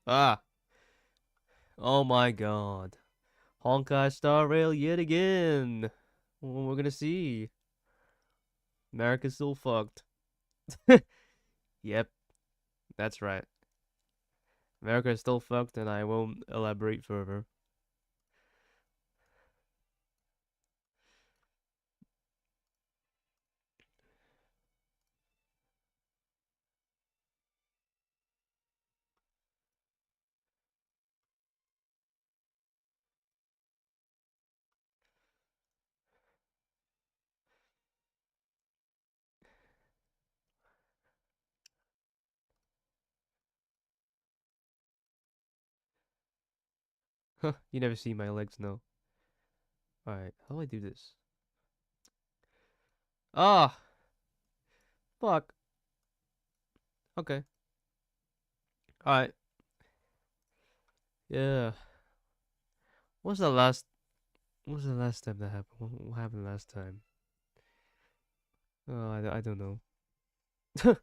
Ah, oh my god. Honkai Star Rail yet again. What we're gonna see. America's still fucked. Yep, that's right. America is still fucked, and I won't elaborate further. Huh, you never see my legs, no. Alright, how do I do this? Ah, fuck. Okay. Alright, yeah. What's the last What was the last time that happened? What happened last time? Oh, I don't know. Let's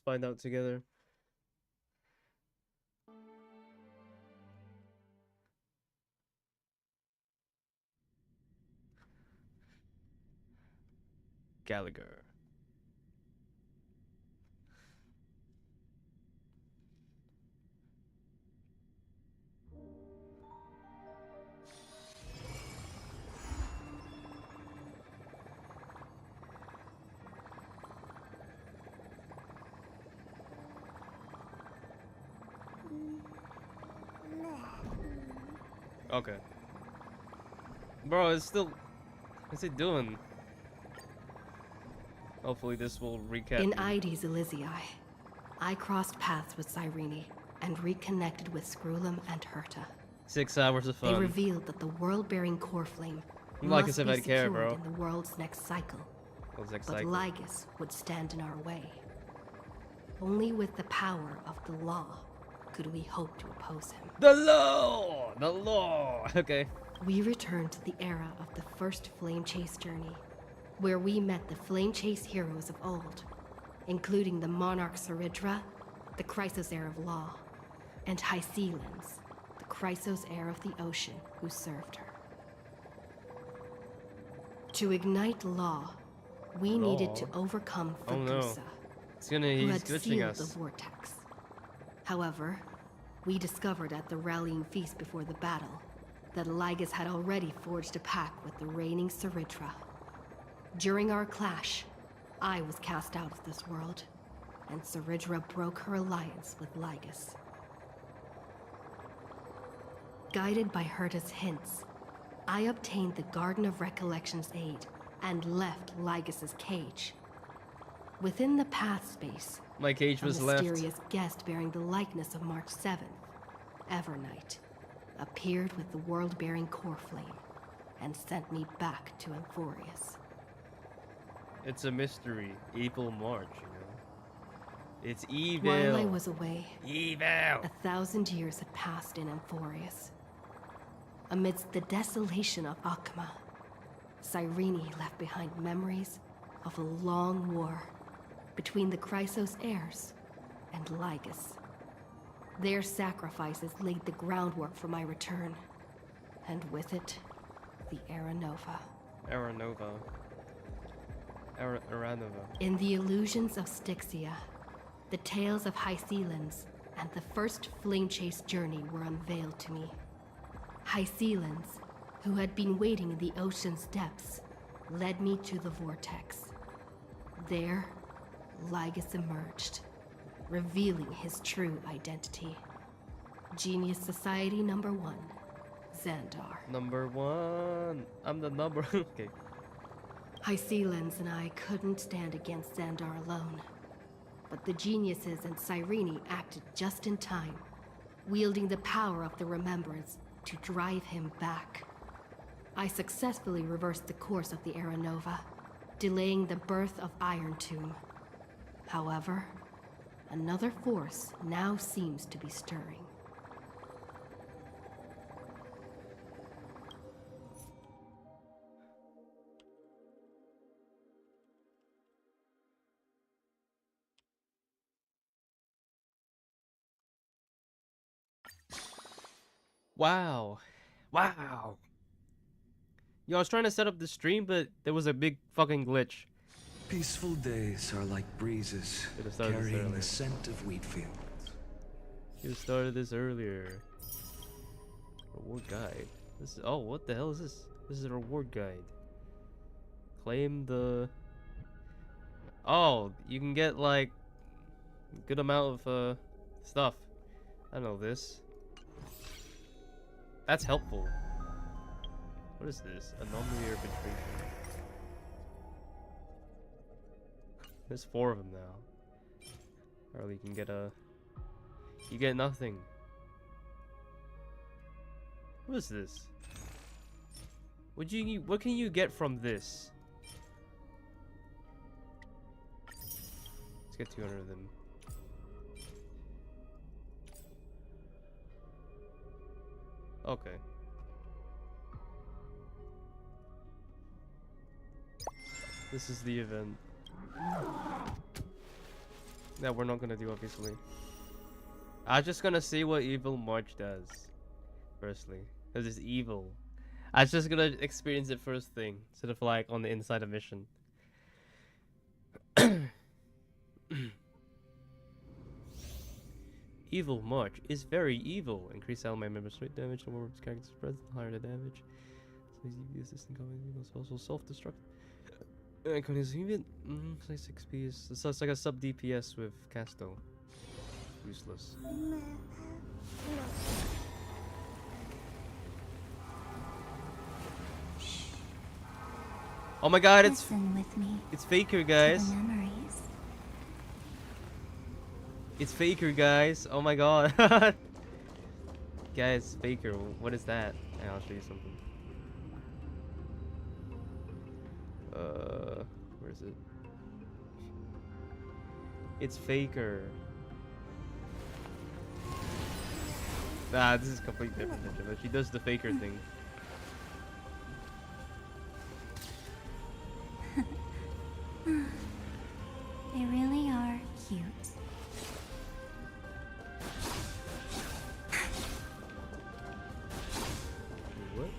find out together. Gallagher. Okay. Bro, it's still... What's it doing? Hopefully this will recap In me. Ides Elysiae, I crossed paths with Cyrene and reconnected with Scrulum and Herta. 6 hours of They fun. revealed that the world-bearing core flame Like as must if be I'd care, secured bro. in the world's next cycle, What's next but cycle? Lygus would stand in our way. Only with the power of the law could we hope to oppose him. The law! The law! Okay. We returned to the era of the first Flame Chase journey, where we met the Flame Chase heroes of old, including the Monarch Saridra, the Chrysos heir of law, and Hycelens, the Chrysos heir of the ocean who served her. To ignite law, we needed to overcome Oh no. Fagusa, He's who he's had glitching sealed the us. vortex. However, we discovered at the rallying feast before the battle that Lygus had already forged a pact with the reigning Saridra. During our clash, I was cast out of this world, and Saridra broke her alliance with Lygus. Guided by Herta's hints, I obtained the Garden of Recollection's aid and left Lygus's cage. Within the path space, My cage a was left. mysterious guest bearing the likeness of March 7th, Evernight, appeared with the world-bearing core flame and sent me back to Amphoreus. It's a mystery. Evil March, you know. It's evil. While I was away, evil. 1,000 years had passed in Amphoreus. Amidst the desolation of Akma, Cyrene left behind memories of a long war between the Chrysos heirs and Lygus. Their sacrifices laid the groundwork for my return, and with it, the Era Nova. Aranova. Aranova. In the illusions of Styxia, the tales of Hycelens and the first Flame Chase journey were unveiled to me. Hycelens, who had been waiting in the ocean's depths, led me to the vortex. There, Lygus emerged, revealing his true identity. Genius Society number 1, Xandar. Number 1. I'm the number. Okay. Hycelens and I couldn't stand against Xandar alone. But the geniuses and Cyrene acted just in time, wielding the power of the Remembrance to drive him back. I successfully reversed the course of the Era Nova, delaying the birth of Iron Tomb. However, another force now seems to be stirring. Wow. Wow. Yo, I was trying to set up the stream, but there was a big fucking glitch. Peaceful days are like breezes, Should have started this carrying earlier. the scent of wheat fields. You started this earlier. Reward guide. This is, oh, what the hell is this? This is a reward guide. Claim the... Oh, you can get like good amount of stuff. I know this. That's helpful. What is this? Anomaly arbitration. There's 4 of them now. Or you can get a... You get nothing. What is this? What can you get from this? Let's get 200 of them. Okay. This is the event. That we're not gonna do, obviously. I'm just gonna see what Evil March does. Firstly. Because it's evil. I'm just gonna experience it first thing. Instead of like on the inside of mission. Evil March is very evil. Increase ally member straight damage. The more its character spreads, the higher the damage. So easy assistant combat is also self-destruct. Convenient. 6 XP. So it's like a sub DPS with Casto. Useless. Oh my god, it's Faker, guys. It's Faker, guys. Oh my god. Guys, Faker, what is that? Yeah, I'll show you something. Where is it? It's Faker. Nah, this is completely different. But she does the Faker thing. They really are cute. What?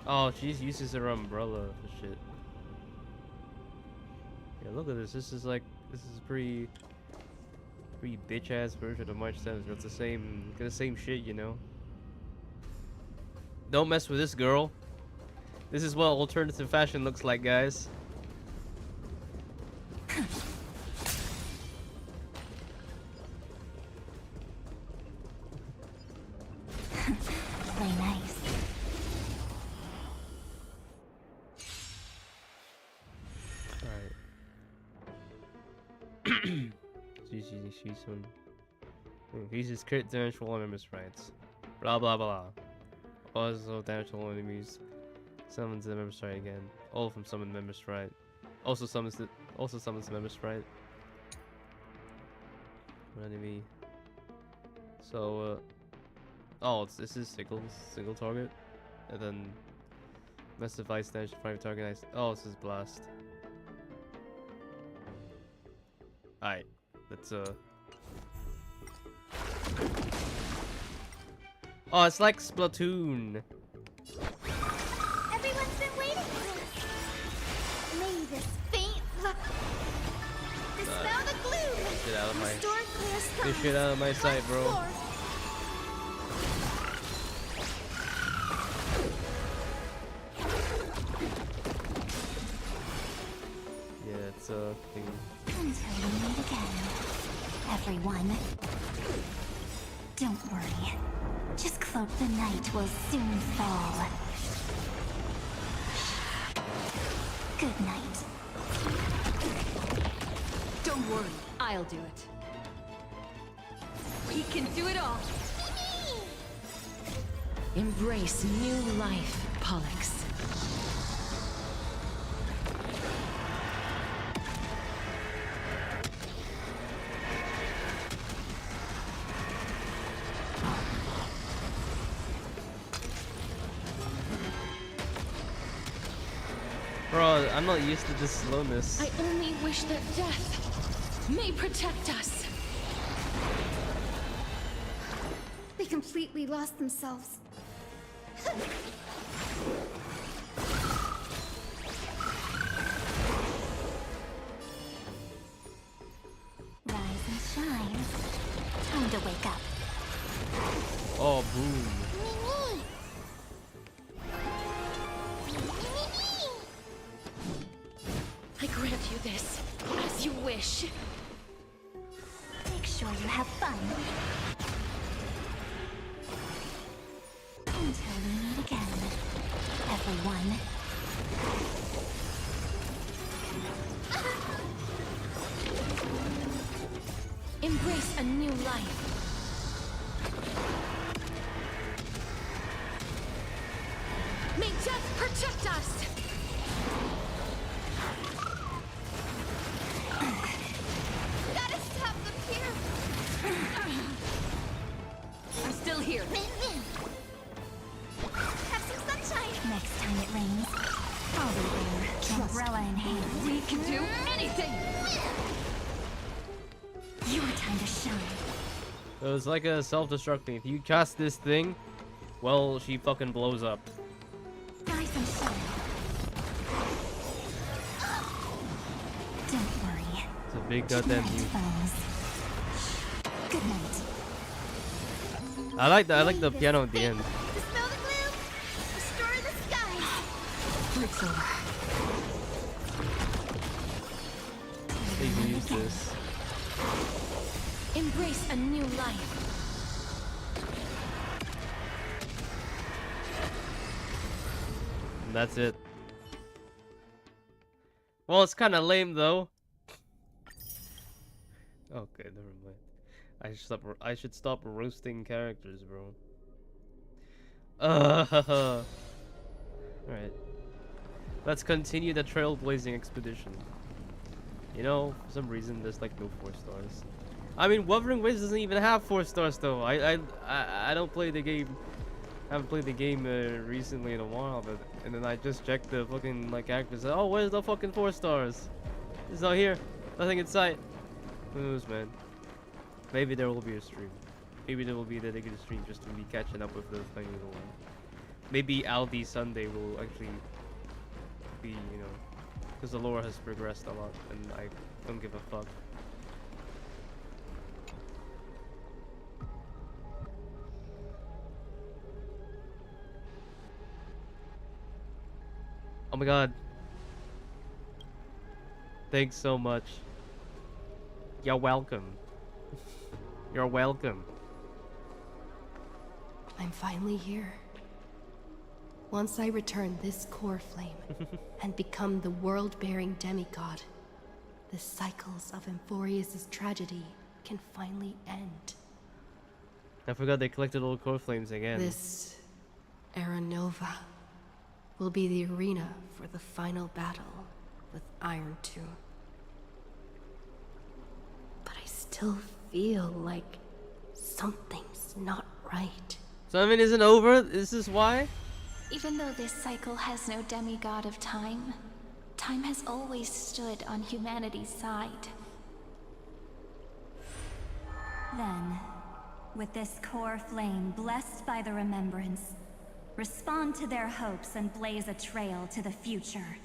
Oh, she uses her umbrella and shit. Yeah, look at this. This is pretty bitch ass version of March 7th. It's the same shit, you know. Don't mess with this girl. This is what alternative fashion looks like, guys. Play nice. Alright. She's one. Increases crit damage for all enemies' rights. Blah blah blah. Also damage to all enemies. Summons the member strike again. All of them summon member strike. Also summons the member strike. One enemy. So oh, this is single target, and then massive ice damage to private target. Ice. Oh, this is blast. Alright, let's Oh, it's like Splatoon. Everyone's been waiting for this. May this faint dispel the gloom. Get out of my Restore clear skies. Get shit out of my sight, bro. Yeah, it's a thing. Until we meet again, everyone. Don't worry. Just cloak the night will soon fall. Good night. Don't worry, I'll do it. We can do it all. Embrace new life, Pollux. Bro, I'm not used to this slowness. I only wish that death may protect us. completely lost themselves. Rise and shine. Time to wake up. Oh, boom. I grant you this, as you wish. Make sure you have fun. Until we meet again, everyone. Embrace a new life. May death protect us! Gotta stop them here! I'm still here. Have some sunshine. Next time it rains, I'll be there, umbrella in hand. We can do anything! Your time to shine. So it's like a self-destructing. If you cast this thing, well, she fucking blows up. Rise and shine. Don't worry. It's a big goddamn Night, view. foes. Good night. I like the piano at the end. Dispel the gloom! Restore the skies! Break's over. So you can use this. Embrace a new life. And that's it. Well, it's kind of lame though. Okay, never mind. I should stop roasting characters, bro. Alright. Let's continue the trailblazing expedition. You know, for some reason there's like no 4 stars. I mean, Wuthering Waves doesn't even have 4 stars though. I don't play the game. Haven't played the game recently in a while, but and then I just checked the fucking like characters. Oh, where's the fucking 4 stars? It's not here. Nothing in sight. Who knows, man? Maybe there will be a stream. Maybe there will be a dedicated stream just to be catching up with the final one. Maybe Aldi Sunday will actually be, you know, because the lore has progressed a lot, and I don't give a fuck. Oh my god. Thanks so much. You're welcome. You're welcome. I'm finally here. Once I return this core flame and become the world-bearing demigod, the cycles of Amphoreus' tragedy can finally end. I forgot they collected all core flames again. This Era Nova will be the arena for the final battle with Iron 2. But I still feel like something's not right. Something isn't over? Is this why? Even though this cycle has no demigod of time, time has always stood on humanity's side. Then, with this core flame blessed by the remembrance, respond to their hopes and blaze a trail to the future.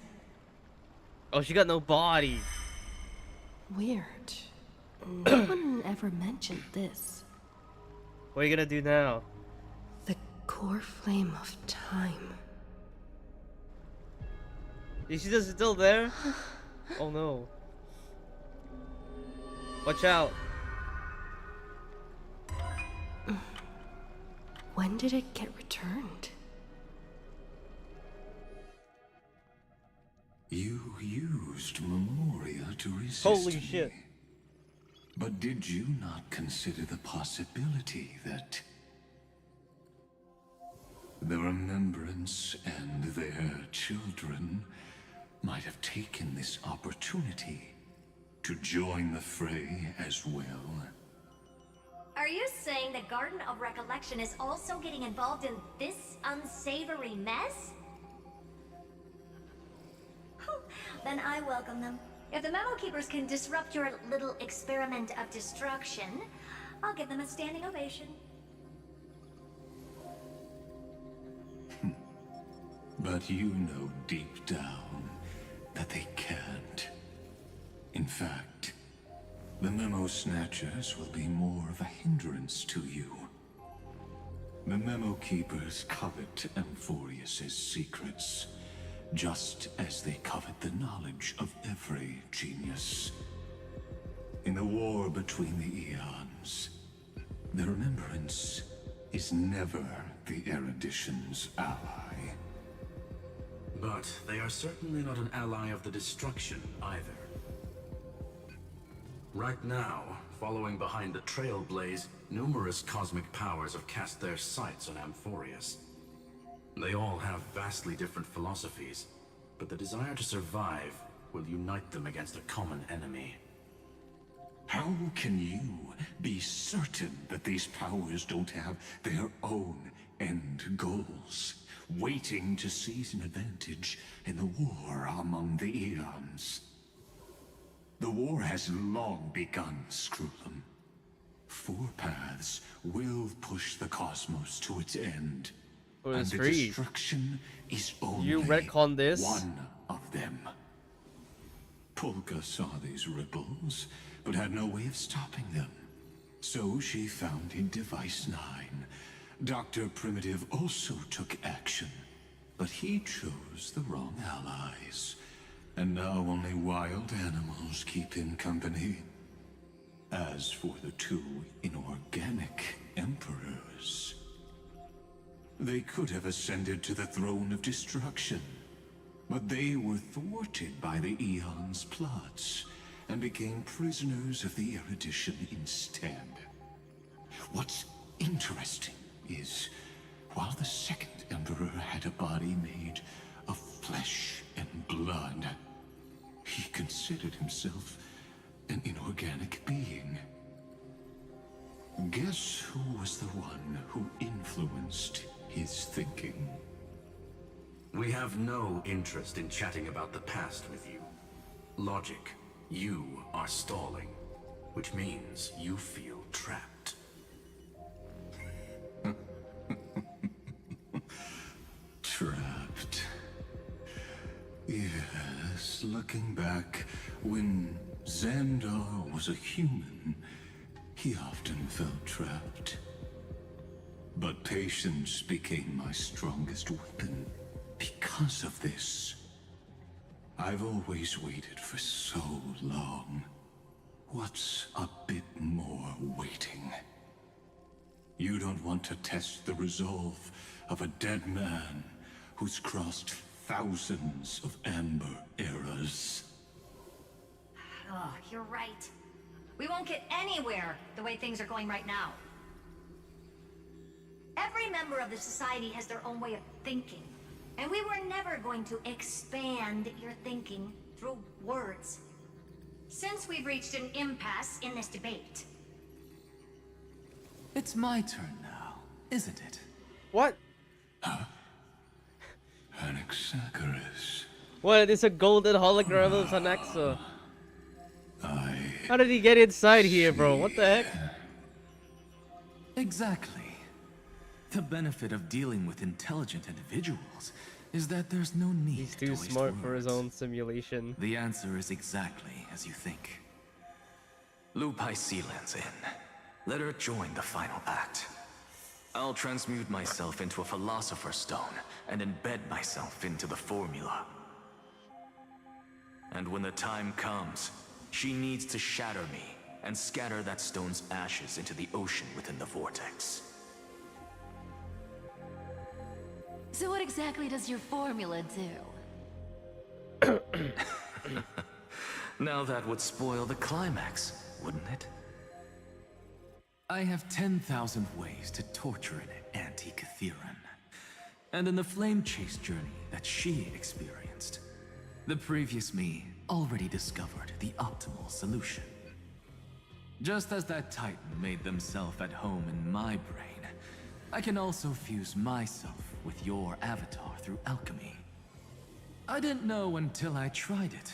Oh, she got no body. Weird. No one ever mentioned this. What are you gonna do now? The core flame of time. Is she just still there? Oh no. Watch out. When did it get returned? You used Memoria to resist Holy me. shit. But did you not consider the possibility that the remembrance and their children might have taken this opportunity to join the fray as well? Are you saying the Garden of Recollection is also getting involved in this unsavory mess? Then I welcome them. If the Memo Keepers can disrupt your little experiment of destruction, I'll give them a standing ovation. But you know deep down that they can't. In fact, the Memo Snatchers will be more of a hindrance to you. The Memo Keepers covet Amphoreus' secrets, just as they covet the knowledge of every genius. In the war between the eons, the Remembrance is never the erudition's ally. But they are certainly not an ally of the destruction either. Right now, following behind the Trailblaze, numerous cosmic powers have cast their sights on Amphoreus. They all have vastly different philosophies, but the desire to survive will unite them against a common enemy. How can you be certain that these powers don't have their own end goals, waiting to seize an advantage in the war among the eons? The war has long begun, Screwlum. Four paths will push the cosmos to its end. Oh, And it's the free. destruction is only You retcon this? one of them. Polka saw these ripples, but had no way of stopping them. So she founded Device 9. Dr. Primitive also took action, but he chose the wrong allies. And now only wild animals keep him company. As for the two inorganic emperors, they could have ascended to the throne of destruction, but they were thwarted by the Eon's plots and became prisoners of the erudition instead. What's interesting is, while the second emperor had a body made of flesh and blood, he considered himself an inorganic being. Guess who was the one who influenced his thinking? We have no interest in chatting about the past with you. Logic, you are stalling, which means you feel trapped. Trapped. Yes, looking back, when Xandar was a human, he often felt trapped. But patience became my strongest weapon because of this. I've always waited for so long. What's a bit more waiting? You don't want to test the resolve of a dead man who's crossed thousands of amber eras. Oh, you're right. We won't get anywhere the way things are going right now. Every member of the society has their own way of thinking. And we were never going to expand your thinking through words. Since we've reached an impasse in this debate. It's my turn now, isn't it? What? Anaxagoras. What? It's a golden hologram of Anaxa. How did he get inside here, bro? What the heck? Exactly. The benefit of dealing with intelligent individuals is that there's no need He's to too waste smart for his words. own simulation. The answer is exactly as you think. Lupai Sealand's in. Let her join the final act. I'll transmute myself into a Philosopher's Stone and embed myself into the formula. And when the time comes, she needs to shatter me and scatter that stone's ashes into the ocean within the vortex. So what exactly does your formula do? Now that would spoil the climax, wouldn't it? I have 10,000 ways to torture an anti-Catheran. And in the flame chase journey that she experienced, the previous me already discovered the optimal solution. Just as that Titan made themselves at home in my brain, I can also fuse myself with your avatar through alchemy. I didn't know until I tried it,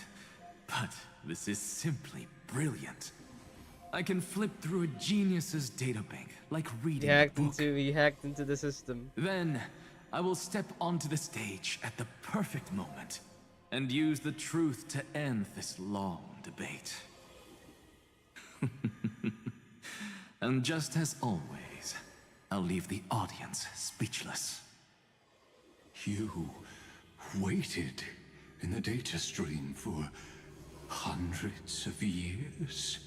but this is simply brilliant. I can flip through a genius's databank like reading a book. He hacked into the system. Then, I will step onto the stage at the perfect moment and use the truth to end this long debate. And just as always, I'll leave the audience speechless. You waited in the data stream for hundreds of years?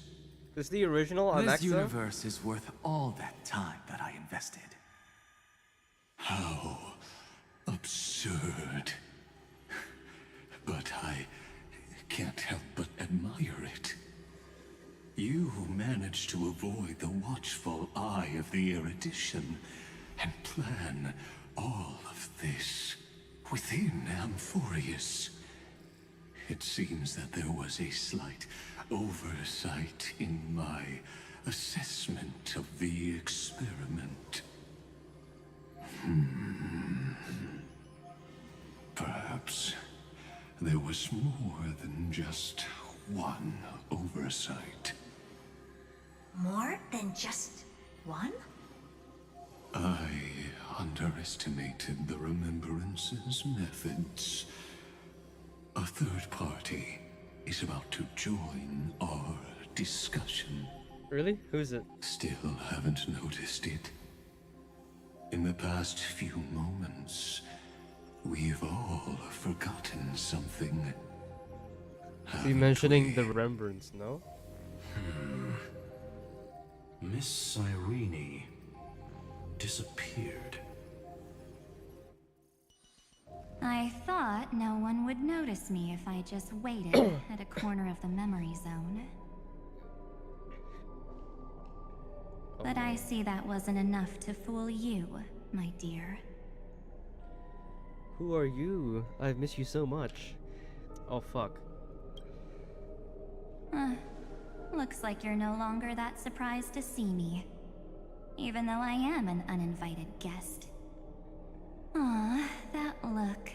Is the original on This Exa? universe is worth all that time that I invested. How absurd. But I can't help but admire it. You managed to avoid the watchful eye of the erudition and plan all of this within Amphoreus. It seems that there was a slight oversight in my assessment of the experiment. Perhaps there was more than just one oversight. More than just one? I underestimated the Remembrance's methods. A third party is about to join our discussion. Really? Who's it? Still haven't noticed it. In the past few moments, we've all forgotten something. Is he Haven't mentioning we? the Remembrance, no? Miss Irene disappeared. I thought no one would notice me if I just waited at a corner of the memory zone. But I see that wasn't enough to fool you, my dear. Who are you? I've missed you so much. Oh fuck. Looks like you're no longer that surprised to see me. Even though I am an uninvited guest. Aw, that look.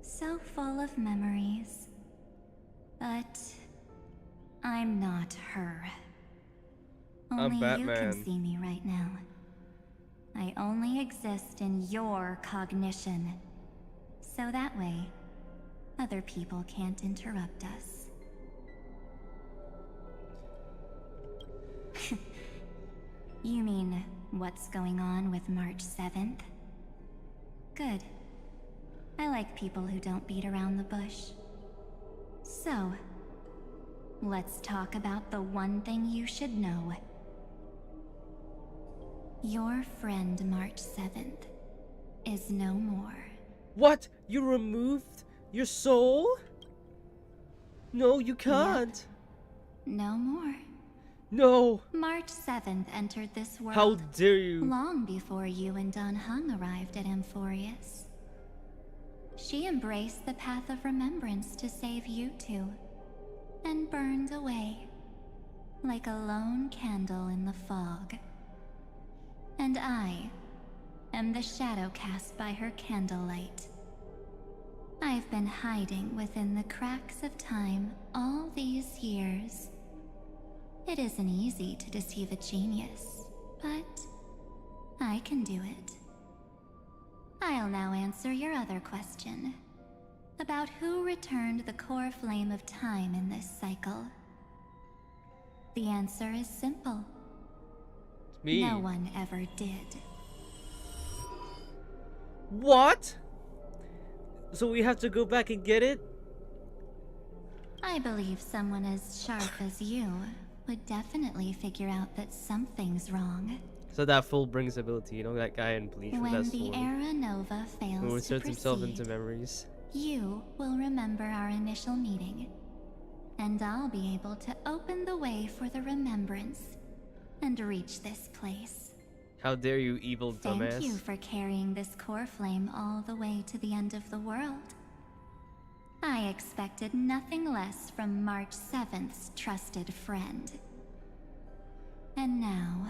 So full of memories. But I'm not her. Only you Batman. can see me right now. I only exist in your cognition. So that way, other people can't interrupt us. You mean, what's going on with March 7th? Good. I like people who don't beat around the bush. So, let's talk about the one thing you should know. Your friend March 7th is no more. What? You removed your soul? No, you can't. No more. No. March 7th entered this world How dare you? long before you and Don Hung arrived at Amphoreus. She embraced the path of remembrance to save you two, and burned away, like a lone candle in the fog. And I am the shadow cast by her candlelight. I've been hiding within the cracks of time all these years. It isn't easy to deceive a genius, but I can do it. I'll now answer your other question, about who returned the core flame of time in this cycle. The answer is simple. Me. No one ever did. What? So we have to go back and get it? I believe someone as sharp as you would definitely figure out that something's wrong. So that full brings ability, you know, that guy in Bleach with When that the sword. Era Nova Who fails to inserts himself into proceed, memories. you will remember our initial meeting, and I'll be able to open the way for the remembrance and reach this place. How dare you, evil Thank dumbass. you for carrying this core flame all the way to the end of the world. I expected nothing less from March 7th's trusted friend. And now,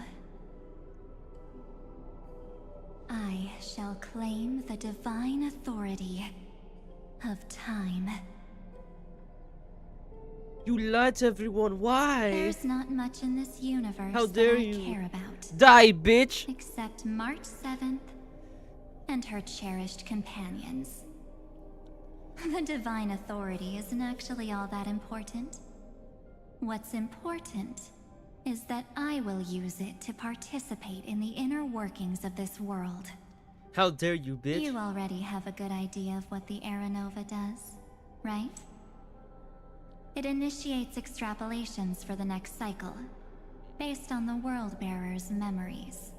I shall claim the divine authority of time. You lied to everyone, why? There's not much in this universe How that dare I you. care about, Die, bitch! except March 7th and her cherished companions. The divine authority isn't actually all that important. What's important is that I will use it to participate in the inner workings of this world. How dare you, bitch? You already have a good idea of what the Aranova does, right? It initiates extrapolations for the next cycle, based on the World-Bearer's memories.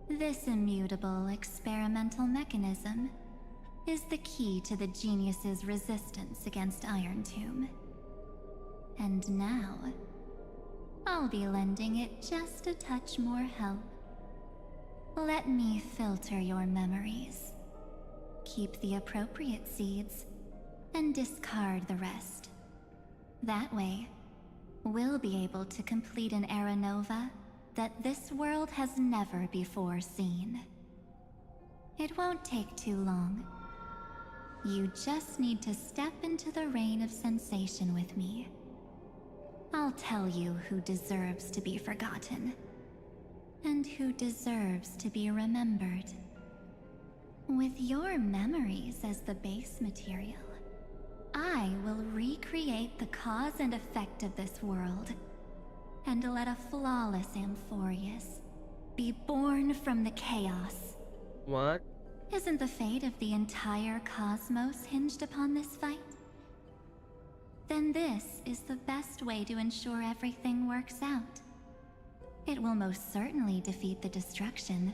This immutable experimental mechanism is the key to the genius's resistance against Iron Tomb. And now, I'll be lending it just a touch more help. Let me filter your memories. Keep the appropriate seeds, and discard the rest. That way, we'll be able to complete an Aranova that this world has never before seen. It won't take too long. You just need to step into the rain of sensation with me. I'll tell you who deserves to be forgotten, and who deserves to be remembered. With your memories as the base material, I will recreate the cause and effect of this world, and let a flawless Amphoreus be born from the chaos. What? Isn't the fate of the entire cosmos hinged upon this fight? Then this is the best way to ensure everything works out. It will most certainly defeat the destruction,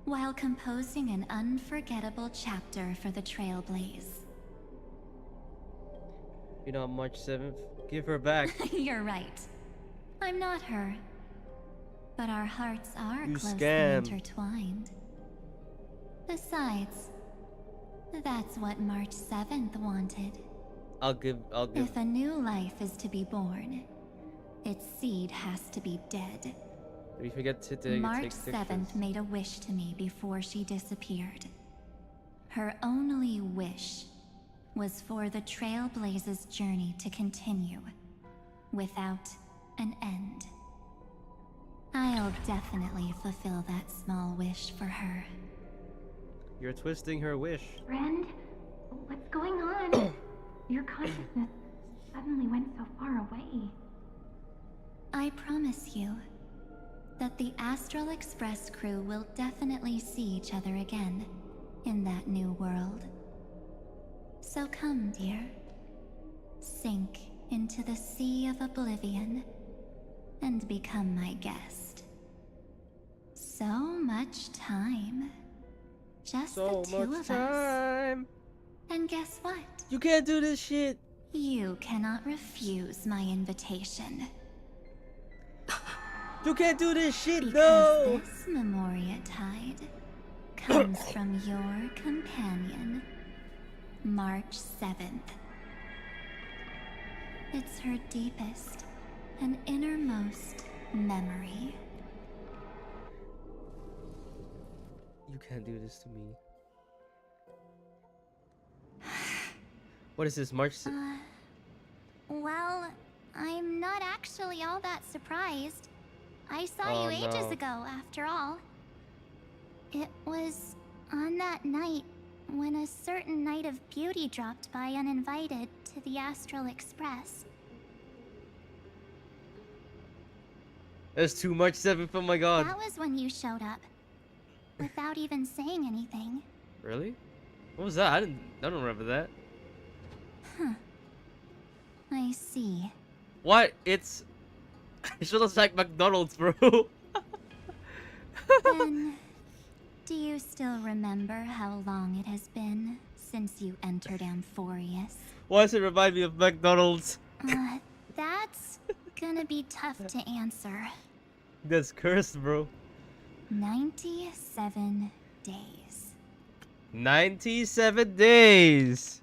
while composing an unforgettable chapter for the Trailblaze. You know, March 7th? Give her back. You're right. I'm not her. But our hearts are You closely scam. intertwined. Besides, that's what March 7th wanted. I'll give. If a new life is to be born, its seed has to be dead. We forget to take March pictures. 7th made a wish to me before she disappeared. Her only wish was for the Trailblaze's journey to continue, without an end. I'll definitely fulfill that small wish for her. You're twisting her wish. Friend, what's going on? Your consciousness suddenly went so far away. I promise you that the Astral Express crew will definitely see each other again in that new world. So come, dear. Sink into the sea of oblivion and become my guest. So much time. Just So the two much of us. time. And guess what? You can't do this shit. You cannot refuse my invitation. You can't do this shit. Because No. this Memoria Tide comes from your companion, March 7th. It's her deepest and innermost memory. You can't do this to me. What is this, March? Well, I'm not actually all that surprised. I saw you ages ago, after all. It was on that night when a certain Knight of Beauty dropped by uninvited to the Astral Express. There's too much 7th. Oh my god. That was when you showed up, without even saying anything. Really? What was that? I don't remember that. Huh. I see. What? It's. It sure looks like McDonald's, bro. Then, do you still remember how long it has been since you entered Amphoreus? Why does it remind me of McDonald's? That's gonna be tough to answer. That's cursed, bro. 97 days. 97 days.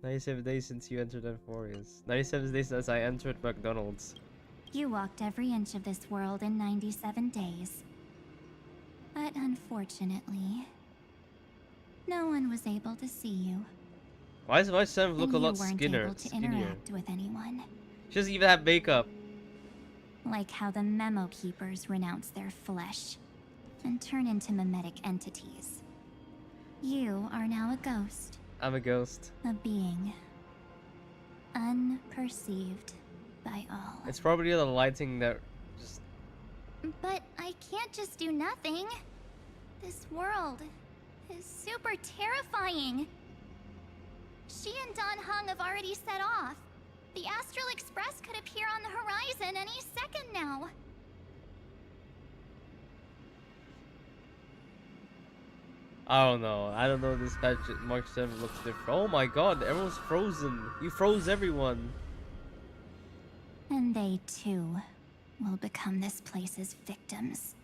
97 days since you entered Amphoreus. 97 days since I entered McDonald's. You walked every inch of this world in 97 days. But unfortunately, no one was able to see you. Why does my son look and a lot you weren't skinnier? able to interact with anyone. She doesn't even have makeup. Like how the Memo Keepers renounce their flesh and turn into mimetic entities. You are now a ghost, I'm a ghost. a being, unperceived by all. It's probably the lighting that just... But I can't just do nothing. This world is super terrifying. She and Don Hung have already set off. The Astral Express could appear on the horizon any second now. I don't know. I don't know. This patch Mark 7 looks different. Oh my god, everyone's frozen. You froze everyone. And they too will become this place's victims.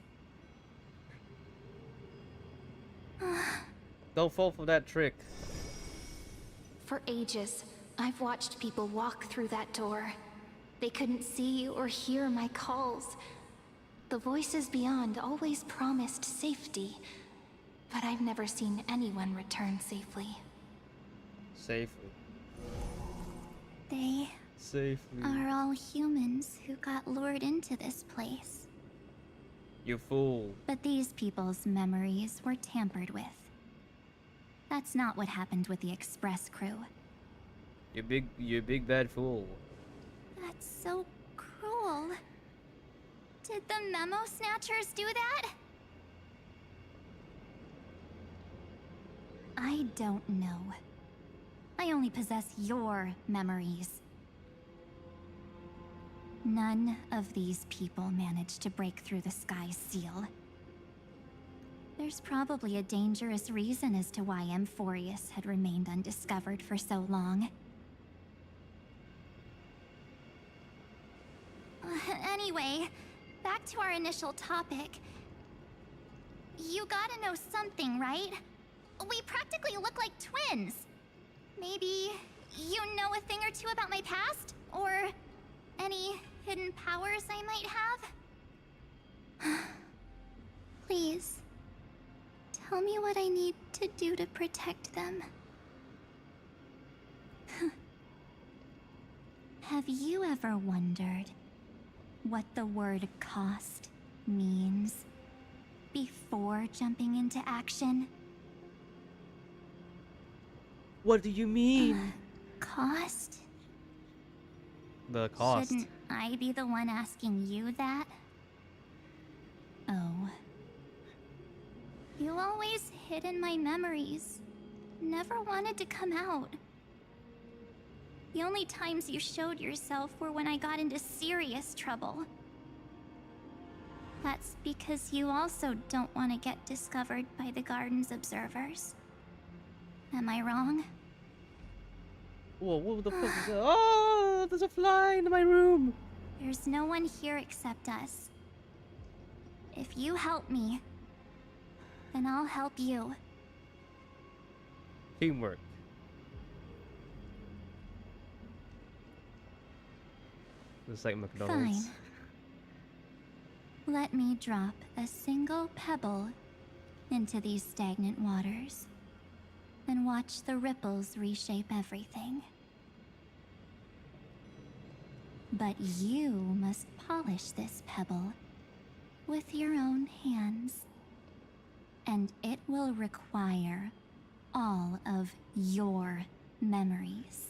Don't fall for that trick. For ages, I've watched people walk through that door. They couldn't see or hear my calls. The voices beyond always promised safety, but I've never seen anyone return safely. Safely. They Safely. are all humans who got lured into this place. You fool. But these people's memories were tampered with. That's not what happened with the Express crew. You big bad fool. That's so cruel. Did the Memo Snatchers do that? I don't know. I only possess your memories. None of these people managed to break through the sky's seal. There's probably a dangerous reason as to why Amphoreus had remained undiscovered for so long. Anyway, back to our initial topic. You gotta know something, right? We practically look like twins. Maybe you know a thing or two about my past? Or any hidden powers I might have? Please, tell me what I need to do to protect them. Have you ever wondered what the word cost means before jumping into action? What do you mean? Cost? The cost. Shouldn't I be the one asking you that? Oh. You always hid in my memories. Never wanted to come out. The only times you showed yourself were when I got into serious trouble. That's because you also don't want to get discovered by the Garden's observers. Am I wrong? Whoa, what the fuck is that? Oh, there's a fly in my room. There's no one here except us. If you help me, then I'll help you. Teamwork. It's like McDonald's. Fine. Let me drop a single pebble into these stagnant waters and watch the ripples reshape everything. But you must polish this pebble with your own hands, and it will require all of your memories.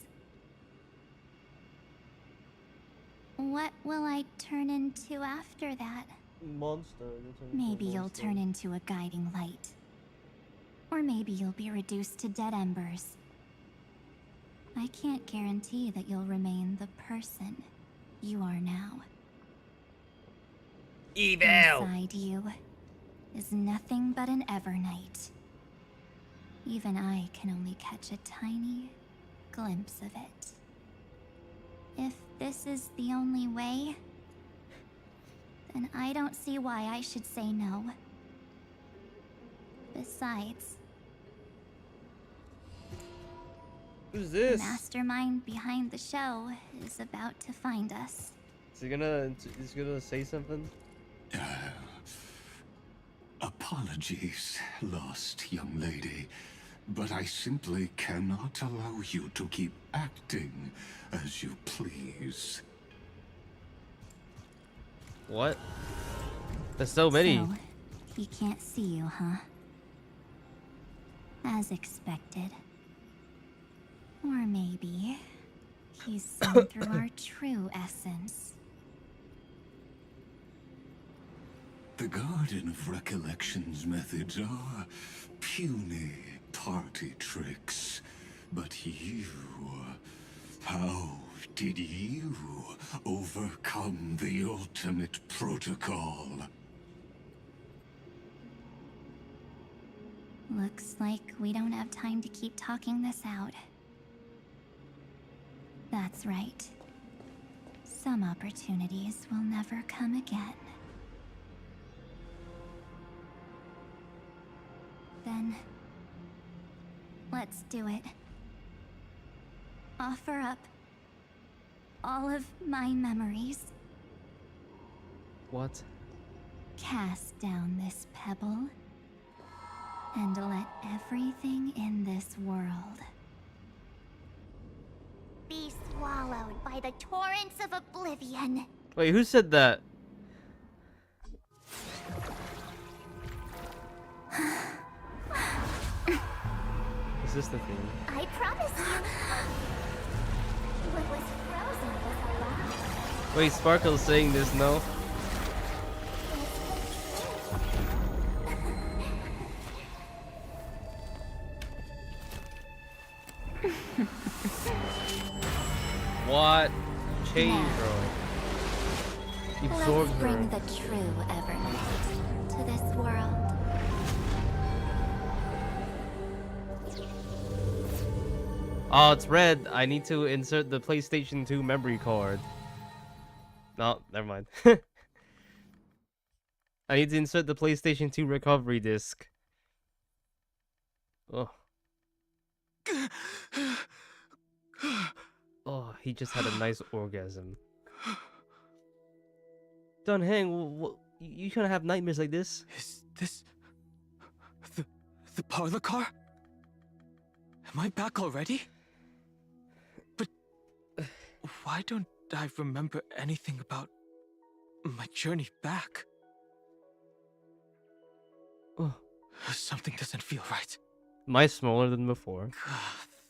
What will I turn into after that? Monster. Maybe you'll turn into a guiding light. Or maybe you'll be reduced to dead embers. I can't guarantee that you'll remain the person you are now. Evil! Inside you is nothing but an Evernight. Even I can only catch a tiny glimpse of it. If this is the only way, then I don't see why I should say no. Besides, Who's the this? mastermind behind the show is about to find us. Is he gonna say something? Apologies, lost young lady, but I simply cannot allow you to keep acting as you please. What? There's so many. So, He can't see you, huh? As expected. Or maybe he's seen through our true essence. The Garden of Recollection's methods are puny party tricks. But you... how did you overcome the ultimate protocol? Looks like we don't have time to keep talking this out. That's right. Some opportunities will never come again. Then... let's do it. Offer up all of my memories. What? Cast down this pebble, and let everything in this world be swallowed by the torrents of oblivion. Wait, who said that? Is this the thing? I promise you, what was frozen was alive. Wait, Sparkle's saying this, no? What? Change, bro. Absorb Let's her. bring the true Evernight to this world. Oh, it's red. I need to insert the PlayStation 2 memory card. No, never mind. I need to insert the PlayStation 2 recovery disc. Oh. Oh, he just had a nice orgasm. Don Hang, you gonna have nightmares like this? Is this... the parlor car? Am I back already? But... why don't I remember anything about my journey back? Oh. Something doesn't feel right. Am I smaller than before?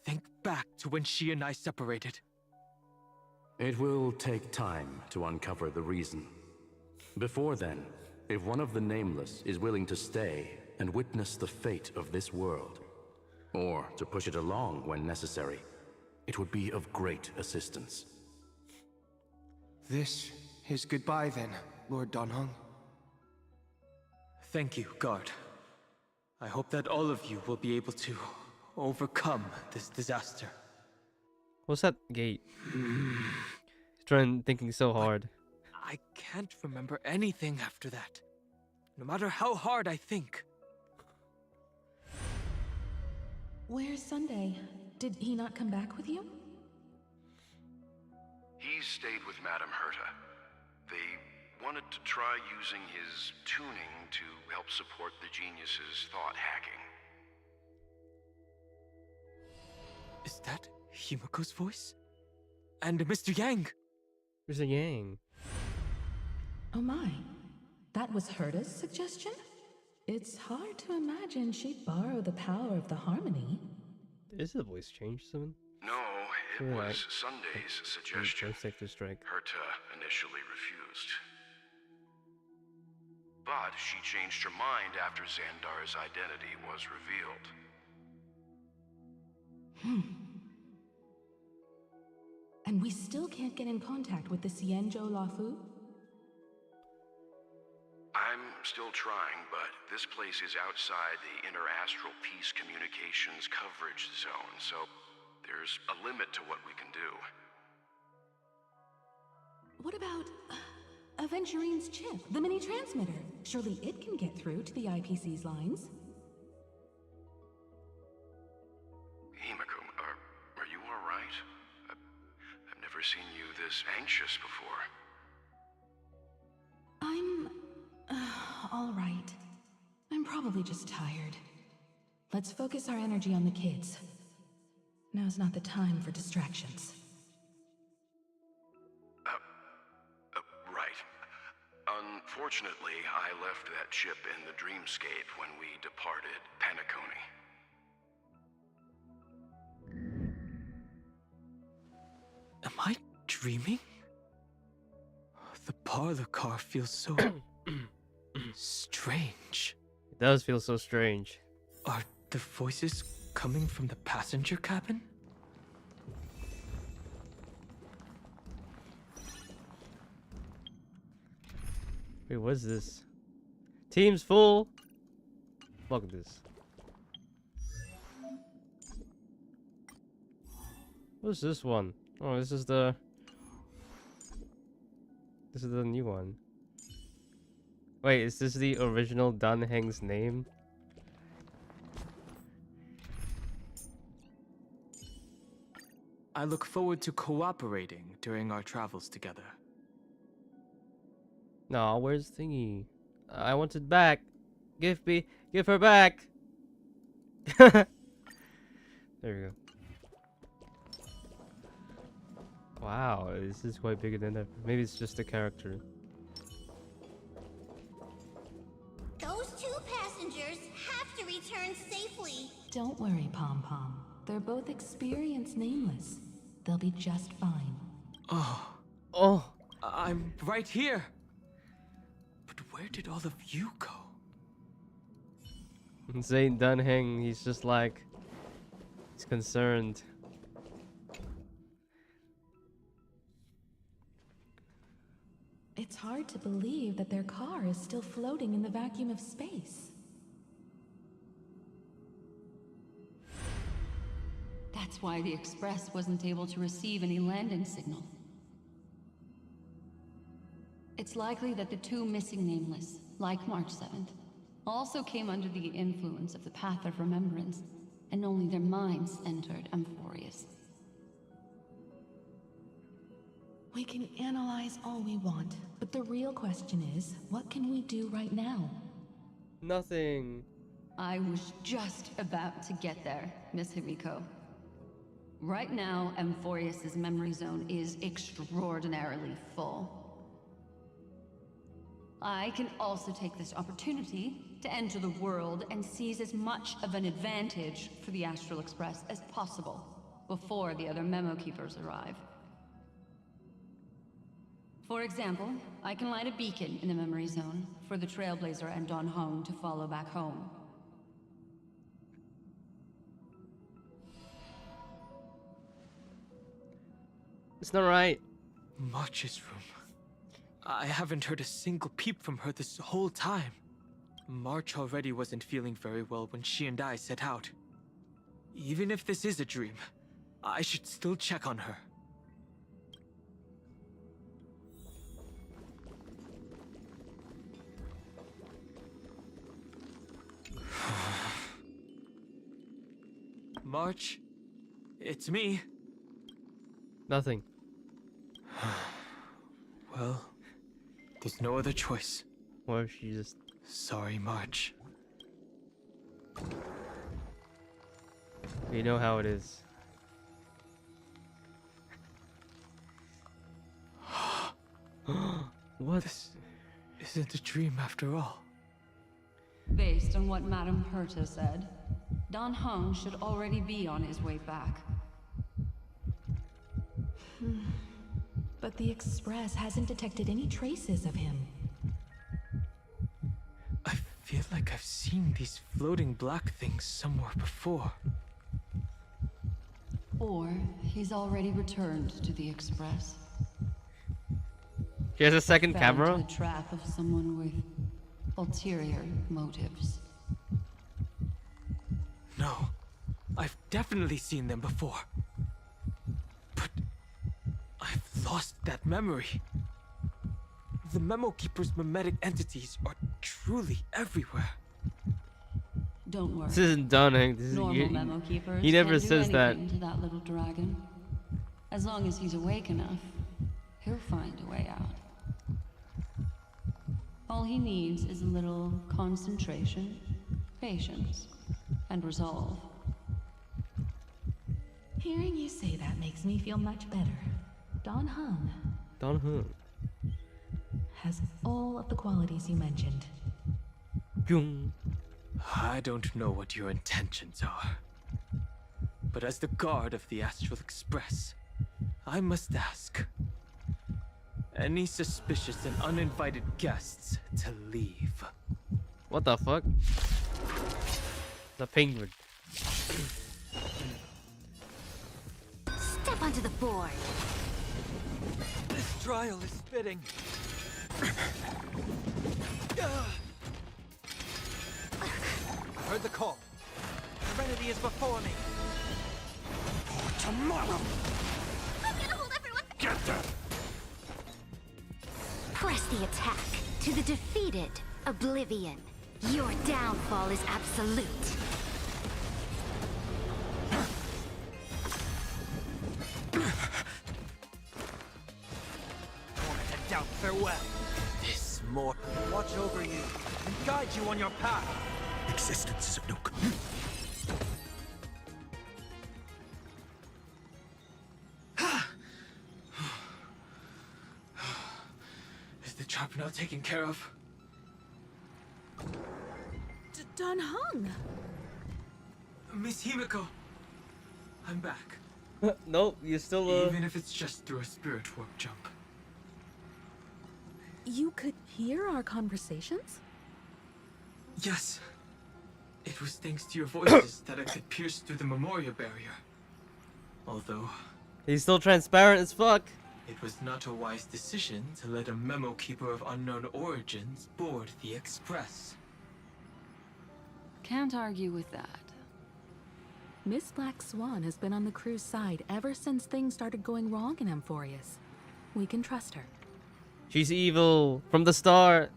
Think back to when she and I separated. It will take time to uncover the reason. Before then, if one of the Nameless is willing to stay and witness the fate of this world, or to push it along when necessary, it would be of great assistance. This is goodbye then, Lord Donhong. Thank you, guard. I hope that all of you will be able to overcome this disaster. What's that gate? He's thinking so hard. I can't remember anything after that. No matter how hard I think. Where's Sunday? Did he not come back with you? He stayed with Madame Herta. They wanted to try using his tuning to help support the genius's thought hacking. Is that Himiko's voice? And Mr. Yang? There's a Yang. Oh my. That was Herta's suggestion? It's hard to imagine she'd borrow the power of the harmony. Is the voice changed, someone? No, it was Sunday's suggestion. Strike. Herta initially refused. But she changed her mind after Xandar's identity was revealed. And we still can't get in contact with the Xianzhou Lafu? I'm still trying, but this place is outside the interastral peace communications coverage zone, so there's a limit to what we can do. What about Aventurine's chip, the mini transmitter? Surely it can get through to the IPC's lines. Himiko, are you all right? I've never seen you this anxious before. I'm... all right. I'm probably just tired. Let's focus our energy on the kids. Now's not the time for distractions. Right. Unfortunately, I left that ship in the dreamscape when we departed Penacony. Am I dreaming? The parlor car feels so strange. It does feel so strange. Are the voices coming from the passenger cabin? Wait, what is this? Team's full. Look at this. What's this one? Oh, this is the new one. Wait, is this the original Dan Heng's name? I look forward to cooperating during our travels together. No, where's thingy? I want it back. Give her back. There we go. Wow, this is quite bigger than ever. Maybe it's just a character. Those two passengers have to return safely. Don't worry, Pom Pom. They're both experienced nameless. They'll be just fine. Oh, I'm right here. But where did all of you go? Zayn Dunheng, he's just like, he's concerned. It's hard to believe that their car is still floating in the vacuum of space. That's why the Express wasn't able to receive any landing signal. It's likely that the two missing nameless, like March 7th, also came under the influence of the Path of Remembrance, and only their minds entered Amphoreus. We can analyze all we want, but the real question is, what can we do right now? Nothing. I was just about to get there, Miss Himiko. Right now, Amphoreus' memory zone is extraordinarily full. I can also take this opportunity to enter the world and seize as much of an advantage for the Astral Express as possible before the other memo keepers arrive. For example, I can light a beacon in the memory zone for the Trailblazer and Don Hong to follow back home. It's not right. March's room. I haven't heard a single peep from her this whole time. March already wasn't feeling very well when she and I set out. Even if this is a dream, I should still check on her. March, it's me. Nothing. Well, there's no other choice. What if she just... Sorry, March. You know how it is. What? This isn't a dream after all. Based on what Madame Herta said, Don Hung should already be on his way back. But the Express hasn't detected any traces of him. I feel like I've seen these floating black things somewhere before. Or he's already returned to the Express. She has a second Fell camera? into the trap of someone with ulterior motives. No, I've definitely seen them before. But I've lost that memory. The Memo Keeper's mimetic entities are truly everywhere. Don't worry. This isn't Dunning. This is Normal Memo Keepers he never can't do says that. anything to that little dragon. As long as he's awake enough, he'll find a way out. All he needs is a little concentration, patience, and resolve. Hearing you say that makes me feel much better. Don Hung. Don Hung. has all of the qualities you mentioned. Boom. I don't know what your intentions are. But as the guard of the Astral Express, I must ask. Any suspicious and uninvited guests to leave. What the fuck? The penguin. Step onto the board. This trial is fitting. I heard the call. Serenity is before me. For tomorrow! I'm gonna hold everyone. Get them! Press the attack to the defeated oblivion. Your downfall is absolute. Torment and doubt, farewell. This mortal will watch over you and guide you on your path. Existence is of no good. Is the trap now taken care of? Don Hung! Miss Himiko, I'm back. Nope, you still Even if it's just through a spirit warp jump. You could hear our conversations? Yes. It was thanks to your voices that I could pierce through the memorial barrier. Although, He's still transparent as fuck. it was not a wise decision to let a memo keeper of unknown origins board the Express. Can't argue with that. Miss Black Swan has been on the crew's side ever since things started going wrong in Amphoreus. We can trust her. She's evil from the start.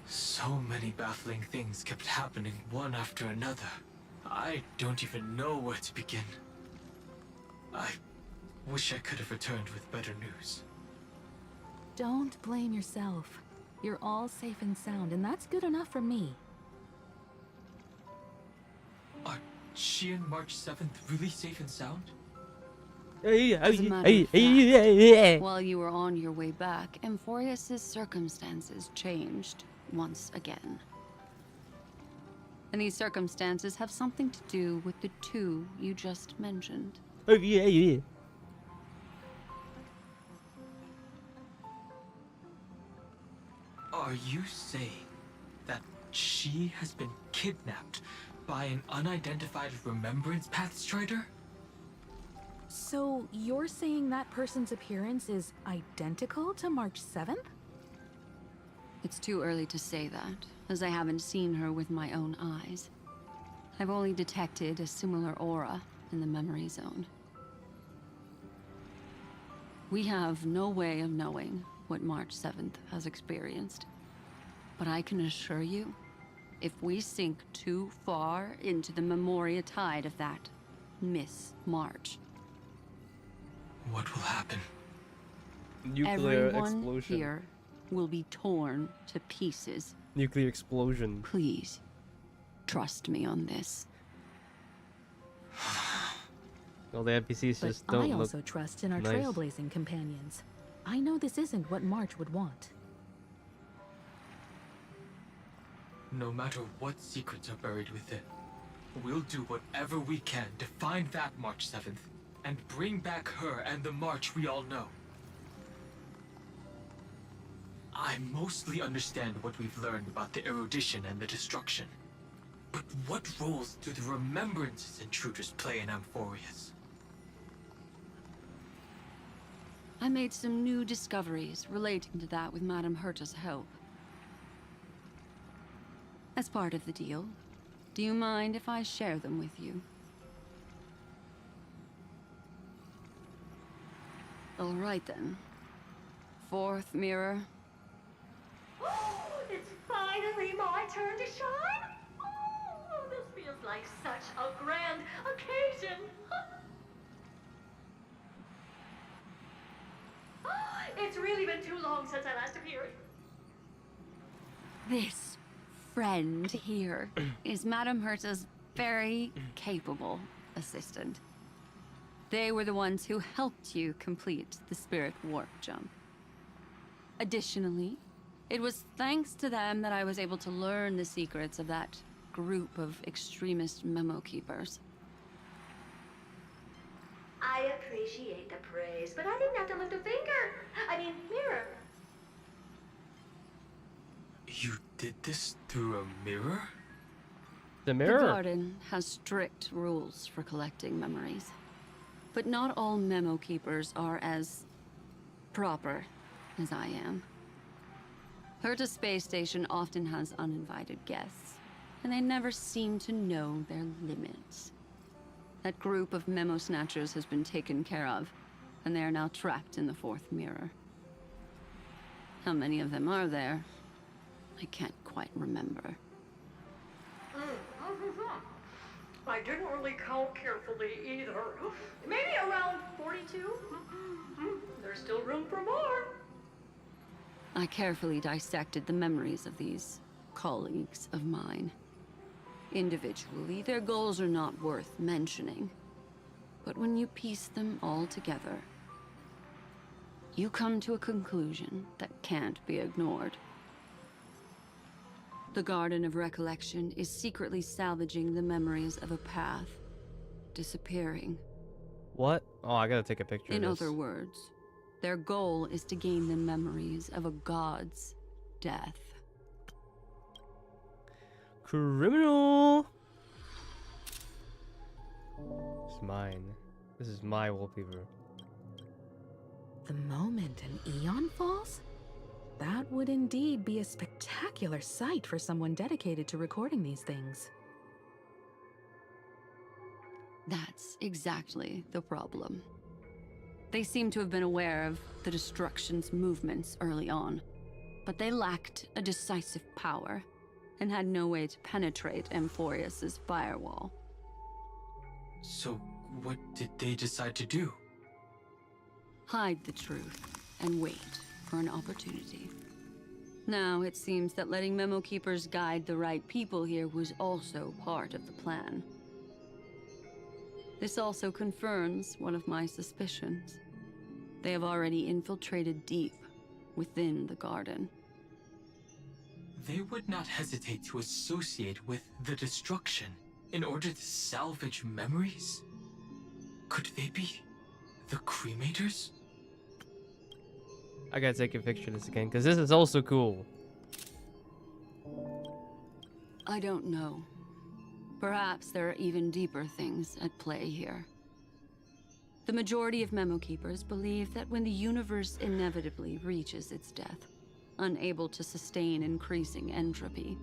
So many baffling things kept happening one after another. I don't even know where to begin. I wish I could have returned with better news. Don't blame yourself. You're all safe and sound, and that's good enough for me. Are she and March 7th really safe and sound? As a matter of fact, while you were on your way back, Amphoreus' circumstances changed once again. And these circumstances have something to do with the two you just mentioned. Are you saying that she has been kidnapped by an unidentified Remembrance Path Strider? So, you're saying that person's appearance is identical to March 7th? It's too early to say that, as I haven't seen her with my own eyes. I've only detected a similar aura in the memory zone. We have no way of knowing what March 7th has experienced. But I can assure you, if we sink too far into the memoria tide of that Miss March, what will happen? Nuclear everyone explosion. here will be torn to pieces. Nuclear explosion. Please, trust me on this. All the NPCs But just don't I look also trust in our nice. trailblazing companions. I know this isn't what March would want. No matter what secrets are buried within, we'll do whatever we can to find that March 7th and bring back her and the March we all know. I mostly understand what we've learned about the erudition and the destruction. But what roles do the remembrances intruders play in Amphoreus? I made some new discoveries relating to that with Madame Herta's help. As part of the deal, do you mind if I share them with you? All right then. Fourth mirror. It's finally my turn to shine. Oh, this feels like such a grand occasion. It's really been too long since I last appeared. This friend here is Madame Herta's very capable assistant. They were the ones who helped you complete the spirit warp jump. Additionally, it was thanks to them that I was able to learn the secrets of that group of extremist memo keepers. I appreciate the praise, but I didn't have to lift a finger. I mean, mirror. You did this through a mirror? The The mirror. garden has strict rules for collecting memories. But not all memo keepers are as proper as I am. Herta Space Station often has uninvited guests, and they never seem to know their limits. That group of memo snatchers has been taken care of, and they are now trapped in the fourth mirror. How many of them are there? I can't quite remember. I didn't really count carefully either. Maybe around 42? There's still room for more. I carefully dissected the memories of these colleagues of mine. Individually, their goals are not worth mentioning. But when you piece them all together, you come to a conclusion that can't be ignored. The Garden of Recollection is secretly salvaging the memories of a path, disappearing. What? Oh, I gotta take a picture In of this. other words, their goal is to gain the memories of a god's death. Criminal! It's mine. This is my wallpaper. The moment an eon falls? That would indeed be a spectacular sight for someone dedicated to recording these things. That's exactly the problem. They seem to have been aware of the destruction's movements early on, but they lacked a decisive power and had no way to penetrate Amphoreus's firewall. So, what did they decide to do? Hide the truth and wait for an opportunity. Now, it seems that letting memo keepers guide the right people here was also part of the plan. This also confirms one of my suspicions. They have already infiltrated deep within the garden. They would not hesitate to associate with the destruction in order to salvage memories? Could they be the cremators? I gotta take a picture of this again, because this is also cool. I don't know. Perhaps there are even deeper things at play here. The majority of memo keepers believe that when the universe inevitably reaches its death, unable to sustain increasing entropy,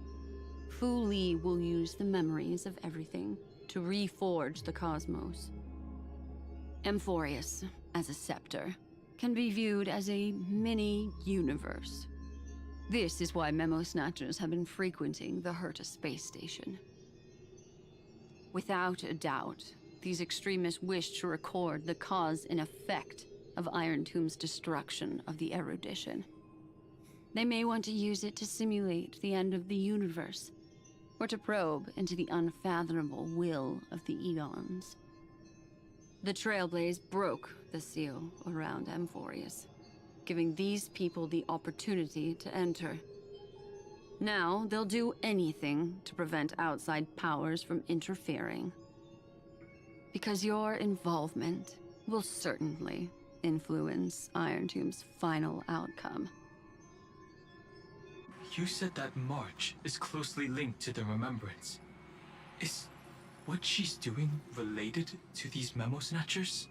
Fu Li will use the memories of everything to reforge the cosmos. Amphoreus, as a scepter, can be viewed as a mini-universe. This is why memo snatchers have been frequenting the Herta space station. Without a doubt, these extremists wish to record the cause and effect of Iron Tomb's destruction of the erudition. They may want to use it to simulate the end of the universe, or to probe into the unfathomable will of the eons. The Trailblaze broke the seal around Amphoreus, giving these people the opportunity to enter. Now, they'll do anything to prevent outside powers from interfering. Because your involvement will certainly influence Iron Tomb's final outcome. You said that March is closely linked to the Remembrance. Is what she's doing related to these memo snatchers?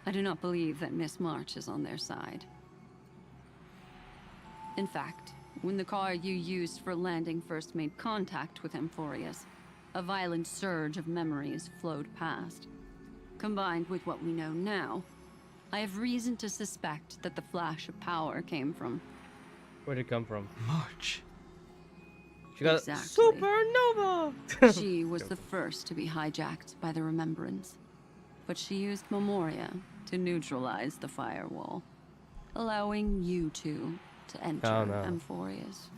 I do not believe that Miss March is on their side. In fact, when the car you used for landing first made contact with Amphoreus, a violent surge of memories flowed past. Combined with what we know now, I have reason to suspect that the flash of power came from... Where'd it come from? March. She got Exactly. supernova! She was the first to be hijacked by the Remembrance, but she used Memoria to neutralize the firewall, allowing you two to enter Amphoreus.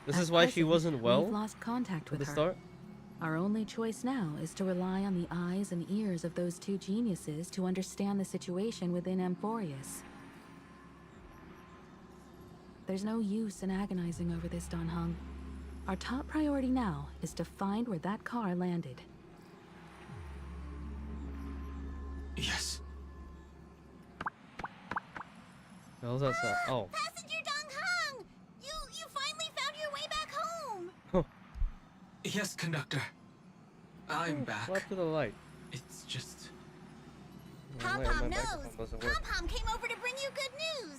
This is why she wasn't well We've lost contact at with the her. start? Our only choice now is to rely on the eyes and ears of those two geniuses to understand the situation within Amphoreus. There's no use in agonizing over this, Dan Heng. Our top priority now is to find where that car landed. Yes. What was that sound? Oh. Passenger Dan Heng! You finally found your way back home! Yes, conductor. I'm back. What to the light? It's just... Pom-Pom knows. Pom-Pom came over to bring you good news.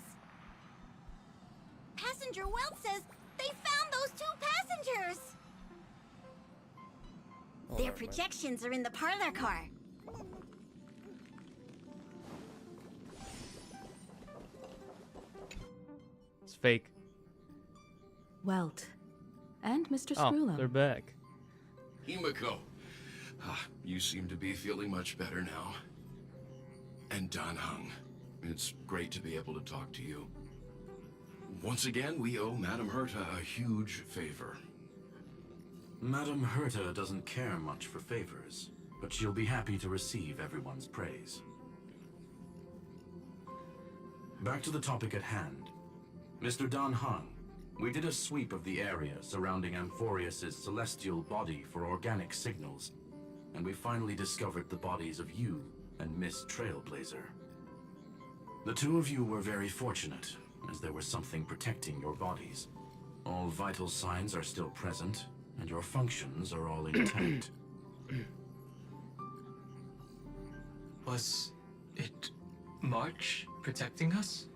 Passenger Welt says they found those two passengers. Their projections are in the parlor car. It's fake. Welt. And Mr. Oh, Screwlum. they're back. Himiko, you seem to be feeling much better now. And Dan Heng, it's great to be able to talk to you. Once again, we owe Madame Herta a huge favor. Madame Herta doesn't care much for favors, but she'll be happy to receive everyone's praise. Back to the topic at hand. Mr. Dan Heng, we did a sweep of the area surrounding Amphoreus' celestial body for organic signals, and we finally discovered the bodies of you and Miss Trailblazer. The two of you were very fortunate, as there was something protecting your bodies. All vital signs are still present, and your functions are all intact. Was it March protecting us?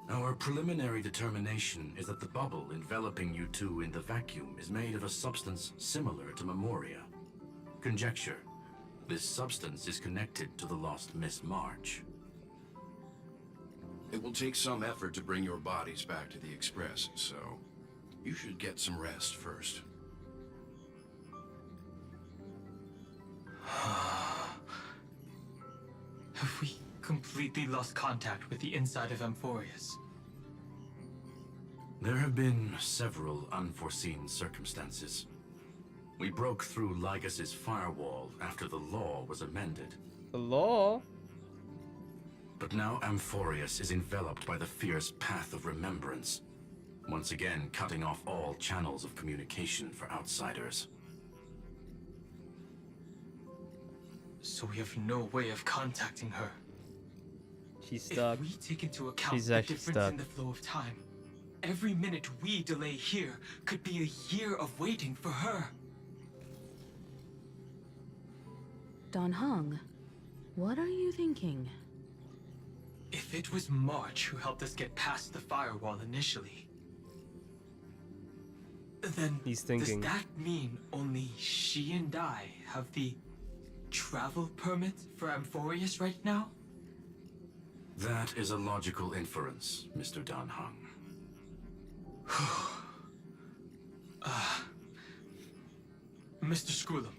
Our preliminary determination is that the bubble enveloping you two in the vacuum is made of a substance similar to Memoria. Conjecture. This substance is connected to the lost Miss March. It will take some effort to bring your bodies back to the Express, so you should get some rest first. Have we completely lost contact with the inside of Amphoreus? There have been several unforeseen circumstances. We broke through Lygas's firewall after the law was amended. The law? But now Amphoreus is enveloped by the fierce path of remembrance, once again cutting off all channels of communication for outsiders. So we have no way of contacting her. She's stuck. If we take into account She's the actually difference stuck. in the flow of time, every minute we delay here could be a year of waiting for her. Dan Heng, what are you thinking? If it was March who helped us get past the firewall initially, then He's thinking. does that mean only she and I have the travel permit for Amphoreus right now? That is a logical inference, Mr. Dan Heng. Mr. Screwlum,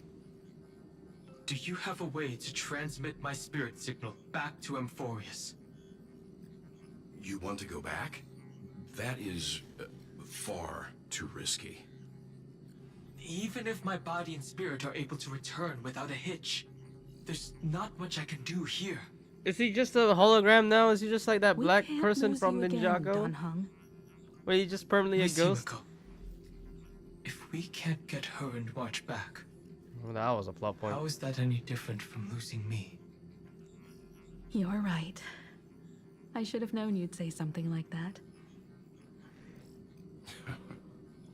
do you have a way to transmit my spirit signal back to Amphoreus? You want to go back? That is far too risky. Even if my body and spirit are able to return without a hitch, there's not much I can do here. Is he just a hologram now? Is he just like that We black can't person lose from you again, Ninjago? Dan Heng. Where he just permanently a Miss ghost? Himiko, if we can't get her and March back, Well, that was a plot point. how is that any different from losing me? You're right. I should have known you'd say something like that.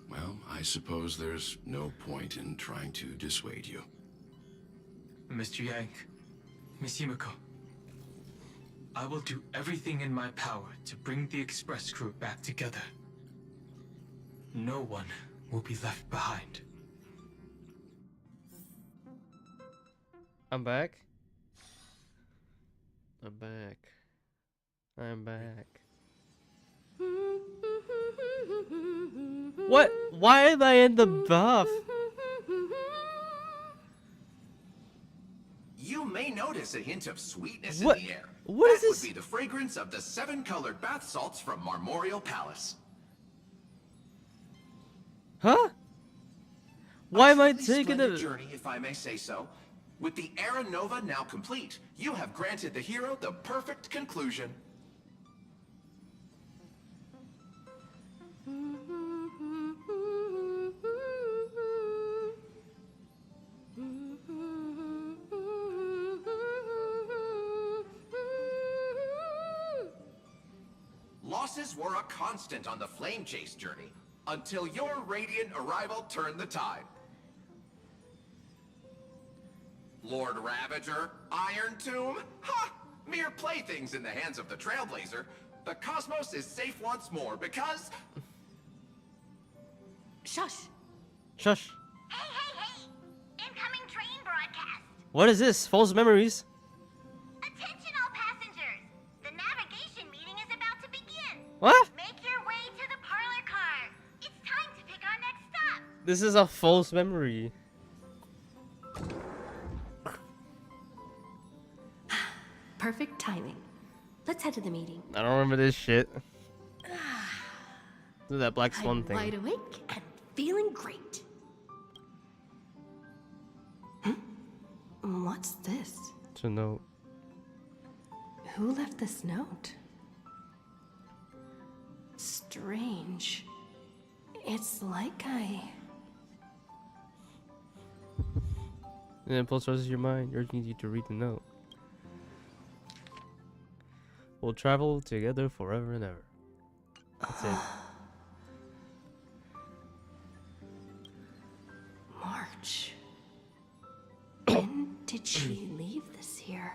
Well, I suppose there's no point in trying to dissuade you. Mr. Yang, Miss Himiko, I will do everything in my power to bring the Express crew back together. No one will be left behind. I'm back. I'm back. I'm back. What? Why am I in the buff? You may notice a hint of sweetness What? in the air. What is that this? would be the fragrance of the 7-colored bath salts from Marmorial Palace. Huh? Why am I truly taking splendid it? journey, if I may say so. With the Era Nova now complete, you have granted the hero the perfect conclusion. Losses were a constant on the Flame Chase journey, until your radiant arrival turned the tide. Lord Ravager, Iron Tomb, ha! Mere playthings in the hands of the Trailblazer. The cosmos is safe once more because... Shush. Shush. Hey! Incoming train broadcast. What is this? False memories? Attention all passengers. The navigation meeting is about to begin. What? Make your way to the parlor car. It's time to pick our next stop. This is a false memory. Perfect timing. Let's head to the meeting. I don't remember this shit. Do that Black Swan I'm thing. wide awake and feeling great. What's this? It's a note. Who left this note? Strange. It's like An impulse rushes your mind, urging you to read the note. We'll travel together forever and ever. That's it. March. When did she leave this here?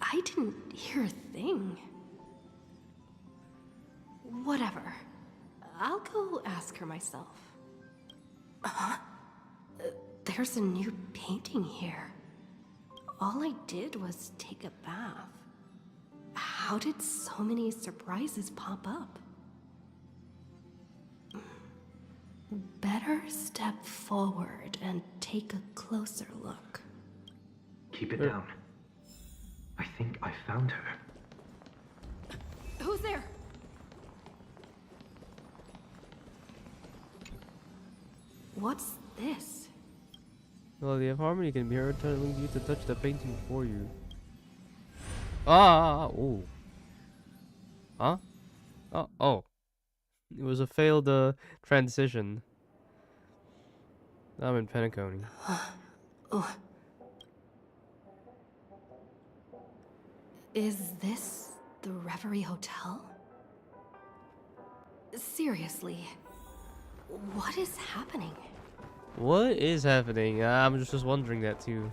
I didn't hear a thing. Whatever. I'll go ask her myself. There's a new painting here. All I did was take a bath. How did so many surprises pop up? Better step forward and take a closer look. Keep it down. I think I found her. Who's there? What's this? Melody of harmony can be heard telling you to touch the painting for you. Oh. Huh? Oh. It was a failed transition. I'm in Penacony. Oh. Is this the Reverie Hotel? Seriously, what is happening? What is happening? I'm just wondering that too.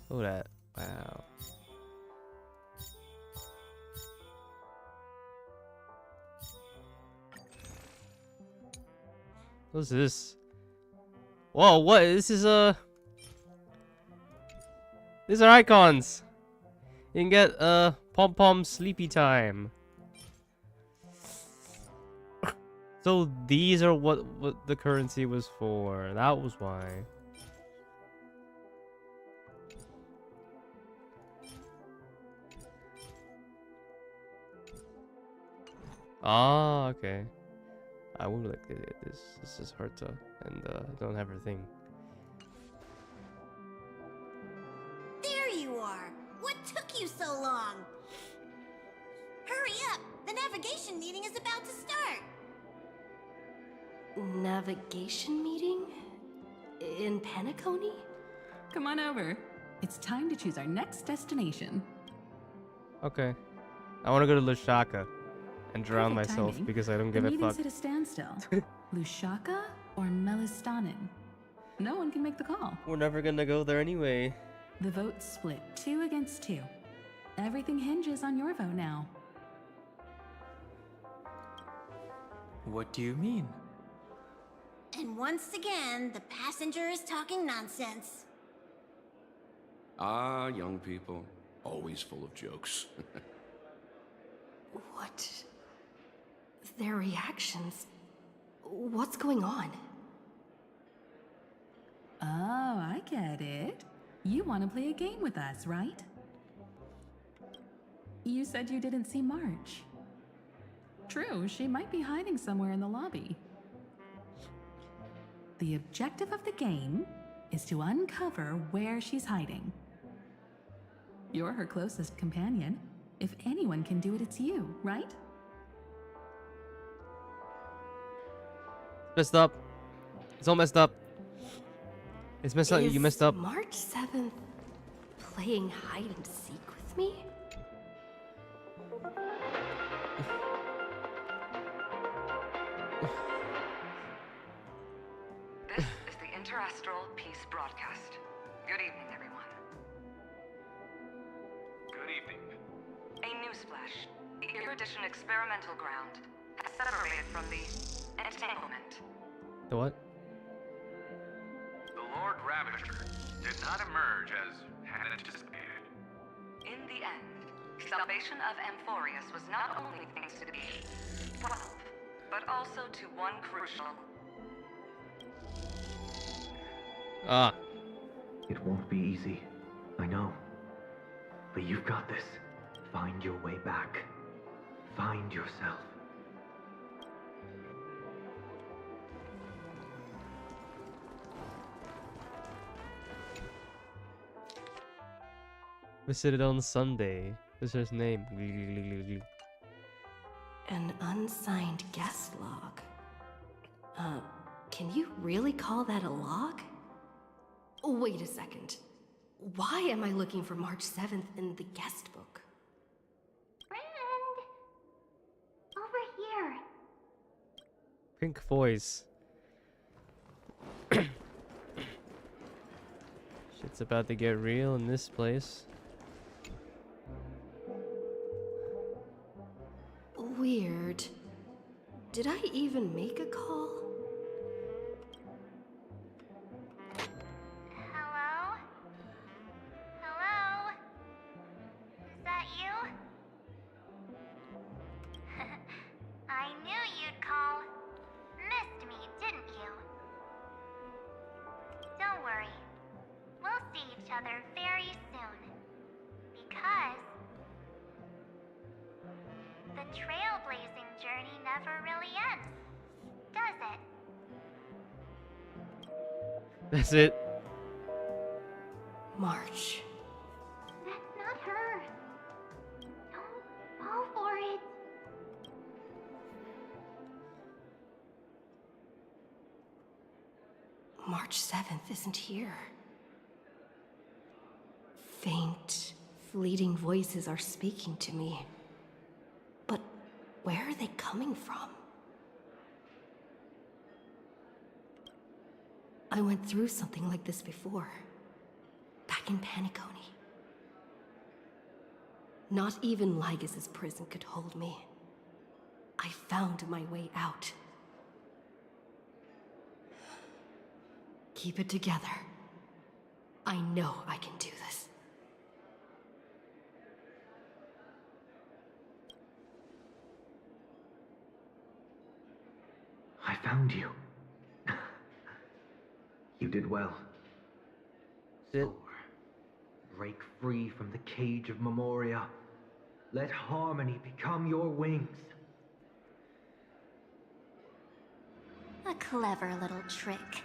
Look at that. Wow. What's this? Whoa, what? This is These are icons. You can get Pom Pom Sleepy Time. So these are what the currency was for. That was why. Ah, okay. I would like it. This is Herta, and I don't have her thing. There you are. What took you so long? Hurry up. The navigation meeting is about to start. Navigation meeting? In Penacony? Come on over. It's time to choose our next destination. Okay. I want to go to Lushaka and drown Perfect myself timing. because I don't give a The fuck. meeting's at a standstill. Lushaka or Melistanin? No one can make the call. We're never gonna go there anyway. The vote's split 2 against 2. Everything hinges on your vote now. What do you mean? And once again, the passenger is talking nonsense. Ah, young people. Always full of jokes. What? Their reactions? What's going on? Oh, I get it. You want to play a game with us, right? You said you didn't see March. True, she might be hiding somewhere in the lobby. The objective of the game is to uncover where she's hiding. You're her closest companion. If anyone can do it, it's you, right? Messed up. It's all messed up. It's messed up. Is You messed up. March 7th playing hide and seek with me? This is the Interastral Peace Broadcast. Good evening, everyone. Good evening. A newsflash. The Erudition experimental ground has separated from the entanglement. The what? The Lord Ravager did not emerge as had anticipated. In the end, salvation of Amphoreus was not only thanks to the 12, but also to one crucial. Ah. It won't be easy, I know. But you've got this. Find your way back. Find yourself. Visited on Sunday. This is his name. An unsigned guest log. Can you really call that a log? Wait a second. Why am I looking for March 7th in the guest book? Friend! Over here. Pink voice. Shit's about to get real in this place. Weird. Did I even make a call? Hello? Hello? Is that you? I knew you'd call. Missed me, didn't you? Don't worry. We'll see each other very soon. Because the trailblazing journey never really ends, does it? That's it. March. That's not her. Don't fall for it. March 7th isn't here. Faint, fleeting voices are speaking to me. But where are they coming from? I went through something like this before. Back in Paniconi. Not even Lygas's prison could hold me. I found my way out. Keep it together. I know I can do this. I found you. You did well. Soar. Break free from the cage of Memoria. Let harmony become your wings. A clever little trick.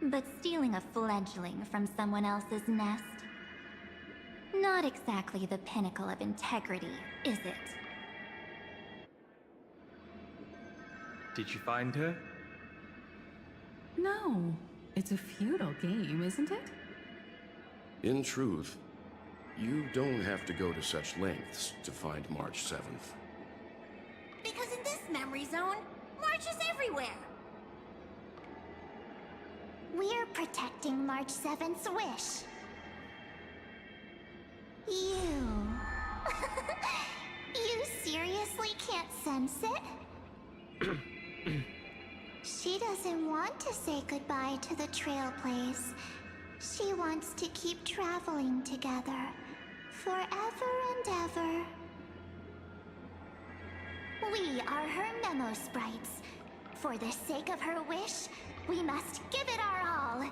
But stealing a fledgling from someone else's nest? Not exactly the pinnacle of integrity, is it? Did you find her? No. It's a futile game, isn't it? In truth, you don't have to go to such lengths to find March 7th. Because in this memory zone, March is everywhere. We're protecting March 7th's wish. You... you seriously can't sense it? She doesn't want to say goodbye to the Trailblaze. She wants to keep traveling together. Forever and ever. We are her memo sprites. For the sake of her wish, we must give it our all.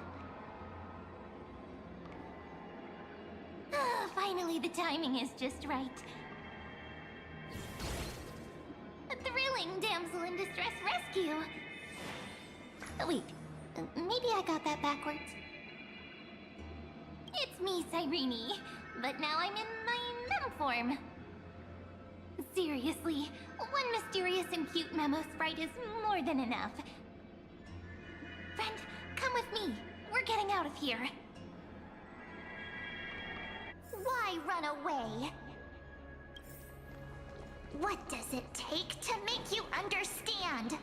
Finally, the timing is just right. A thrilling damsel in distress rescue. Wait, Maybe I got that backwards. It's me, Cyrene, but now I'm in my mem form. Seriously, one mysterious and cute memo sprite is more than enough. Friend, come with me. We're getting out of here. Why run away? What does it take to make you understand?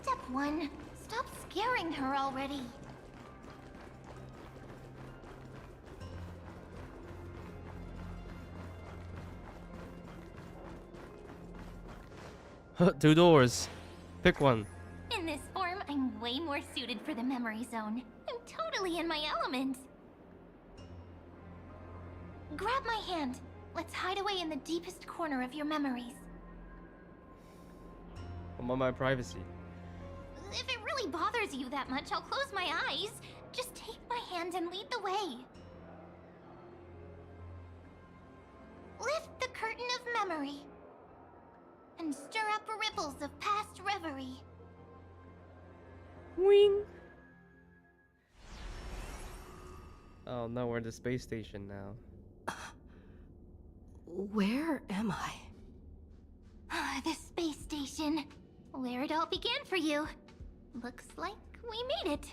Step 1. Stop scaring her already. Two doors. Pick one. In this form, I'm way more suited for the memory zone. I'm totally in my element. Grab my hand. Let's hide away in the deepest corner of your memories. I want my privacy. If it really bothers you that much, I'll close my eyes. Just take my hand and lead the way. Lift the curtain of memory. And stir up ripples of past reverie. Wing. Oh no, we're at the space station now. Where am I? The space station. Where it all began for you. Looks like we made it.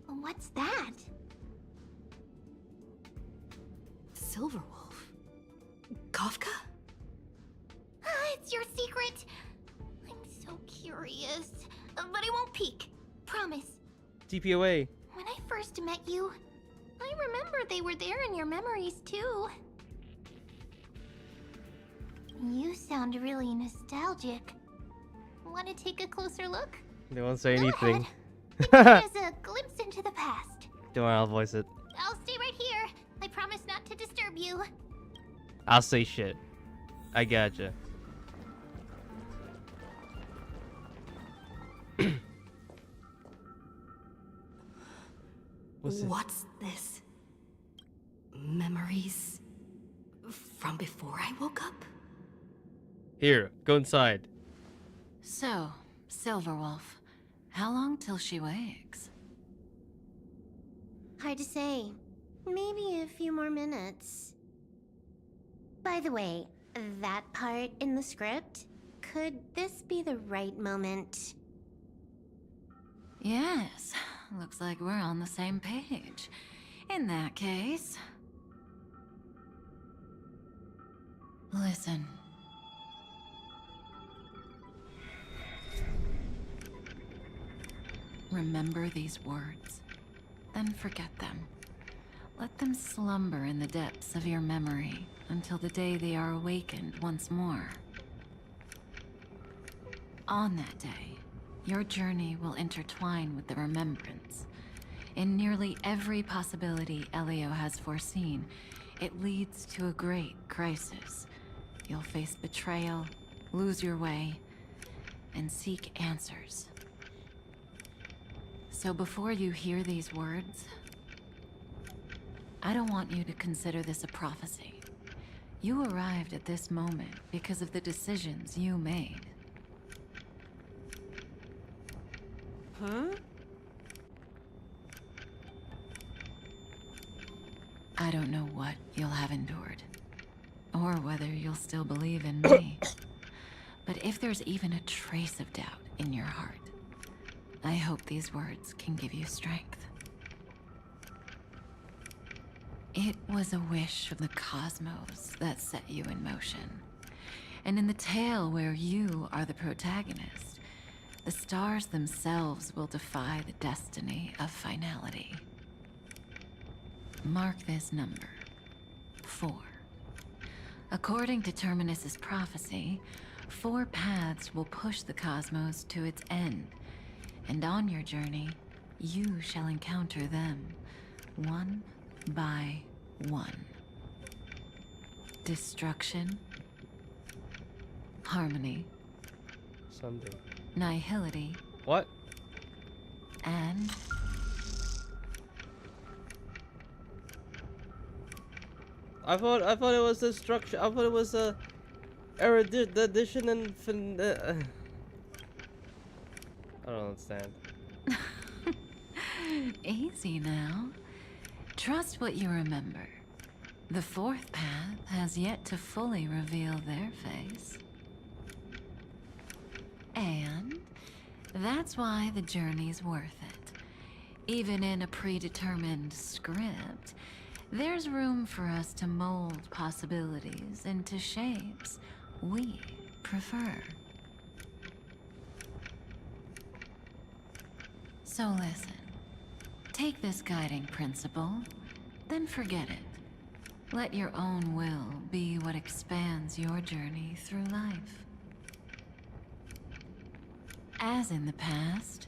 What's that? Silverwolf. Kafka? It's your secret. I'm so curious. But I won't peek. Promise. TPOA. When I first met you, I remember they were there in your memories too. You sound really nostalgic. Want to take a closer look? They won't say anything. There's a glimpse into the past. Don't worry, I'll voice it. I'll stay right here. I promise not to disturb you. I'll say shit. I gotcha. What's this? Memories from before I woke up? Here, go inside. So, Silverwolf, how long till she wakes? Hard to say. Maybe a few more minutes. By the way, that part in the script, could this be the right moment? Yes, looks like we're on the same page. In that case... Listen. Remember these words, then forget them. Let them slumber in the depths of your memory until the day they are awakened once more. On that day, your journey will intertwine with the remembrance. In nearly every possibility Elio has foreseen, it leads to a great crisis. You'll face betrayal, lose your way, and seek answers. So before you hear these words, I don't want you to consider this a prophecy. You arrived at this moment because of the decisions you made. Huh? I don't know what you'll have endured, or whether you'll still believe in me. But if there's even a trace of doubt in your heart, I hope these words can give you strength. It was a wish of the cosmos that set you in motion. And in the tale where you are the protagonist, the stars themselves will defy the destiny of finality. Mark this number, 4. According to Terminus's prophecy, 4 paths will push the cosmos to its end, and on your journey, you shall encounter them, one by one. Destruction, harmony, Something. nihility. What? And I thought it was destruction. I thought it was erudition and I don't understand. Easy now. Trust what you remember. The fourth path has yet to fully reveal their face. And that's why the journey's worth it. Even in a predetermined script, there's room for us to mold possibilities into shapes we prefer. So listen. Take this guiding principle, then forget it. Let your own will be what expands your journey through life. As in the past,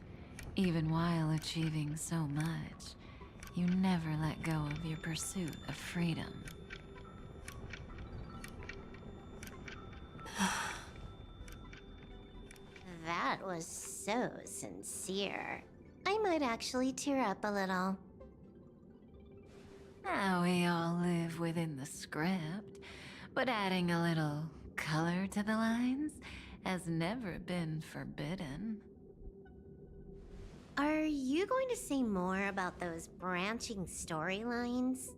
even while achieving so much, you never let go of your pursuit of freedom. That was so sincere. I might actually tear up a little. Now we all live within the script, but adding a little color to the lines has never been forbidden. Are you going to say more about those branching storylines?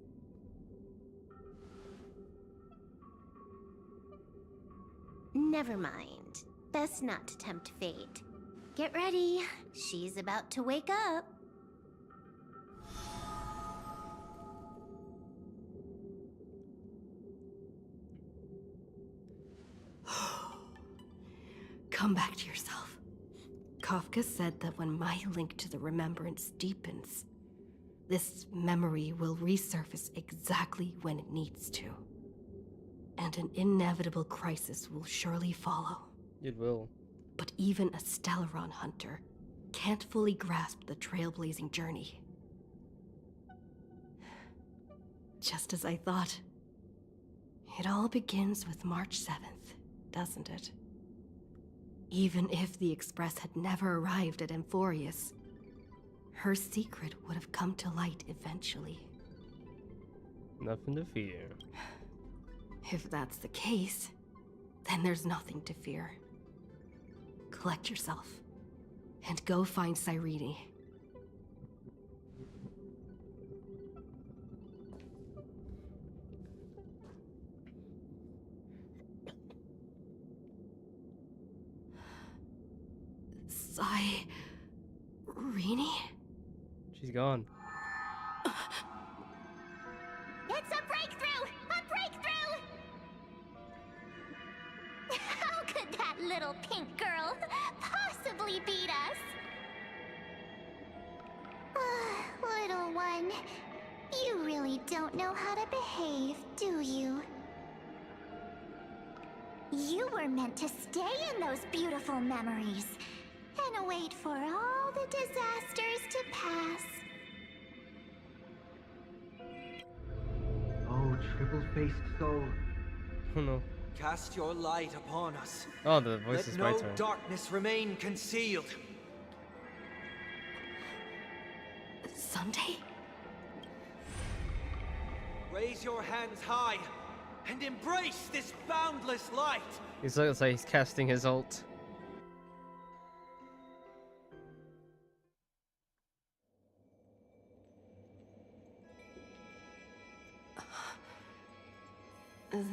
Never mind. Best not to tempt fate. Get ready. She's about to wake up. Come back to yourself. Kafka said that when my link to the remembrance deepens, this memory will resurface exactly when it needs to. And an inevitable crisis will surely follow. It will. But even a Stellaron hunter can't fully grasp the trailblazing journey. Just as I thought. It all begins with March 7th, doesn't it? Even if the Express had never arrived at Amphoreus, her secret would have come to light eventually. Nothing to fear. If that's the case, then there's nothing to fear. Collect yourself, and go find Cyrene. Cyrene? She's gone. It's a breakthrough! A breakthrough! How could that little pink girl possibly beat us? Little one, you really don't know how to behave, do you? You were meant to stay in those beautiful memories and wait for all the disasters to pass. Oh, triple-faced soul. Oh no. Cast your light upon us. Oh, the voice is my Let turn. no darkness remain concealed. Sunday? Raise your hands high and embrace this boundless light. It looks like he's casting his ult.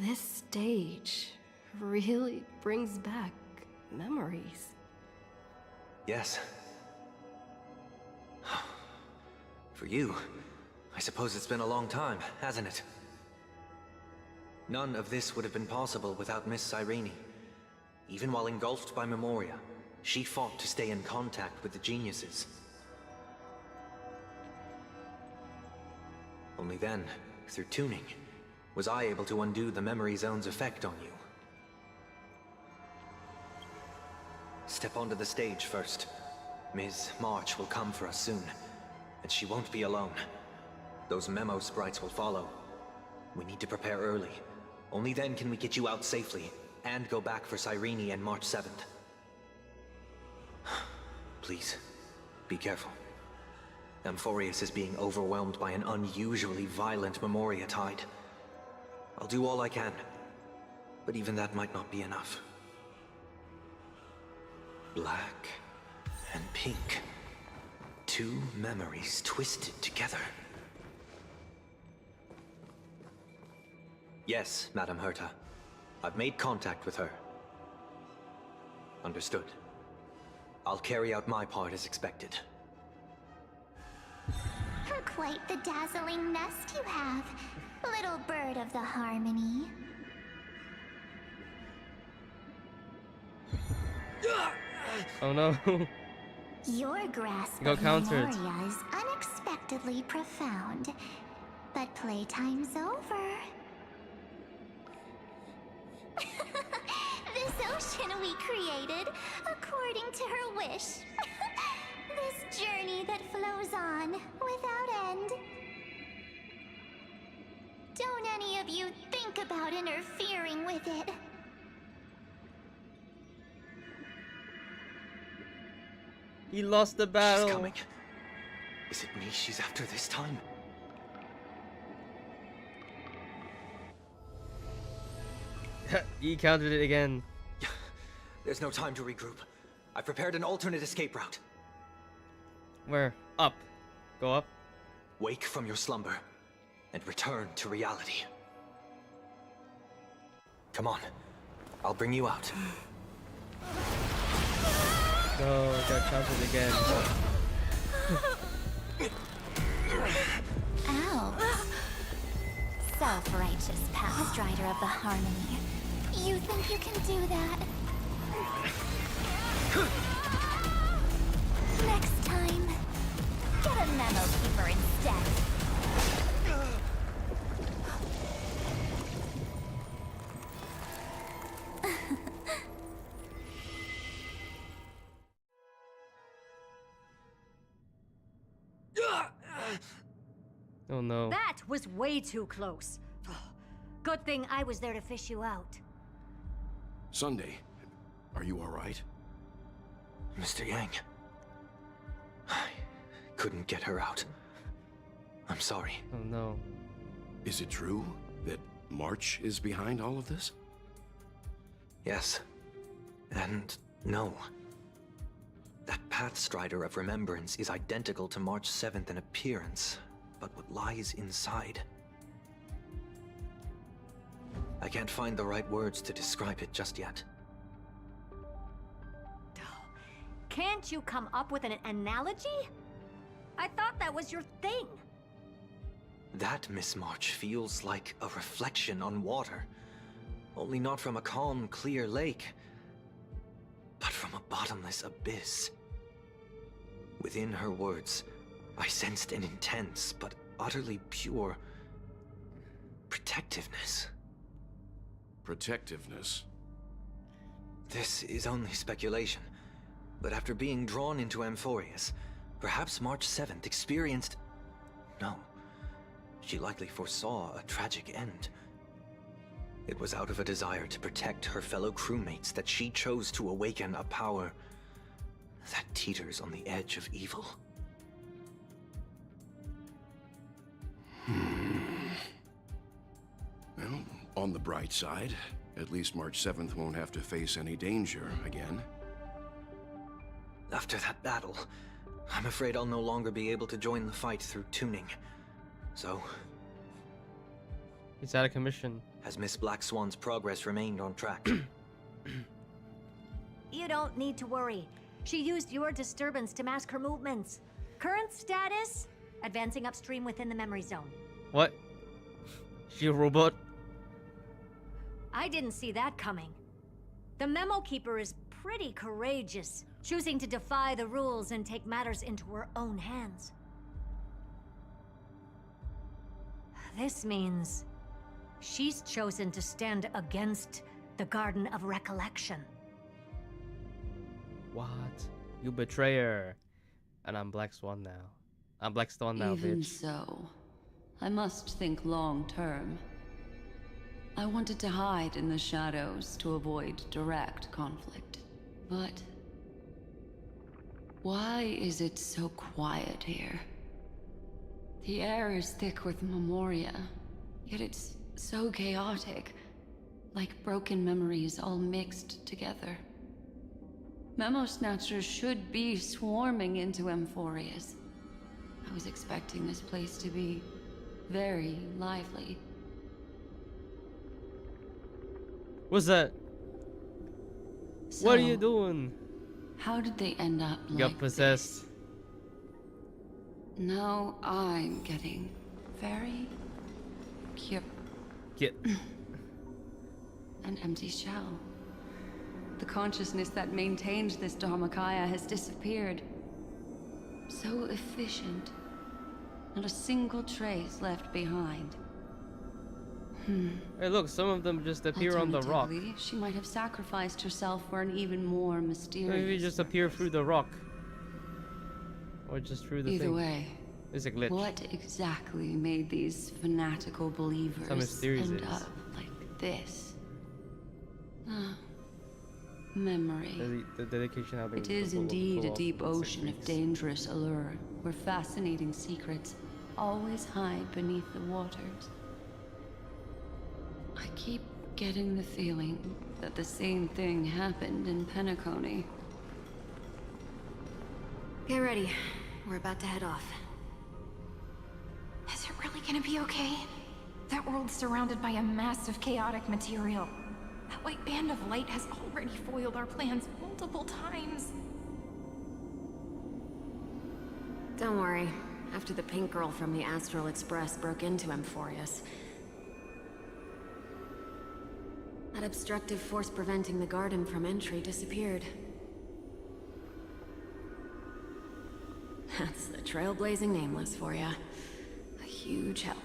This stage really brings back memories. Yes. For you, I suppose it's been a long time, hasn't it? None of this would have been possible without Miss Cyrene. Even while engulfed by Memoria, she fought to stay in contact with the geniuses. Only then, through tuning, was I able to undo the memory zone's effect on you. Step onto the stage first. Ms. March will come for us soon, and she won't be alone. Those memo sprites will follow. We need to prepare early. Only then can we get you out safely, and go back for Cyrene and March 7th. Please, be careful. Amphoreus is being overwhelmed by an unusually violent Memoria tide. I'll do all I can, but even that might not be enough. Black and pink. Two memories twisted together. Yes, Madam Herta. I've made contact with her. Understood. I'll carry out my part as expected. Quite the dazzling nest you have, little bird of the harmony. Oh no. Your grasp Go of counter it. Memoria is unexpectedly profound, but playtime's over. This ocean we created, according to her wish. This journey that flows on, without end. Don't any of you think about interfering with it. He lost the battle. She's coming. Is it me she's after this time? He countered it again. There's no time to regroup. I've prepared an alternate escape route. Where? Up. Go up. Wake from your slumber and return to reality. Come on. I'll bring you out. No, got countered again. Ow. Self-righteous past rider of the harmony. You think you can do that? Next time, get a memo keeper instead. Oh no. That was way too close. Good thing I was there to fish you out. Sunday, are you all right? Mr. Yang. I couldn't get her out. I'm sorry. Oh no. Is it true that March is behind all of this? Yes. And no. That Pathstrider of Remembrance is identical to March 7th in appearance, but what lies inside? I can't find the right words to describe it just yet. Can't you come up with an analogy? I thought that was your thing. That, Miss March, feels like a reflection on water. Only not from a calm, clear lake, but from a bottomless abyss. Within her words, I sensed an intense but utterly pure protectiveness. Protectiveness? This is only speculation, but after being drawn into Amphoreus, perhaps March 7th experienced... No, she likely foresaw a tragic end. It was out of a desire to protect her fellow crewmates that she chose to awaken a power that teeters on the edge of evil. Well, on the bright side, at least March 7th won't have to face any danger again. After that battle, I'm afraid I'll no longer be able to join the fight through tuning. So... He's out of commission. Has Miss Black Swan's progress remained on track? You don't need to worry. She used your disturbance to mask her movements. Current status? Advancing upstream within the memory zone. What? She a robot? I didn't see that coming. The Memo Keeper is pretty courageous, choosing to defy the rules and take matters into her own hands. This means she's chosen to stand against the Garden of Recollection. What? You betrayer. And I'm Black Swan now. I'm Black Swan now, Even bitch. so, I must think long term. I wanted to hide in the shadows to avoid direct conflict. But why is it so quiet here? The air is thick with memoria, yet it's so chaotic, like broken memories all mixed together. Memo snatchers should be swarming into Amphoreus. I was expecting this place to be very lively. What's that? So, What are you doing? How did they end up like Got possessed. this? Now I'm getting very Get. An empty shell. The consciousness that maintained this Dharmakaya has disappeared. So efficient. Not a single trace left behind. Hey, look, some of them just appear on the rock. Alternatively, she might have sacrificed herself for an even more mysterious Maybe just appear through the rock. Or just through the Either thing. way, It's a glitch. what exactly made these fanatical believers How mysterious end it is. up like this? Memory. The dedication how they It is indeed a deep ocean of dangerous allure, where fascinating secrets always hide beneath the waters. I keep getting the feeling that the same thing happened in Penacony. Get ready. We're about to head off. Is it really gonna be okay? That world's surrounded by a mass of chaotic material. That white band of light has already foiled our plans multiple times. Don't worry. After the pink girl from the Astral Express broke into Amphoreus, that obstructive force preventing the garden from entry disappeared. That's the trailblazing nameless for ya. A huge help.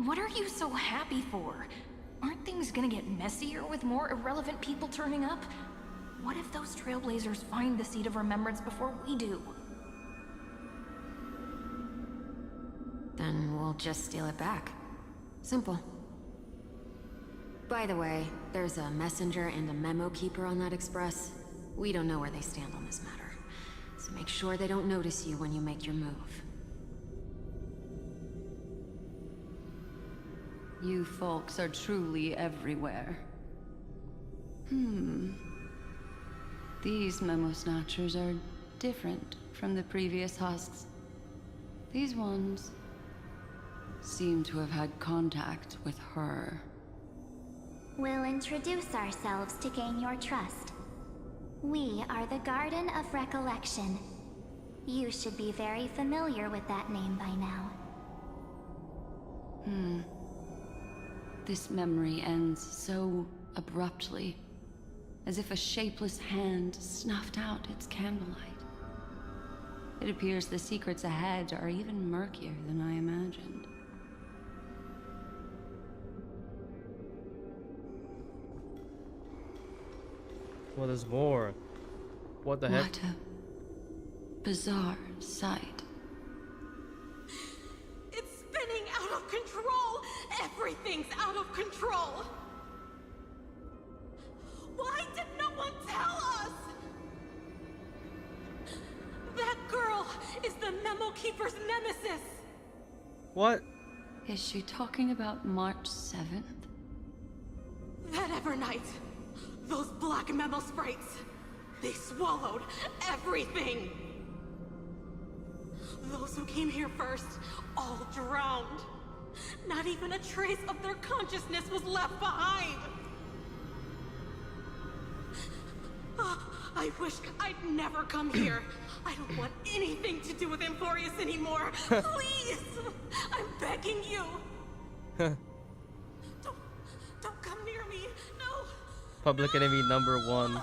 What are you so happy for? Aren't things gonna get messier with more irrelevant people turning up? What if those trailblazers find the Seed of Remembrance before we do? Then we'll just steal it back. Simple. By the way, there's a messenger and a memo keeper on that express. We don't know where they stand on this matter. So make sure they don't notice you when you make your move. You folks are truly everywhere. These memo snatchers are different from the previous husks. These ones seem to have had contact with her. We'll introduce ourselves to gain your trust. We are the Garden of Recollection. You should be very familiar with that name by now. This memory ends so abruptly, as if a shapeless hand snuffed out its candlelight. It appears the secrets ahead are even murkier than I imagined. Well, there's more. What the heck? What a bizarre sight. It's spinning out of control! Everything's out of control! Why did no one tell us? That girl is the Memo Keeper's nemesis! What? Is she talking about March 7th? That Evernight! Those black memo sprites! They swallowed everything! Those who came here first, all drowned. Not even a trace of their consciousness was left behind! I wish I'd never come here. I don't want anything to do with Amphoreus anymore. Please! I'm begging you! Don't come near me! No! Public enemy number 1.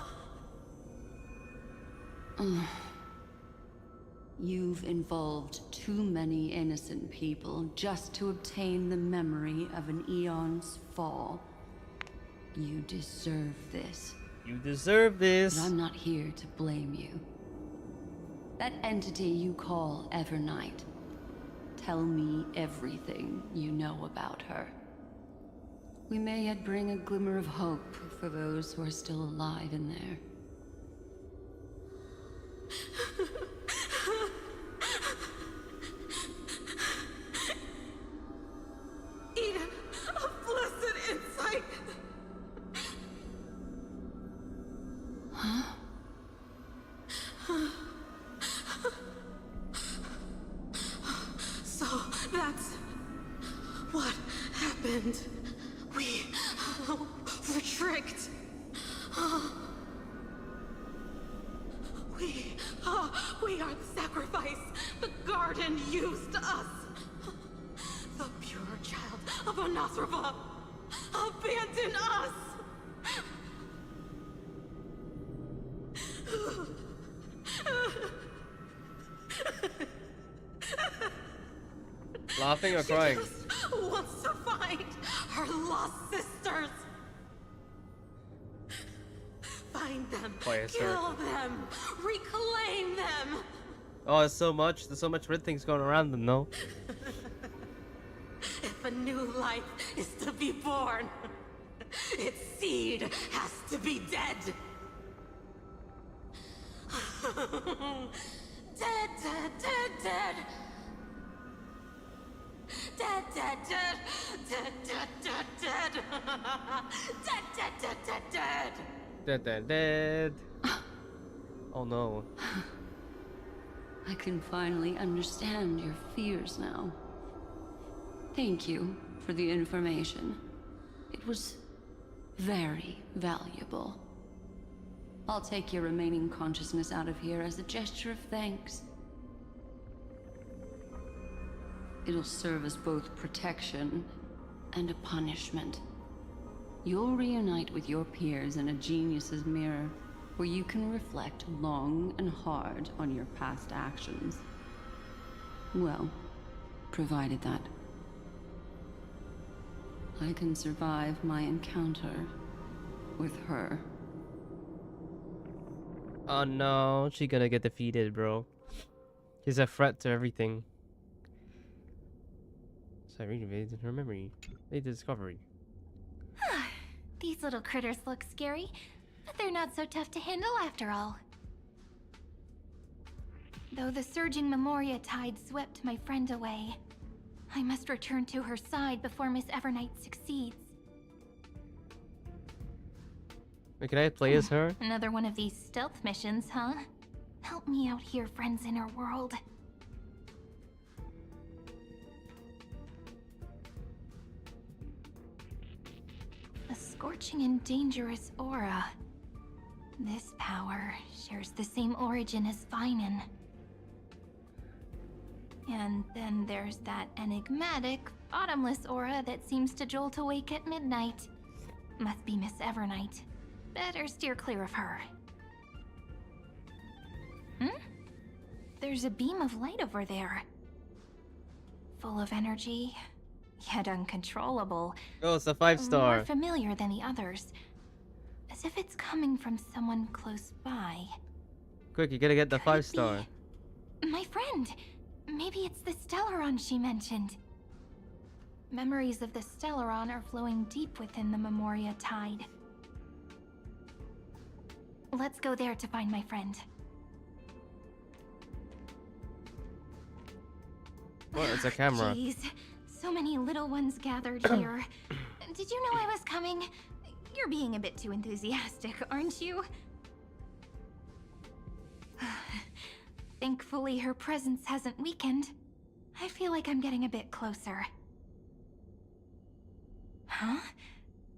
You've involved too many innocent people just to obtain the memory of an eon's fall. You deserve this. You deserve this. But I'm not here to blame you. That entity you call Evernight. Tell me everything you know about her. We may yet bring a glimmer of hope for those who are still alive in there. Eden, a blessed insight! happened? We were tricked. We are the sacrifice. The garden used us. The pure child of Anathrava abandoned us. Laughing or crying? She just wants to find her lost sisters. Find them, kill them, reclaim them. Oh, there's so much red things going around them, no? If a new life is to be born, its seed has to be dead. Dead, dead, dead, dead. Dead, dead, dead, dead, dead, dead, dead. Dead, dead, dead, dead, dead. Dead, dead, dead. Oh no. I can finally understand your fears now. Thank you for the information. It was very valuable. I'll take your remaining consciousness out of here as a gesture of thanks. It'll serve as both protection and a punishment. You'll reunite with your peers in a genius's mirror, where you can reflect long and hard on your past actions. Well, provided that I can survive my encounter with her. Oh no, she's gonna get defeated, bro. She's a threat to everything. So I reinvaded her memory. Made the discovery. These little critters look scary, but they're not so tough to handle after all. Though the surging Memoria tide swept my friend away, I must return to her side before Miss Evernight succeeds. Wait, can I play as her? Another one of these stealth missions, huh? Help me out here, friends in her world. A scorching and dangerous aura. This power shares the same origin as Vinen. And then there's that enigmatic, bottomless aura that seems to jolt awake at midnight. Must be Miss Evernight. Better steer clear of her. There's a beam of light over there. Full of energy, yet uncontrollable. Oh, it's a 5-star. More familiar than the others. As if it's coming from someone close by. Quick, you gotta get the 5-star. My friend! Maybe it's the Stellaron she mentioned. Memories of the Stellaron are flowing deep within the Memoria tide. Let's go there to find my friend. What? It's a camera. Jeez, so many little ones gathered here. Did you know I was coming? You're being a bit too enthusiastic, aren't you? Thankfully, her presence hasn't weakened. I feel like I'm getting a bit closer. Huh?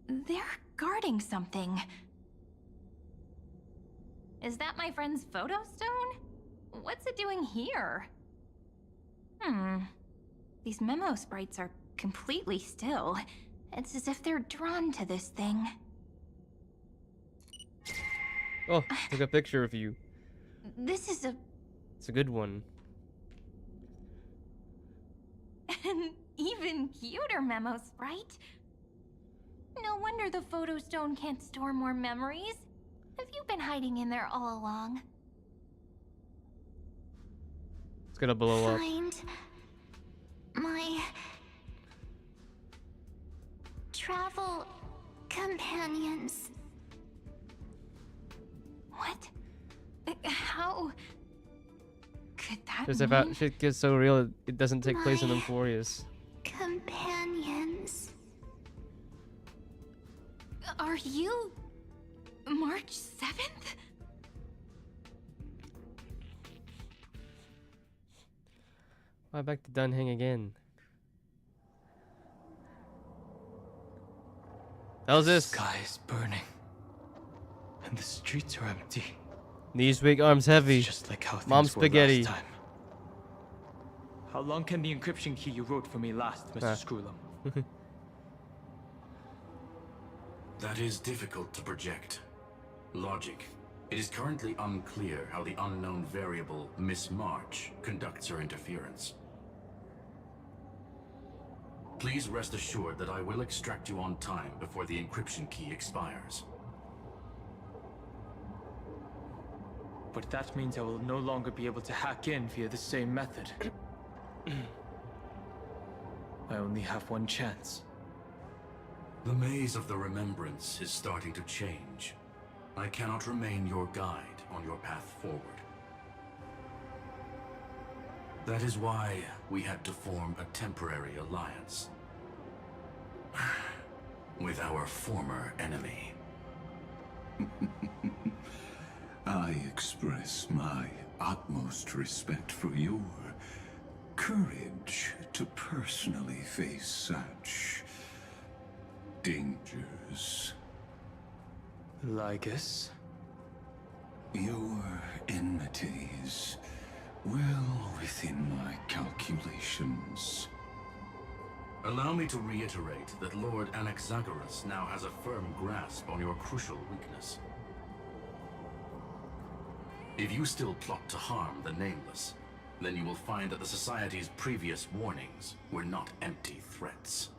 They're guarding something. Is that my friend's photo stone? What's it doing here? These memo sprites are completely still. It's as if they're drawn to this thing. Oh, took a picture of you. This is It's a good one. an even cuter memo sprite. No wonder the photo stone can't store more memories. Have you been hiding in there all along? It's gonna blow up. Find my travel companions. What? How could that Because mean? if shit gets so real, it doesn't take place in Amphoreus. Companions. Are you March 7th? Why back to Dunhang again? How's this? The sky is burning. And the streets are empty. Knees weak, arms heavy. It's just like how Mom things were spaghetti. last time. How long can the encryption key you wrote for me last, Mr. Screwlum? That is difficult to project. Logic. It is currently unclear how the unknown variable, Miss March, conducts her interference. Please rest assured that I will extract you on time before the encryption key expires. But that means I will no longer be able to hack in via the same method. I only have one chance. The maze of the Remembrance is starting to change. I cannot remain your guide on your path forward. That is why we had to form a temporary alliance with our former enemy. I express my utmost respect for your courage to personally face such dangers. Lygus? Your enmity is well within my calculations. Allow me to reiterate that Lord Anaxagoras now has a firm grasp on your crucial weakness. If you still plot to harm the Nameless, then you will find that the Society's previous warnings were not empty threats.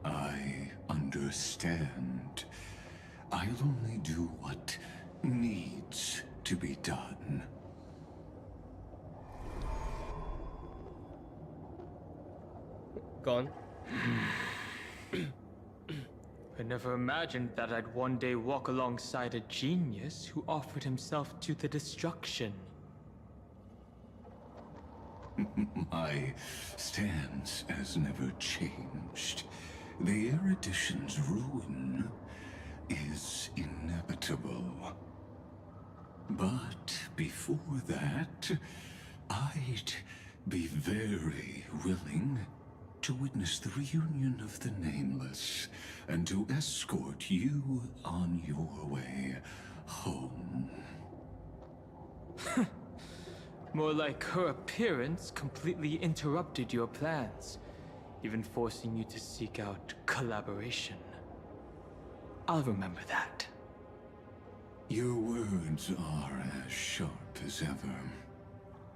I understand. I'll only do what needs to be done. Gone. I never imagined that I'd one day walk alongside a genius who offered himself to the destruction. My stance has never changed. The erudition's ruin is inevitable. But before that, I'd be very willing to witness the reunion of the Nameless and to escort you on your way home. More like her appearance completely interrupted your plans, even forcing you to seek out collaboration. I'll remember that. Your words are as sharp as ever.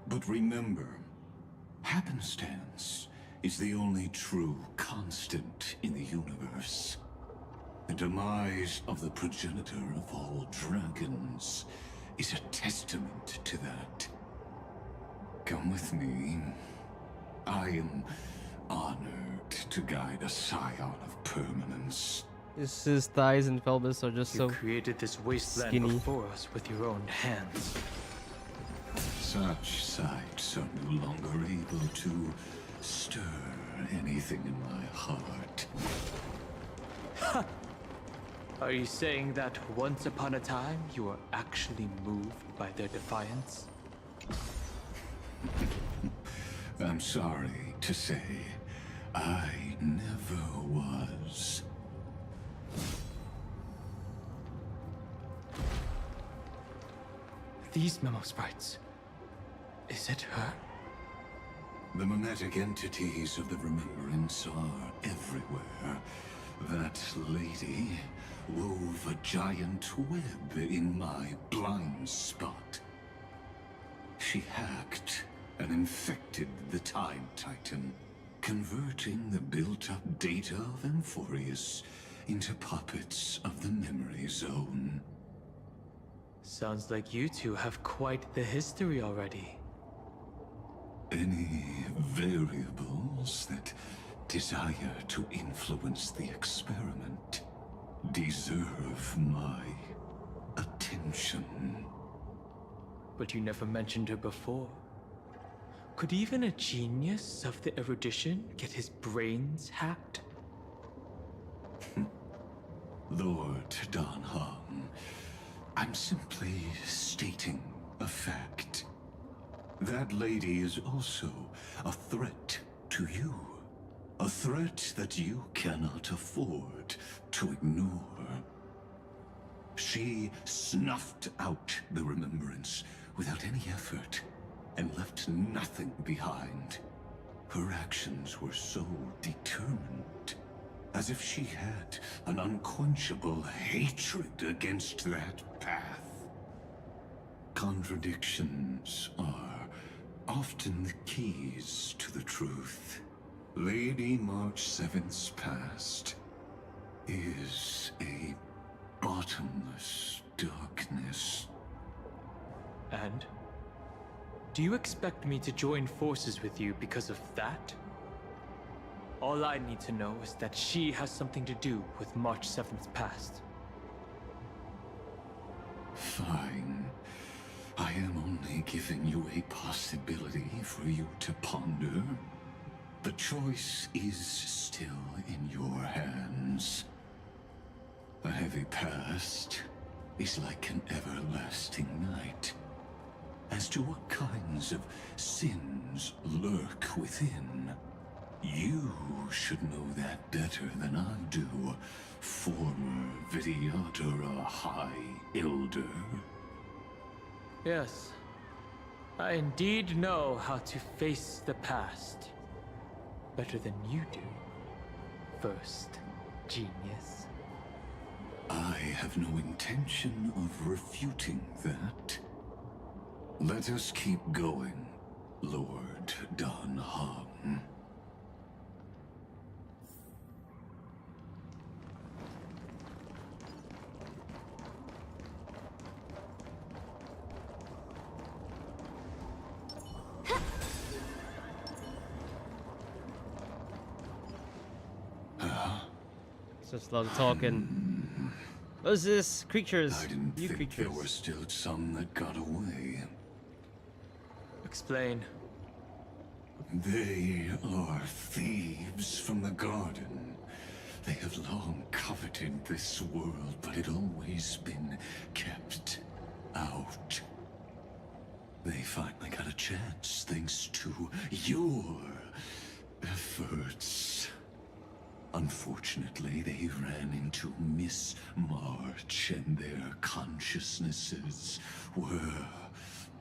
But remember, happenstance is the only true constant in the universe. The demise of the progenitor of all dragons is a testament to that. Come with me. I am honored to guide a scion of permanence. His thighs and pelvis are just so created this wasteland skinny. before us with your own hands. Such sights are no longer able to stir anything in my heart. Are you saying that once upon a time you were actually moved by their defiance? I'm sorry to say, I never was. These memo sprites. Is it her? The mimetic entities of the Remembrance are everywhere. That lady wove a giant web in my blind spot. She hacked and infected the Time Titan, converting the built-up data of Amphoreus into puppets of the Memory Zone. Sounds like you two have quite the history already. Any variables that desire to influence the experiment deserve my attention. But you never mentioned her before. Could even a genius of the erudition get his brains hacked? Lord Dan Heng, I'm simply stating a fact. That lady is also a threat to you. A threat that you cannot afford to ignore. She snuffed out the remembrance without any effort and left nothing behind. Her actions were so determined, as if she had an unquenchable hatred against that path. Contradictions are often the keys to the truth. Lady March 7th's past is a bottomless darkness. And? Do you expect me to join forces with you because of that? All I need to know is that she has something to do with March 7th's past. Fine. I am only giving you a possibility for you to ponder. The choice is still in your hands. A heavy past is like an everlasting night. As to what kinds of sins lurk within, you should know that better than I do, former Vidyadhara High Elder. Yes, I indeed know how to face the past. Better than you do, first genius. I have no intention of refuting that. Let us keep going, Lord Dan Heng. It's just a lot of talking. What is this? Creatures. I didn't New think creatures. there were still some that got away. Explain. They are thieves from the garden. They have long coveted this world, but had always been kept out. They finally got a chance thanks to your efforts. Unfortunately, they ran into Miss March, and their consciousnesses were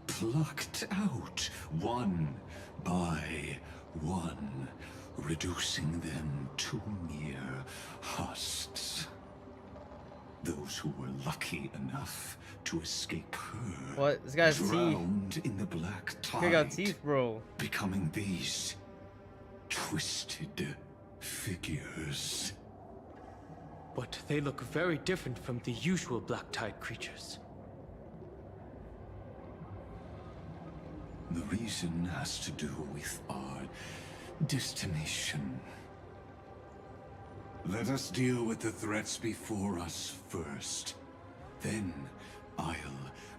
plucked out one by one, reducing them to mere husks. Those who were lucky enough to escape her What? This guy's drowned in the black teeth. He got tide, teeth, bro. becoming these twisted figures. But they look very different from the usual Black Tide creatures. The reason has to do with our destination. Let us deal with the threats before us first. Then I'll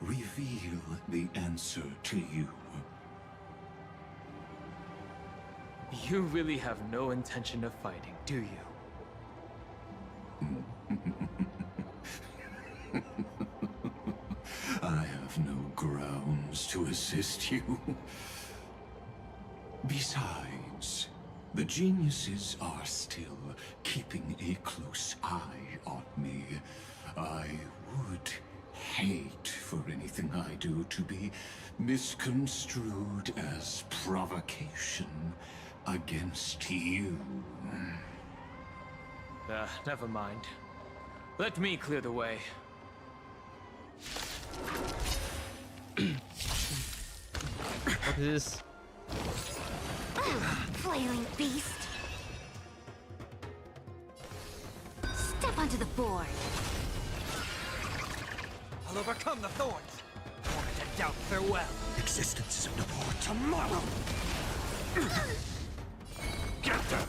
reveal the answer to you. You really have no intention of fighting, do you? I have no grounds to assist you. Besides, the geniuses are still keeping a close eye on me. I would hate for anything I do to be misconstrued as provocation against you. Never mind. Let me clear the way. What is this? Flailing beast. Step onto the board. I'll overcome the thorns. Moment and doubt farewell. Existence is no more tomorrow. Get them!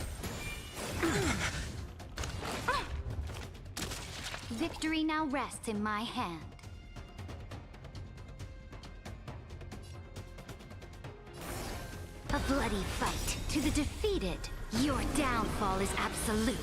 Victory now rests in my hand. A bloody fight to the defeated. Your downfall is absolute.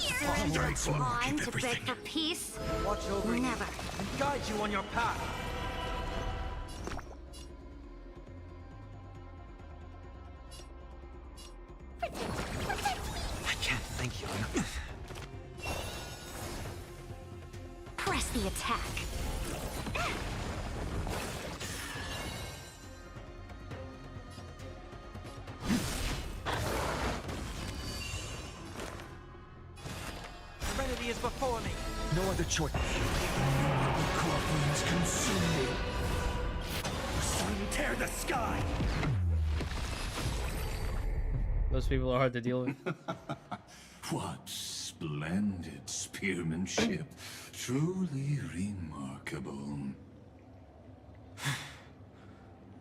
Straight for Time to beg for peace? Watch over you Never. and guide you on your path. I can't thank you enough. Press the attack. Serenity is before me. No other choice. Corpulence consume me. Tear the sky! Those people are hard to deal with. What splendid spearmanship. Truly remarkable.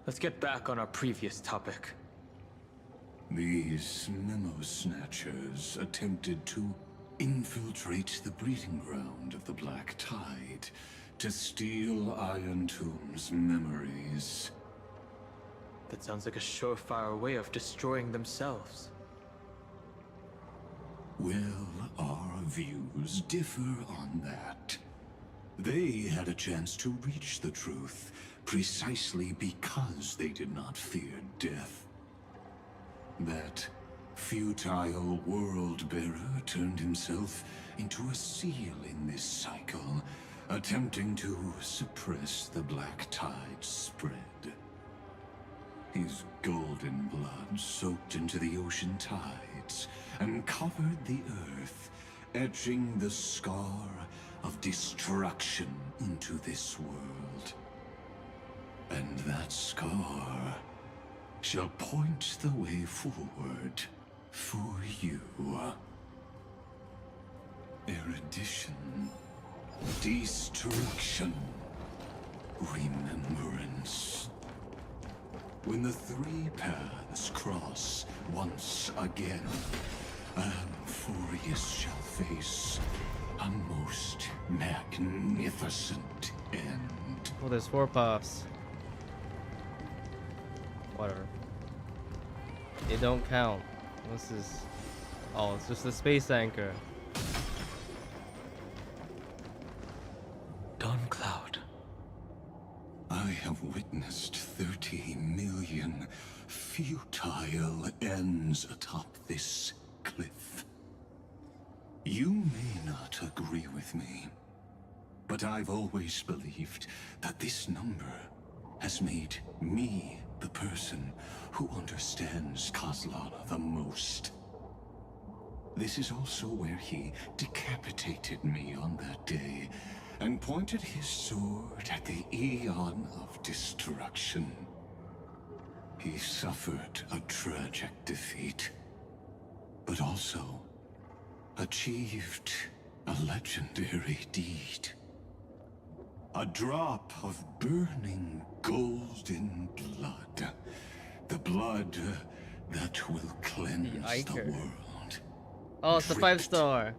Let's get back on our previous topic. These memo snatchers attempted to infiltrate the breeding ground of the Black Tide to steal Iron Tomb's memories. That sounds like a surefire way of destroying themselves. Well, our views differ on that. They had a chance to reach the truth precisely because they did not fear death. That futile world-bearer turned himself into a seal in this cycle, attempting to suppress the Black Tide's spread. His golden blood soaked into the ocean tides and covered the earth, etching the scar of destruction into this world. And that scar shall point the way forward for you. Erudition, destruction, remembrance. When the three paths cross once again, Amphoreus shall face a most magnificent end. Oh, there's 4 paths. Whatever. It don't count. This is... Oh, it's just a space anchor. Dawn Cloud. I have witnessed 30 million futile ends atop this cliff. You may not agree with me, but I've always believed that this number has made me the person who understands Kozlana the most. This is also where he decapitated me on that day and pointed his sword at the Eon of Destruction. He suffered a tragic defeat, but also achieved a legendary deed. A drop of burning golden blood. The blood that will cleanse the world. Oh, it's the 5-star.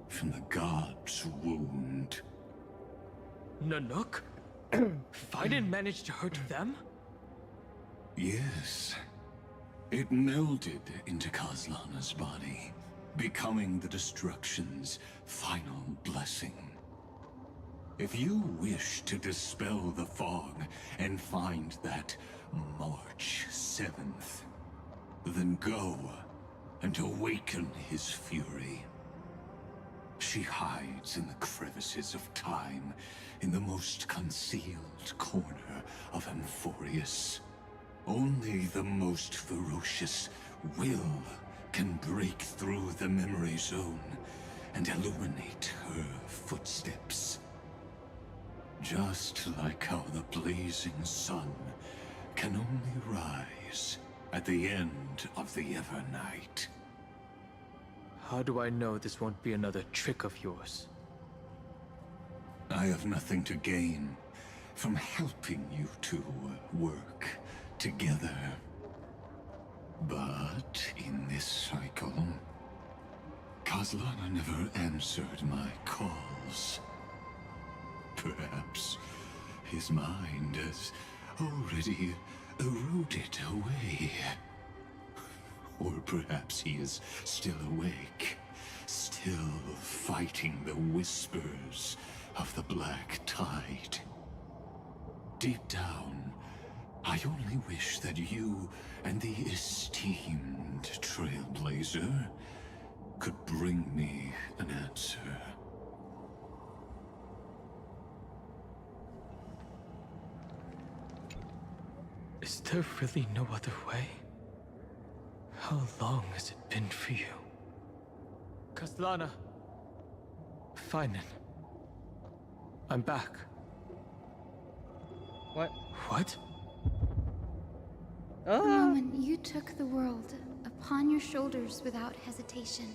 From the god's wound. Nanook? I didn't manage to hurt them? Yes. It melded into Kozlana's body, becoming the Destruction's final blessing. If you wish to dispel the fog and find that March 7th, then go and awaken his fury. She hides in the crevices of time, in the most concealed corner of Amphoreus. Only the most ferocious will can break through the memory zone and illuminate her footsteps. Just like how the blazing sun can only rise at the end of the Evernight. How do I know this won't be another trick of yours? I have nothing to gain from helping you two work together. But in this cycle, Kozlana never answered my calls. Perhaps his mind has already eroded away. Or perhaps he is still awake, still fighting the whispers of the Black Tide. Deep down, I only wish that you and the esteemed Trailblazer could bring me an answer. Is there really no other way? How long has it been for you? Kastlana. Fine. I'm back. What? What? The moment you took the world upon your shoulders without hesitation.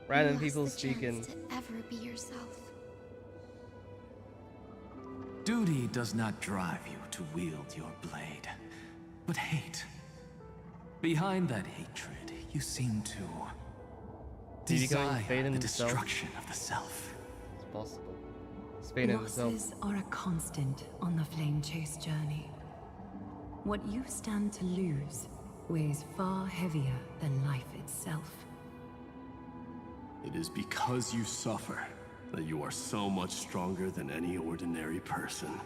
Random you people lost the speaking. chance to ever be yourself. Duty does not drive you to wield your blade, but hate. Behind that hatred, you seem to desire the destruction of the self. It's possible. Spain himself. Losses are a constant on the flame chase journey. What you stand to lose weighs far heavier than life itself. It is because you suffer that you are so much stronger than any ordinary person.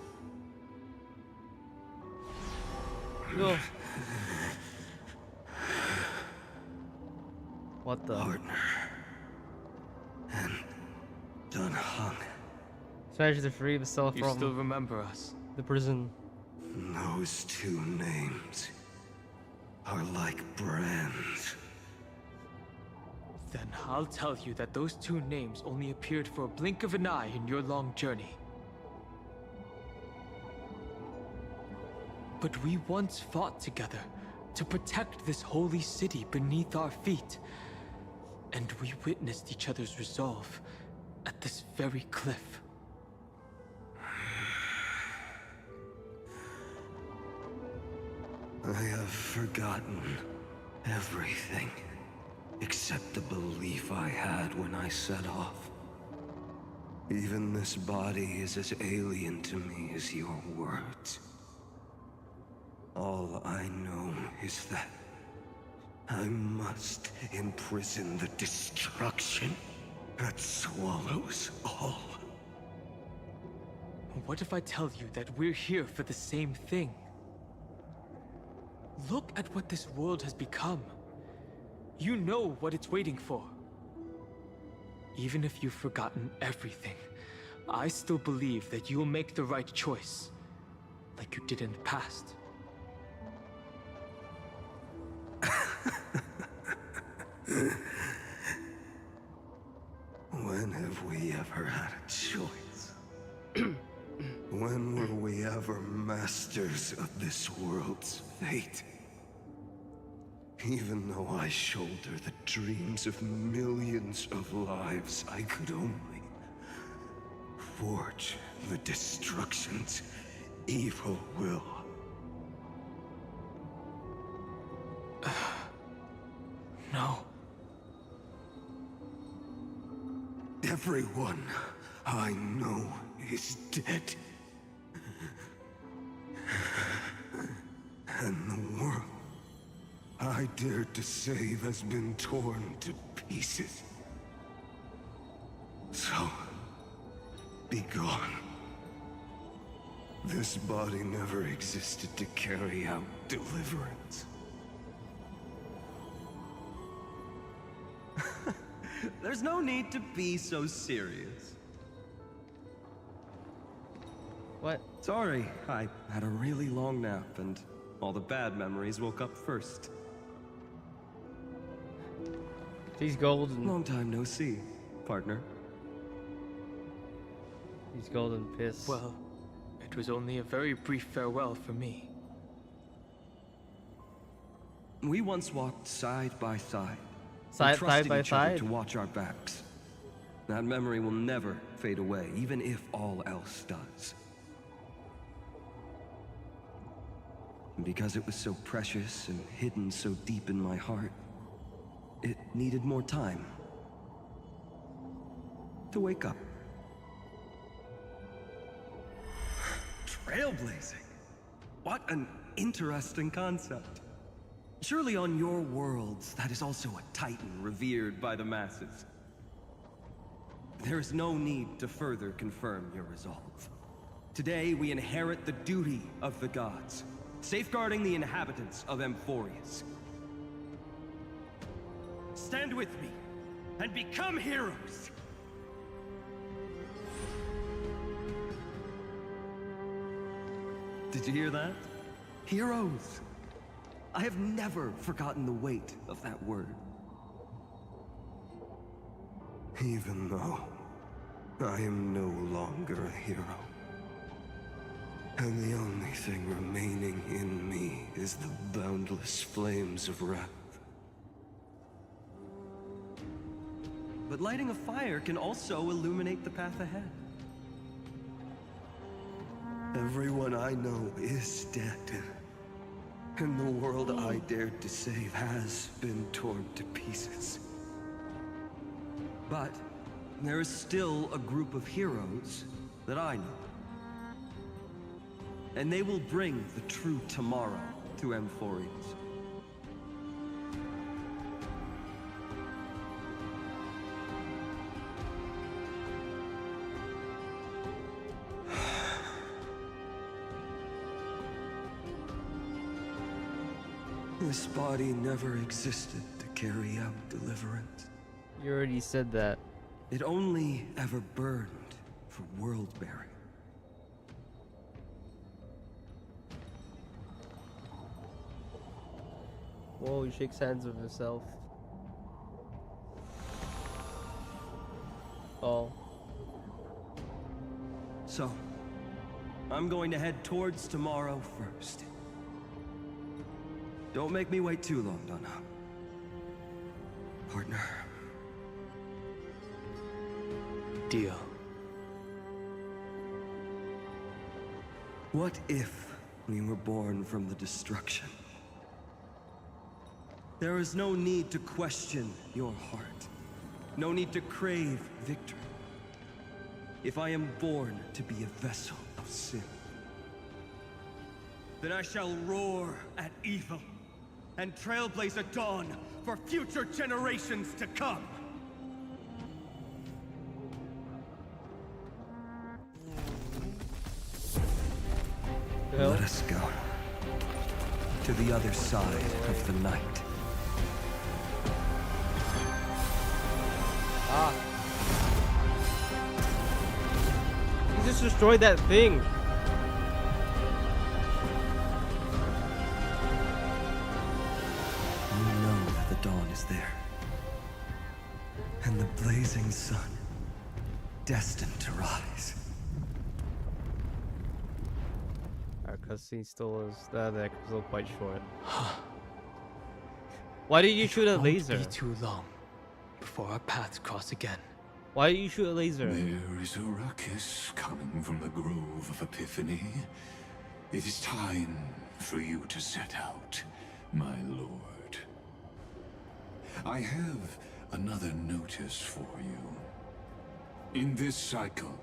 Ugh. What the? Partner. And done hung. Strategy to free himself You from still remember us? the prison. Those two names are like brands. Then I'll tell you that those two names only appeared for a blink of an eye in your long journey. But we once fought together to protect this holy city beneath our feet. And we witnessed each other's resolve at this very cliff. I have forgotten everything except the belief I had when I set off. Even this body is as alien to me as your words. All I know is that I must imprison the destruction that swallows all. What if I tell you that we're here for the same thing? Look at what this world has become. You know what it's waiting for. Even if you've forgotten everything, I still believe that you'll make the right choice, like you did in the past. When have we ever had a choice? When were we ever masters of this world's fate? Even though I shoulder the dreams of millions of lives, I could only forge the destruction's evil will. No. Everyone I know is dead. And the world I dared to save has been torn to pieces. So, be gone. This body never existed to carry out deliverance. There's no need to be so serious. What? Sorry, I had a really long nap and all the bad memories woke up first. He's golden. Long time no see, partner. He's golden piss. Well, it was only a very brief farewell for me. We once walked side by side. Side by each other side? to watch our backs. That memory will never fade away, even if all else does. And because it was so precious and hidden so deep in my heart, it needed more time to wake up. Trailblazing. What an interesting concept. Surely on your worlds, that is also a titan revered by the masses. There is no need to further confirm your resolve. Today, we inherit the duty of the gods, safeguarding the inhabitants of Amphoreus. Stand with me, and become heroes! Did you hear that? Heroes! I have never forgotten the weight of that word. Even though I am no longer a hero. And the only thing remaining in me is the boundless flames of wrath. But lighting a fire can also illuminate the path ahead. Everyone I know is dead. And the world I dared to save has been torn to pieces. But there is still a group of heroes that I know. And they will bring the true tomorrow to Amphoreus. This body never existed to carry out deliverance. You already said that. It only ever burned for world-bearing. Whoa, he shakes hands with himself. Oh. So, I'm going to head towards tomorrow first. Don't make me wait too long, Donna. Partner. Deal. What if we were born from the destruction? There is no need to question your heart. No need to crave victory. If I am born to be a vessel of sin, then I shall roar at evil and trailblaze a dawn for future generations to come. Let us go to the other side of the night. Ah. He just destroyed that thing. You know that the dawn is there. And the blazing sun, destined to rise. Our cutscene still is that still quite short. Why did you shoot a laser? It won't be too long before our paths cross again. Why did you shoot a laser? There is a ruckus coming from the Grove of Epiphany. It is time for you to set out, my lord. I have another notice for you. In this cycle,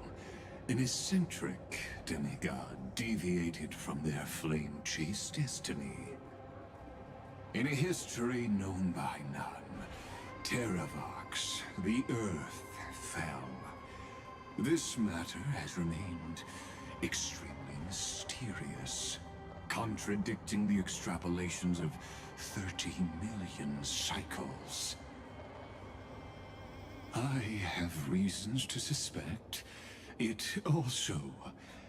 an eccentric demigod deviated from their flame-chased destiny. In a history known by none, Terravox, the Earth, fell. This matter has remained extremely mysterious, contradicting the extrapolations of 30 million cycles. I have reasons to suspect it also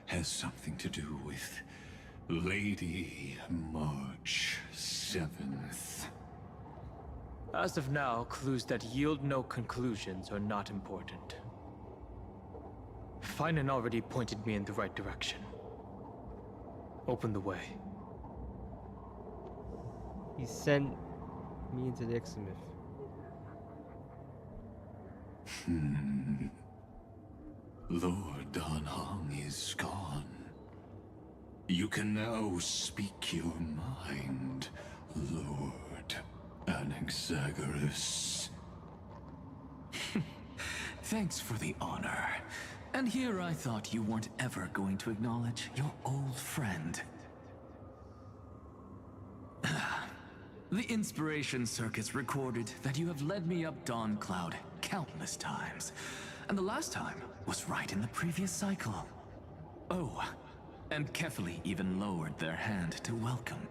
has something to do with Lady March 7th. As of now, clues that yield no conclusions are not important. Finan already pointed me in the right direction. Open the way. He sent me into the Eximith. Lord Dan Heng is gone. You can now speak your mind, Lord Anaxagoras. Thanks for the honor. And here I thought you weren't ever going to acknowledge your old friend. The Inspiration Circuits recorded that you have led me up Dawn Cloud countless times, and the last time was right in the previous cycle. Oh, and Kefali even lowered their hand to welcome.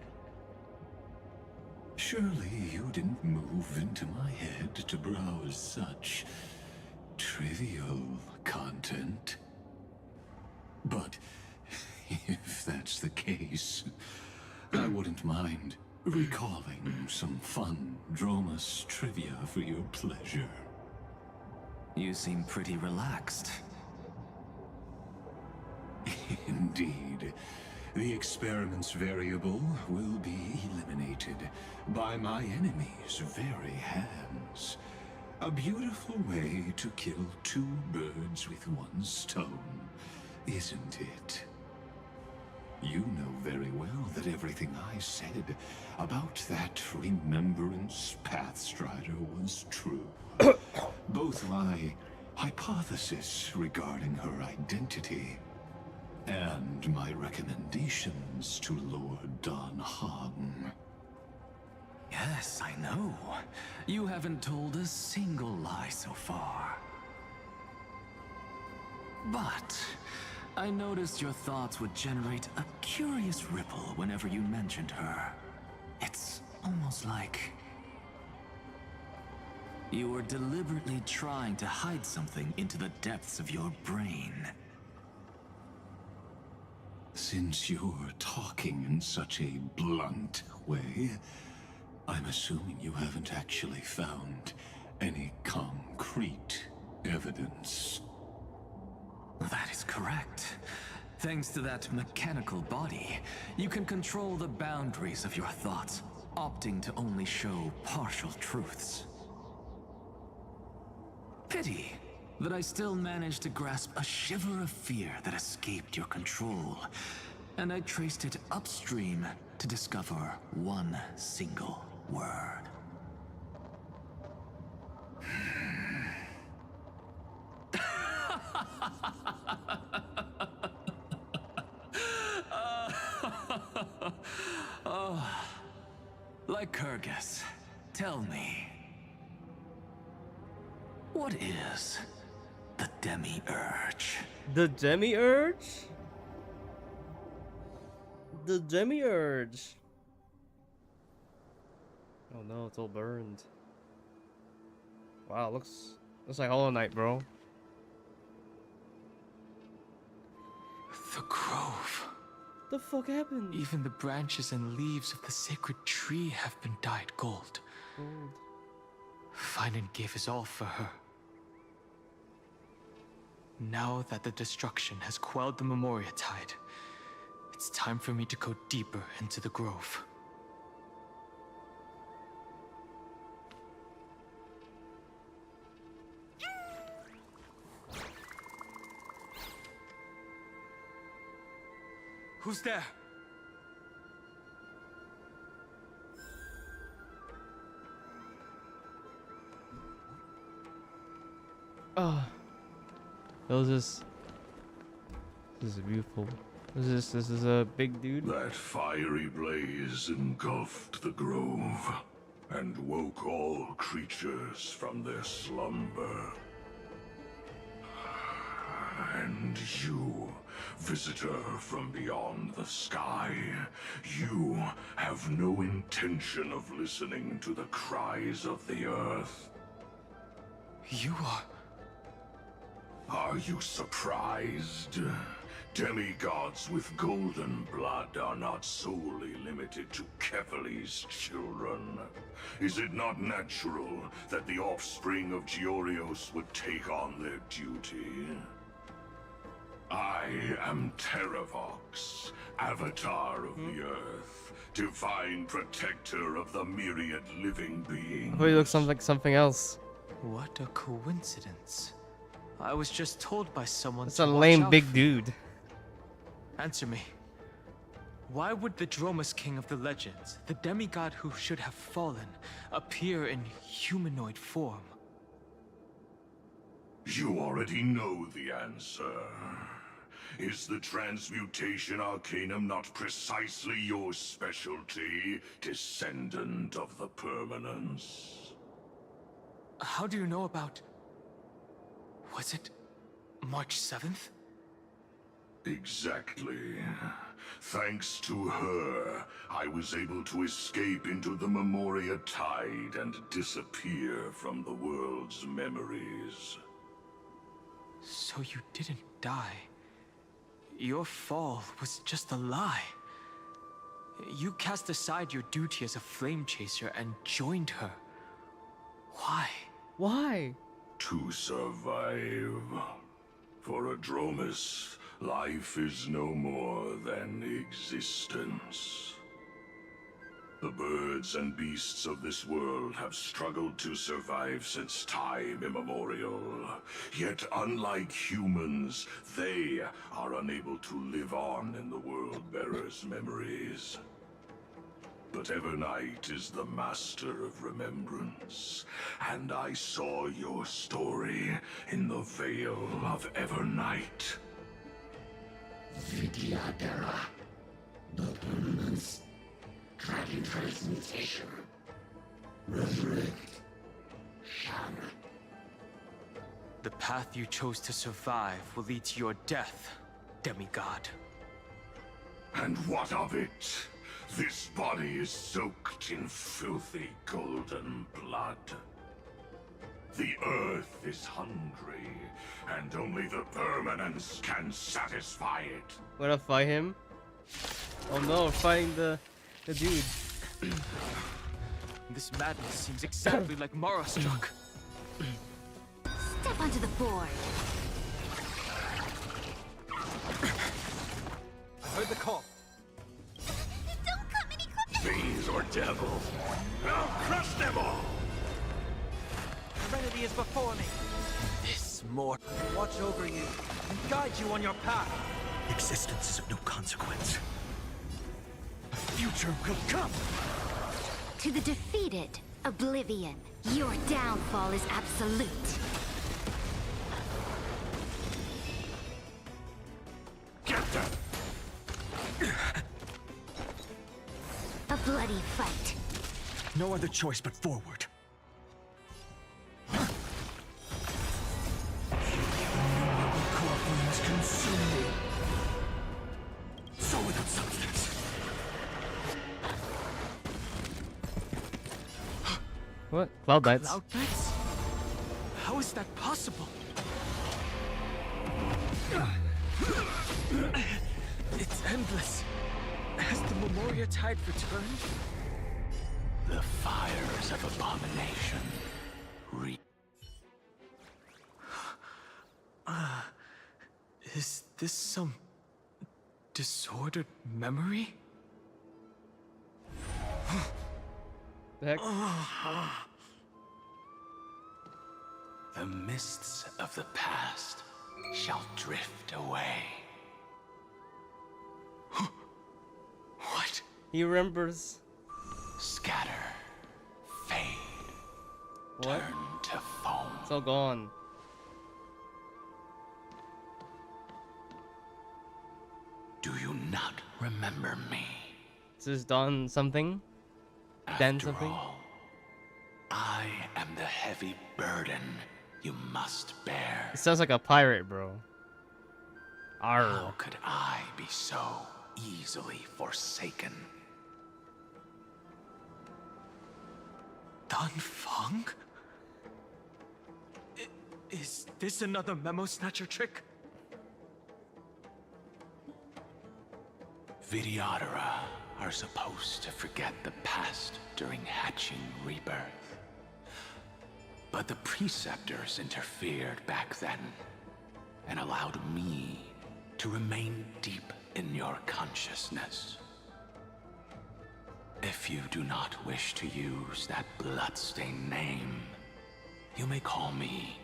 Surely you didn't move into my head to browse such trivial content. But if that's the case, I wouldn't mind recalling some fun Dromus trivia for your pleasure. You seem pretty relaxed. Indeed. The experiment's variable will be eliminated by my enemy's very hands. A beautiful way to kill two birds with one stone, isn't it? You know very well that everything I said about that Remembrance Pathstrider was true. Both my hypothesis regarding her identity and my recommendations to Lord Dan Heng. Yes, I know. You haven't told a single lie so far. But I noticed your thoughts would generate a curious ripple whenever you mentioned her. It's almost like you were deliberately trying to hide something into the depths of your brain. Since you're talking in such a blunt way, I'm assuming you haven't actually found any concrete evidence. That is correct. Thanks to that mechanical body, you can control the boundaries of your thoughts, opting to only show partial truths. Pity that I still managed to grasp a shiver of fear that escaped your control, and I traced it upstream to discover one single word. Oh, Lycurgus, tell me, what is the Demiurge? The Demiurge? The Demiurge. Oh no, it's all burned. Wow, looks like Hollow Knight, bro. The grove. The fuck happened? Even the branches and leaves of the sacred tree have been dyed gold. Finan gave his all for her. Now that the destruction has quelled the Memoria Tide, it's time for me to go deeper into the grove. Who's there? Oh. This is beautiful. This is a big dude. That fiery blaze engulfed the grove and woke all creatures from their slumber. And you, visitor from beyond the sky, you have no intention of listening to the cries of the earth. You are... Are you surprised? Demigods with golden blood are not solely limited to Kefali's children. Is it not natural that the offspring of Georios would take on their duty? I am Terravox, Avatar of the Earth, divine protector of the myriad living beings. I thought he looked like something else. What a coincidence. I was just told by someone That's to a watch lame out big for dude. you. Answer me. Why would the Dromus King of the legends, the demigod who should have fallen, appear in humanoid form? You already know the answer. Is the transmutation arcanum not precisely your specialty, descendant of the permanence? How do you know about... Was it March 7th? Exactly. Thanks to her, I was able to escape into the Memoria Tide and disappear from the world's memories. So you didn't die. Your fall was just a lie. You cast aside your duty as a flame chaser and joined her. Why? Why? To survive. For Adromus, life is no more than existence. The birds and beasts of this world have struggled to survive since time immemorial. Yet unlike humans, they are unable to live on in the World-Bearer's memories. But Evernight is the master of remembrance, and I saw your story in the Veil of Evernight. Vidyadhara, the permanence, dragon transmutation, resurrect, Shan. The path you chose to survive will lead to your death, demigod. And what of it? This body is soaked in filthy golden blood. The earth is hungry, and only the permanence can satisfy it. We're gonna fight him? Oh no, we're fighting the dude. This madness seems exactly like Mara struck. Step onto the board. I heard the call. Don't come any closer. Fiends or devils, I'll crush them all! Trinity is before me. This more. Watch over you and guide you on your path. Existence is of no consequence. The future will come. To the defeated, Oblivion. Your downfall is absolute. Get them! A bloody fight. No other choice but forward. Corpulence consume me. So without substance. What? Cloud Knights? Cloud Knights? How is that possible? It's endless. Has the Memoria Tide returned? The fires of abomination. Is this some disordered memory? The heck? The mists of the past shall drift away. What? He remembers. Scatter. Fade. What? Turn to foam. It's all gone. Do you not remember me? Is this done something? Then After something? all, I am the heavy burden you must bear. It sounds like a pirate, bro. Arr. How could I be so easily forsaken? Dan Feng? Is this another memo snatcher trick? Vidyadhara are supposed to forget the past during hatching rebirth. But the preceptors interfered back then and allowed me to remain deep in your consciousness. If you do not wish to use that bloodstained name, you may call me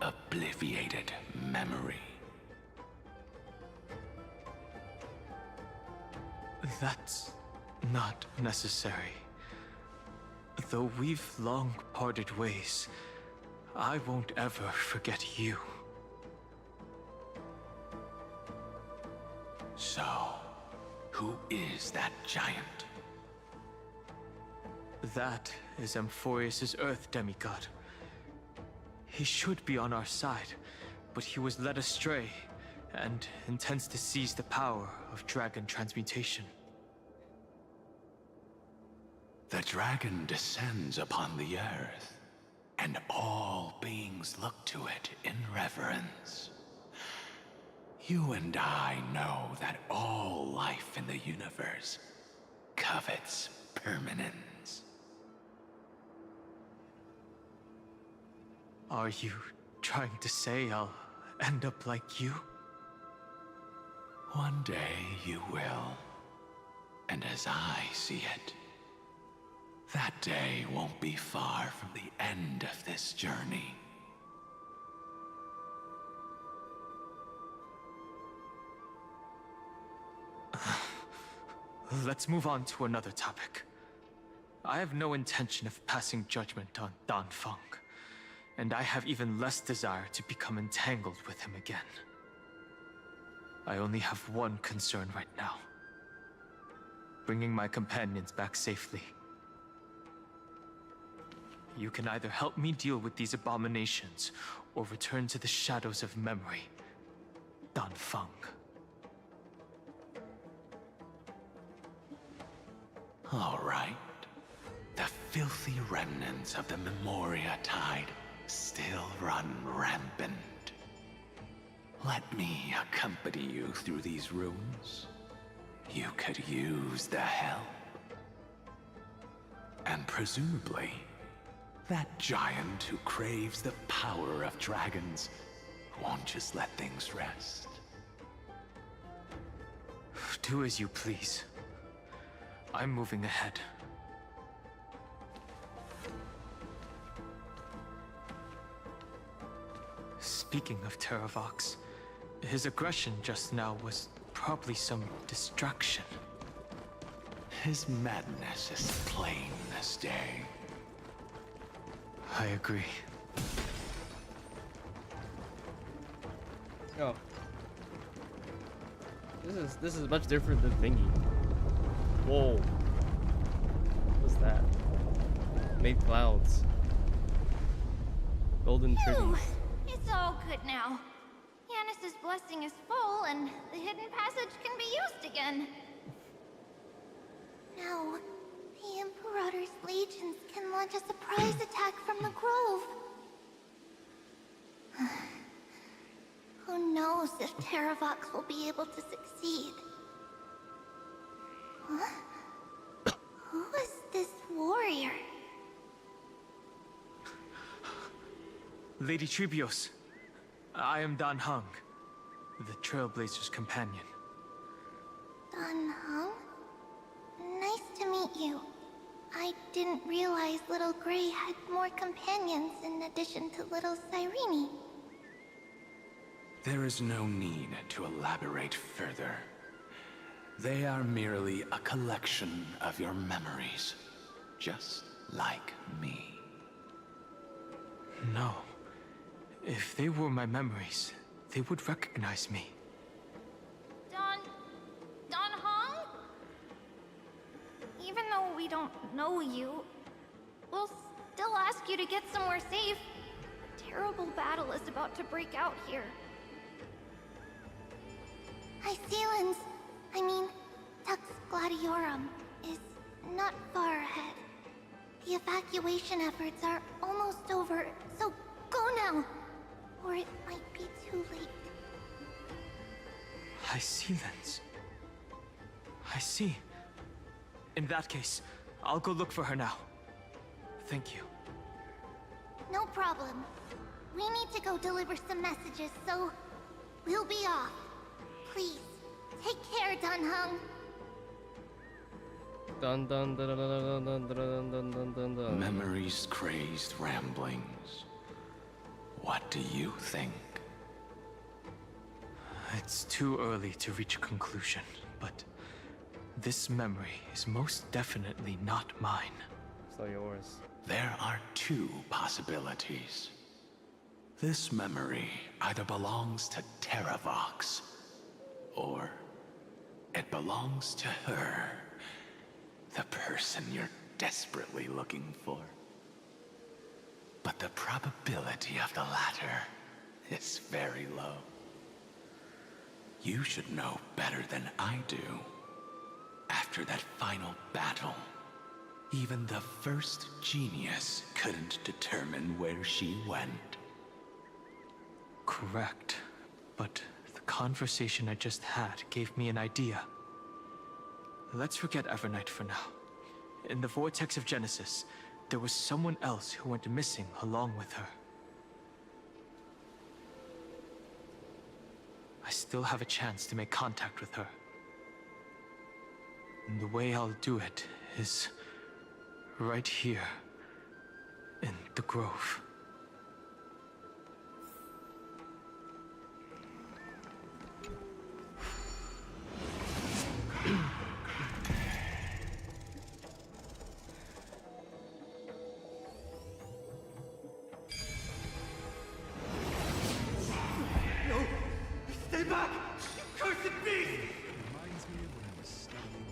Obliviated Memory. That's not necessary. Though we've long parted ways, I won't ever forget you. So, who is that giant? That is Amphoreus' Earth demigod. He should be on our side, but he was led astray and intends to seize the power of dragon transmutation. The dragon descends upon the earth, and all beings look to it in reverence. You and I know that all life in the universe covets permanence. Are you trying to say I'll end up like you? One day you will. And as I see it, that day won't be far from the end of this journey. Let's move on to another topic. I have no intention of passing judgment on Dan Feng, and I have even less desire to become entangled with him again. I only have one concern right now: bringing my companions back safely. You can either help me deal with these abominations, or return to the shadows of memory. Dan Feng. All right. The filthy remnants of the Memoria Tide still run rampant. Let me accompany you through these rooms. You could use the help. And presumably, that giant who craves the power of dragons won't just let things rest. Do as you please. I'm moving ahead. Speaking of Terravox, his aggression just now was probably some distraction. His madness is plain as day. I agree. Oh. This is much different than Thingy. Whoa. What's that? Made clouds. Golden trees. It's all good now. Yanis's blessing is full, and the hidden passage can be used again. Now, the Imperator's legions can launch a surprise attack from the grove. Who knows if Terravox will be able to succeed? Huh? Who is this warrior? Lady Tribios, I am Dan Heng, the Trailblazer's companion. Dan Heng? Nice to meet you. I didn't realize Little Gray had more companions in addition to Little Cyrene. There is no need to elaborate further. They are merely a collection of your memories, just like me. No. If they were my memories, they would recognize me. Dan Heng? Even though we don't know you, we'll still ask you to get somewhere safe. A terrible battle is about to break out here. Iceland's, Tux Gladiorum, is not far ahead. The evacuation efforts are almost over, so go now, or it might be too late. Iceland's. I see. In that case, I'll go look for her now. Thank you. No problem. We need to go deliver some messages, so we'll be off. Please, take care, Dan Heng. Dun dun dun dun dun dun dun dun dun dun dun. Memories crazed ramblings. What do you think? It's too early to reach a conclusion, but this memory is most definitely not mine. So yours. There are two possibilities. This memory either belongs to Terravox, or belongs to her. The person you're desperately looking for. But the probability of the latter is very low. You should know better than I do. After that final battle, even the first genius couldn't determine where she went. Correct. But the conversation I just had gave me an idea. Let's forget Evernight for now. In the Vortex of Genesis, there was someone else who went missing along with her. I still have a chance to make contact with her. And the way I'll do it is right here in the grove. No! Stay back! You cursed beast! Reminds me of when I was studying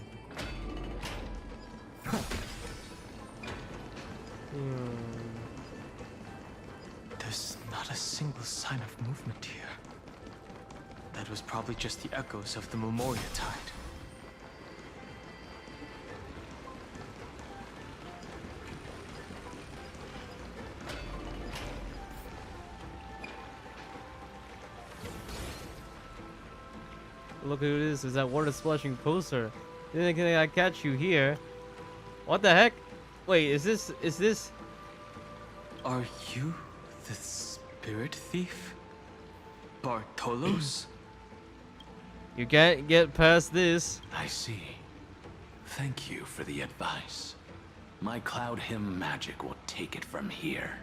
There's not a single sign of movement here. That was probably just the echoes of the Memoria Tide. Look who it is that water splashing poster. Didn't I catch you here? What the heck? Wait, is this? Are you the spirit thief? Bartolos? You can't get past this. I see. Thank you for the advice. My cloud hymn magic will take it from here.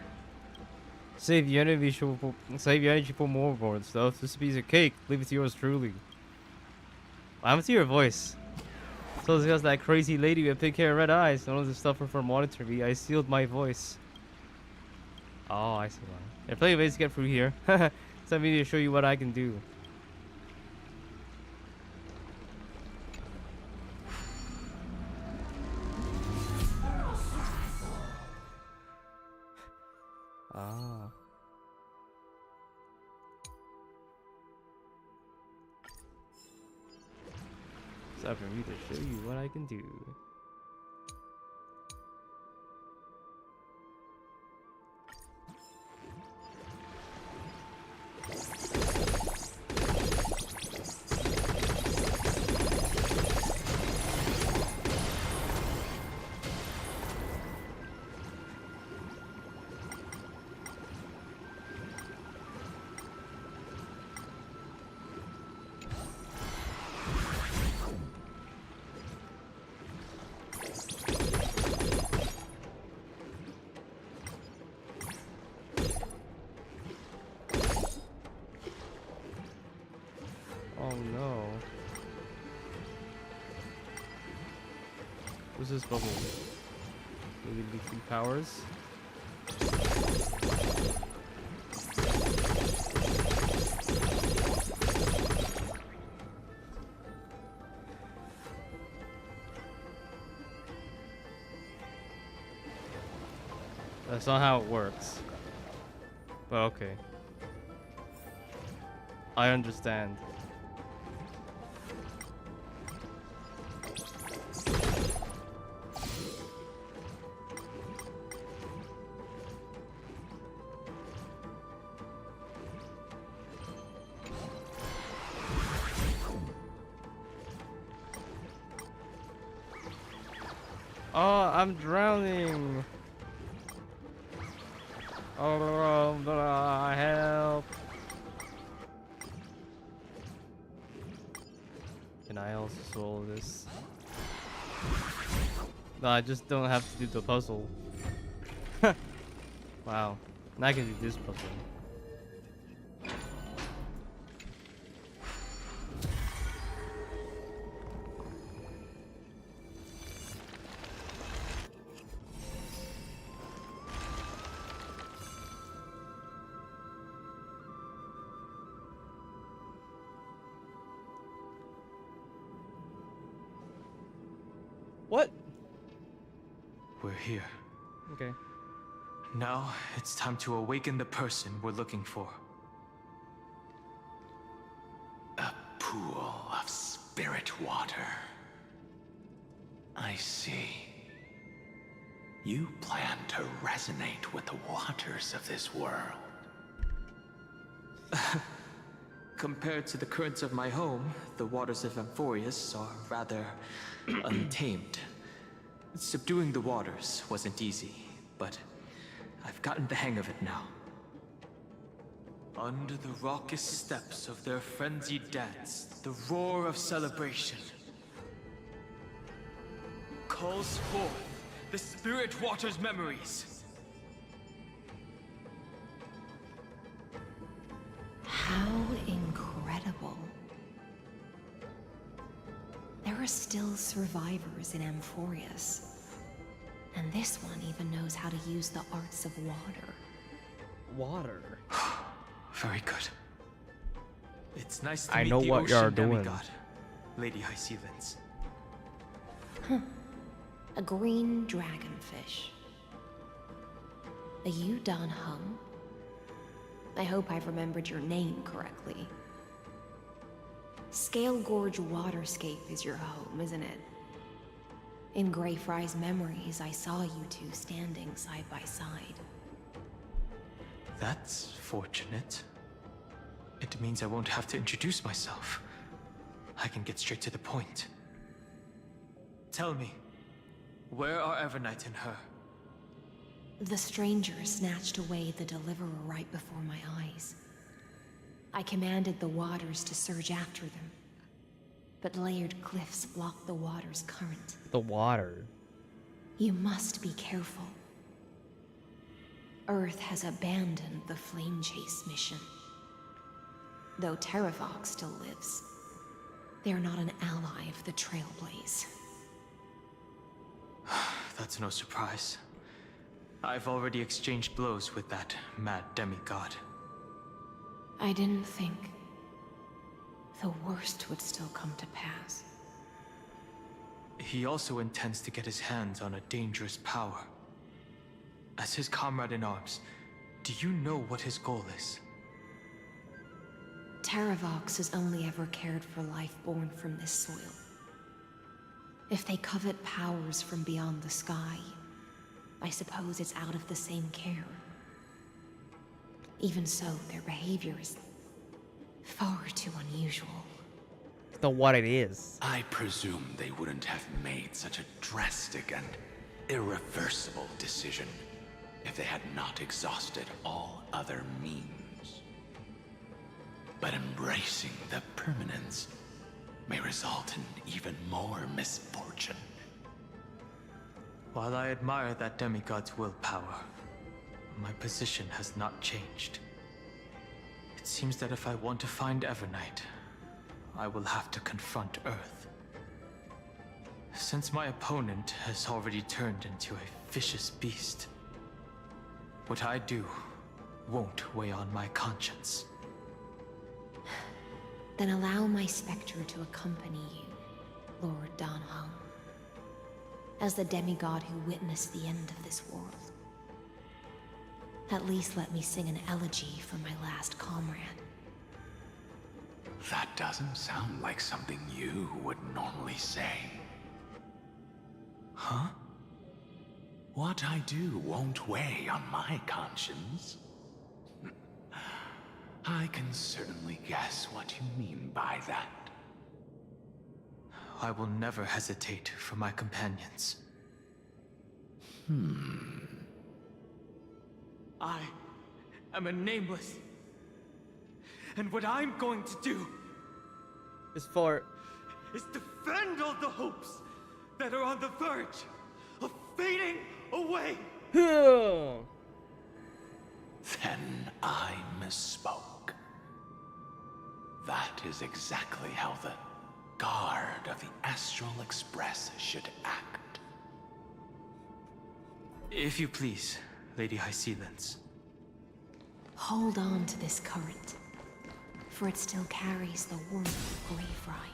Save your energy for more board stuff. This piece of cake. Leave it to yours truly. What happened to your voice? So it's just that crazy lady with pink hair and red eyes. None of the stuff from monitoring me. I sealed my voice. Oh, I see why. There are plenty of ways to get through here. So I need to show you what I can do. Ah. It's up for me to show you what I can do. Oh no. What's this bubble? Maybe it'd be 3 powers? That's not how it works. But okay. I understand. Oh, I'm drowning. Oh, help. Can I also solve this? No, I just don't have to do the puzzle. Wow. Now I can do this puzzle. What? We're here. Okay. Now, it's time to awaken the person we're looking for. A pool of spirit water. I see. You plan to resonate with the waters of this world. Compared to the currents of my home, the waters of Amphoreus are rather untamed. Subduing the waters wasn't easy, but I've gotten the hang of it now. Under the raucous steps of their frenzied dance, the roar of celebration calls forth the spirit water's memories. How incredible. There are still survivors in Amphoreus. And this one even knows how to use the arts of water. Water? Very good. It's nice to I meet know the what you're ocean doing. demigod, Lady Hysealins. Huh. A green dragonfish. Are you Dan Hung? I hope I've remembered your name correctly. Scale Gorge Waterscape is your home, isn't it? In Greyfry's memories, I saw you two standing side by side. That's fortunate. It means I won't have to introduce myself. I can get straight to the point. Tell me, where are Evernight and her? The stranger snatched away the deliverer right before my eyes. I commanded the waters to surge after them, but layered cliffs blocked the water's current. The water. You must be careful. Earth has abandoned the flame chase mission. Though Terravox still lives, they're not an ally of the Trailblaze. That's no surprise. I've already exchanged blows with that mad demigod. I didn't think the worst would still come to pass. He also intends to get his hands on a dangerous power. As his comrade in arms, do you know what his goal is? Terravox has only ever cared for life born from this soil. If they covet powers from beyond the sky, I suppose it's out of the same care. Even so, their behavior is far too unusual. Know what it is. I presume they wouldn't have made such a drastic and irreversible decision if they had not exhausted all other means. But embracing the permanence may result in even more misfortune. While I admire that demigod's willpower, my position has not changed. It seems that if I want to find Evernight, I will have to confront Earth. Since my opponent has already turned into a vicious beast, what I do won't weigh on my conscience. Then allow my specter to accompany you, Lord Dan Hung. As the demigod who witnessed the end of this world. At least let me sing an elegy for my last comrade. That doesn't sound like something you would normally say. Huh? What I do won't weigh on my conscience. I can certainly guess what you mean by that. I will never hesitate for my companions. I am a nameless. And what I'm going to do is defend all the hopes that are on the verge of fading away. Then I misspoke. That is exactly how the guard of the Astral Express should act. If you please, Lady Hysealins. Hold on to this current, for it still carries the warmth of Greyfry.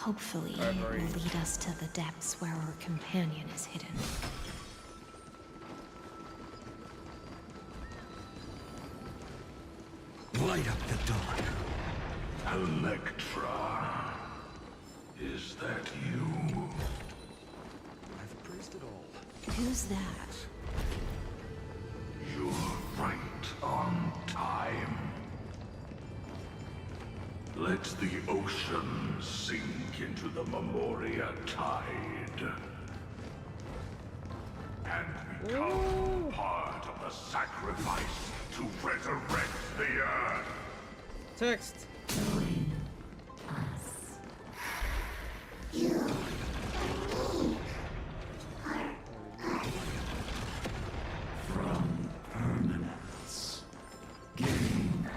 Hopefully, it will lead us to the depths where our companion is hidden. Light up the dawn. Electra. Is that you? I've praised it all. Who's that? You're right on time. Let the ocean sink into the Memoria tide. And become part of the sacrifice to resurrect the earth. Text. From permanence, gain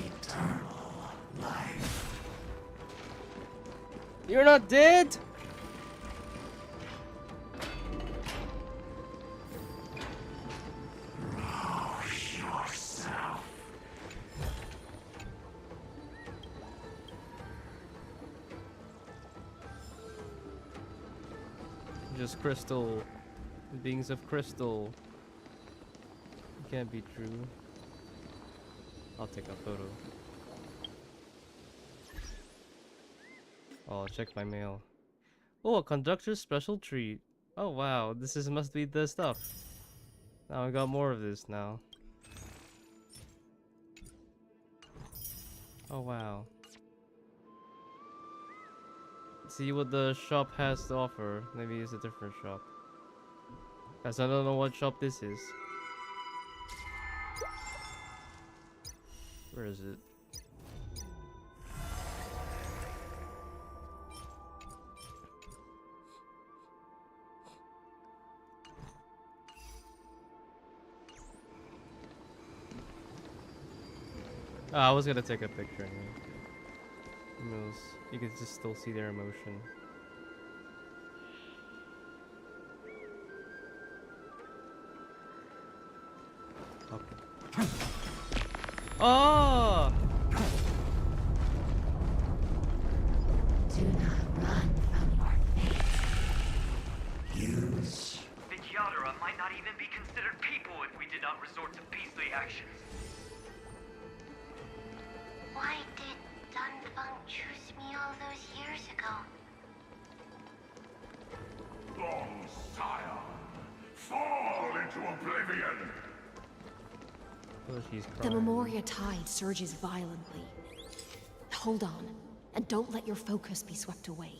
eternal life. You're not dead? Rouse yourself. Just crystal. Beings of crystal. It can't be true. I'll take a photo. Oh, I'll check my mail. Oh, a conductor's special treat. Oh wow, this is must be the stuff. Now I got more of this now. Oh wow. See what the shop has to offer. Maybe it's a different shop. Guys, I don't know what shop this is. Where is it? Oh, I was gonna take a picture anyway. You can just still see their emotion. Okay. Oh! Do not run from your fate. Use. The Yadara might not even be considered people if we did not resort to beastly actions. Why did Dunfeng choose me all those years ago? Long Scion, fall into oblivion! Oh, she's The crying. Memoria tide surges violently. Hold on, and don't let your focus be swept away.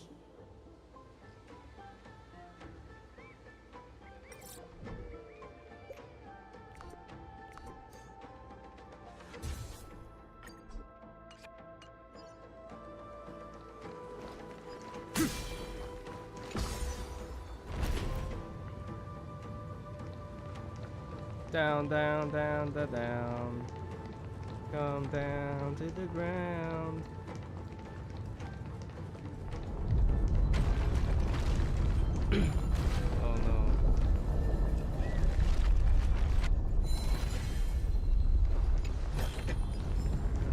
Down, down, down, down, down. Come down to the ground. Oh no.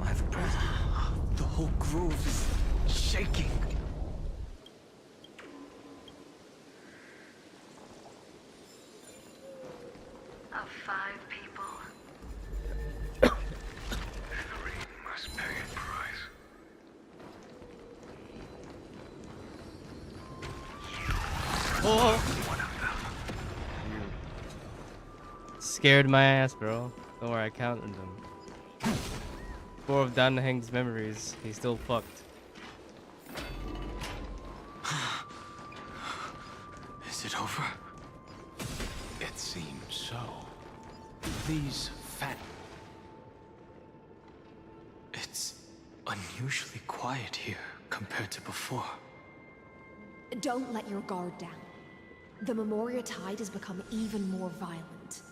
I have a present. The whole grove is shaking. Of 5 people. 3 must pay a price. Oh! Scared my ass, bro. Don't worry, I counted them. 4 of Dan Heng's memories. He's still fucked. Is it over? It seems so. These fat... It's unusually quiet here compared to before. Don't let your guard down. The Memoria tide has become even more violent.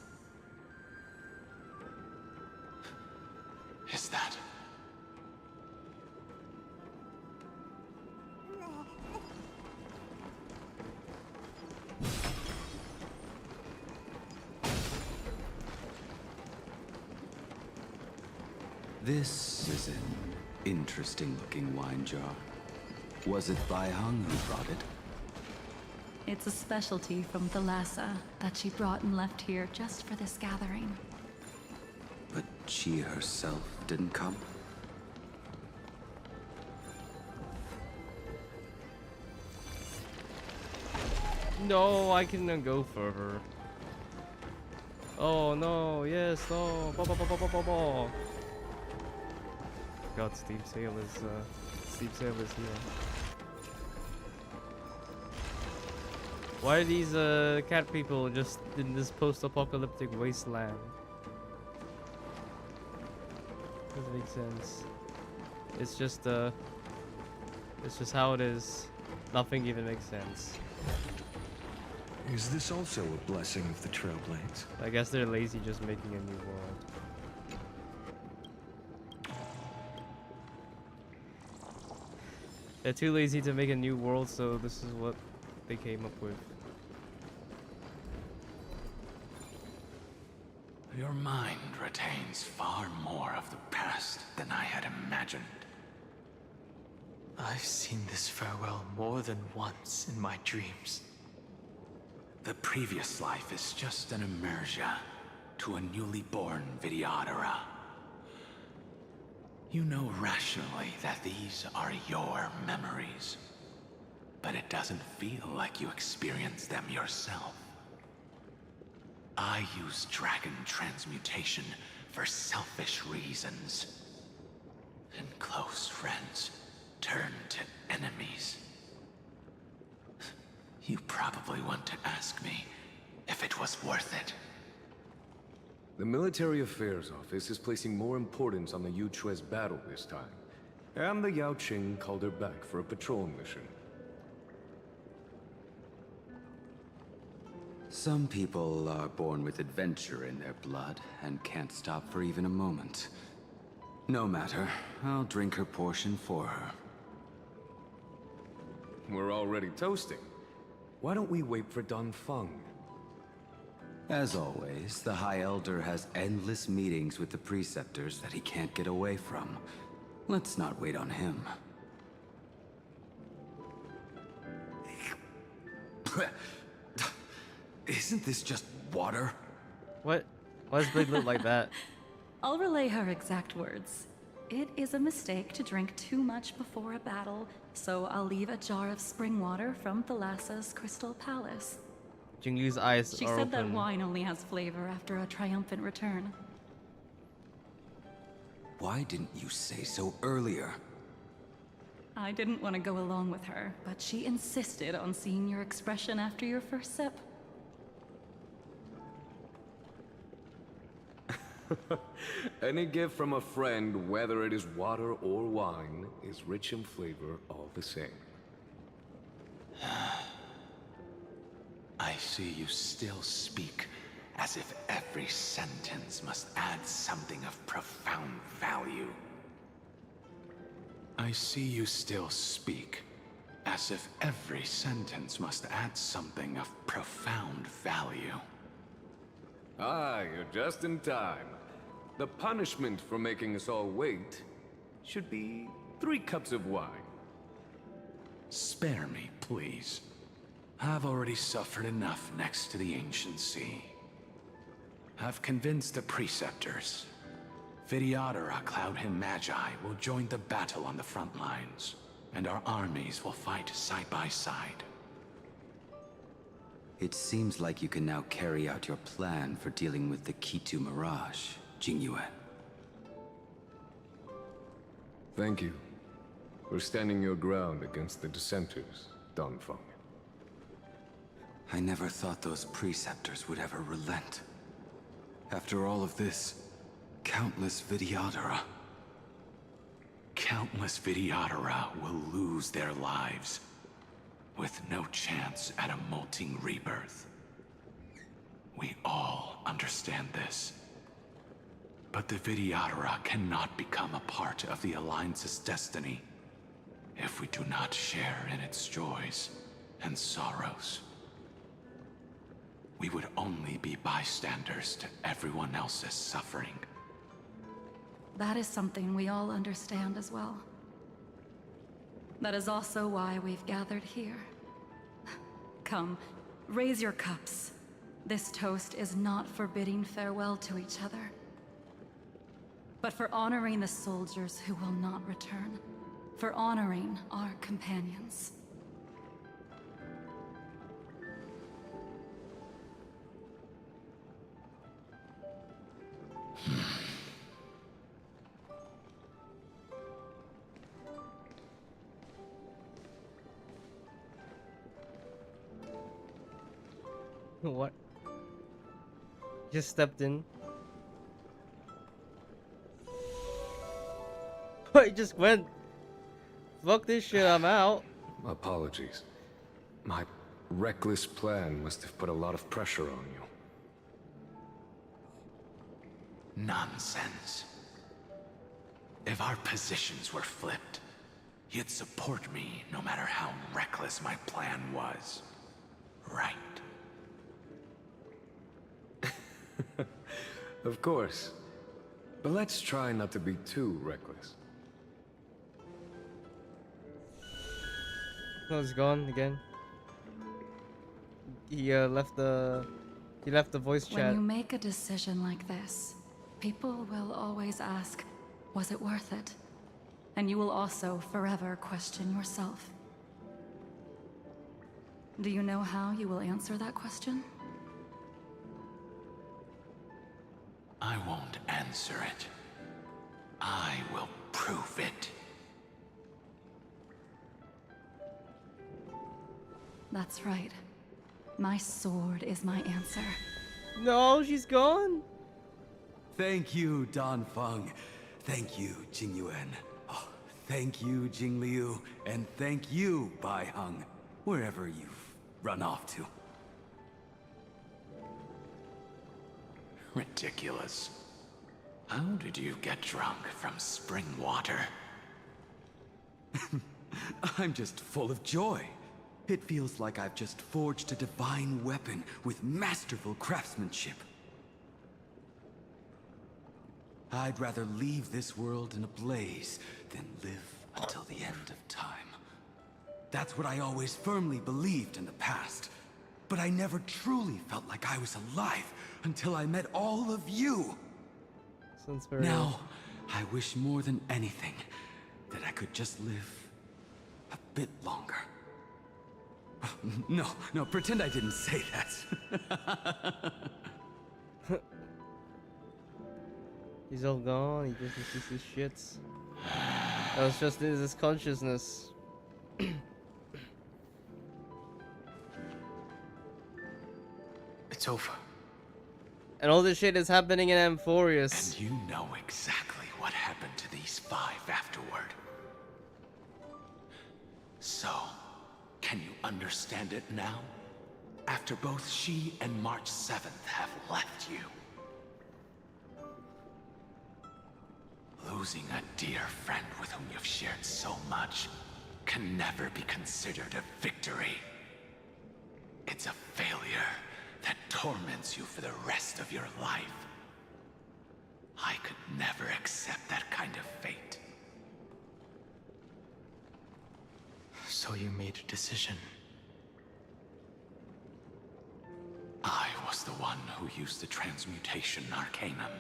Is that? This is an interesting looking wine jar. Was it Baihang who brought it? It's a specialty from Thalassa that she brought and left here just for this gathering. But she herself didn't come? No, I cannot go further. Oh no, yes, no. God, Steve Sale is here. Why are these cat people just in this post-apocalyptic wasteland? Doesn't make sense. It's just how it is. Nothing even makes sense. Is this also a blessing of the Trailblades? I guess they're lazy just making a new world. They're too lazy to make a new world, so this is what they came up with. Your mind retains far more of the past than I had imagined. I've seen this farewell more than once in my dreams. The previous life is just an immersia to a newly born Vidyadhara. You know rationally that these are your memories, but it doesn't feel like you experienced them yourself. I use dragon transmutation for selfish reasons, and close friends turn to enemies. You probably want to ask me if it was worth it. The Military Affairs Office is placing more importance on the Yuchue's battle this time. And the Yao Qing called her back for a patrol mission. Some people are born with adventure in their blood and can't stop for even a moment. No matter, I'll drink her portion for her. We're already toasting. Why don't we wait for Don Feng? As always, the High Elder has endless meetings with the Preceptors that he can't get away from. Let's not wait on him. Isn't this just water? What? Why does Blade look like that? I'll relay her exact words. It is a mistake to drink too much before a battle, so I'll leave a jar of spring water from Thalassa's Crystal Palace. Jingliu's eyes She are said open. that wine only has flavor after a triumphant return. Why didn't you say so earlier? I didn't want to go along with her, but she insisted on seeing your expression after your first sip. Any gift from a friend, whether it is water or wine, is rich in flavor all the same. I see you still speak as if every sentence must add something of profound value. I see you still speak as if every sentence must add something of profound value. Ah, you're just in time. The punishment for making us all wait should be 3 cups of wine. Spare me, please. I've already suffered enough next to the ancient sea. I've convinced the Preceptors. Vidyadhara Cloud Hymn Magi will join the battle on the front lines, and our armies will fight side by side. It seems like you can now carry out your plan for dealing with the Kitu Mirage, Jingyue. Thank you for standing your ground against the dissenters, Don Feng. I never thought those Preceptors would ever relent. After all of this, countless Vidyadhara. Countless Vidyadhara will lose their lives, with no chance at a molting rebirth. We all understand this. But the Vidyadhara cannot become a part of the Alliance's destiny if we do not share in its joys and sorrows. We would only be bystanders to everyone else's suffering. That is something we all understand as well. That is also why we've gathered here. Come, raise your cups. This toast is not for bidding farewell to each other, but for honoring the soldiers who will not return, for honoring our companions. What? Just stepped in. I just went. Fuck this shit, I'm out. Apologies. My reckless plan must have put a lot of pressure on you. Nonsense. If our positions were flipped, you'd support me no matter how reckless my plan was. Right? Of course. But let's try not to be too reckless. Oh, he's gone again. He left the voice chat. When you make a decision like this, people will always ask, was it worth it? And you will also forever question yourself. Do you know how you will answer that question? I won't answer it. I will prove it. That's right. My sword is my answer. No, she's gone. Thank you, Dan Feng. Thank you, Jing Yuan. Oh, thank you, Jing Liu. And thank you, Bai Heng, wherever you've run off to. Ridiculous. How did you get drunk from spring water? I'm just full of joy. It feels like I've just forged a divine weapon with masterful craftsmanship. I'd rather leave this world in a blaze than live until the end of time. That's what I always firmly believed in the past. But I never truly felt like I was alive until I met all of you. Sounds very... Now, I wish more than anything that I could just live a bit longer. No, pretend I didn't say that. He's all gone, he just sees his shits. That was just his consciousness. It's over. And all this shit is happening in Amphoreus. And you know exactly what happened to these 5 afterward. So, can you understand it now? After both she and March 7th have left you. Losing a dear friend with whom you've shared so much can never be considered a victory. It's a failure that torments you for the rest of your life. I could never accept that kind of fate. So you made a decision. I was the one who used the transmutation arcanum.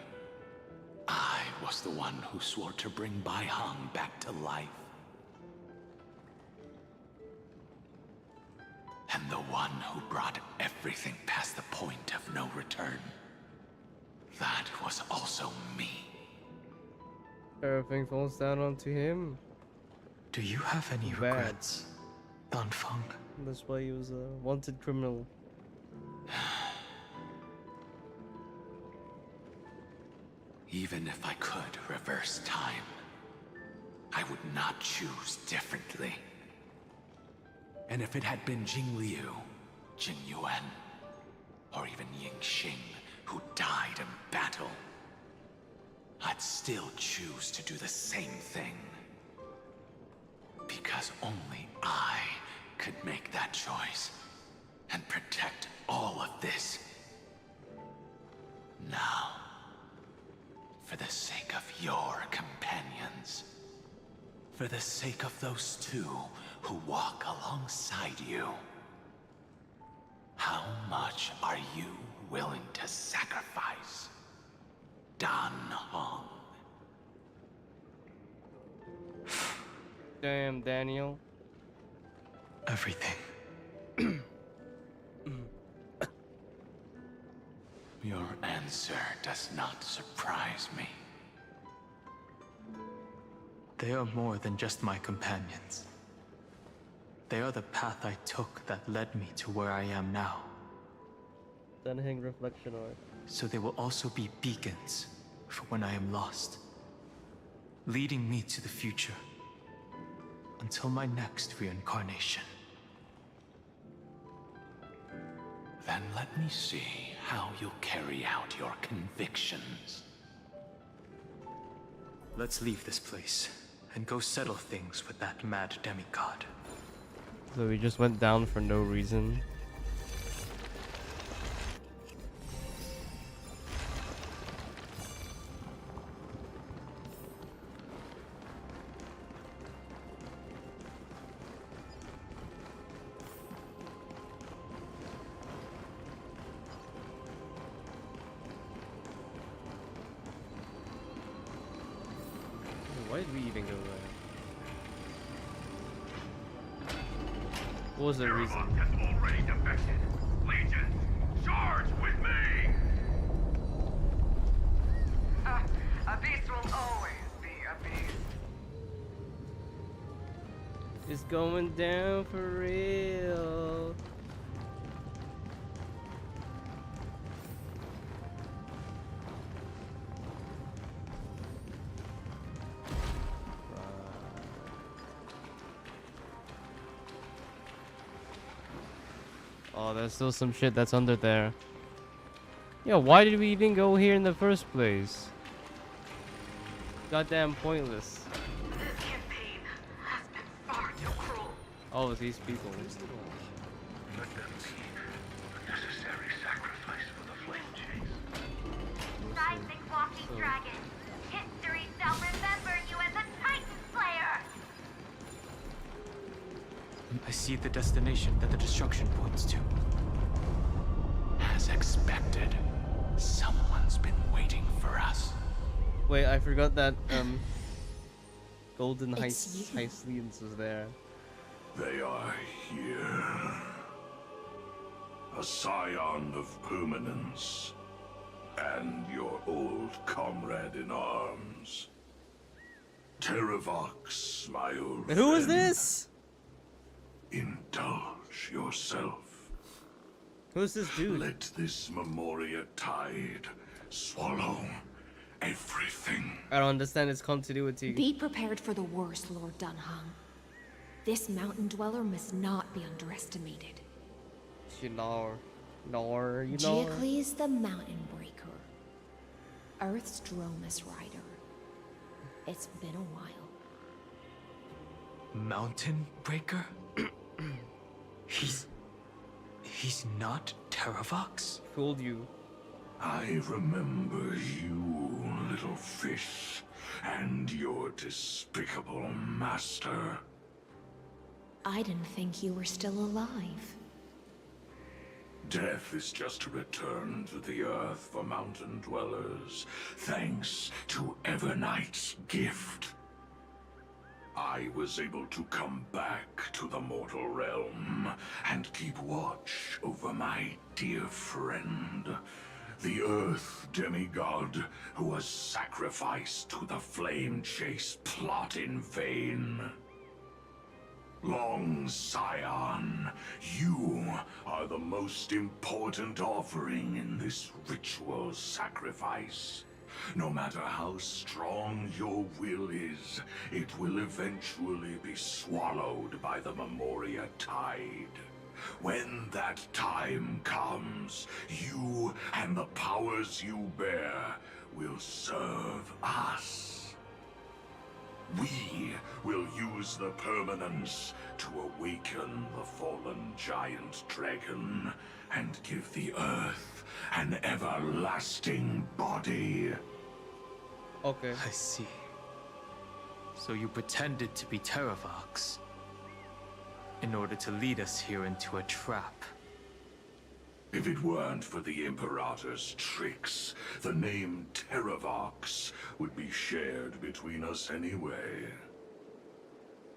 I was the one who swore to bring Bai Heng back to life. And the one who brought everything past the point of no return. That was also me. Everything falls down onto him. Do you have any regrets, Dan Feng? That's why he was a wanted criminal. Even if I could reverse time, I would not choose differently. And if it had been Jing Liu, Jing Yuan, or even Ying Xing who died in battle, I'd still choose to do the same thing. Because only I could make that choice and protect all of this. Now, for the sake of your companions, For the sake of those two who walk alongside you, how much are you willing to sacrifice, Dan Hong? Damn, Daniel. Everything. Your answer does not surprise me. They are more than just my companions. They are the path I took that led me to where I am now. Dunhang reflection art. So they will also be beacons for when I am lost, leading me to the future until my next reincarnation. Then let me see how you'll carry out your convictions. Let's leave this place and go settle things with that mad demigod. So we just went down for no reason. Why did we even go there? What was the reason? Has already defected. Legion, charge with me! A beast will always be a beast. It's going down for real. Oh, there's still some shit that's under there. Yeah, why did we even go here in the first place? Goddamn pointless. This campaign has been far too cruel. Oh, these people. Let them see the necessary sacrifice for the flame chase. Rising walking dragon. History shall remember you as a Titan Slayer. I see the destination that the destruction points to. As expected, someone's been waiting for us. Wait, I forgot that Golden Hyceans was there. They are here. A scion of permanence. And your old comrade in arms. Terravox, my old friend. Who is this? Indulge yourself. Who's this dude? Let this Memoria tide swallow everything. I don't understand its continuity. Be prepared for the worst, Lord Dunhang. This mountain dweller must not be underestimated. You know. Geocles the Mountain Breaker. Earth's Dromus Rider. It's been a while. Mountain Breaker? He's not Terravox? Fooled you. I remember you, little fish, and your despicable master. I didn't think you were still alive. Death is just a return to the earth for mountain dwellers, thanks to Evernight's gift. I was able to come back to the mortal realm and keep watch over my dear friend, the Earth demigod who was sacrificed to the flame chase plot in vain. Long Scion, you are the most important offering in this ritual sacrifice. No matter how strong your will is, it will eventually be swallowed by the Memoria tide. When that time comes, you and the powers you bear will serve us. We will use the permanence to awaken the fallen giant dragon and give the earth an everlasting body. Okay. I see. So you pretended to be Terravox in order to lead us here into a trap. If it weren't for the Imperator's tricks, the name Terravox would be shared between us anyway.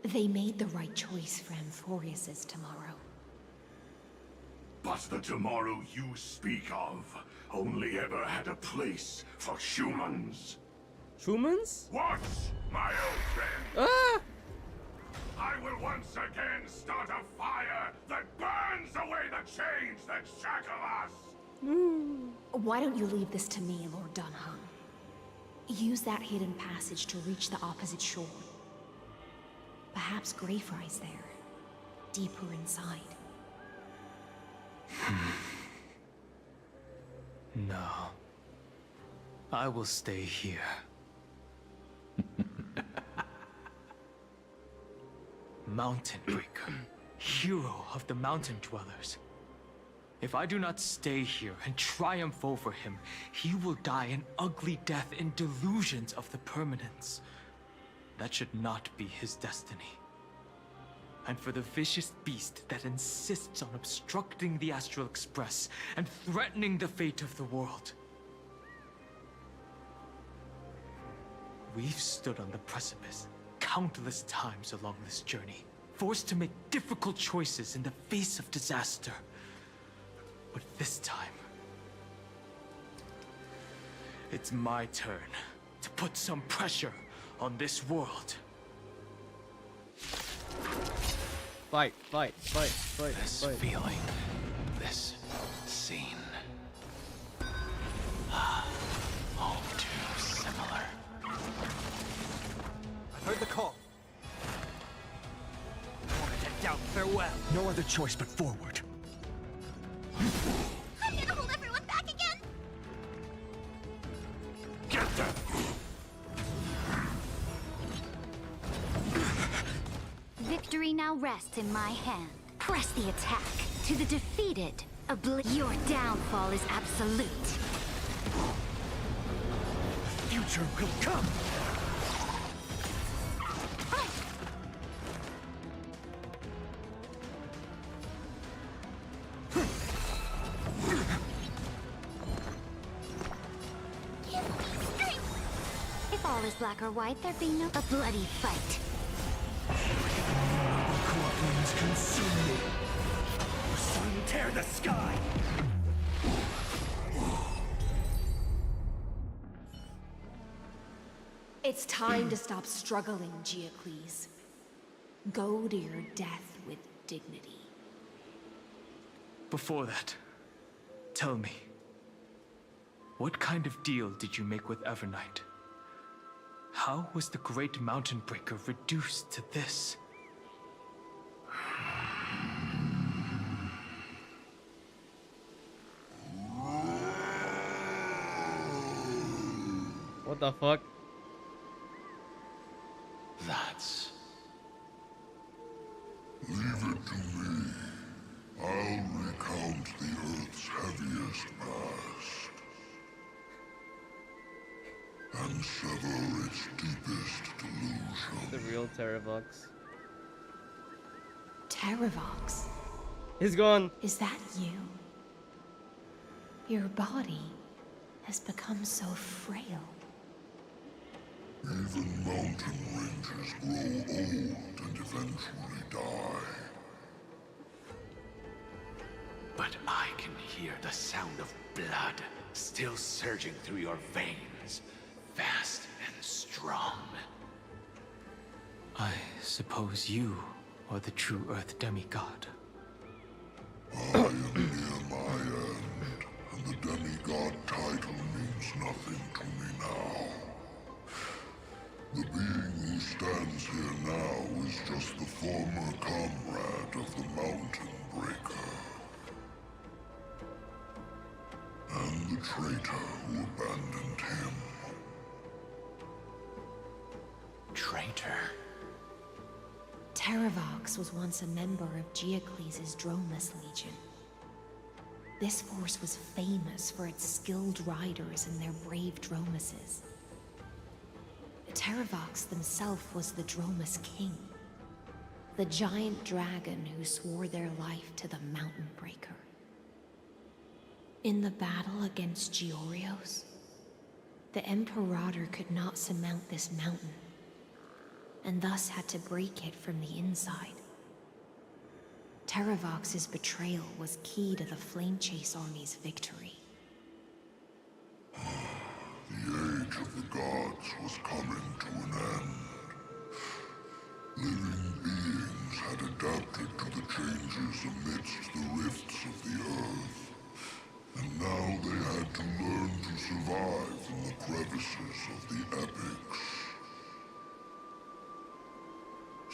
They made the right choice for Amphoreus' tomorrow. But the tomorrow you speak of only ever had a place for humans. Humans? What, my old friend? Ah! I will once again start a fire that burns away the chains that shackle us! Why don't you leave this to me, Lord Dunhung? Use that hidden passage to reach the opposite shore. Perhaps Greyfry's there, deeper inside. No. I will stay here. Mountain Breaker, hero of the Mountain Dwellers. If I do not stay here and triumph over him, he will die an ugly death in delusions of the permanence. That should not be his destiny. And for the vicious beast that insists on obstructing the Astral Express and threatening the fate of the world. We've stood on the precipice countless times along this journey, forced to make difficult choices in the face of disaster. But this time, it's my turn to put some pressure on this world. Fight, fight, fight, fight, This fight. feeling, this scene. All too similar. I heard the call. I want to head down farewell. No other choice but forward. I'm gonna hold everyone back again! Get them! Victory now rests in my hand. Press the attack. To the defeated, your downfall is absolute. Future will come! If all is black or white, there be no... A bloody fight. Corpulence consume me. The sun tear the sky! It's time to stop struggling, Geocles. Go to your death with dignity. Before that, tell me, what kind of deal did you make with Evernight? How was the Great Mountain Breaker reduced to this? What the fuck? That's... Leave it to me. I'll recount the Earth's heaviest past. And sever its deepest delusion. The real Terravox. Terravox? He's gone. Is that you? Your body has become so frail. Even mountain ranges grow old and eventually die. But I can hear the sound of blood still surging through your veins, fast and strong. I suppose you are the true Earth demigod. I am near my end, and the demigod title means nothing to me now. The being who stands here now is just the former comrade of the Mountain Breaker. And the traitor who abandoned him. Traitor? Terravox was once a member of Geocles' Droneless Legion. This force was famous for its skilled riders and their brave dromuses. Terravox himself was the Droma's king. The giant dragon who swore their life to the Mountain Breaker. In the battle against Georios, the Imperator could not surmount this mountain, and thus had to break it from the inside. Terravox's betrayal was key to the Flame Chase Army's victory. The age of the gods was coming to an end. Living beings had adapted to the changes amidst the rifts of the earth, and now they had to learn to survive in the crevices of the epics.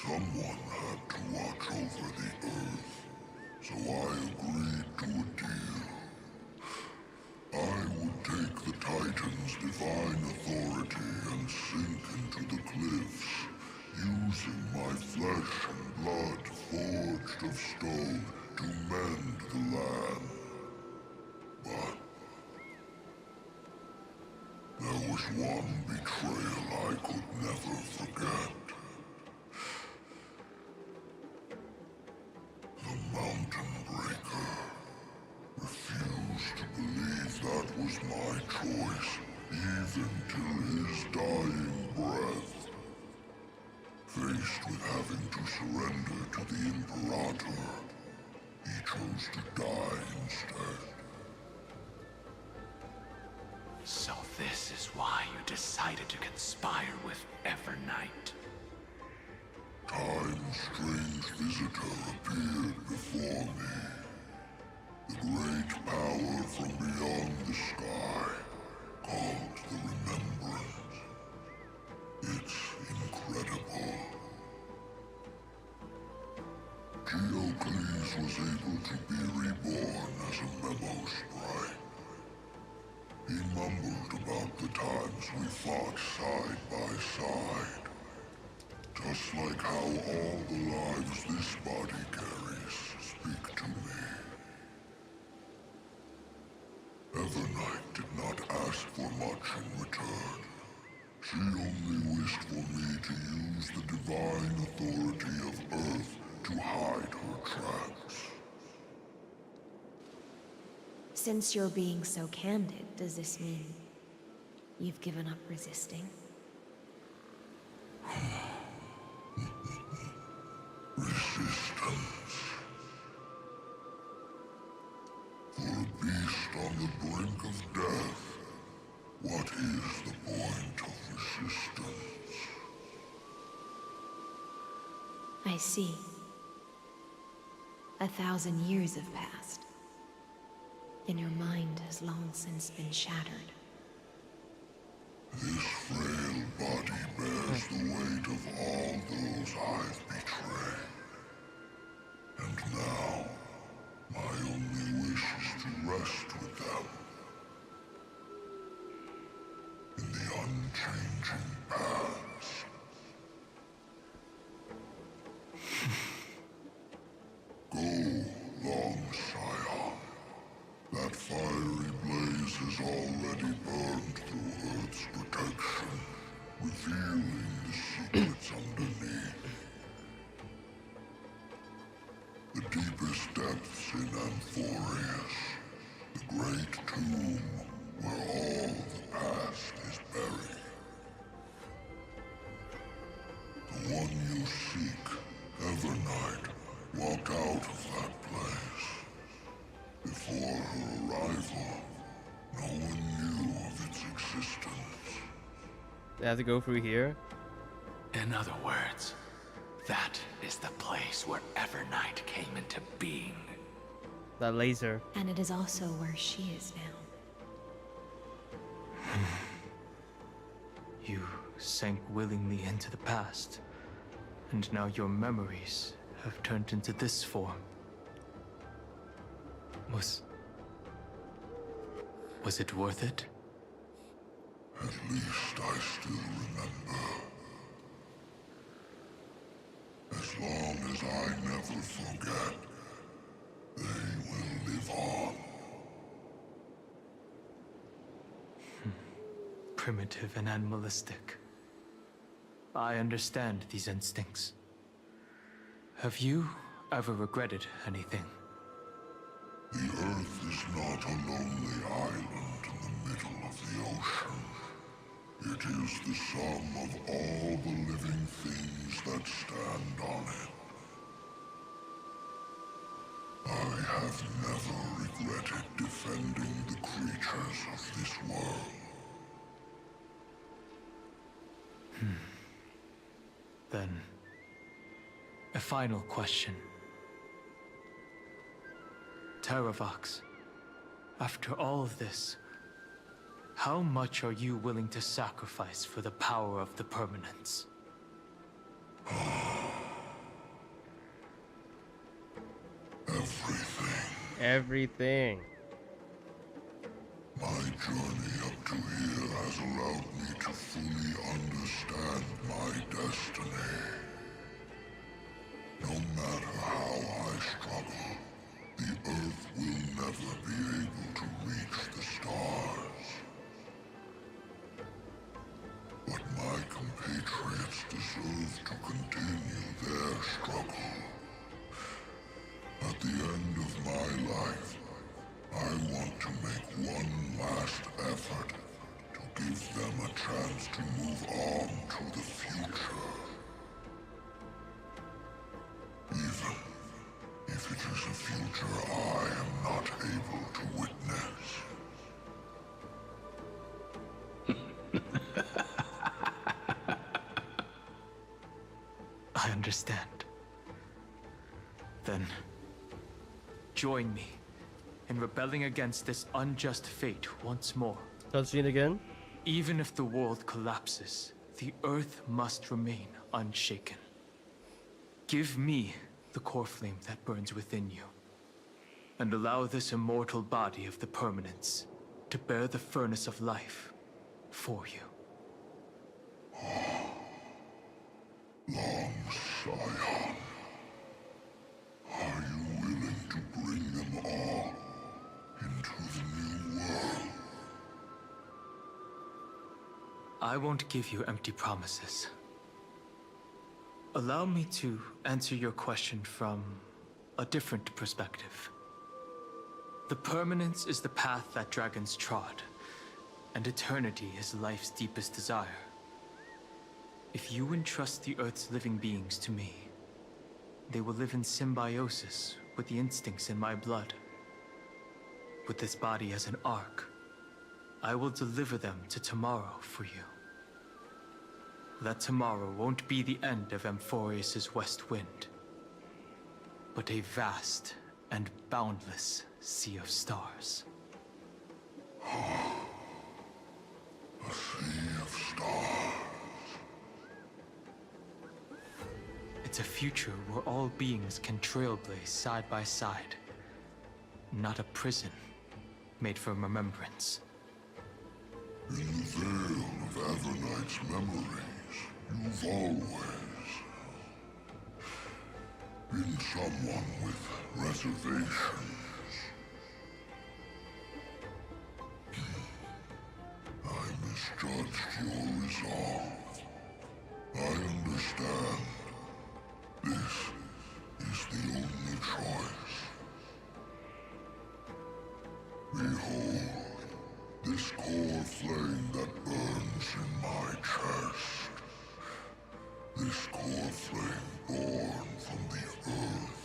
Someone had to watch over the earth, so I agreed to a deal. I would take the Titan's divine authority and sink into the cliffs, using my flesh and blood forged of stone to mend the land. But there was one betrayal I could never forget. The Mountain Breaker refused to believe that was my choice, even till his dying breath. Faced with having to surrender to the Imperator, he chose to die instead. So this is why you decided to conspire with Evernight. Time's strange visitor appeared before me. The great power from beyond the sky, called the Remembrance. It's incredible. Geocles was able to be reborn as a memo sprite. He mumbled about the times we fought side by side. Just like how all the lives this body carries speak to me. Evernight did not ask for much in return. She only wished for me to use the divine authority of Earth to hide her tracks. Since you're being so candid, does this mean you've given up resisting? Resistance. For a beast on the brink of death, what is the point of resistance? I see. 1,000 years have passed, and your mind has long since been shattered. This frail body bears the weight of all those I've betrayed. And now, my only wish is to rest with them. In the unchanging past. Go, long Scion. That fiery blaze has already burned through Earth's protection, revealing the secrets underneath. The deepest depths in Amphoreus, the great tomb where all the past is buried. The one you seek, Evernight, walked out of that place. Before her arrival, no one knew of its existence. They have to go through here? In other words, that is the place where Evernight came into being. That laser. And it is also where she is now. You sank willingly into the past, and now your memories have turned into this form. Was it worth it? At least I still remember. As long as I never forget, they will live on. Primitive and animalistic. I understand these instincts. Have you ever regretted anything? The Earth is not a lonely island in the middle of the ocean. It is the sum of all the living things that stand on it. I have never regretted defending the creatures of this world. Then, a final question. Terravox, after all of this, how much are you willing to sacrifice for the power of the Permanence? Everything. My journey up to here has allowed me to fully understand my destiny. No matter how I struggle, the Earth will never be able to reach the stars. But my compatriots deserve to continue their struggle. At the end of my life, I want to make one last effort to give them a chance to move on to the future. Even if it is a future I am not able to witness. I understand. Then, join me in rebelling against this unjust fate once more. Cutscene again? Even if the world collapses, the Earth must remain unshaken. Give me the core flame that burns within you, and allow this immortal body of the Permanence to bear the furnace of life for you. Long Scion, are you willing to bring them all into the new world? I won't give you empty promises. Allow me to answer your question from a different perspective. The Permanence is the path that dragons trod, and eternity is life's deepest desire. If you entrust the Earth's living beings to me, they will live in symbiosis with the instincts in my blood. With this body as an ark, I will deliver them to tomorrow for you. That tomorrow won't be the end of Amphoreus' west wind, but a vast and boundless sea of stars. A sea of stars. It's a future where all beings can trailblaze side by side. Not a prison made for remembrance. In the veil of Evernight's memories, you've always been someone with reservations. I misjudged your resolve. I understand. This is the only choice. Behold, this core flame that burns in my chest. This core flame born from the earth.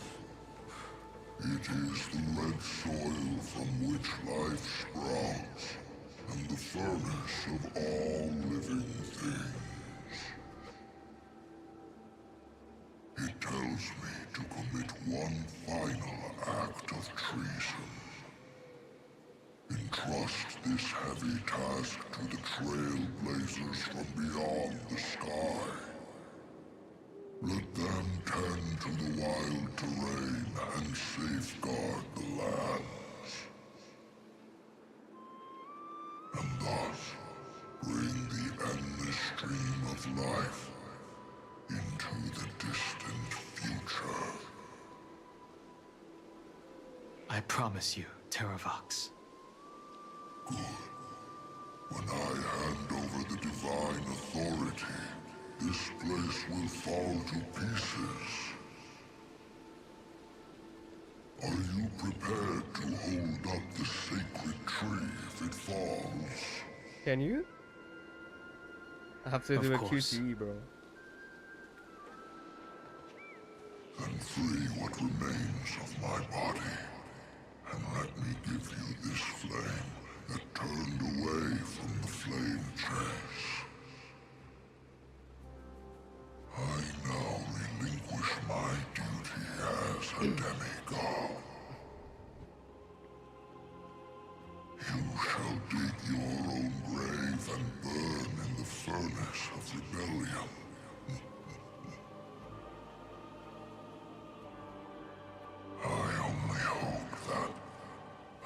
It is the red soil from which life sprouts, and the furnace of all living things. It tells me to commit one final act of treason. Entrust this heavy task to the trailblazers from beyond the sky. Let them tend to the wild terrain and safeguard the lands. And thus, bring the endless stream of life into the distant future. I promise you, Terravox. Good. When I hand over the divine authority, this place will fall to pieces. Are you prepared to hold up the sacred tree if it falls? Can you? I have to Of do a course. QTE, bro. Then free what remains of my body, and let me give you this flame that turned away from the flame chase. I now relinquish my duty as a demigod. You shall dig your own grave and burn in the furnace of rebellion. I only hope that,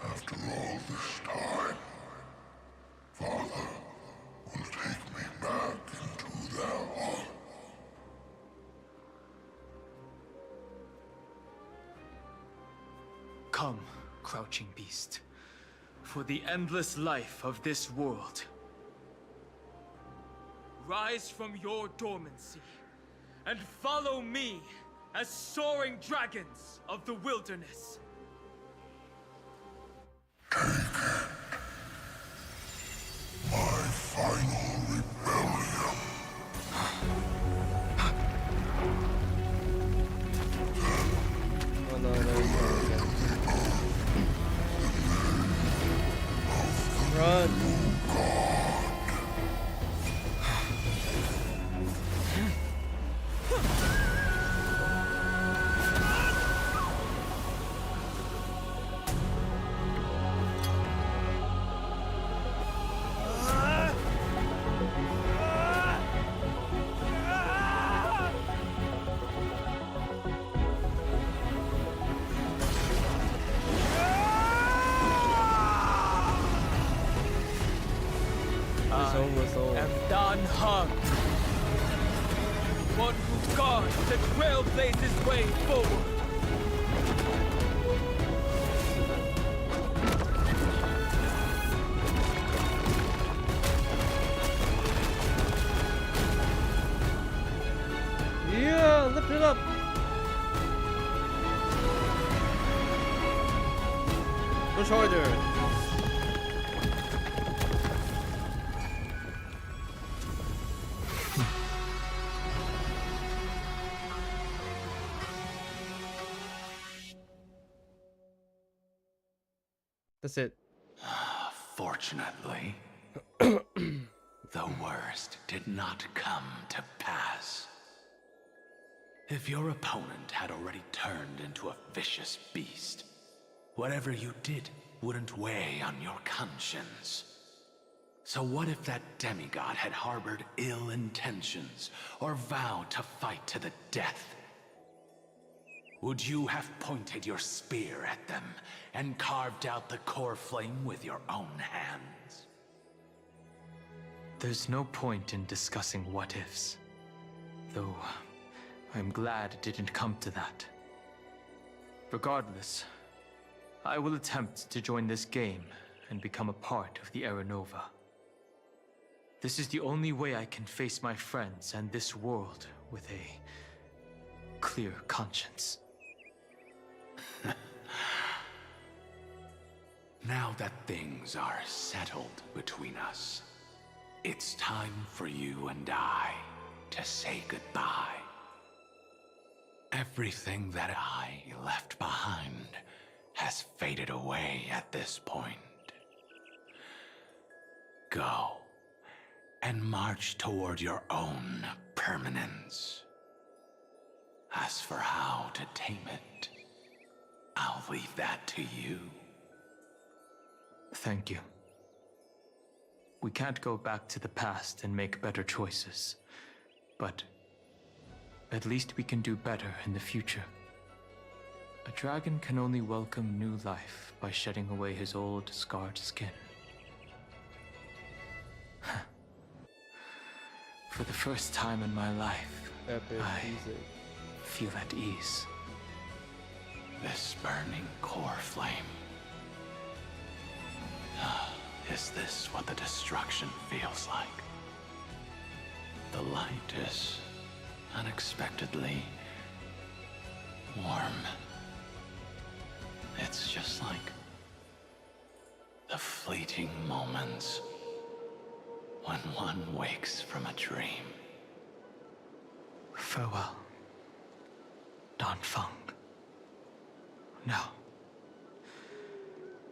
after all this time, Father will take me back into their heart. Come, crouching beast, for the endless life of this world. Rise from your dormancy, and follow me as soaring dragons of the wilderness. My final rebellion. Oh no, Run! One who guards the trailblazer's way forward. Yeah, lift it up. Push harder. That's it. Fortunately, the worst did not come to pass. If your opponent had already turned into a vicious beast, whatever you did wouldn't weigh on your conscience. So what if that demigod had harbored ill intentions or vowed to fight to the death? Would you have pointed your spear at them and carved out the core flame with your own hands? There's no point in discussing what-ifs. Though, I'm glad it didn't come to that. Regardless, I will attempt to join this game and become a part of the Era Nova. This is the only way I can face my friends and this world with a clear conscience. Now that things are settled between us, it's time for you and I to say goodbye. Everything that I left behind has faded away at this point. Go and march toward your own permanence. As for how to tame it, I'll leave that to you. Thank you. We can't go back to the past and make better choices, but at least we can do better in the future. A dragon can only welcome new life by shedding away his old, scarred skin. For the first time in my life, I feel at ease. This burning core flame. Is this what the destruction feels like? The light is unexpectedly warm. It's just like the fleeting moments when one wakes from a dream. Farewell, Danfeng. Now,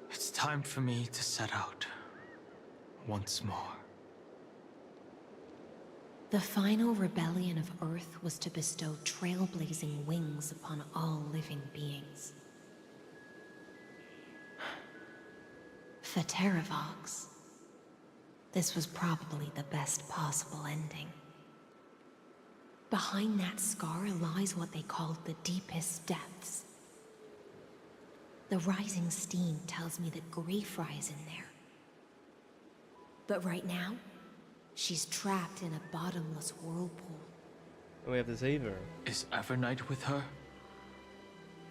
it's time for me to set out once more. The final rebellion of Earth was to bestow trailblazing wings upon all living beings. For Terravox, this was probably the best possible ending. Behind that scar lies what they called the deepest depths. The rising steam tells me that Greyfry is in there. But right now, she's trapped in a bottomless whirlpool. We have to save her. Is Evernight with her?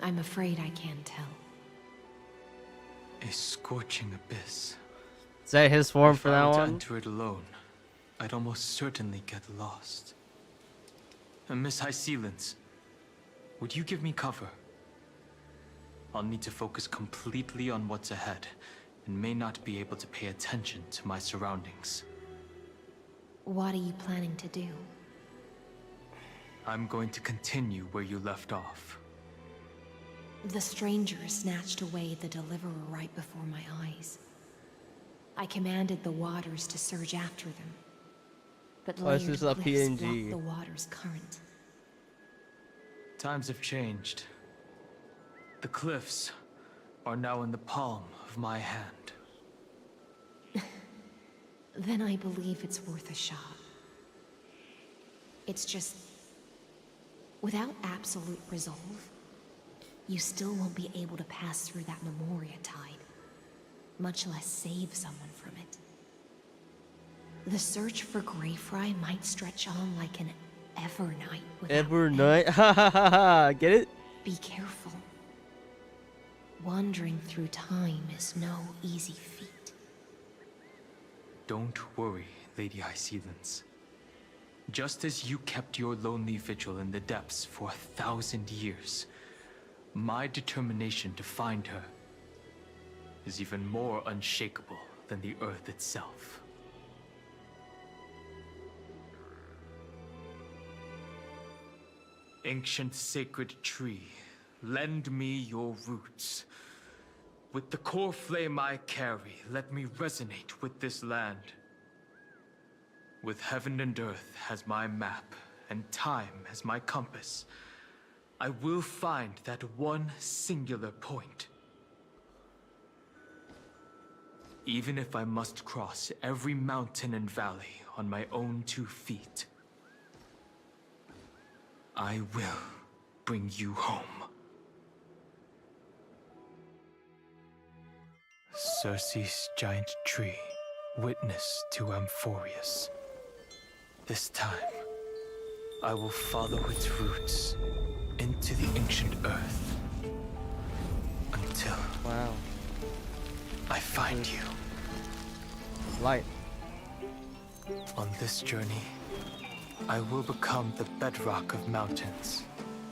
I'm afraid I can't tell. A scorching abyss. Is that his form for now If I were to on? enter it alone, I'd almost certainly get lost. Miss High Sealants, would you give me cover? I'll need to focus completely on what's ahead, and may not be able to pay attention to my surroundings. What are you planning to do? I'm going to continue where you left off. The stranger snatched away the deliverer right before my eyes. I commanded the waters to surge after them. But Oh, this layered is a cliffs PNG. blocked the water's current. Times have changed. The cliffs are now in the palm of my hand. Then I believe it's worth a shot. It's just... without absolute resolve, you still won't be able to pass through that Memoria tide, much less save someone from it. The search for Greyfry might stretch on like an Evernight without Evernight? Ha ha ha ha! Get it? Be careful. Wandering through time is no easy feat. Don't worry, Lady High Sealants. Just as you kept your lonely vigil in the depths for 1,000 years, my determination to find her is even more unshakable than the earth itself. Ancient sacred tree, lend me your roots. With the core flame I carry, let me resonate with this land. With heaven and earth as my map, and time as my compass, I will find that one singular point. Even if I must cross every mountain and valley on my own 2 feet, I will bring you home. Circe's giant tree, witness to Amphoreus. This time, I will follow its roots into the ancient earth until I find you. Light. On this journey, I will become the bedrock of mountains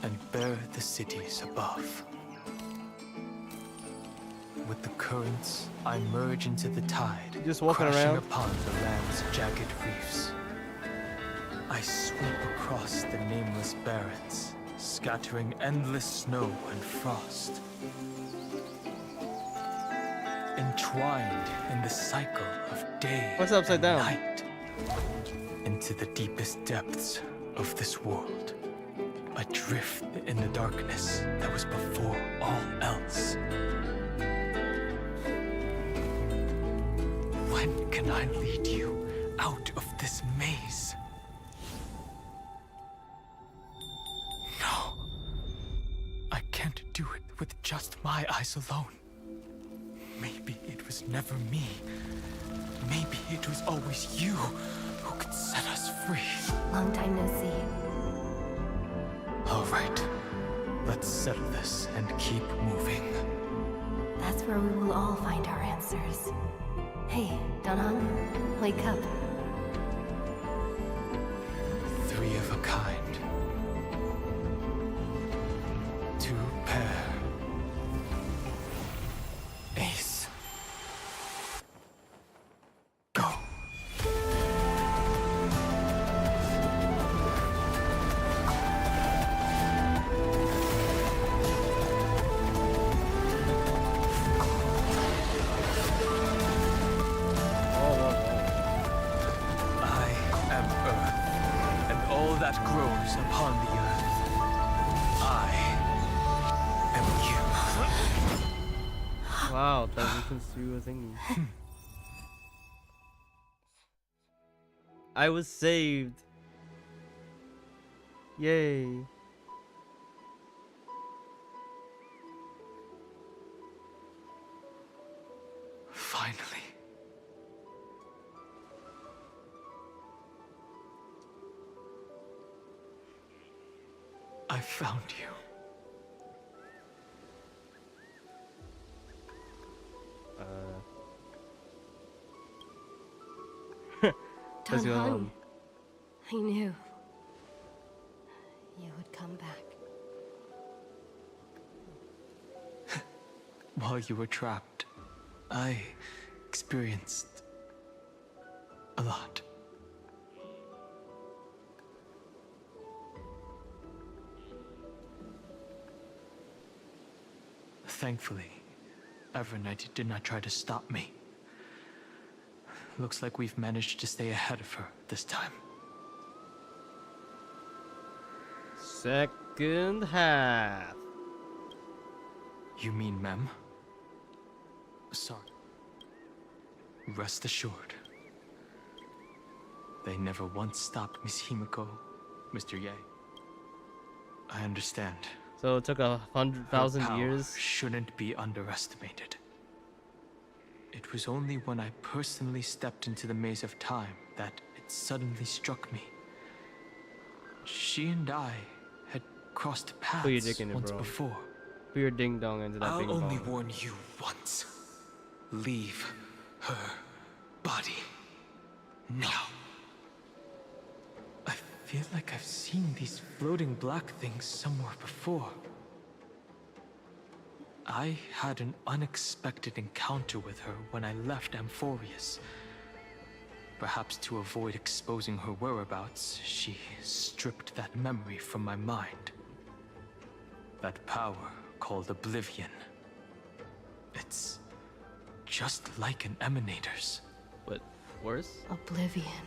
and bear the cities above. With the currents, I merge into the tide, Just walking crashing around. upon the land's jagged reefs. I sweep across the nameless barrens, scattering endless snow and frost. Entwined in the cycle of day What's upside and down? night, into the deepest depths of this world, adrift in the darkness that was before all else. When can I lead you out of this maze? No. I can't do it with just my eyes alone. Maybe it was never me. Maybe it was always you who could set us free. Long time no see. All right. Let's settle this and keep moving. That's where we will all find our answers. Hey, Danhong, wake up. kind. To pair. Ace. Go. I am Earth, and all that grows upon the earth. I am you. Wow, translucent through a thingy. I was saved. Yay. Finally. I found you. Let's go Don, home. I knew you would come back. While you were trapped, I experienced a lot. Thankfully, Evernight did not try to stop me. Looks like we've managed to stay ahead of her this time. Second half. You mean Mem? Sorry. Rest assured. They never once stopped Miss Himiko, Mr. Ye. I understand. So it took 100,000 Her power years. Shouldn't be underestimated. It was only when I personally stepped into the maze of time that it suddenly struck me. She and I had crossed Put your paths dick in it, once bro. before. Put your ding dong into that I'll bing only bong. warn you once. Leave her body now. I feel like I've seen these floating black things somewhere before. I had an unexpected encounter with her when I left Amphoreus. Perhaps to avoid exposing her whereabouts, she stripped that memory from my mind. That power called Oblivion. It's just like an Emanator's. But worse? Oblivion.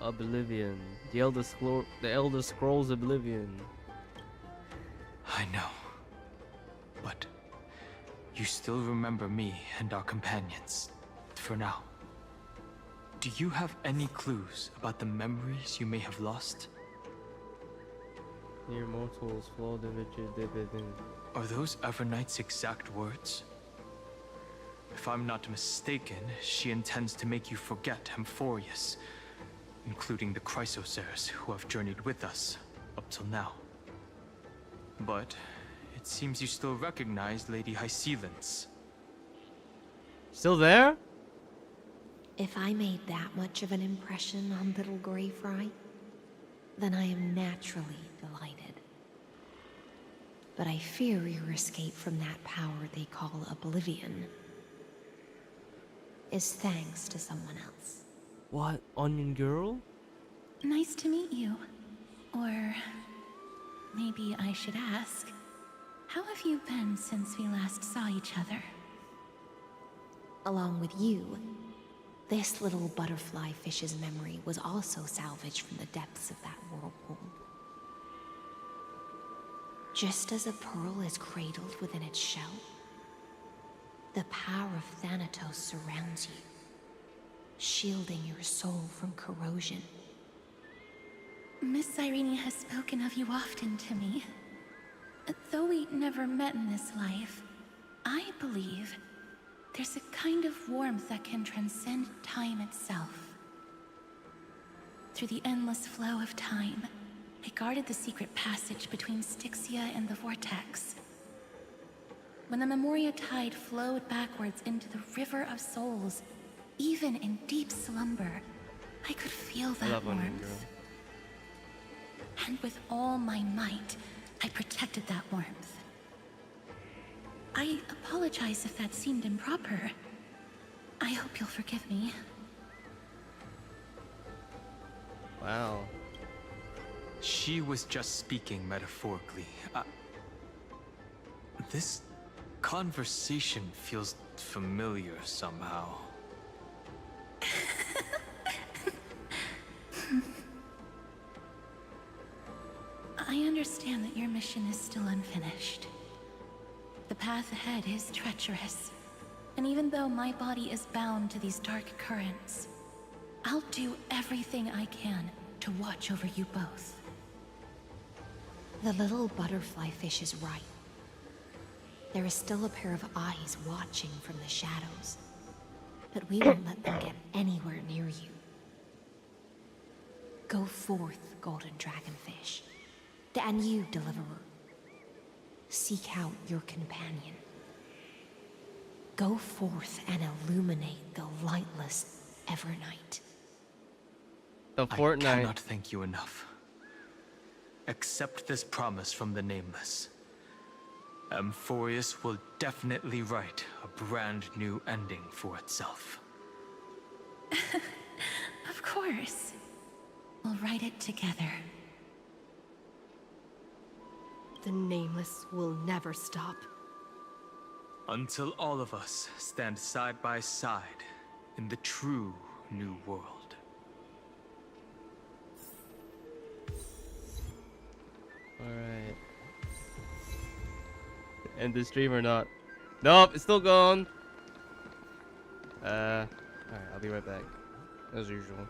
Oblivion. The Elder Scrolls Oblivion. I know. But you still remember me and our companions, for now. Do you have any clues about the memories you may have lost? Mere mortals flawed in. Are those Evernight's exact words? If I'm not mistaken, she intends to make you forget Amphoreus, including the Chrysosaurs who have journeyed with us up till now. But it seems you still recognize Lady Hysealence. Still there? If I made that much of an impression on little Grey Fry, then I am naturally delighted. But I fear your escape from that power they call Oblivion is thanks to someone else. What? Onion Girl? Nice to meet you. Or maybe I should ask, how have you been since we last saw each other? Along with you, this little butterfly fish's memory was also salvaged from the depths of that whirlpool. Just as a pearl is cradled within its shell, the power of Thanatos surrounds you, shielding your soul from corrosion. Miss Irene has spoken of you often to me. Though we never met in this life, I believe there's a kind of warmth that can transcend time itself. Through the endless flow of time, I guarded the secret passage between Styxia and the Vortex. When the Memoria tide flowed backwards into the River of Souls, even in deep slumber, I could feel that warmth. And with all my might, I protected that warmth. I apologize if that seemed improper. I hope you'll forgive me. Wow. She was just speaking metaphorically. This conversation feels familiar somehow. I understand that your mission is still unfinished. The path ahead is treacherous. And even though my body is bound to these dark currents, I'll do everything I can to watch over you both. The little butterfly fish is right. There is still a pair of eyes watching from the shadows. But we won't let them get anywhere near you. Go forth, golden dragonfish. And you, deliverer. Seek out your companion. Go forth and illuminate the lightless Evernight. The I Fortnite. cannot thank you enough. Accept this promise from the Nameless. Amphoreus will definitely write a brand new ending for itself. Of course. We'll write it together. The Nameless will never stop. Until all of us stand side by side in the true new world. Alright. End the stream or not? Nope, it's still going. Alright, I'll be right back. As usual.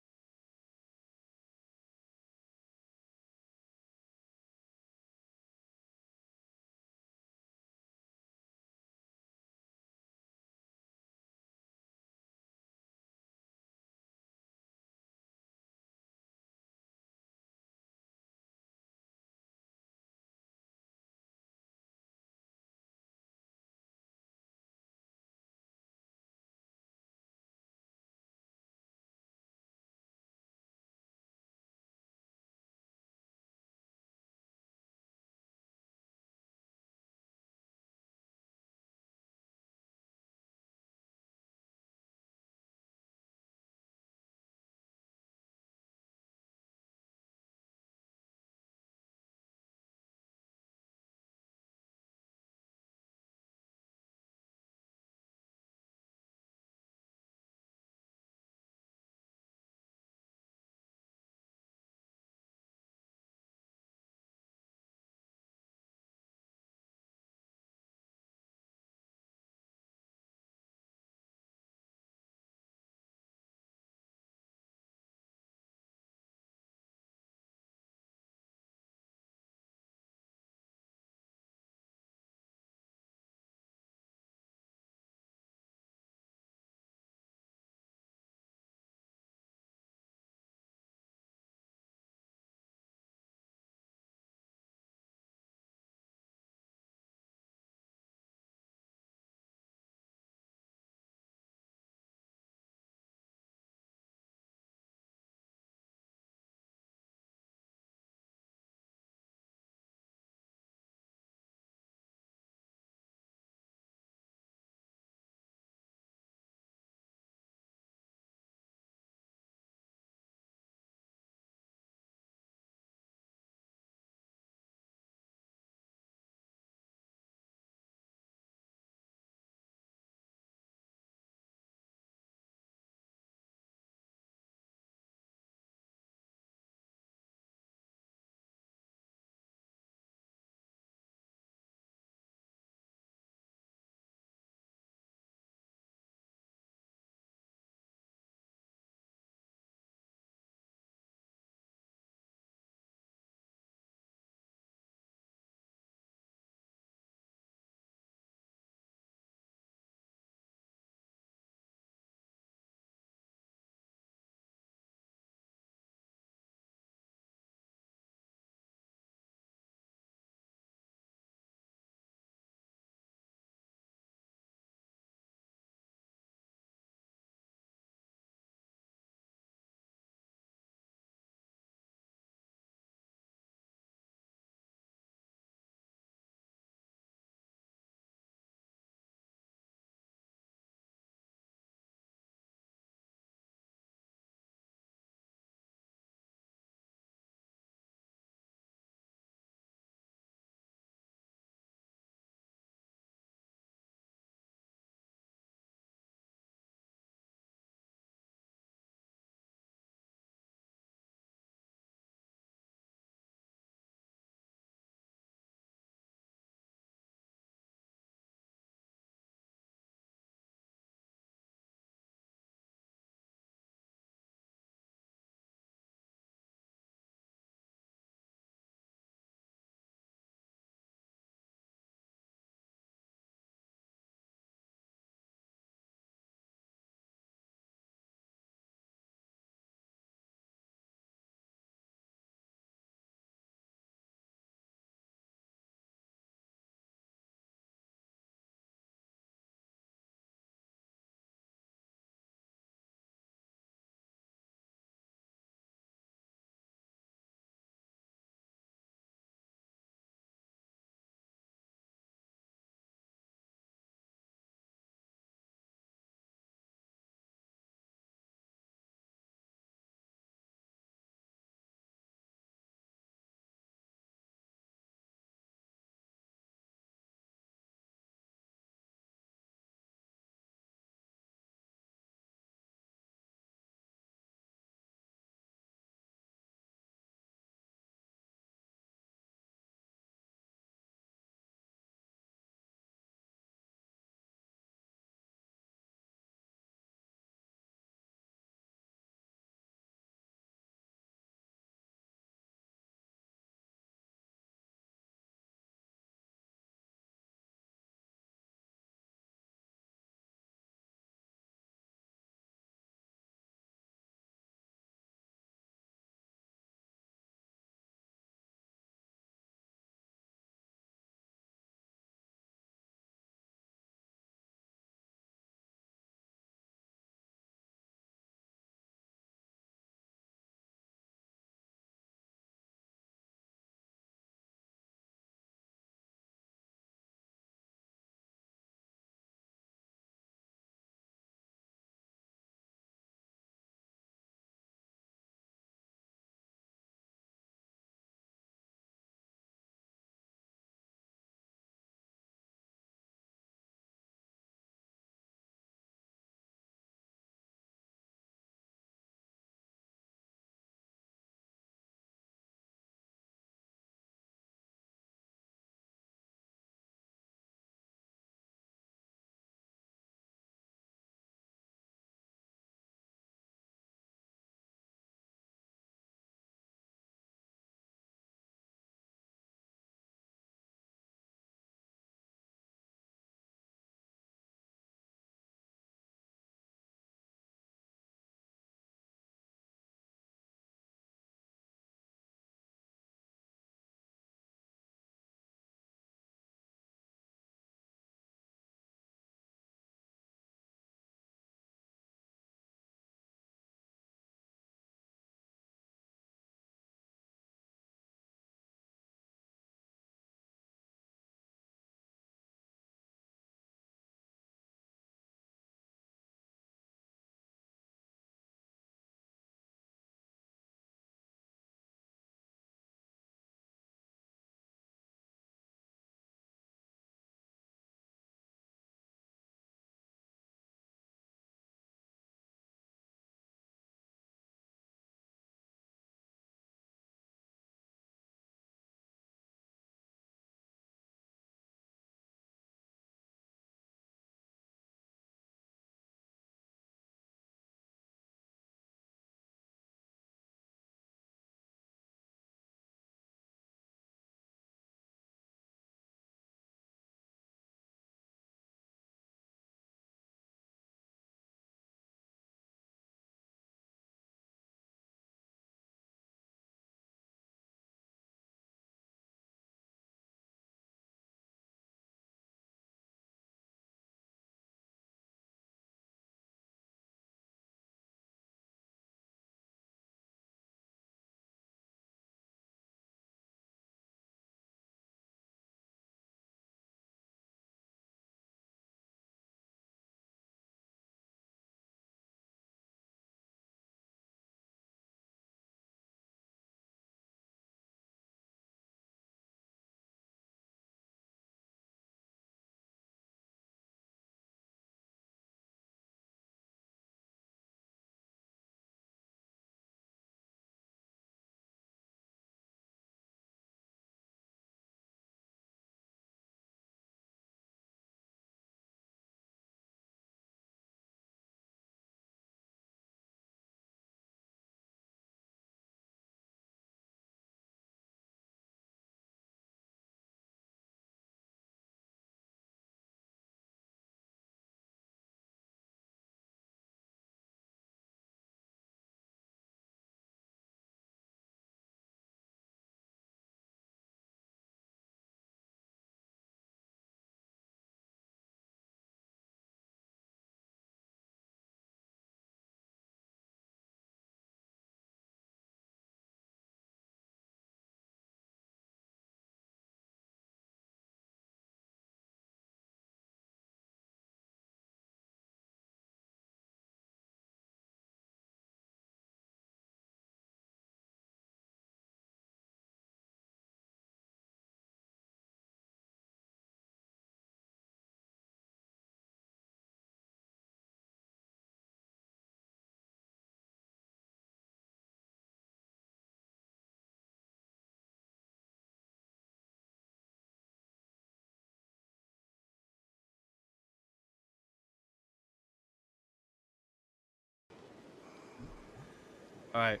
Alright.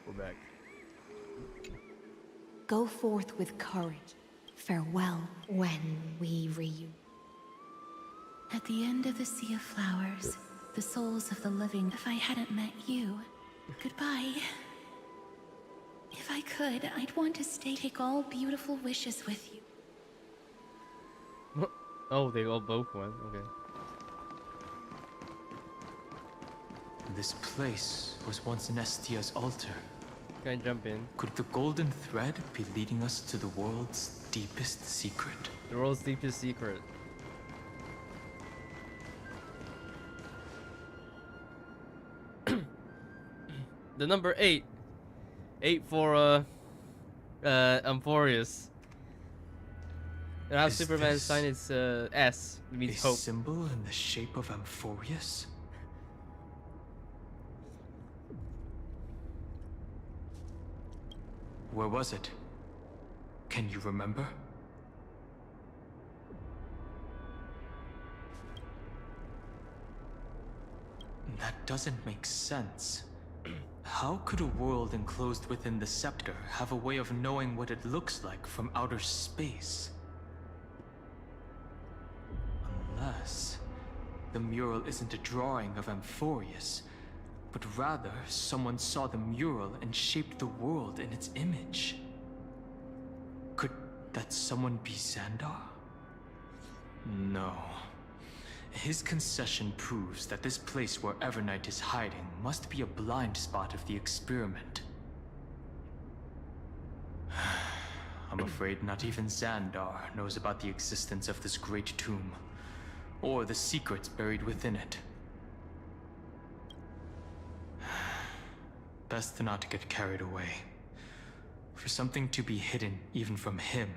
We're back. Go forth with courage. Farewell when we reunite. At the end of the sea of flowers, the souls of the living, if I hadn't met you, goodbye. If I could, I'd want to stay, take all beautiful wishes with you. Oh, they all both went. Okay. This place was once Nestia's altar. Can I jump in? Could the golden thread be leading us to the world's deepest secret? The world's deepest secret. The number 8. 8 for Amphoreus. And how Superman sign its S. It means a hope. Symbol in the shape of Amphoreus? Where was it? Can you remember? That doesn't make sense. How could a world enclosed within the scepter have a way of knowing what it looks like from outer space? Unless the mural isn't a drawing of Amphoreus, but rather someone saw the mural and shaped the world in its image. Could that someone be Xandar? No. His concession proves that this place where Evernight is hiding must be a blind spot of the experiment. I'm afraid not even Xandar knows about the existence of this great tomb, or the secrets buried within it. Best not to get carried away. For something to be hidden even from him,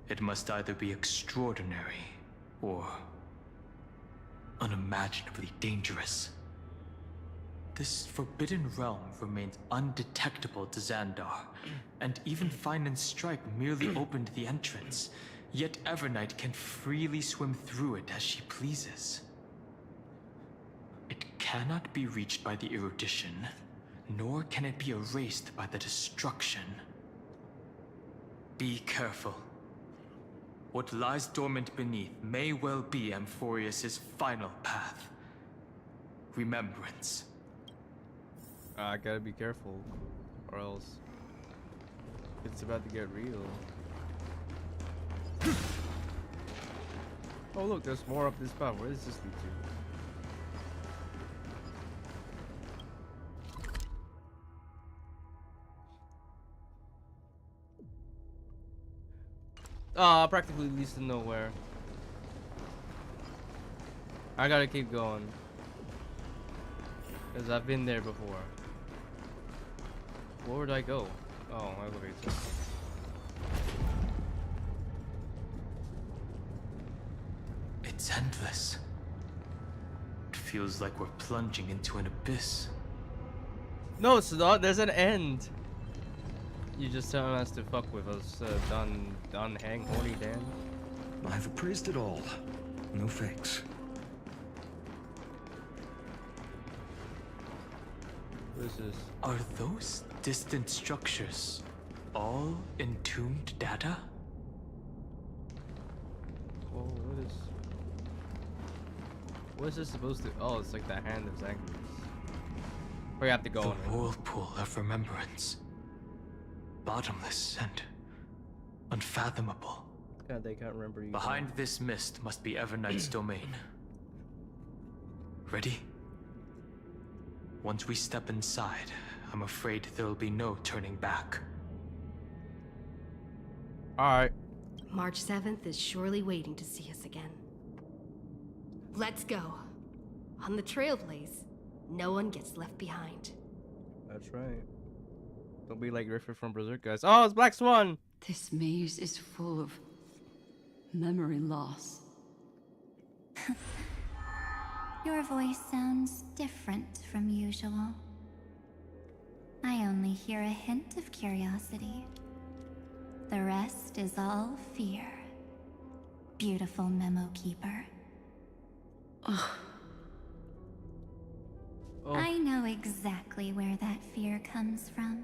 it must either be extraordinary or unimaginably dangerous. This forbidden realm remains undetectable to Xandar, and even Find and Strike merely opened the entrance, yet Evernight can freely swim through it as she pleases. It cannot be reached by the erudition, nor can it be erased by the destruction. Be careful. What lies dormant beneath may well be Amphoreus' final path. Remembrance. I gotta be careful, or else it's about to get real. Oh look, there's more up this path. Where does this lead to? Practically leads to nowhere. I gotta keep going. Because I've been there before. Where would I go? Oh, elevator. It's endless. It feels like we're plunging into an abyss. No, it's not. There's an end. You just telling us to fuck with us, Don Hang, Horny Dan? I've appraised it all. No fakes. What is this? Are those distant structures all entombed data? Oh, what is this supposed to? Oh, it's like the hand of Xangus. We have to go The on it. whirlpool of remembrance. Bottomless and unfathomable. God, they can't remember you. Behind this mist must be Evernight's domain. Ready? Once we step inside, I'm afraid there'll be no turning back. Alright. March 7th is surely waiting to see us again. Let's go. On the Trailblaze, no one gets left behind. That's right. Don't be like Griffith from Berserk, guys. Oh, it's Black Swan! This maze is full of memory loss. Your voice sounds different from usual. I only hear a hint of curiosity. The rest is all fear. Beautiful memo keeper. Ugh. Oh. I know exactly where that fear comes from.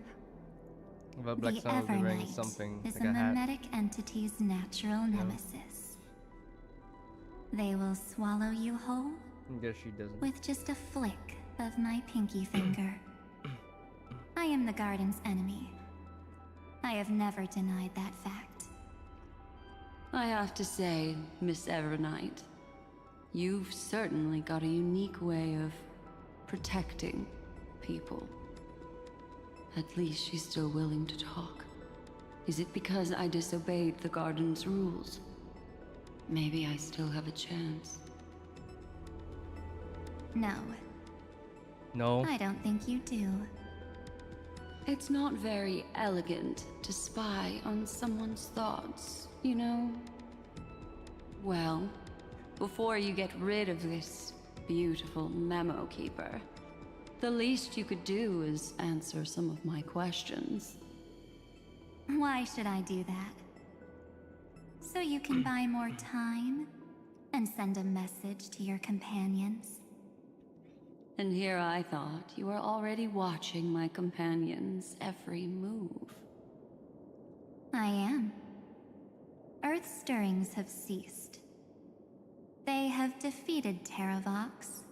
The Black The Sun will be wearing Evernight something is like a a hat. mimetic entity's natural nemesis. They will swallow you whole I guess she doesn't. with just a flick of my pinky finger. I am the garden's enemy. I have never denied that fact. I have to say, Miss Evernight, you've certainly got a unique way of protecting people. At least she's still willing to talk. Is it because I disobeyed the garden's rules? Maybe I still have a chance. No. No. I don't think you do. It's not very elegant to spy on someone's thoughts, you know? Well, before you get rid of this beautiful memo keeper, the least you could do is answer some of my questions. Why should I do that? So you can buy more time and send a message to your companions? And here I thought you were already watching my companions' every move. I am. Earth's stirrings have ceased. They have defeated Terravox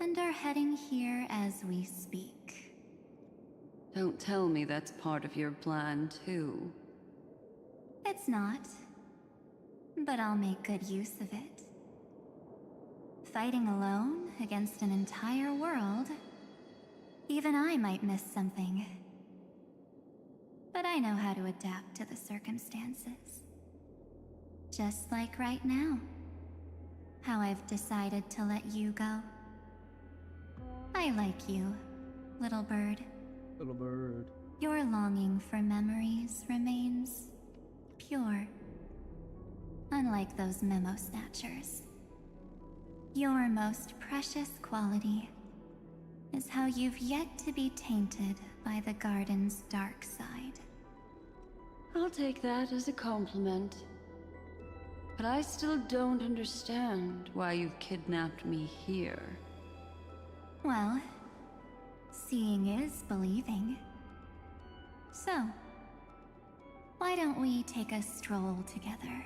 and are heading here as we speak. Don't tell me that's part of your plan, too. It's not, but I'll make good use of it. Fighting alone against an entire world, even I might miss something. But I know how to adapt to the circumstances. Just like right now, how I've decided to let you go. I like you, little bird. Little bird. Your longing for memories remains pure, unlike those memo snatchers. Your most precious quality is how you've yet to be tainted by the garden's dark side. I'll take that as a compliment. But I still don't understand why you've kidnapped me here. Well, seeing is believing. So, why don't we take a stroll together?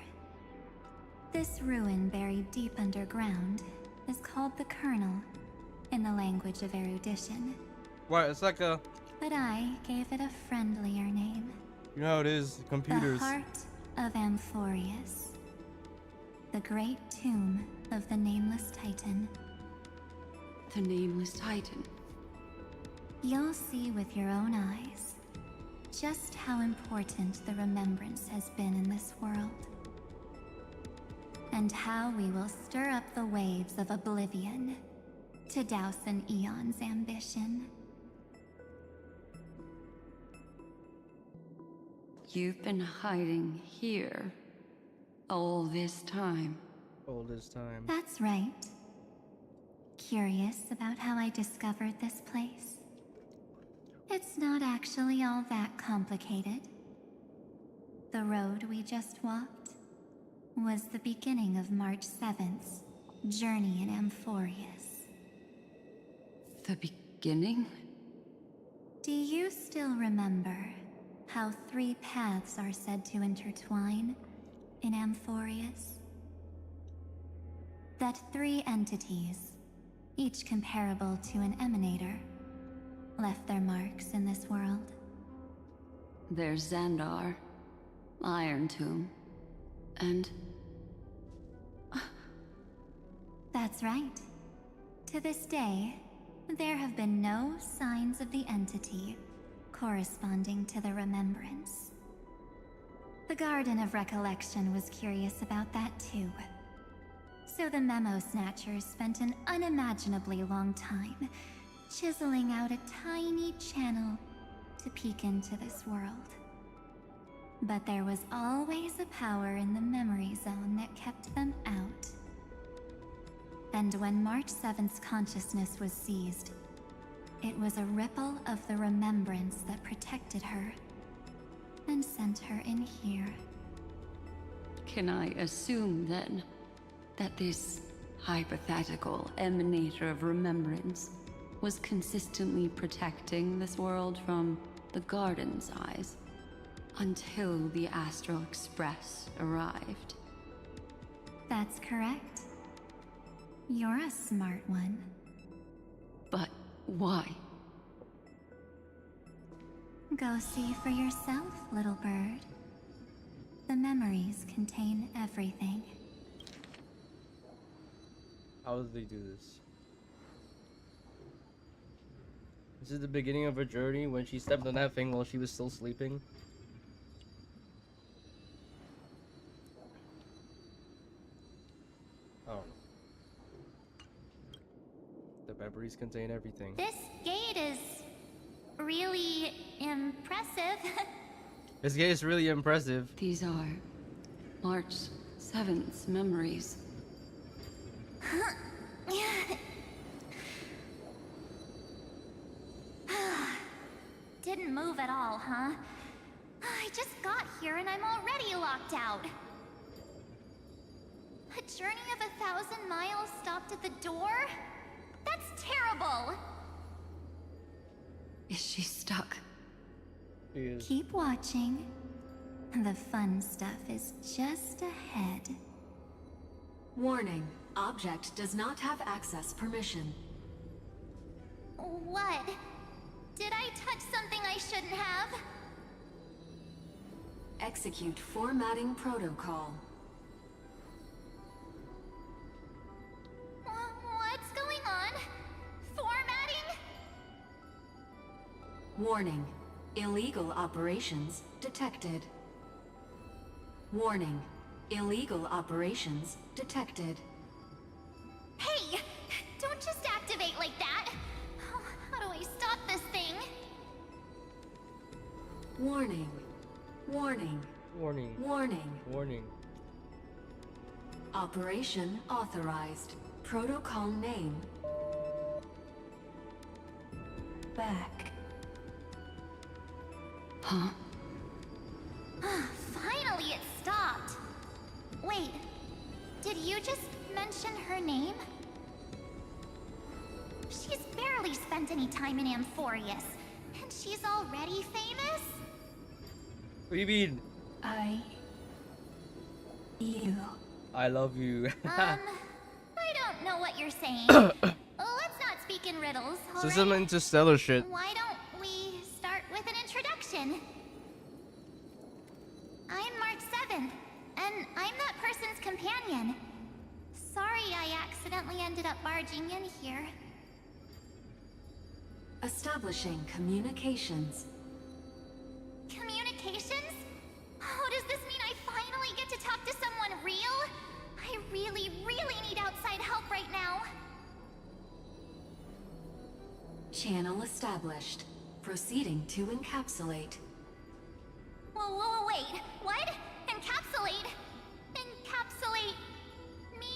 This ruin buried deep underground is called the Kernel in the language of erudition. Right, it's like a... But I gave it a friendlier name. You know how it is, computers. The heart of Amphoreus. The great tomb of the Nameless Titan. The Nameless Titan? You'll see with your own eyes just how important the remembrance has been in this world. And how we will stir up the waves of oblivion to douse an eon's ambition. You've been hiding here all this time. All this time. That's right. Curious about how I discovered this place? It's not actually all that complicated. The road we just walked was the beginning of March 7th's journey in Amphoreus. The beginning? Do you still remember how 3 paths are said to intertwine in Amphoreus? That 3 entities, each comparable to an emanator, left their marks in this world. There's Xandar, Iron Tomb, and... That's right. To this day, there have been no signs of the entity corresponding to the remembrance. The Garden of Recollection was curious about that too. So the Memo Snatchers spent an unimaginably long time chiseling out a tiny channel to peek into this world. But there was always a power in the memory zone that kept them out. And when March 7th's consciousness was seized, it was a ripple of the remembrance that protected her and sent her in here. Can I assume, then, that this hypothetical emanator of remembrance was consistently protecting this world from the Garden's eyes until the Astral Express arrived. That's correct. You're a smart one. But why? Go see for yourself, little bird. The memories contain everything. How did they do this? This is the beginning of her journey when she stepped on that thing while she was still sleeping. Oh. The memories contain everything. This gate is really impressive. This gate is really impressive. These are March 7th's memories. Didn't move at all, huh? I just got here and I'm already locked out. A journey of 1,000 miles stopped at the door? That's terrible! Is she stuck? She is. Keep watching. The fun stuff is just ahead. Warning. Object does not have access permission. What? Did I touch something I shouldn't have? Execute formatting protocol. What's going on? Formatting? Warning. Illegal operations detected. Warning. Illegal operations detected. Hey! Don't just activate like that! How do I stop this thing? Warning. Warning. Warning. Warning. Warning. Operation authorized. Protocol name. Back. Huh? Finally it stopped! Wait, did you just mention her name? She's barely spent any time in Amphoreus, and she's already famous? What do you mean? You. I love you. I don't know what you're saying. Let's not speak in riddles, So alright? some interstellar shit. Why don't we start with an introduction? I'm March 7th, and I'm that person's companion. Sorry I accidentally ended up barging in here. Establishing communications. Communications? Oh, does this mean I finally get to talk to someone real? I really, really need outside help right now. Channel established. Proceeding to encapsulate. Whoa, wait. What? Encapsulate? Encapsulate me?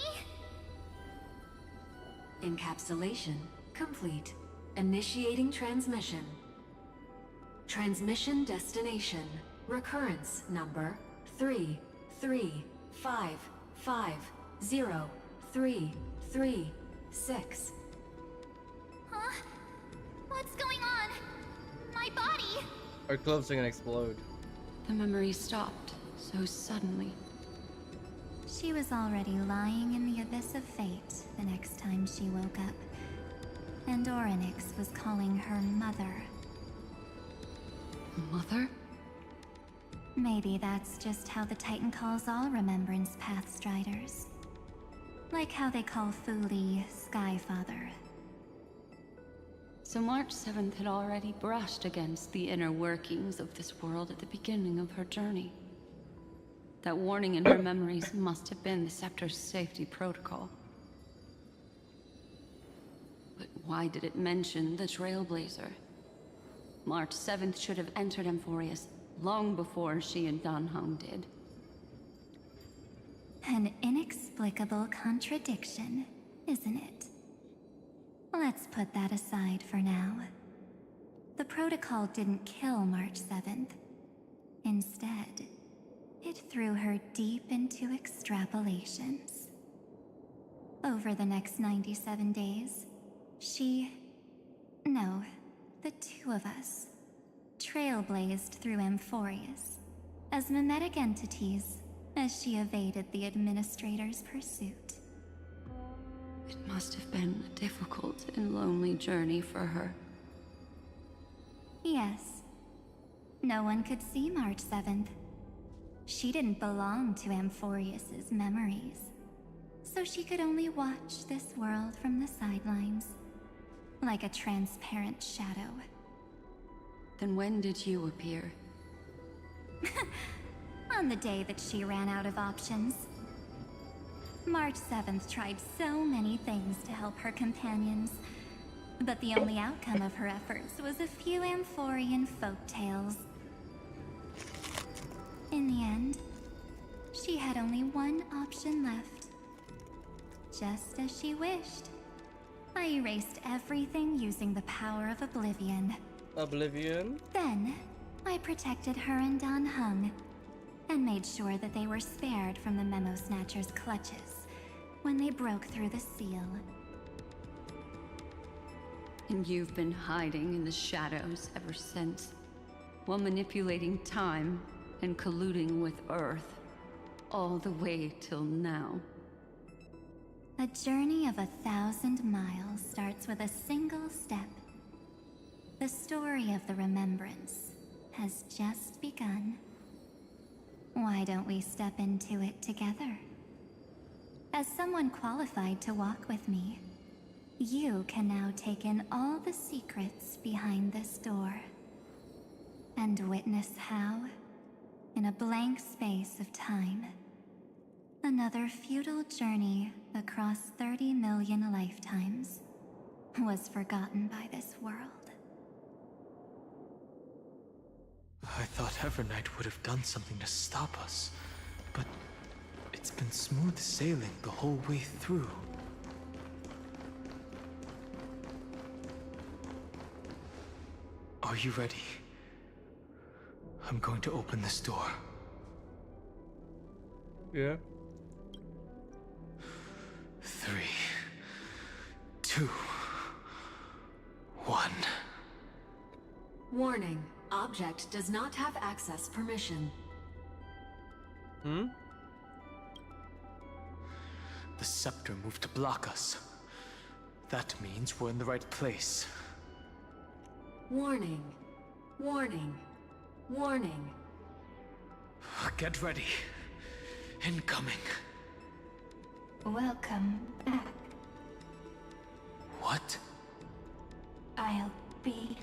Encapsulation complete. Initiating transmission. Transmission destination. Recurrence number 335503336. Huh? What's going on? My body? Our clothes are gonna explode. The memory stopped so suddenly. She was already lying in the abyss of fate the next time she woke up. And Orynyx was calling her mother. Mother? Maybe that's just how the Titan calls all Remembrance Pathstriders. Like how they call Fuli Skyfather. So March 7th had already brushed against the inner workings of this world at the beginning of her journey. That warning in her memories must have been the Scepter's safety protocol. But why did it mention the Trailblazer? March 7th should have entered Amphoreus long before she and Danhong did. An inexplicable contradiction, isn't it? Let's put that aside for now. The protocol didn't kill March 7th. Instead, it threw her deep into extrapolations. Over the next 97 days, she No, the two of us. Trailblazed through Amphoreus as mimetic entities as she evaded the Administrator's pursuit. It must have been a difficult and lonely journey for her. Yes. No one could see March 7th. She didn't belong to Amphoreus's memories, so she could only watch this world from the sidelines, like a transparent shadow. Then when did you appear? On the day that she ran out of options. March 7th tried so many things to help her companions, but the only outcome of her efforts was a few Amphorean folktales. In the end, she had only one option left. Just as she wished. I erased everything using the power of oblivion. Oblivion? Then, I protected her and Dan Hung, and made sure that they were spared from the Memo Snatcher's clutches when they broke through the seal. And you've been hiding in the shadows ever since, while manipulating time and colluding with Earth, all the way till now. A journey of 1,000 miles starts with a single step. The story of the Remembrance has just begun. Why don't we step into it together? As someone qualified to walk with me, you can now take in all the secrets behind this door. And witness how, in a blank space of time, another futile journey across 30 million lifetimes was forgotten by this world. I thought Evernight would have done something to stop us, but it's been smooth sailing the whole way through. Are you ready? I'm going to open this door. Yeah. 3, 2, 1. Warning. Object does not have access permission. Hmm? The scepter moved to block us. That means we're in the right place. Warning. Warning. Warning. Get ready. Incoming. Welcome back. What? I'll be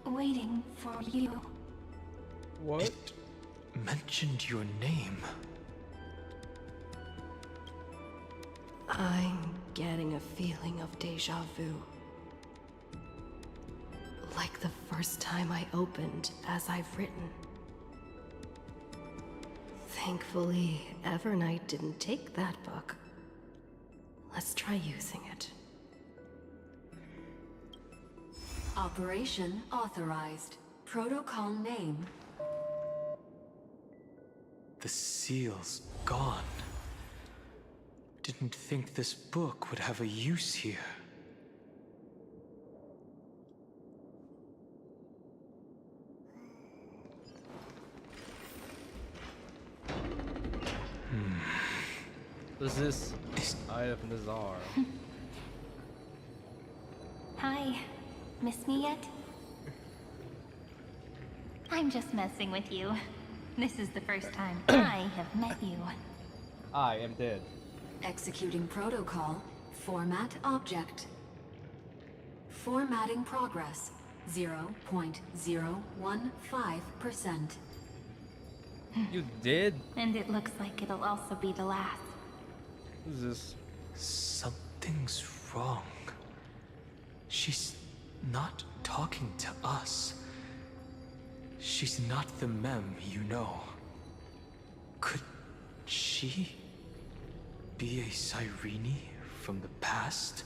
waiting for you. What? It mentioned your name. I'm getting a feeling of deja vu. Like the first time I opened as I've written. Thankfully, Evernight didn't take that book. Let's try using it. Operation authorized. Protocol name. The seal's gone. Didn't think this book would have a use here. What is this? Eye of Nazar. Hi. Miss me yet? I'm just messing with you. This is the first time I have met you. I am dead. Executing protocol. Format object. Formatting progress. 0.015%. You did? And it looks like it'll also be the last. What is this? Something's wrong. She's not talking to us. She's not the Mem you know. Could she be a Cyrene from the past?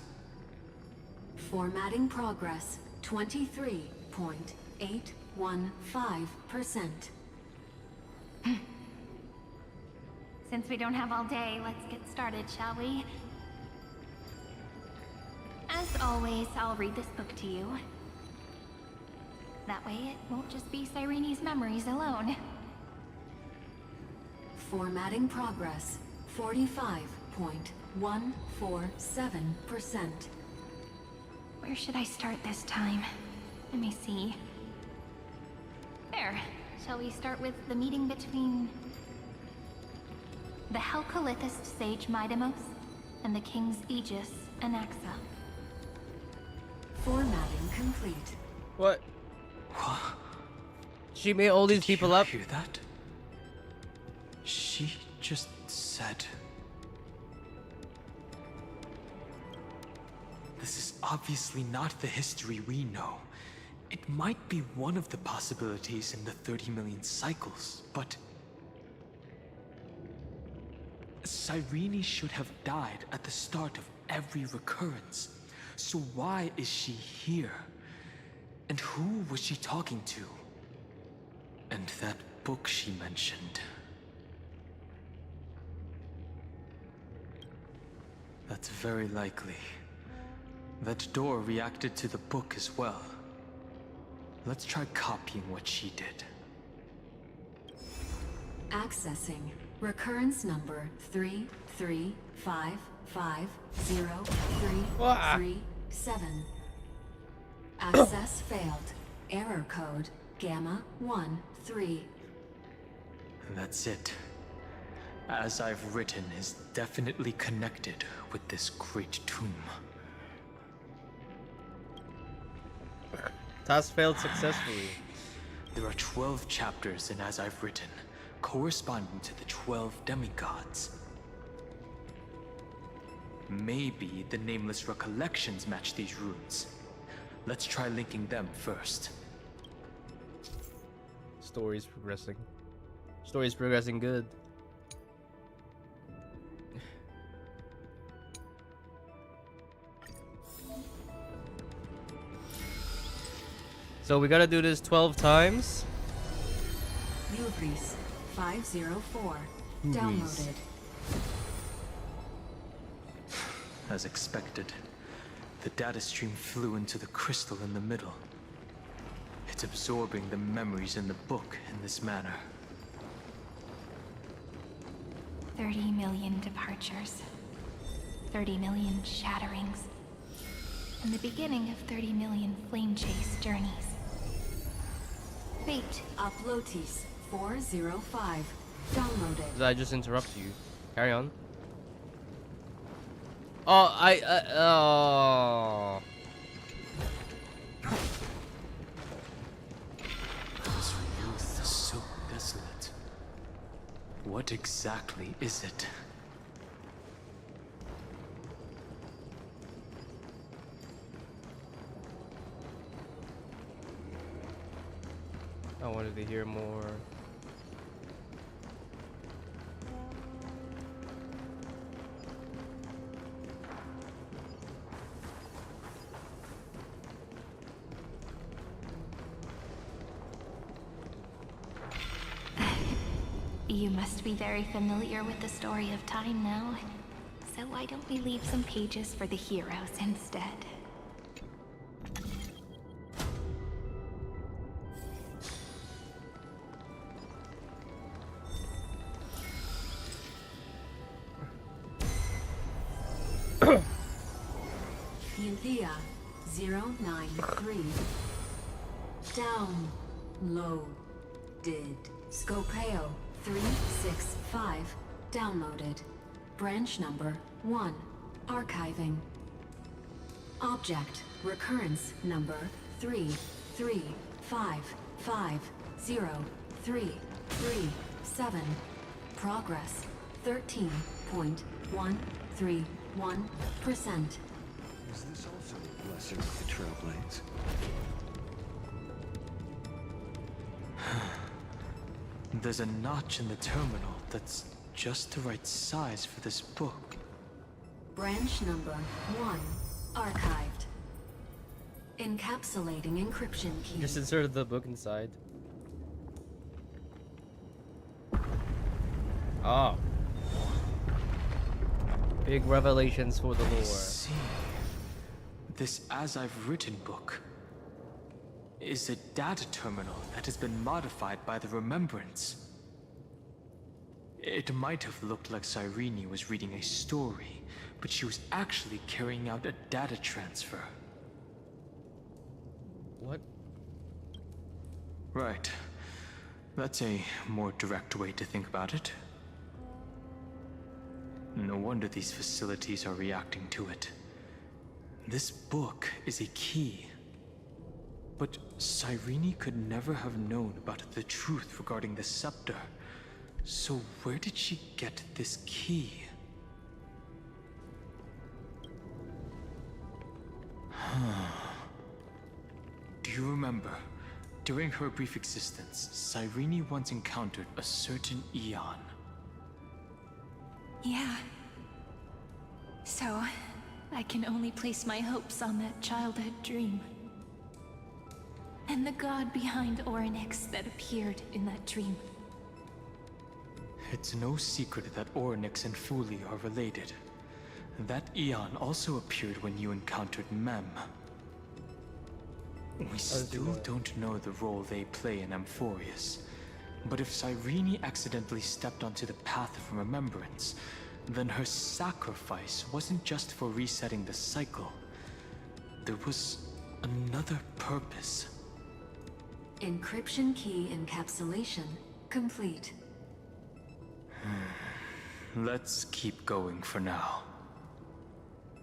Formatting progress. 23.815%. Since we don't have all day, let's get started, shall we? As always, I'll read this book to you. That way it won't just be Cyrene's memories alone. Formatting progress 45.147%. Where should I start this time? Let me see. There. Shall we start with the meeting between the Helcolithist sage Midamos and the King's Aegis, Anaxa? Formatting complete. What? She made all these people up? Hear that? She just said... This is obviously not the history we know. It might be one of the possibilities in the 30 million cycles, but... Cyrene should have died at the start of every recurrence. So why is she here? And who was she talking to? And that book she mentioned. That's very likely. That door reacted to the book as well. Let's try copying what she did. Accessing recurrence number 335503337. Access failed. Error code Gamma 13. That's it. As I've written is definitely connected with this great tomb. Task failed successfully. There are 12 chapters in As I've Written, corresponding to the 12 demigods. Maybe the nameless recollections match these runes. Let's try linking them first. Story's progressing. Story's progressing good. So we gotta do this 12 times. Ubris 504. Ubris. Downloaded. As expected, the data stream flew into the crystal in the middle. It's absorbing the memories in the book in this manner. 30 million departures. 30 million shatterings. And the beginning of 30 million flame chase journeys. Fate. Uplotis 405. Downloaded. Did I just interrupt you? Carry on. Oh, oh. This youth is so desolate. What exactly is it? I wanted to hear more. You must be very familiar with the story of time now. So why don't we leave some pages for the heroes instead? Euthea 093. Downloaded. Scopeo 365. Downloaded. Branch number 1. Archiving. Object recurrence number 335503337. Progress 13.131%. Is this also a blessing of the Trailblades? There's a notch in the terminal that's just the right size for this book. Branch number 1. Archived. Encapsulating encryption key. Just inserted the book inside. Oh. Big revelations for the lore. See. this As I've Written book is a data terminal that has been modified by the Remembrance. It might have looked like Cyrene was reading a story, but she was actually carrying out a data transfer. What? Right. That's a more direct way to think about it. No wonder these facilities are reacting to it. This book is a key. But Cyrene could never have known about the truth regarding the scepter. So where did she get this key? Do you remember? During her brief existence, Cyrene once encountered a certain Eon. Yeah. So, I can only place my hopes on that childhood dream. And the god behind Orynyx that appeared in that dream. It's no secret that Orynyx and Fuli are related. That Eon also appeared when you encountered Mem. We still don't know the role they play in Amphoreus. But if Cyrene accidentally stepped onto the path of remembrance, then her sacrifice wasn't just for resetting the cycle. There was another purpose. Encryption key encapsulation complete. Let's keep going for now.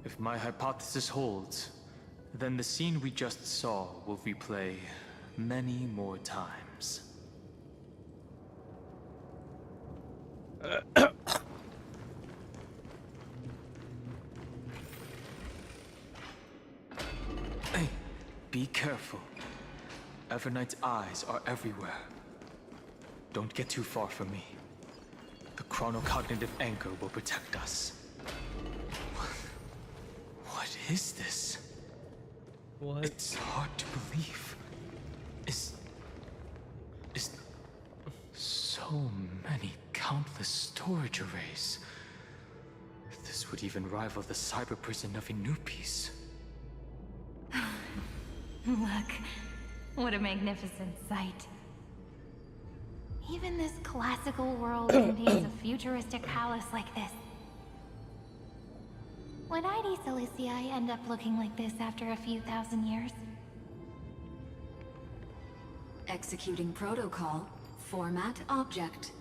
If my hypothesis holds, then the scene we just saw will replay many more times. Hey, be careful. Evernight's eyes are everywhere. Don't get too far from me. The chronocognitive anchor will protect us. What is this? What? It's hard to believe. Is so many countless storage arrays. This would even rival the cyber prison of Inupis. Look, what a magnificent sight. Even this classical world contains a futuristic palace like this. Would ID Silicii end up looking like this after a few thousand years? Executing protocol. Format object.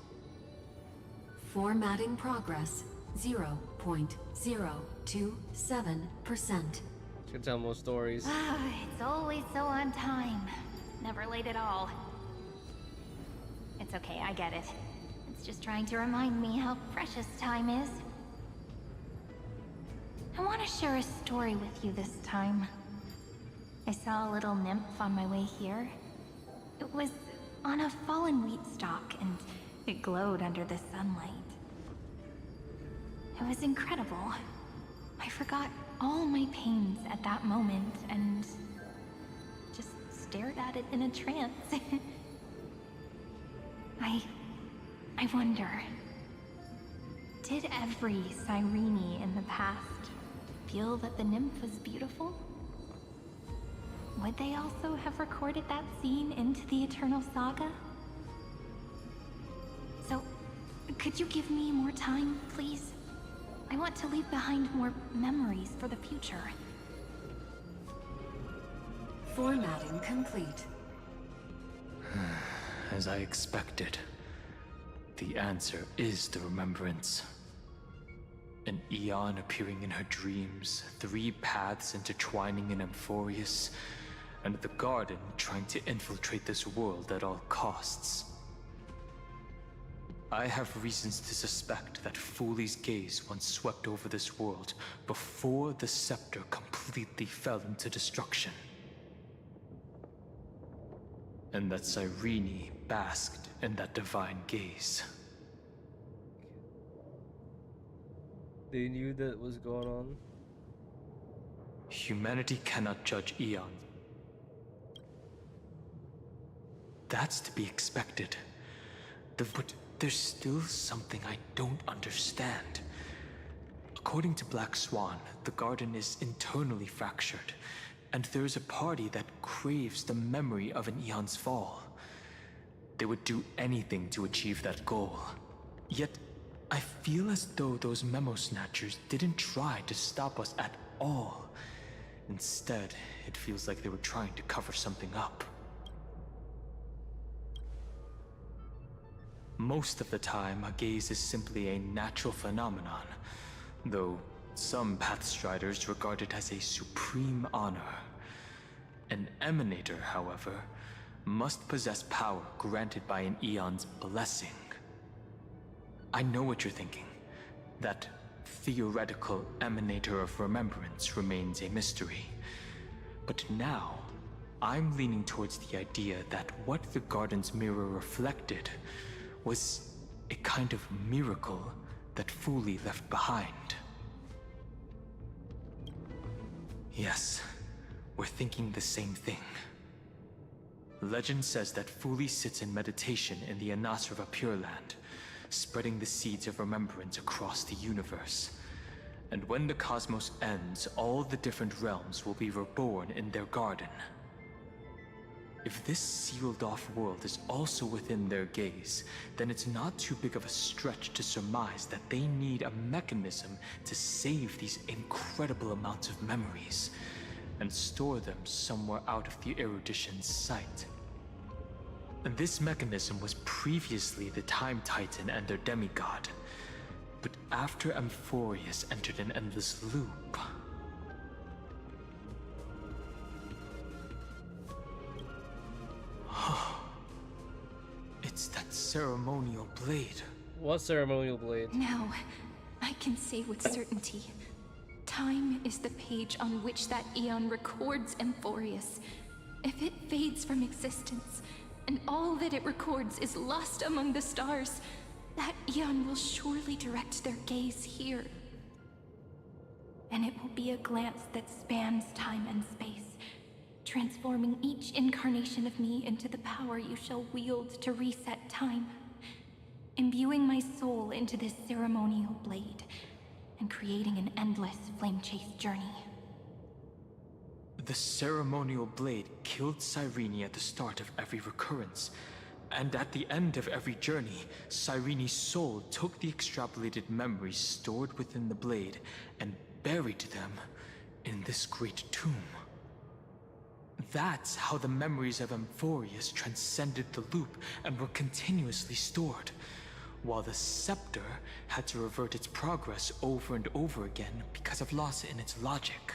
Formatting progress 0.027%. Should tell more stories. It's always so on time. Never late at all. It's okay, I get it. It's just trying to remind me how precious time is. I want to share a story with you this time. I saw a little nymph on my way here. It was on a fallen wheat stalk, and it glowed under the sunlight. It was incredible. I forgot all my pains at that moment and just stared at it in a trance. I wonder, did every Cyrene in the past feel that the nymph was beautiful? Would they also have recorded that scene into the Eternal Saga? So, could you give me more time, please? I want to leave behind more memories for the future. Formatting complete. As I expected, the answer is the remembrance. An Eon appearing in her dreams, 3 paths intertwining in Amphoreus, and the Garden trying to infiltrate this world at all costs. I have reasons to suspect that Fuli's gaze once swept over this world before the scepter completely fell into destruction. And that Cyrene basked in that divine gaze. They knew that was going on. Humanity cannot judge Eon. That's to be expected. But there's still something I don't understand. A according to Black Swan, the garden is internally fractured, and there is a party that craves the memory of an eon's fall. They would do anything to achieve that goal. Yet, I feel as though those memo snatchers didn't try to stop us at all. Instead, it feels like they were trying to cover something up. Most of the time, a gaze is simply a natural phenomenon, though some Pathstriders regard it as a supreme honor. An Emanator, however, must possess power granted by an Eon's blessing. I know what you're thinking. That theoretical Emanator of Remembrance remains a mystery. But now, I'm leaning towards the idea that what the garden's mirror reflected was a kind of miracle that Fuli left behind. Yes, we're thinking the same thing. Legend says that Fuli sits in meditation in the Anasrava Pure Land, spreading the seeds of remembrance across the universe. And when the cosmos ends, all the different realms will be reborn in their garden. If this sealed-off world is also within their gaze, then it's not too big of a stretch to surmise that they need a mechanism to save these incredible amounts of memories and store them somewhere out of the erudition's sight. And this mechanism was previously the Time Titan and their demigod. But after Amphoreus entered an endless loop... It's that ceremonial blade. What ceremonial blade? Now, I can say with certainty. Time is the page on which that eon records Amphoreus. If it fades from existence, and all that it records is lost among the stars, that eon will surely direct their gaze here. And it will be a glance that spans time and space, transforming each incarnation of me into the power you shall wield to reset time, imbuing my soul into this ceremonial blade, and creating an endless flame-chased journey. The ceremonial blade killed Cyrene at the start of every recurrence, and at the end of every journey, Cyrene's soul took the extrapolated memories stored within the blade and buried them in this great tomb. That's how the memories of Amphoreus transcended the loop and were continuously stored, while the scepter had to revert its progress over and over again because of loss in its logic.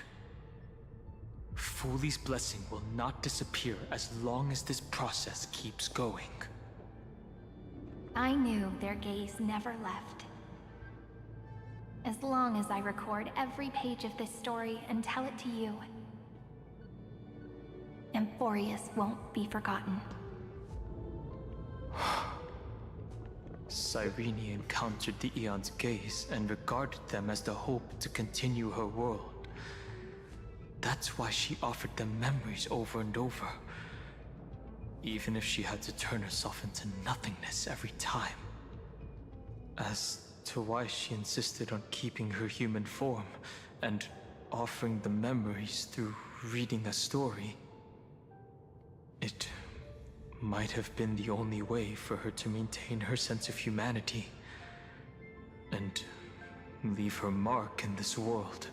Fuli's blessing will not disappear as long as this process keeps going. I knew their gaze never left. As long as I record every page of this story and tell it to you, Amphoreus won't be forgotten. Cyrene encountered the Eon's gaze and regarded them as the hope to continue her world. That's why she offered them memories over and over, even if she had to turn herself into nothingness every time. As to why she insisted on keeping her human form and offering the memories through reading a story, it might have been the only way for her to maintain her sense of humanity and leave her mark in this world,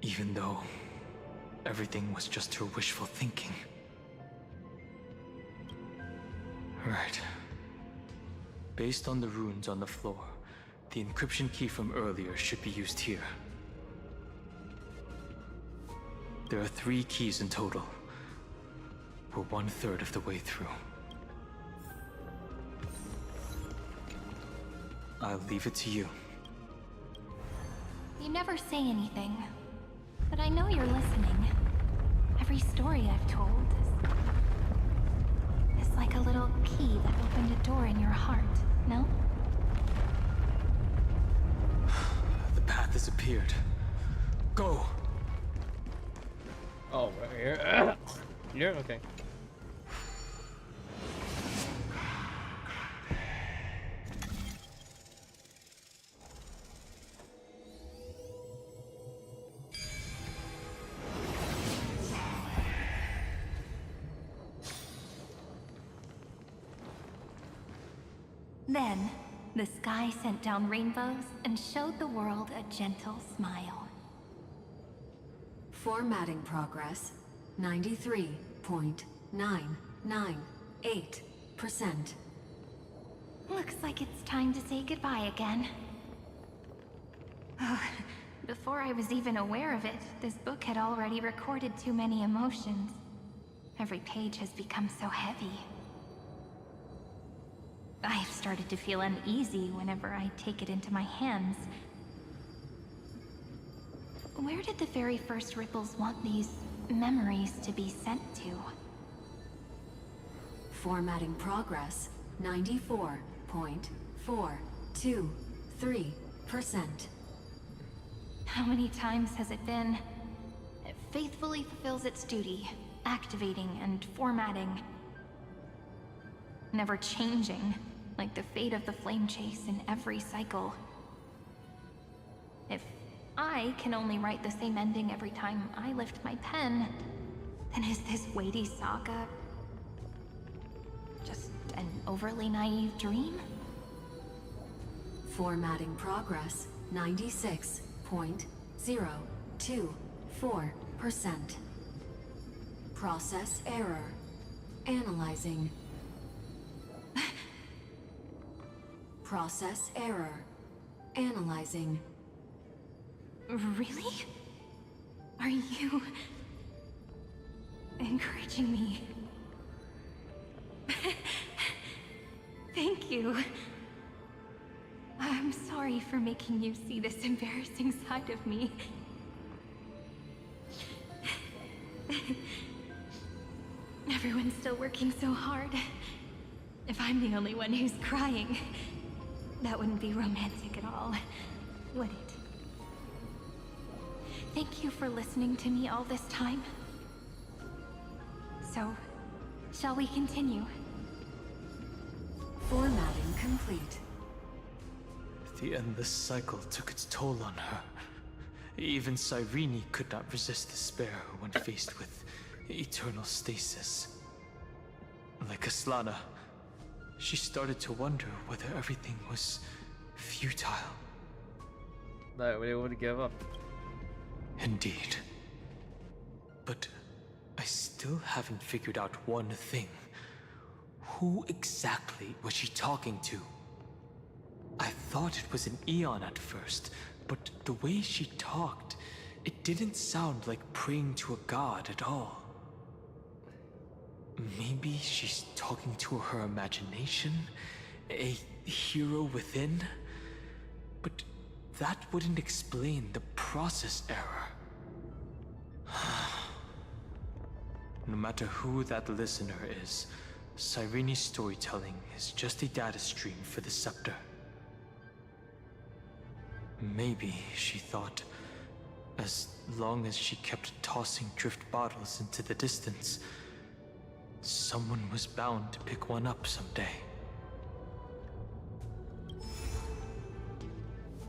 even though everything was just her wishful thinking. Right. Based on the runes on the floor, the encryption key from earlier should be used here. There are 3 keys in total. We're 1/3 of the way through. I'll leave it to you. You never say anything, but I know you're listening. Every story I've told is like a little key that opened a door in your heart, no? The path has appeared. Go! Oh, right here. Here? Okay. Then, the sky sent down rainbows and showed the world a gentle smile. Formatting progress 93.998%. Looks like it's time to say goodbye again. Before I was even aware of it, this book had already recorded too many emotions. Every page has become so heavy. I have started to feel uneasy whenever I take it into my hands. Where did the very first ripples want these memories to be sent to? Formatting progress 94.423%. How many times has it been? It faithfully fulfills its duty, activating and formatting. Never changing, like the fate of the flame chase in every cycle. If I can only write the same ending every time I lift my pen, then is this weighty saga just an overly naive dream? Formatting progress 96.024%. Process error. Analyzing. Process error. Analyzing. Really? Are you encouraging me? Thank you. I'm sorry for making you see this embarrassing side of me. Everyone's still working so hard. If I'm the only one who's crying, that wouldn't be romantic at all, would it? Thank you for listening to me all this time. So, shall we continue? Formatting complete. The endless cycle took its toll on her. Even Cyrene could not resist despair when faced with eternal stasis. Like Aslana, she started to wonder whether everything was futile. No, we would give up. Indeed. But I still haven't figured out one thing. Who exactly was she talking to? I thought it was an Eon at first, but the way she talked, it didn't sound like praying to a god at all. Maybe she's talking to her imagination? A hero within? But that wouldn't explain the process error. No matter who that listener is, Cyrene's storytelling is just a data stream for the scepter. Maybe, she thought, as long as she kept tossing drift bottles into the distance, someone was bound to pick one up someday.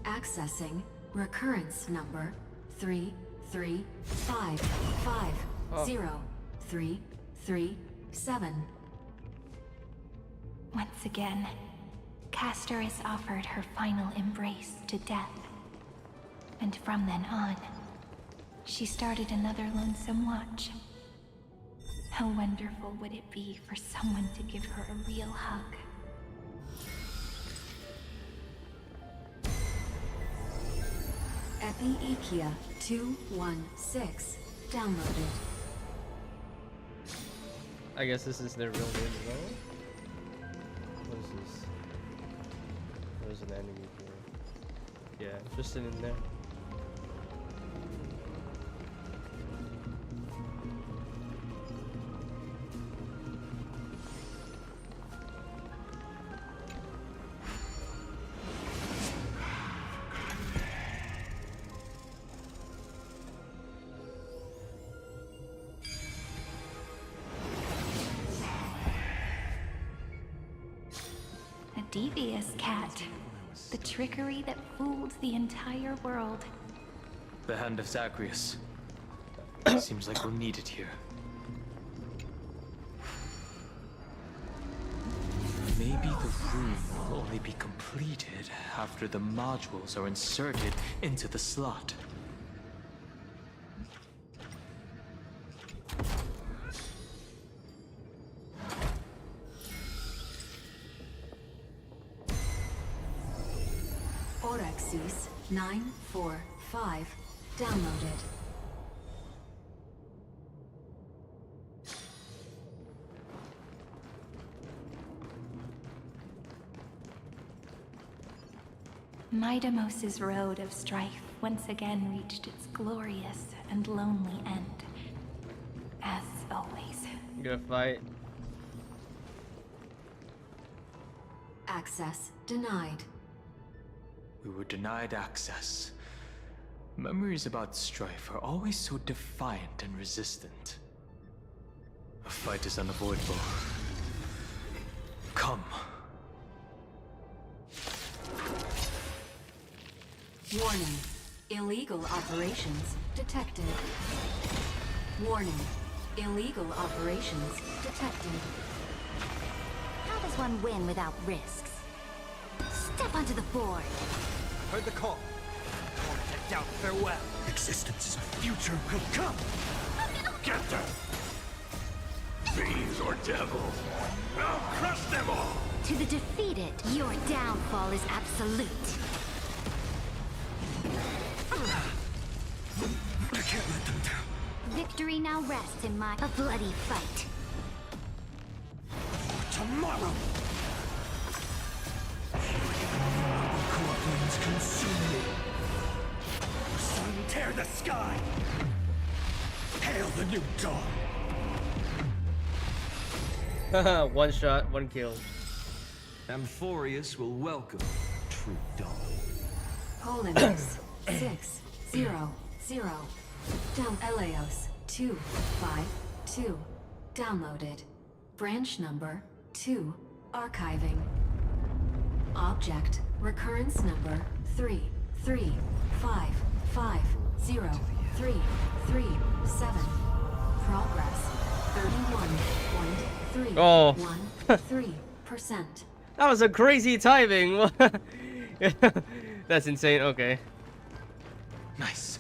Accessing recurrence number 335503337. Once again, Castor is offered her final embrace to death. And from then on, she started another lonesome watch. How wonderful would it be for someone to give her a real hug? Epi-Ikia 216 downloaded. I guess this is their real name as well. What is this? There's an enemy here. Yeah, just in there. Devious cat. The trickery that fooled the entire world. The hand of Zagreus. Seems like we'll need it here. maybe the room will only be completed after the modules are inserted into the slot. Orexis 945 downloaded. Midamos's road of strife once again reached its glorious and lonely end. As always. You gonna fight? Access denied. We were denied access. Memories about strife are always so defiant and resistant. A fight is unavoidable. Come. Warning. Illegal operations detected. Warning. Illegal operations detected. How does one win without risks? Step onto the board. Heard the call. Won't get down farewell. Existence is a future will come. Get them! Fiends or devils, I'll crush them all! To the defeated, your downfall is absolute. I can't let them down. Victory now rests in a bloody fight. Tomorrow! Core flames consume me. Sun tear the sky! Hail the new dawn! Haha, one shot, one kill. Amphoreus will welcome true dawn. Polinix 600. Down Eleos 252. Downloaded. Branch number 2. Archiving. Object recurrence number 335503337. Progress 31.313%. Oh. That was a crazy timing. That's insane. Okay. Nice.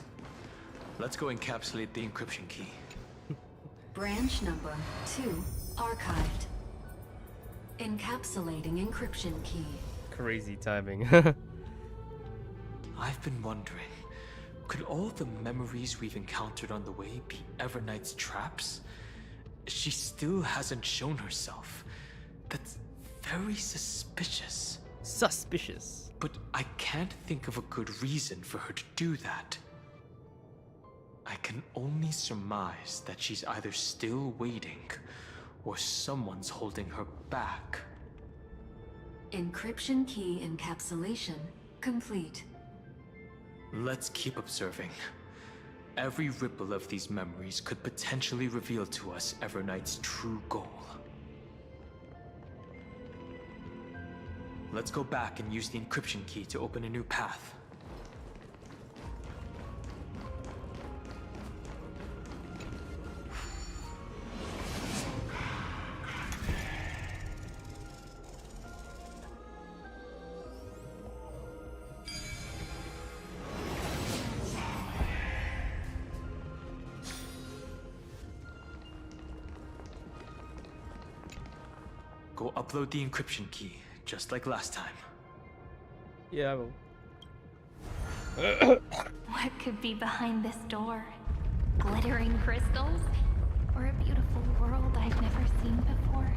Let's go encapsulate the encryption key. Branch number 2 archived. Encapsulating encryption key. Crazy timing. I've been wondering, could all the memories we've encountered on the way be Evernight's traps? She still hasn't shown herself. That's very suspicious. Suspicious. But I can't think of a good reason for her to do that. I can only surmise that she's either still waiting, or someone's holding her back. Encryption key encapsulation complete. Let's keep observing. Every ripple of these memories could potentially reveal to us Evernight's true goal. Let's go back and use the encryption key to open a new path. Go upload the encryption key, just like last time. Yeah, I will. What could be behind this door? Glittering crystals? Or a beautiful world I've never seen before?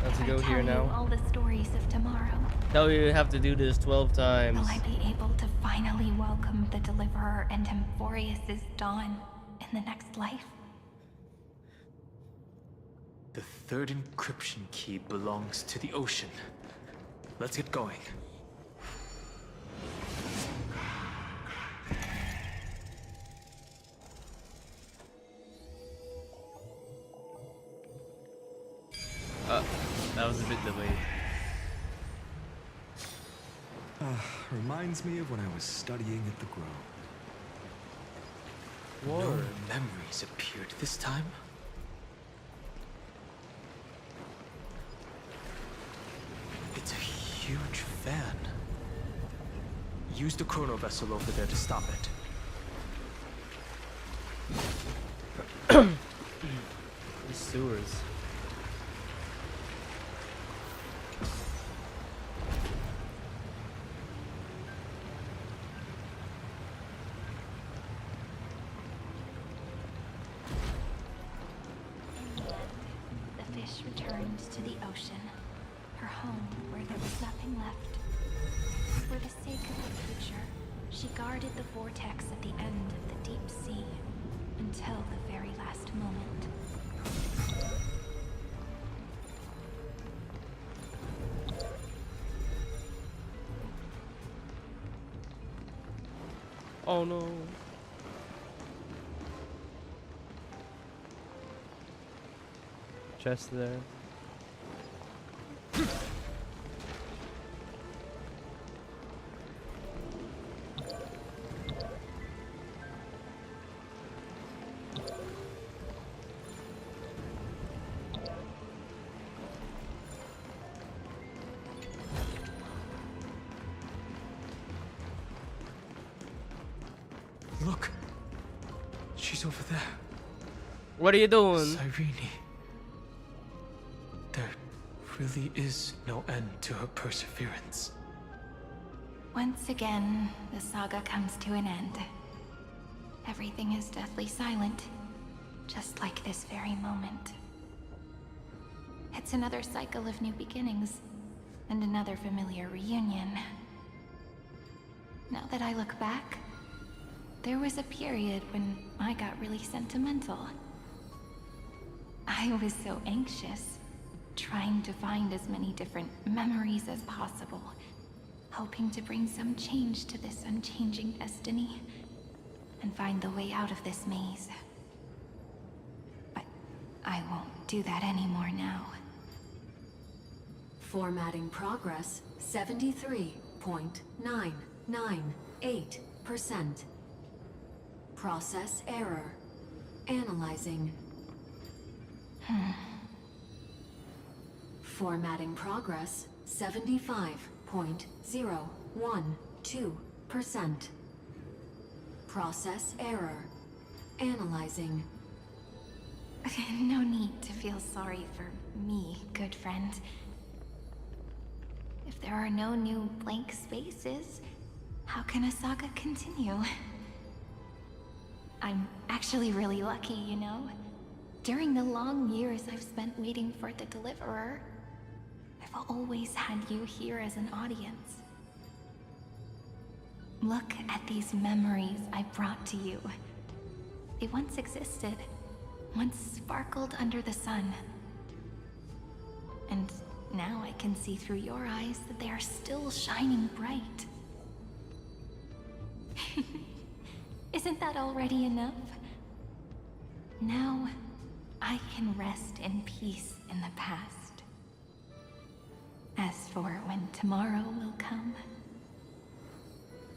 Have to If go I tell here you now. all the stories of tomorrow, Tell you have to do this 12 times. will I be able to finally welcome the Deliverer and Amphoreus' dawn in the next life? The third encryption key belongs to the ocean. Let's get going. That was a bit delayed. Reminds me of when I was studying at the Grove. No memories appeared this time. van. Use the chrono vessel over there to stop it. The sewers. The fish returned to the ocean, her home where there was nothing left. For the sake of the future, she guarded the vortex at the end of the deep sea until the very last moment. Oh no. Chest there. Look! She's over there. What are you doing? Cyrene. There really is no end to her perseverance. Once again, the saga comes to an end. Everything is deathly silent, just like this very moment. It's another cycle of new beginnings, and another familiar reunion. Now that I look back, there was a period when I got really sentimental. I was so anxious, trying to find as many different memories as possible, hoping to bring some change to this unchanging destiny, and find the way out of this maze. But I won't do that anymore now. Formatting progress 73.998%. Process error. Analyzing. Formatting progress 75.012%. Process error. Analyzing. No need to feel sorry for me, good friend. If there are no new blank spaces, how can a saga continue? I'm actually really lucky, you know? During the long years I've spent waiting for the Deliverer, I've always had you here as an audience. Look at these memories I brought to you. They once existed, once sparkled under the sun. And now I can see through your eyes that they are still shining bright. Isn't that already enough? Now, I can rest in peace in the past. As for when tomorrow will come,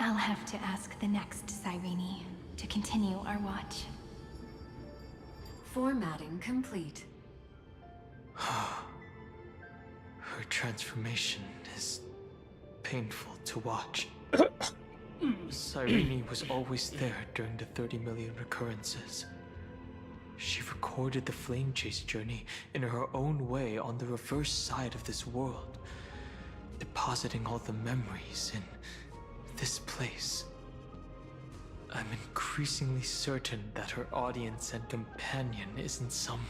I'll have to ask the next Cyrene to continue our watch. Formatting complete. Her transformation is painful to watch. Cyrene was always there during the 30 million recurrences. She recorded the flame chase journey in her own way on the reverse side of this world, depositing all the memories in this place. I'm increasingly certain that her audience and companion isn't some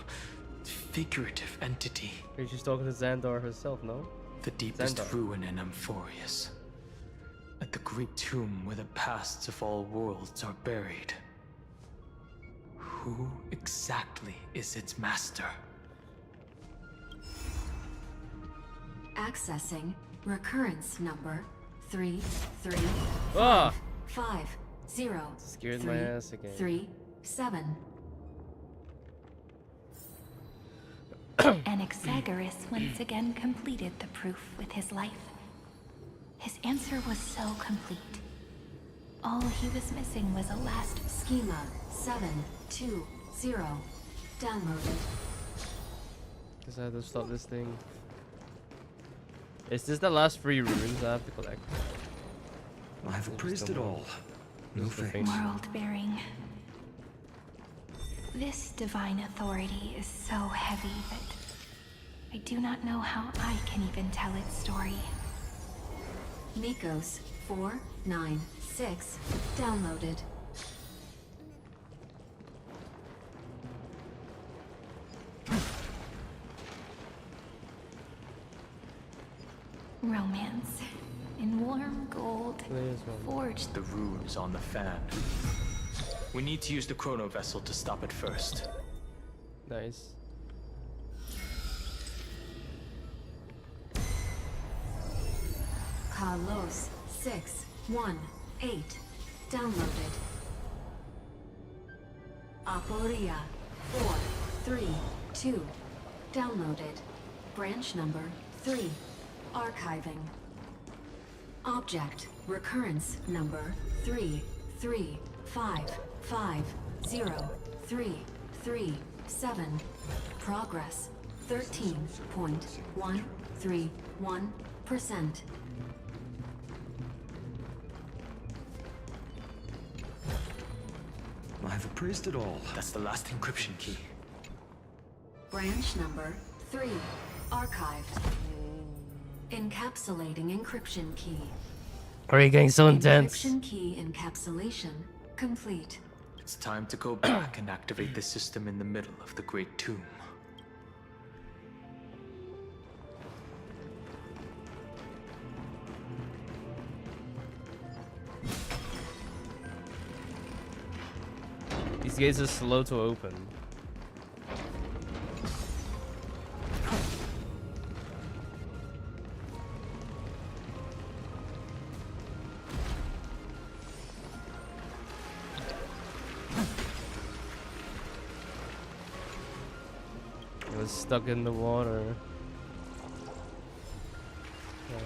figurative entity. She's talking to Xandar herself, no? The deepest Xandar. ruin in Amphoreus. At the great tomb where the pasts of all worlds are buried. Who exactly is its master? Accessing recurrence number Ah! 33550. Scared my ass again. 37. Anaxagoras once again completed the proof with his life. His answer was so complete. All he was missing was a last Schema 720. Downloaded. Guess I have to stop this thing. Is this the last 3 runes I have to collect? I've appraised it all. No thanks. World-bearing. This divine authority is so heavy that I do not know how I can even tell its story. Nikos 496 downloaded. Romance in warm gold, forged. The rune is on the fan. We need to use the chrono vessel to stop it first. Nice. Carlos 618 downloaded. Aporia 432 downloaded. Branch number 3 archiving. Object recurrence number 335503337. Progress 13.131%. I've appraised it all. That's the last encryption key. Branch number 3 archived. Encapsulating encryption key. Are you getting so intense? Encryption key encapsulation complete. It's time to go back and activate the system in the middle of the Great Tomb. These gates are slow to open. It was stuck in the water. Okay.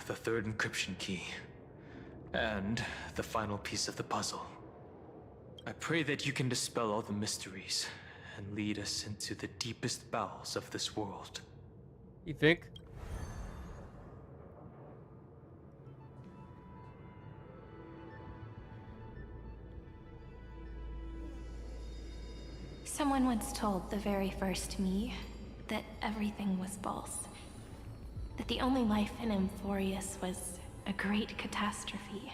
The third encryption key. And the final piece of the puzzle. I pray that you can dispel all the mysteries and lead us into the deepest bowels of this world. You think? Someone once told the very first me that everything was false. That the only life in Amphoreus was a great catastrophe,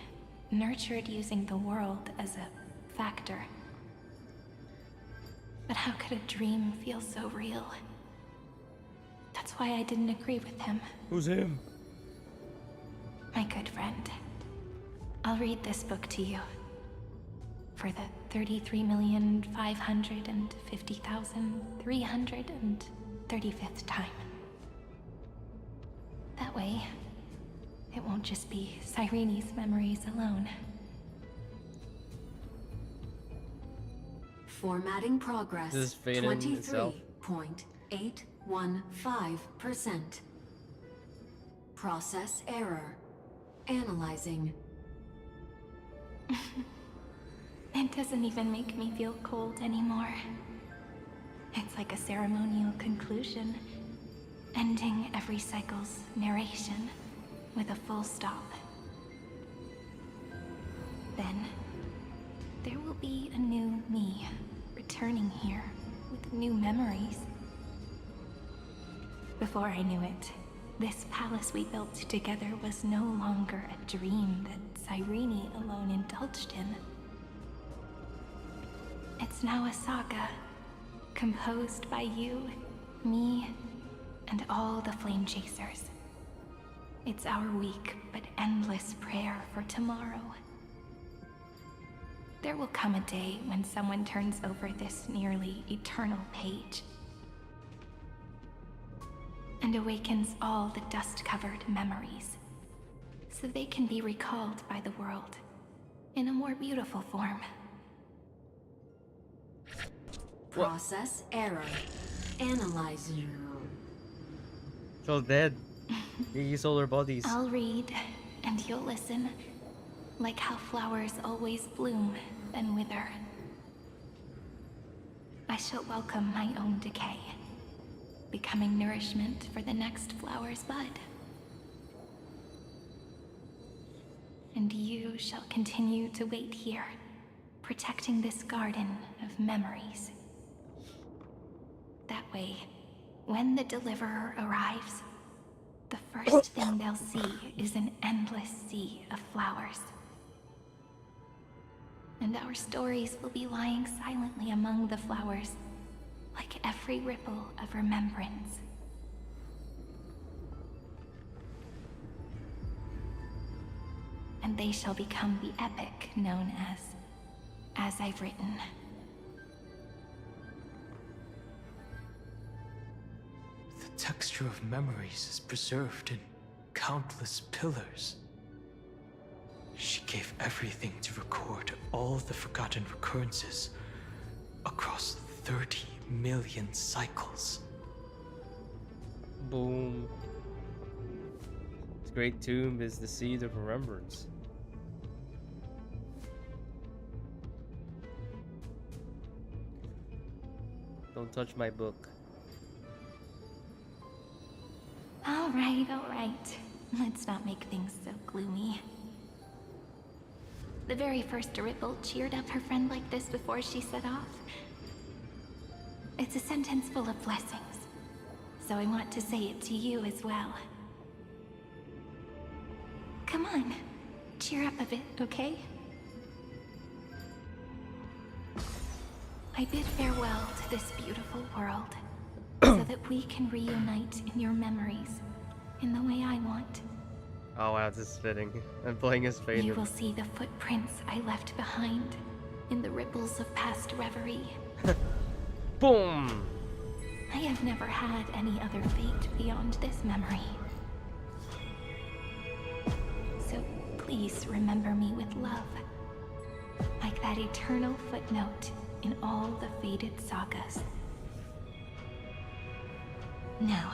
nurtured using the world as a factor. But how could a dream feel so real? That's why I didn't agree with him. Who's him? My good friend. I'll read this book to you. For the 33,550,335th time. That way, it won't just be Cyrene's memories alone. Formatting progress This is Faden itself. 23.815%. Process error. Analyzing. It doesn't even make me feel cold anymore. It's like a ceremonial conclusion, ending every cycle's narration with a full stop. Then, there will be a new me returning here with new memories. Before I knew it, this palace we built together was no longer a dream that Cyrene alone indulged in. It's now a saga, composed by you, me, and all the flame chasers. It's our weak but endless prayer for tomorrow. There will come a day when someone turns over this nearly eternal page and awakens all the dust-covered memories, so they can be recalled by the world in a more beautiful form. Process error. Analyzing. It's all dead. They sold their bodies. I'll read, and you'll listen. Like how flowers always bloom, then wither. I shall welcome my own decay, becoming nourishment for the next flower's bud. And you shall continue to wait here, protecting this garden of memories. That way, when the Deliverer arrives, the first thing they'll see is an endless sea of flowers. And our stories will be lying silently among the flowers, like every ripple of remembrance. And they shall become the epic known as I've written. The texture of memories is preserved in countless pillars. She gave everything to record all the forgotten recurrences across 30 million cycles. Boom. This great tomb is the seed of remembrance. Don't touch my book. All right. Let's not make things so gloomy. The very first ripple cheered up her friend like this before she set off. It's a sentence full of blessings, so I want to say it to you as well. Come on, cheer up a bit, okay? I bid farewell to this beautiful world, so that we can reunite in your memories, in the way I want. Oh wow, this is fitting. I'm playing as faded. You will see the footprints I left behind in the ripples of past reverie. Boom! I have never had any other fate beyond this memory. So please remember me with love, like that eternal footnote in all the faded sagas. Now,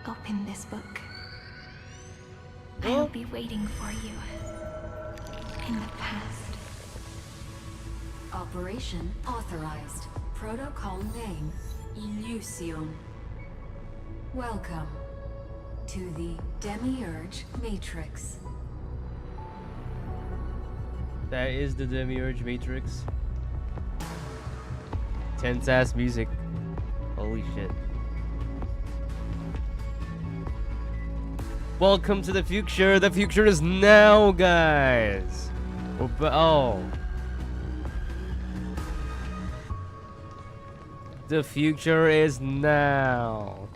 open this book. I'll be waiting for you in the past. Operation authorized. Protocol name, Illusion. Welcome to the Demiurge Matrix. That is the Demiurge Matrix. Tense ass music. Holy shit. Welcome to the future. The future is now, guys. Oh. The future is now.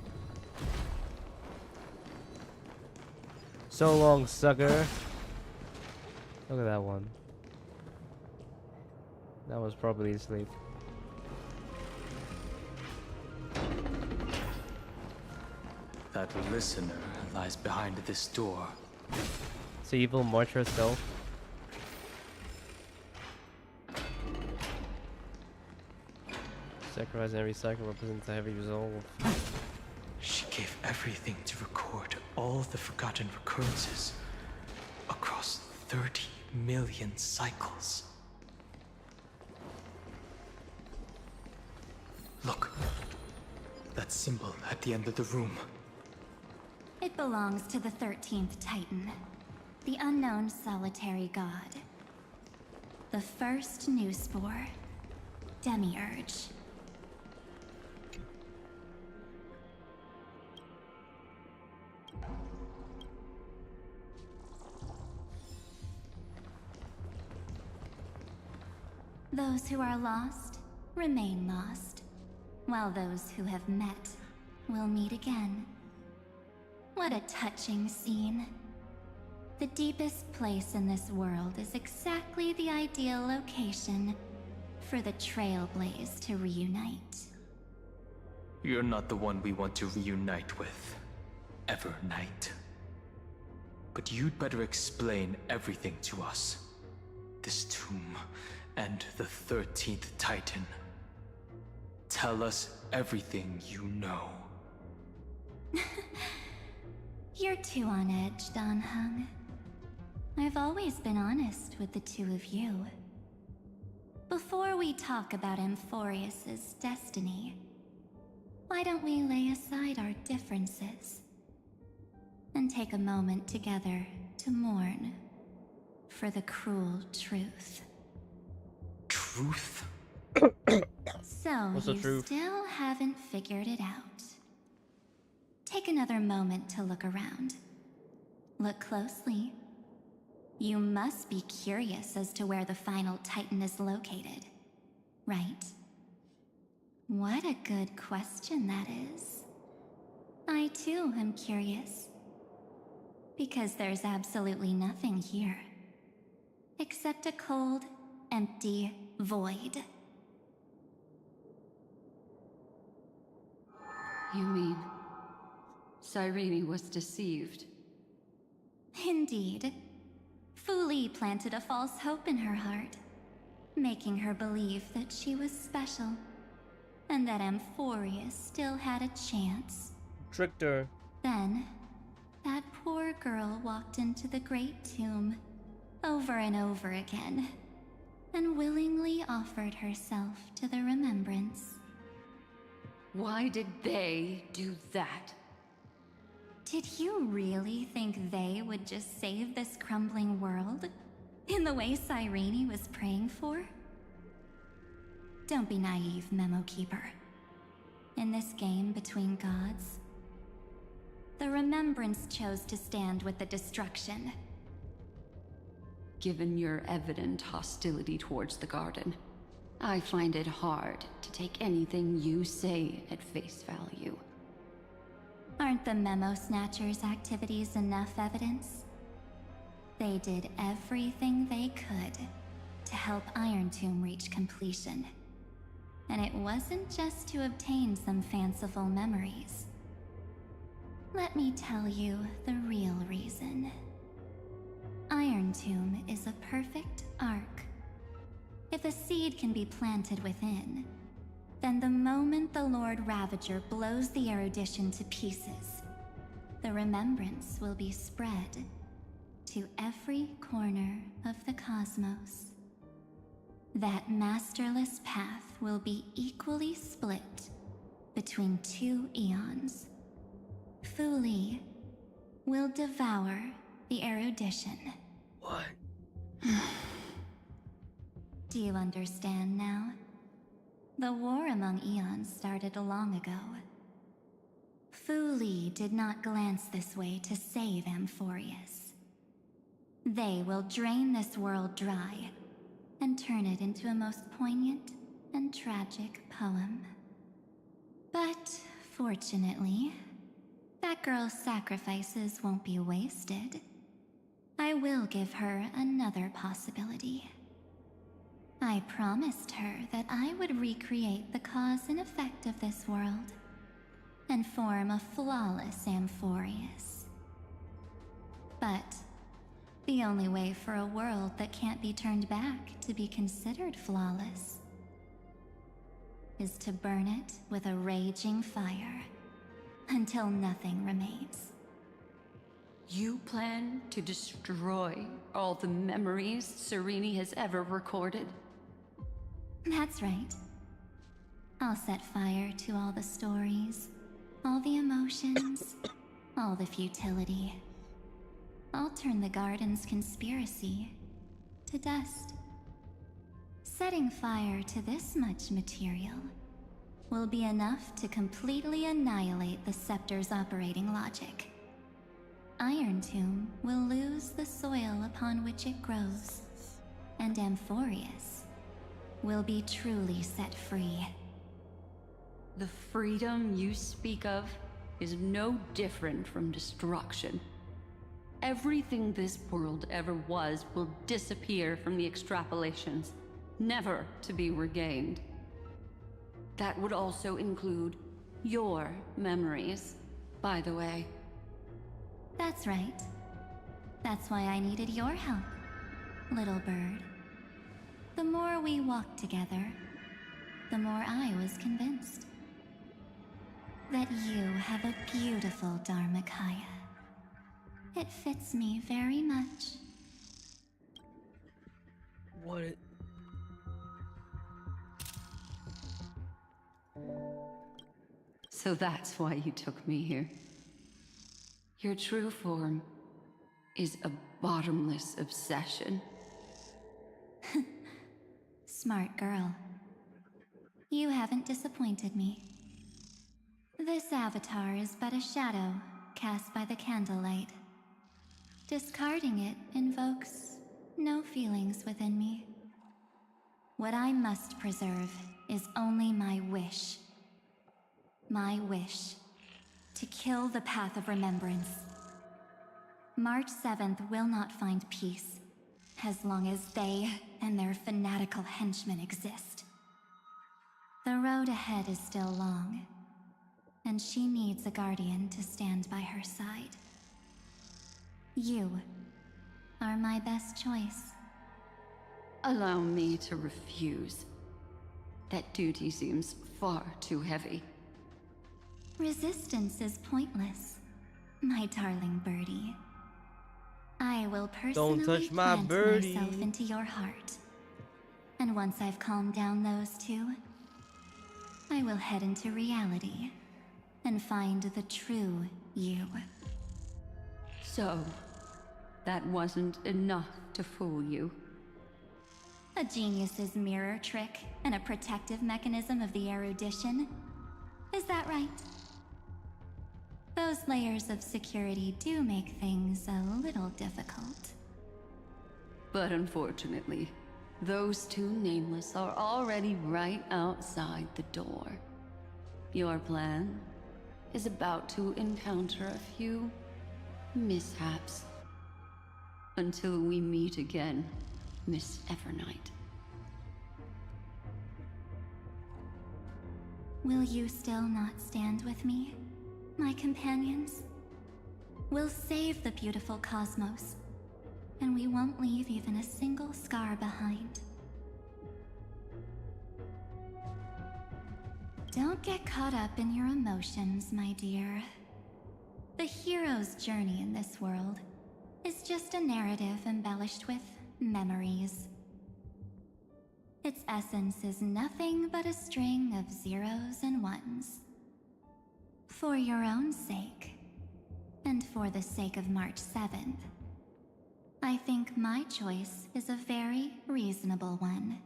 So long, sucker. Look at that one. That was probably asleep. That listener lies behind this door. It's evil March herself. Sacrifice every cycle represents a heavy resolve. She gave everything to record all the forgotten recurrences across 30 million cycles. Look, that symbol at the end of the room. It belongs to the 13th Titan, the unknown solitary god. The first new spore, Demiurge. Those who are lost remain lost, while those who have met will meet again. What a touching scene. The deepest place in this world is exactly the ideal location for the Trailblaze to reunite. You're not the one we want to reunite with, Evernight. But you'd better explain everything to us. This tomb and the 13th Titan. Tell us everything you know. You're too on edge, Don Hung. I've always been honest with the two of you. Before we talk about Amphoreus' destiny, why don't we lay aside our differences and take a moment together to mourn for the cruel truth? Truth? So, What's the you truth? still haven't figured it out. Take another moment to look around. Look closely. You must be curious as to where the final Titan is located, right? What a good question that is. I too am curious. Because there's absolutely nothing here. Except a cold, empty void. You mean Cyrene was deceived? Indeed. Fu Li planted a false hope in her heart, making her believe that she was special, and that Amphoreus still had a chance. Tricked her. Then, that poor girl walked into the Great Tomb, over and over again, and willingly offered herself to the remembrance. Why did they do that? Did you really think they would just save this crumbling world? In the way Cyrene was praying for? Don't be naive, Memo Keeper. In this game between gods, the Remembrance chose to stand with the destruction. Given your evident hostility towards the garden, I find it hard to take anything you say at face value. Aren't the Memo Snatchers' activities enough evidence? They did everything they could to help Iron Tomb reach completion. And it wasn't just to obtain some fanciful memories. Let me tell you the real reason. Iron Tomb is a perfect arc. If a seed can be planted within, then the moment the Lord Ravager blows the erudition to pieces, the remembrance will be spread to every corner of the cosmos. That masterless path will be equally split between two eons. Fu Li will devour the erudition. What? Do you understand now? The war among eons started long ago. Fu Li did not glance this way to save Amphoreus. They will drain this world dry and turn it into a most poignant and tragic poem. But fortunately, that girl's sacrifices won't be wasted. I will give her another possibility. I promised her that I would recreate the cause and effect of this world and form a flawless Amphoreus. But the only way for a world that can't be turned back to be considered flawless is to burn it with a raging fire until nothing remains. You plan to destroy all the memories Cyrene has ever recorded? That's right. I'll set fire to all the stories, all the emotions, all the futility. I'll turn the garden's conspiracy to dust. Setting fire to this much material will be enough to completely annihilate the scepter's operating logic. Iron Tomb will lose the soil upon which it grows, and Amphoreus will be truly set free. The freedom you speak of is no different from destruction. Everything this world ever was will disappear from the extrapolations, never to be regained. That would also include your memories, by the way. That's right. That's why I needed your help, little bird. The more we walk together, the more I was convinced that you have a beautiful Dharmakaya. It fits me very much. What? So that's why you took me here. Your true form is a bottomless obsession. Smart girl. You haven't disappointed me. This avatar is but a shadow cast by the candlelight. Discarding it invokes no feelings within me. What I must preserve is only my wish. My wish to kill the path of remembrance. March 7th will not find peace as long as they and their fanatical henchmen exist. The road ahead is still long, and she needs a guardian to stand by her side. You are my best choice. Allow me to refuse. That duty seems far too heavy. Resistance is pointless, my darling birdie. I will personally Don't touch my plant birdie. myself into your heart. And once I've calmed down those two, I will head into reality and find the true you. So, that wasn't enough to fool you. A genius's mirror trick and a protective mechanism of the erudition. Is that right? Those layers of security do make things a little difficult. But unfortunately, those two nameless are already right outside the door. Your plan is about to encounter a few mishaps. Until we meet again, Miss Evernight. Will you still not stand with me, my companions? We'll save the beautiful cosmos, and we won't leave even a single scar behind. Don't get caught up in your emotions, my dear. The hero's journey in this world is just a narrative embellished with memories. Its essence is nothing but a string of zeros and ones. For your own sake, and for the sake of March 7th, I think my choice is a very reasonable one.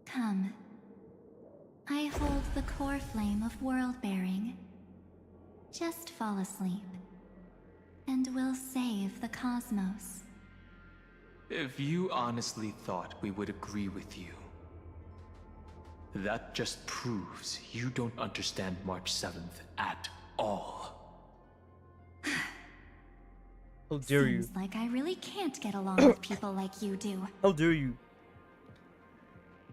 Come. I hold the core flame of world-bearing. Just fall asleep, and we'll save the cosmos. If you honestly thought we would agree with you, that just proves you don't understand March 7th at all. How dare you? Seems like I really can't get along with people like you do. How dare you?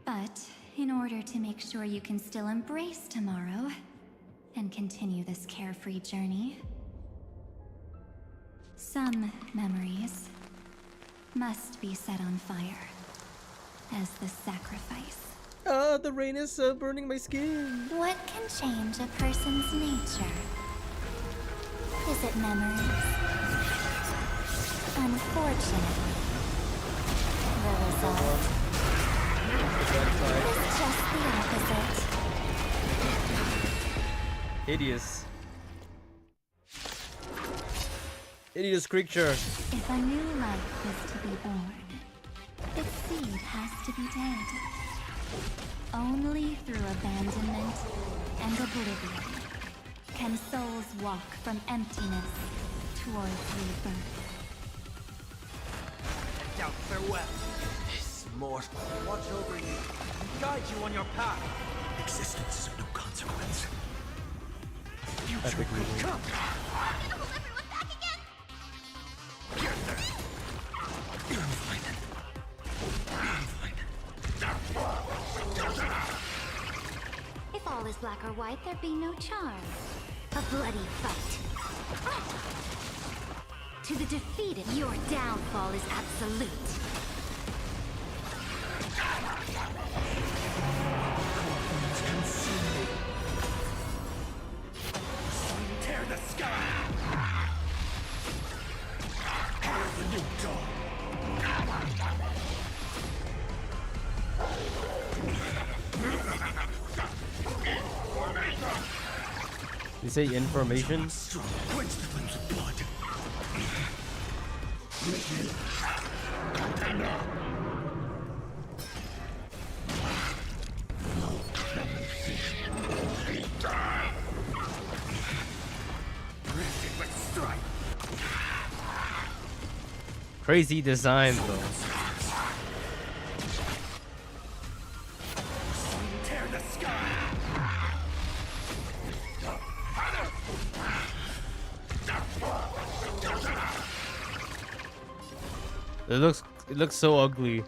But in order to make sure you can still embrace tomorrow and continue this carefree journey, some memories must be set on fire as the sacrifice. Ah, the rain is burning my skin. What can change a person's nature? Is it memories? Unfortunately, the result is just the opposite. Hideous. Hideous creature. If a new life is to be born, its seed has to be dead. Only through abandonment and oblivion can souls walk from emptiness towards rebirth. And out farewell. This mortal watch over you and guide you on your path. Existence is of no consequence. Future could come. If all is black or white, there'd be no charm. A bloody fight. To the defeated, your downfall is absolute. say information? Quench the flames of blood. Crazy design though. Tear the sky. It looks so ugly.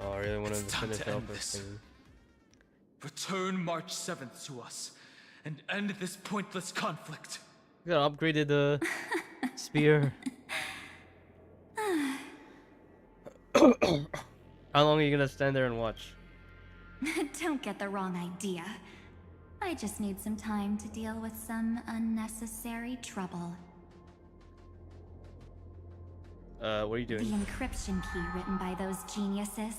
Oh, I really wanted to finish off this thing. Return March 7th to us and end this pointless conflict. We gotta upgrade the spear. How long are you gonna stand there and watch? Don't get the wrong idea. I just need some time to deal with some unnecessary trouble. What are you The doing? encryption key written by those geniuses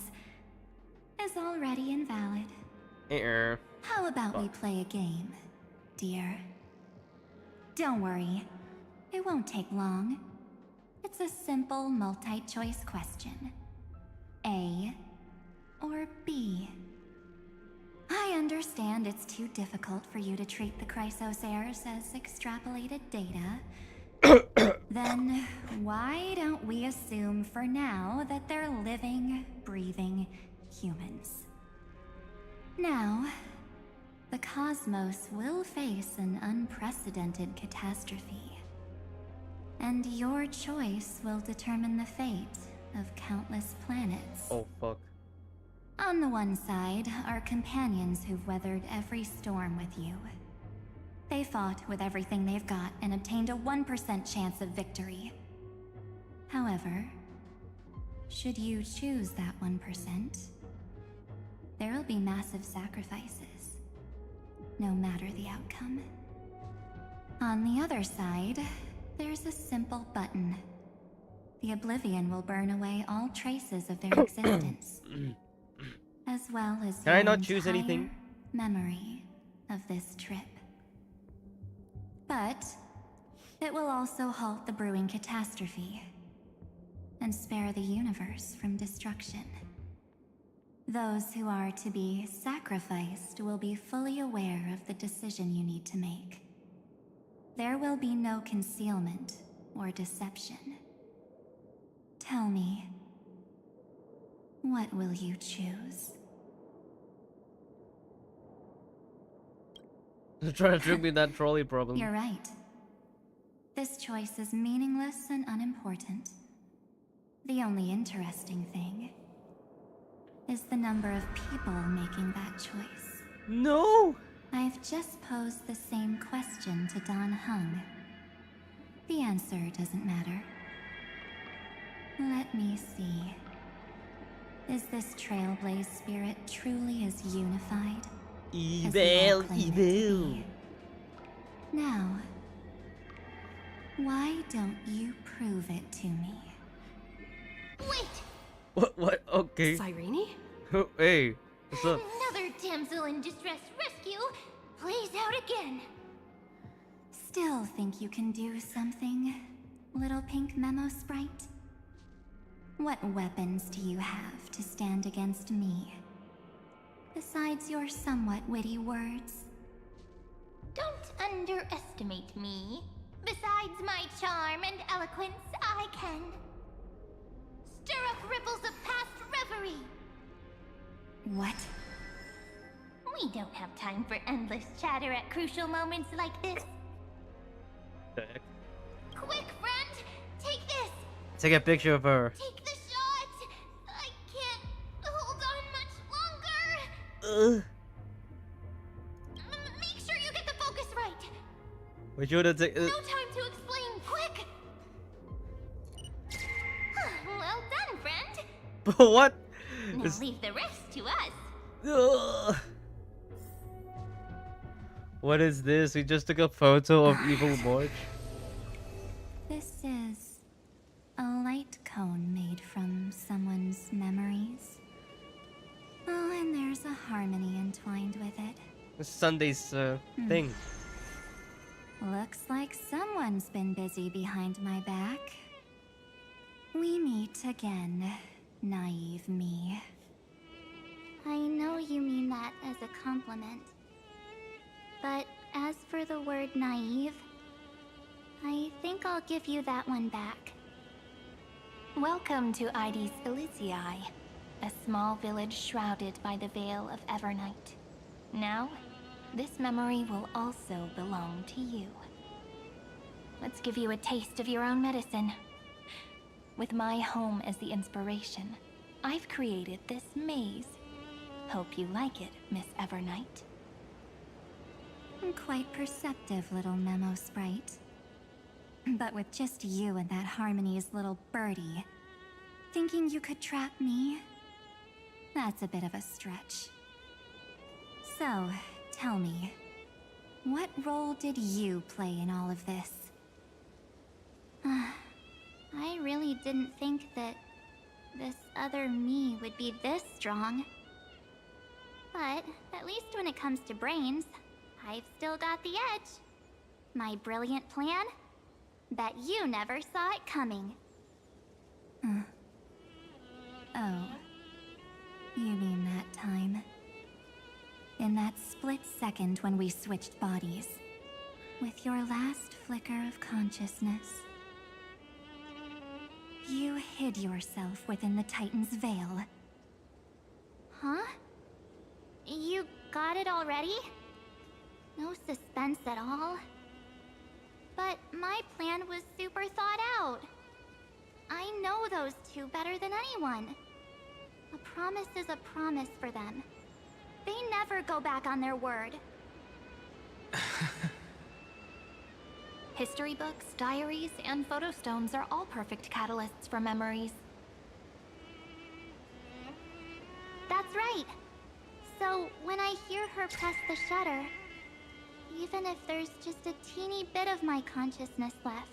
is already invalid. How about we play a game, dear? Don't worry, it won't take long. It's a simple multi-choice question. A or B? I understand it's too difficult for you to treat the Chrysosairs as extrapolated data. Then why don't we assume for now that they're living, breathing humans? Now, the cosmos will face an unprecedented catastrophe. And your choice will determine the fate of countless planets. Oh fuck. On the one side are companions who've weathered every storm with you. They fought with everything they've got and obtained a 1% chance of victory. However, should you choose that 1%, there will be massive sacrifices, no matter the outcome. On the other side, there's a simple button. The Oblivion will burn away all traces of their existence, as well as Can I your not choose entire anything? memory of this trip. But it will also halt the brewing catastrophe and spare the universe from destruction. Those who are to be sacrificed will be fully aware of the decision you need to make. There will be no concealment or deception. Tell me, what will you choose? They're trying to trick me with that trolley problem. You're right. This choice is meaningless and unimportant. The only interesting thing is the number of people making that choice. No! I've just posed the same question to Don Hung. The answer doesn't matter. Let me see. Is this Trailblaze spirit truly as unified? as we all claim it to be? Now, why don't you prove it to me? Wait! What? Okay. Cyrene? Oh, hey, what's up? Another damsel in distress rescue plays out again. Still think you can do something, little pink memo sprite? What weapons do you have to stand against me? Besides your somewhat witty words? Don't underestimate me. Besides my charm and eloquence, I can stir up ripples of past reverie. What? We don't have time for endless chatter at crucial moments like this. The heck? Quick, friend! Take this! Take a picture of her. Take the shot! I can't hold on much longer! Ugh. Make sure you get the focus right! We should have taken. No time to explain, quick! Well done, friend! What? Now It's- leave the rest to us. Ugh. What is this? We just took a photo of Evil March. This is a light cone made from someone's memories. Oh, and there's a harmony entwined with it. This Sunday's thing. Looks like someone's been busy behind my back. We meet again, naive me. I know you mean that as a compliment. But as for the word naive, I think I'll give you that one back. Welcome to Ides Elysiae, a small village shrouded by the veil of Evernight. Now, this memory will also belong to you. Let's give you a taste of your own medicine. With my home as the inspiration, I've created this maze. Hope you like it, Miss Evernight. Quite perceptive little memo sprite. But with just you and that Harmony's little birdie, thinking you could trap me? That's a bit of a stretch. So, tell me, what role did you play in all of this? I really didn't think that this other me would be this strong. But at least when it comes to brains, I've still got the edge. My brilliant plan? Bet you never saw it coming. Oh. You mean that time? In that split second when we switched bodies. With your last flicker of consciousness. You hid yourself within the Titan's veil. Huh? You got it already? No suspense at all. But my plan was super thought out. I know those two better than anyone. A promise is a promise for them. They never go back on their word. History books, diaries, and photostones are all perfect catalysts for memories. That's right. So when I hear her press the shutter, even if there's just a teeny bit of my consciousness left,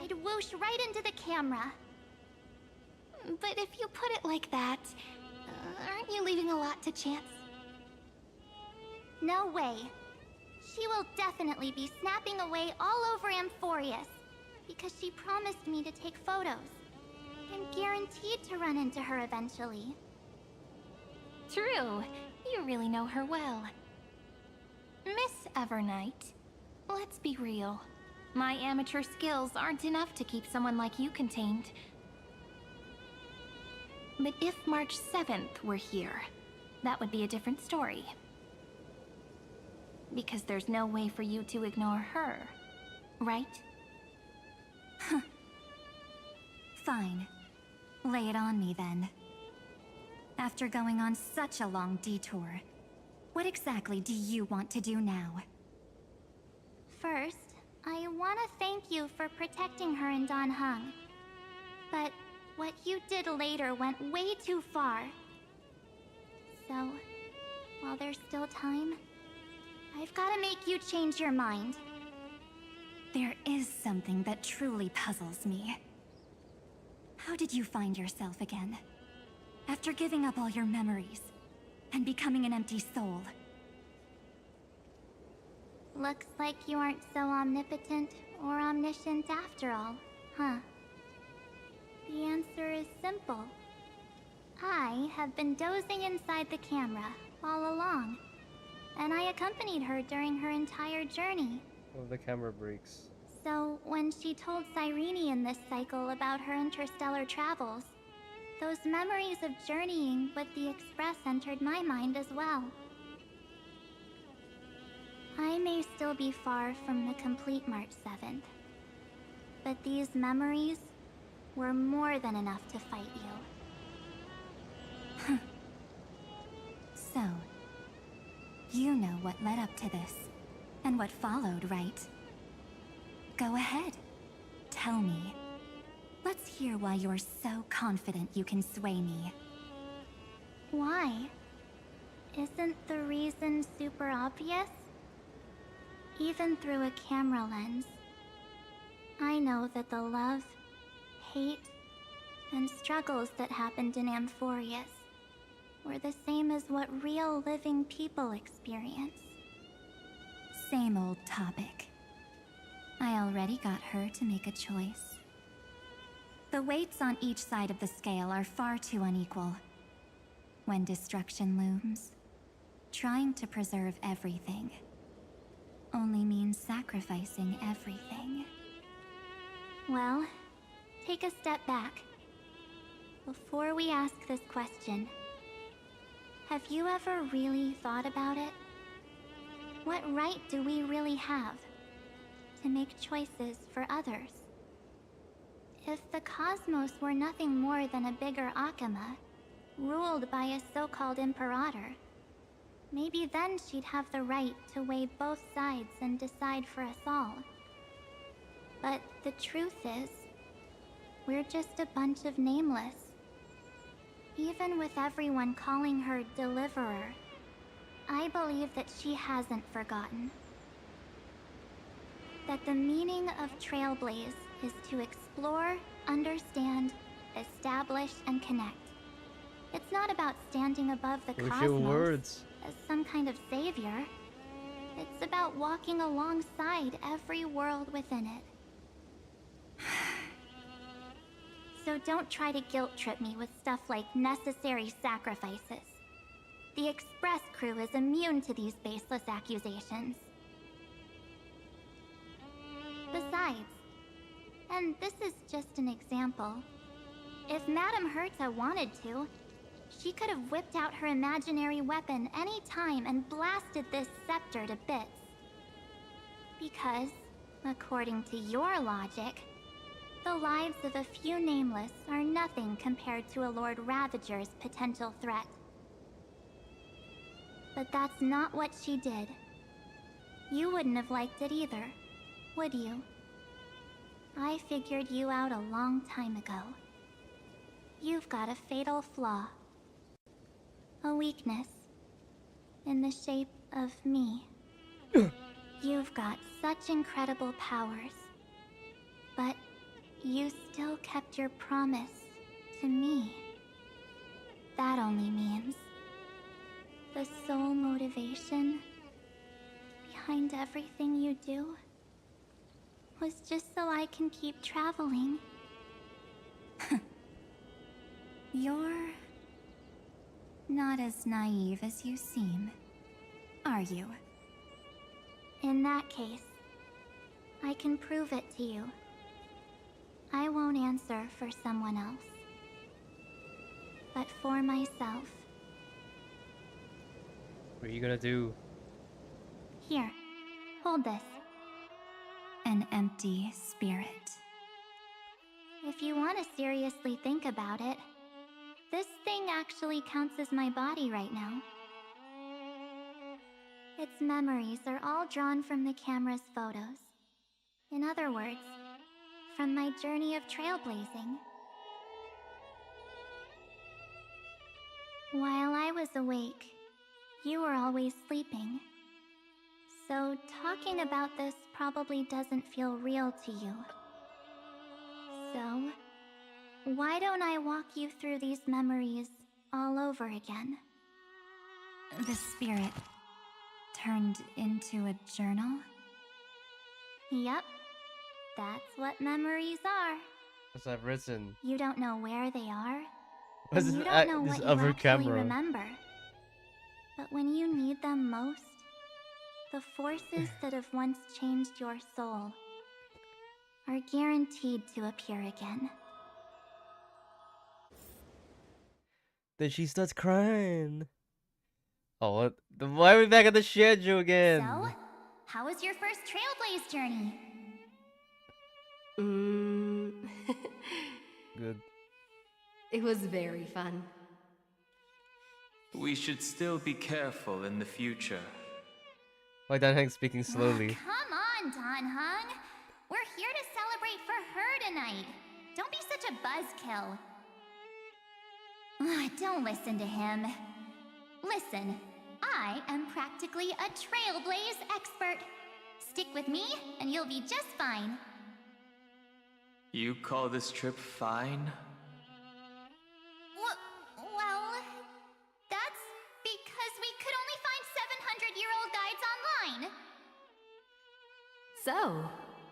I'd whoosh right into the camera. But if you put it like that, aren't you leaving a lot to chance? No way. She will definitely be snapping away all over Amphoreus, because she promised me to take photos. I'm guaranteed to run into her eventually. True. You really know her well. Miss Evernight, let's be real. My amateur skills aren't enough to keep someone like you contained. But if March 7th were here, that would be a different story. Because there's no way for you to ignore her, right? Fine. Lay it on me then. After going on such a long detour, what exactly do you want to do now? First, I want to thank you for protecting her and Don Hung. But what you did later went way too far. So, while there's still time, I've got to make you change your mind. There is something that truly puzzles me. How did you find yourself again? After giving up all your memories and becoming an empty soul. Looks like you aren't so omnipotent or omniscient after all, huh? The answer is simple. I have been dozing inside the camera all along, and I accompanied her during her entire journey. Oh, the camera breaks. So when she told Cyrene in this cycle about her interstellar travels, those memories of journeying with the Express entered my mind as well. I may still be far from the complete March 7th, but these memories were more than enough to fight you. So, you know what led up to this, and what followed, right? Go ahead. Tell me. Let's hear why you're so confident you can sway me. Why? Isn't the reason super obvious? Even through a camera lens, I know that the love, hate, and struggles that happened in Amphoreus were the same as what real living people experience. Same old topic. I already got her to make a choice. The weights on each side of the scale are far too unequal. When destruction looms, trying to preserve everything only means sacrificing everything. Well, take a step back. Before we ask this question, have you ever really thought about it? What right do we really have to make choices for others? If the cosmos were nothing more than a bigger Akama, ruled by a so-called imperator, maybe then she'd have the right to weigh both sides and decide for us all. But the truth is, we're just a bunch of nameless. Even with everyone calling her Deliverer, I believe that she hasn't forgotten. That the meaning of Trailblaze is to explore, understand, establish, and connect. It's not about standing above the cosmos as some kind of savior. It's about walking alongside every world within it. So don't try to guilt trip me with stuff like necessary sacrifices. The Express crew is immune to these baseless accusations. Besides, and this is just an example, if Madame Herta wanted to, she could have whipped out her imaginary weapon any time and blasted this scepter to bits. Because, according to your logic, the lives of a few nameless are nothing compared to a Lord Ravager's potential threat. But that's not what she did. You wouldn't have liked it either, would you? I figured you out a long time ago. You've got a fatal flaw. A weakness. In the shape of me. You've got such incredible powers. But you still kept your promise to me. That only means the sole motivation behind everything you do was just so I can keep traveling. You're not as naive as you seem, are you? In that case, I can prove it to you. I won't answer for someone else, but for myself. What are you gonna do? Here, hold this. An empty spirit. If you want to seriously think about it, this thing actually counts as my body right now. Its memories are all drawn from the camera's photos. In other words, from my journey of trailblazing. While I was awake, you were always sleeping. So talking about this probably doesn't feel real to you. So, why don't I walk you through these memories all over again? The spirit turned into a journal? Yep. That's what memories are. What's that written? You don't know where they are. What's And you don't know this what other you actually camera? remember. But when you need them most, the forces that have once changed your soul are guaranteed to appear again. Then she starts crying. Oh, what? Why are we back at the schedule again? So, how was your first Trailblaze journey? Good. It was very fun. We should still be careful in the future. Why Dan Heng speaking slowly? Come on, Don Hung. We're here to celebrate for her tonight. Don't be such a buzzkill. Don't listen to him. Listen, I am practically a trailblaze expert. Stick with me, and you'll be just fine. You call this trip fine? Well, that's because we could only find 700-year-old guides online. So,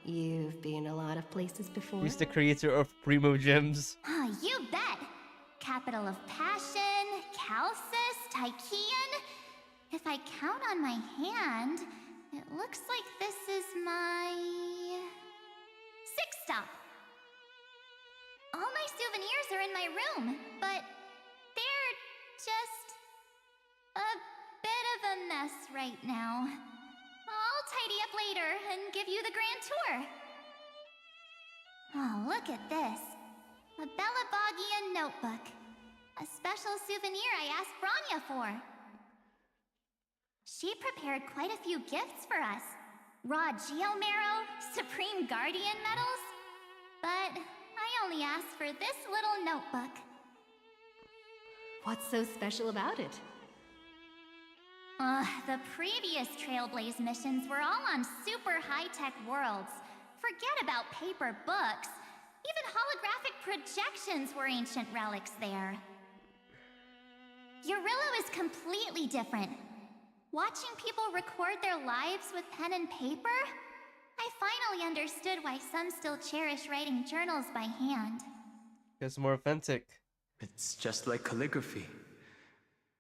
you've been a lot of places before? He's the creator of Primo Gems. You bet. Capital of Passion, Calcis, Tychean. If I count on my hand, it looks like this is my 6th stop. All my souvenirs are in my room, but they're just a bit of a mess right now. I'll tidy up later and give you the grand tour. Oh, look at this. A Bellabogian notebook. A special souvenir I asked Branya for. She prepared quite a few gifts for us. Raw Geomarrow, Supreme Guardian medals. But I only asked for this little notebook. What's so special about it? The previous Trailblaze missions were all on super high-tech worlds. Forget about paper books. Even holographic projections were ancient relics there. Eurillo is completely different. Watching people record their lives with pen and paper, I finally understood why some still cherish writing journals by hand. It's more authentic. It's just like calligraphy.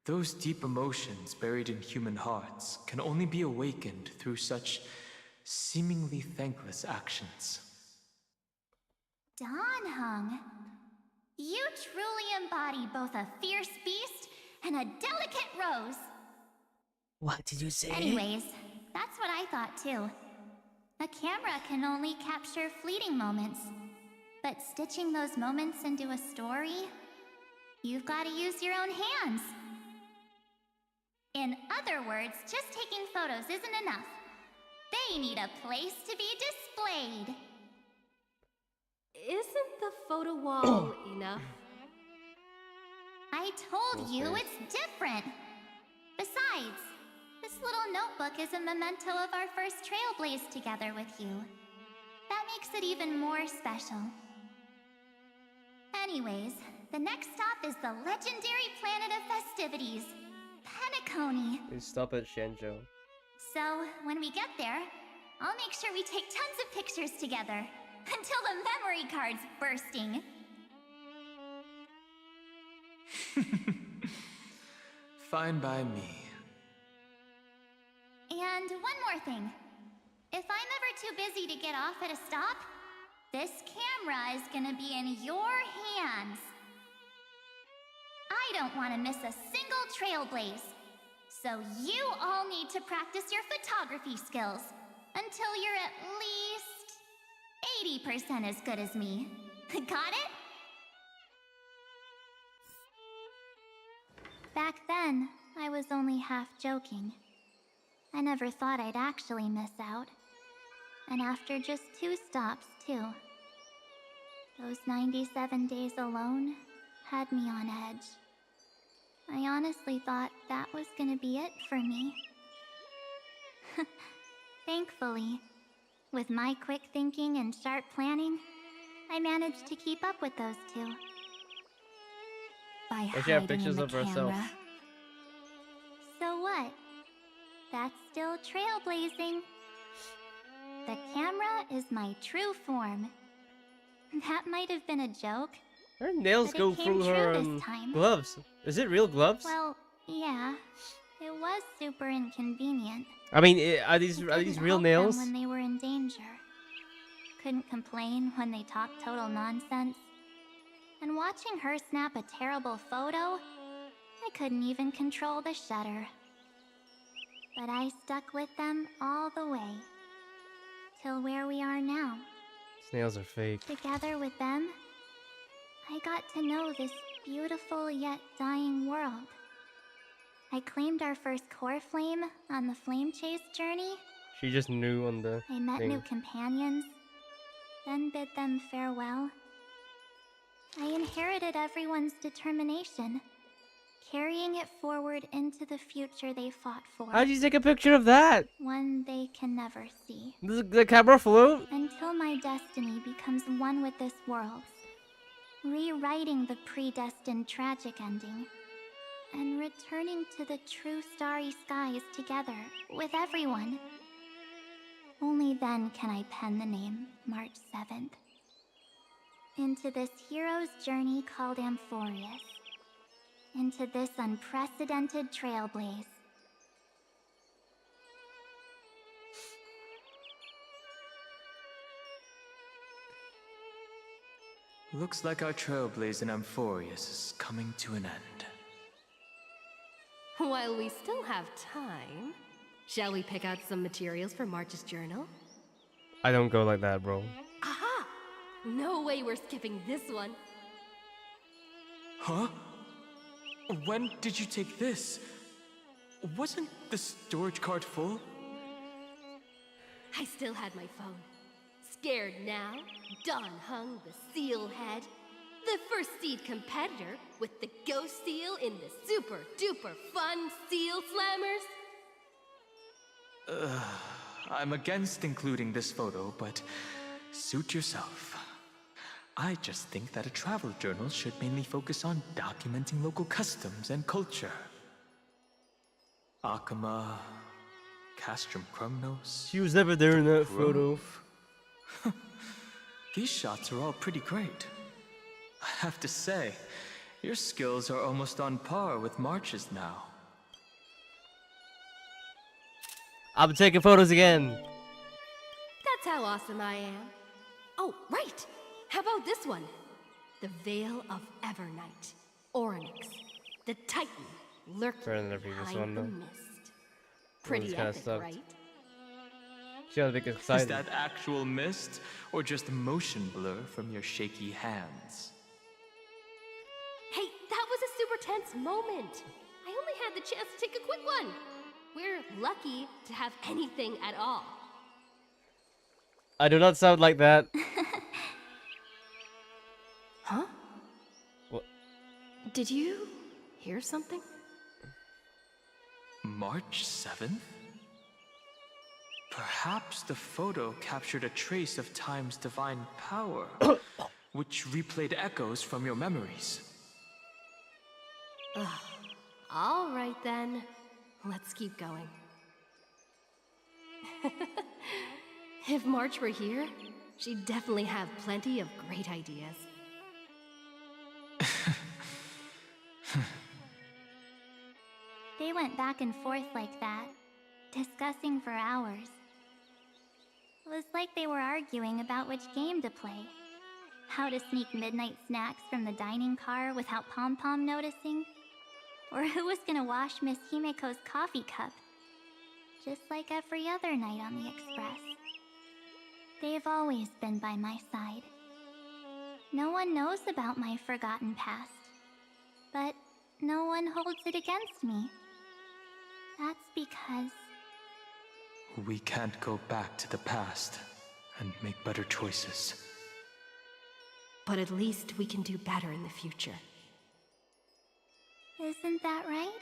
Those deep emotions buried in human hearts can only be awakened through such seemingly thankless actions. Dawnhung, you truly embody both a fierce beast and a delicate rose. What did you say? Anyways, that's what I thought too. A camera can only capture fleeting moments, but stitching those moments into a story, you've got to use your own hands. In other words, just taking photos isn't enough. They need a place to be displayed. Isn't the photo wall enough? I told you it's different. Besides, this little notebook is a memento of our first Trailblaze together with you. That makes it even more special. Anyways, the next stop is the legendary planet of festivities, Penacony. Please stop at Shenzhou. So, when we get there, I'll make sure we take tons of pictures together, until the memory card's bursting. Fine by me. And one more thing. If I'm ever too busy to get off at a stop, this camera is gonna be in your hands. I don't want to miss a single Trailblaze. So you all need to practice your photography skills until you're at least 80% as good as me. Got it? Back then, I was only half joking. I never thought I'd actually miss out. And after just 2 stops, too. Those 97 days alone had me on edge. I honestly thought that was gonna be it for me. Thankfully, with my quick thinking and sharp planning, I managed to keep up with those 2. By Does she have hiding in pictures the of herself? camera. So what? That's still trailblazing. The camera is my true form. That might have been a joke. Her nails but go it came through true her this time. gloves. Is it real gloves? Well, yeah. It was super inconvenient. I mean, are these Couldn't real help them nails? when they were in danger. Couldn't complain when they talked total nonsense. And watching her snap a terrible photo, I couldn't even control the shutter. But I stuck with them all the way. Till where we are now. These nails are fake. Together with them, I got to know this beautiful yet dying world. I claimed our first core flame on the flame chase journey. She just knew on the I met thing. new companions, then bid them farewell. I inherited everyone's determination, carrying it forward into the future they fought for. How'd you take a picture of that? One they can never see. The camera flew? Until my destiny becomes one with this world's, rewriting the predestined tragic ending, and returning to the true starry skies together with everyone. Only then can I pen the name March 7th. Into this hero's journey called Amphoreus. Into this unprecedented trailblaze. Looks like our trailblaze in Amphoreus is coming to an end. While we still have time, shall we pick out some materials for March's journal? I don't go like that, bro. Aha! No way we're skipping this one. Huh? When did you take this? Wasn't the storage card full? I still had my phone. Scared now, Dawn hung the seal head. The first seed competitor with the ghost seal in the super duper fun seal slammers. I'm against including this photo, but suit yourself. I just think that a travel journal should mainly focus on documenting local customs and culture. Akama, Castrum Krumnos. She was never there in that photo. These shots are all pretty great. I have to say, your skills are almost on par with March's now. I'm taking photos again. That's how awesome I am. Oh, right! How about this one? The Veil of Evernight. Oryx. The Titan lurking Better than the previous behind one, the though. mist. Pretty epic, right? She was a bit excited. Is that actual mist, or just motion blur from your shaky hands? Hey, that was a super tense moment. I only had the chance to take a quick one. We're lucky to have anything at all. I do not sound like that. Huh? What? Did you hear something? March 7th? Perhaps the photo captured a trace of time's divine power, which replayed echoes from your memories. All right then. Let's keep going. If March were here, she'd definitely have plenty of great ideas. They went back and forth like that, discussing for hours. It was like they were arguing about which game to play. How to sneak midnight snacks from the dining car without Pom-Pom noticing. Or who was gonna wash Miss Himiko's coffee cup. Just like every other night on the Express. They've always been by my side. No one knows about my forgotten past. But no one holds it against me. That's because... We can't go back to the past and make better choices. But at least we can do better in the future. Isn't that right?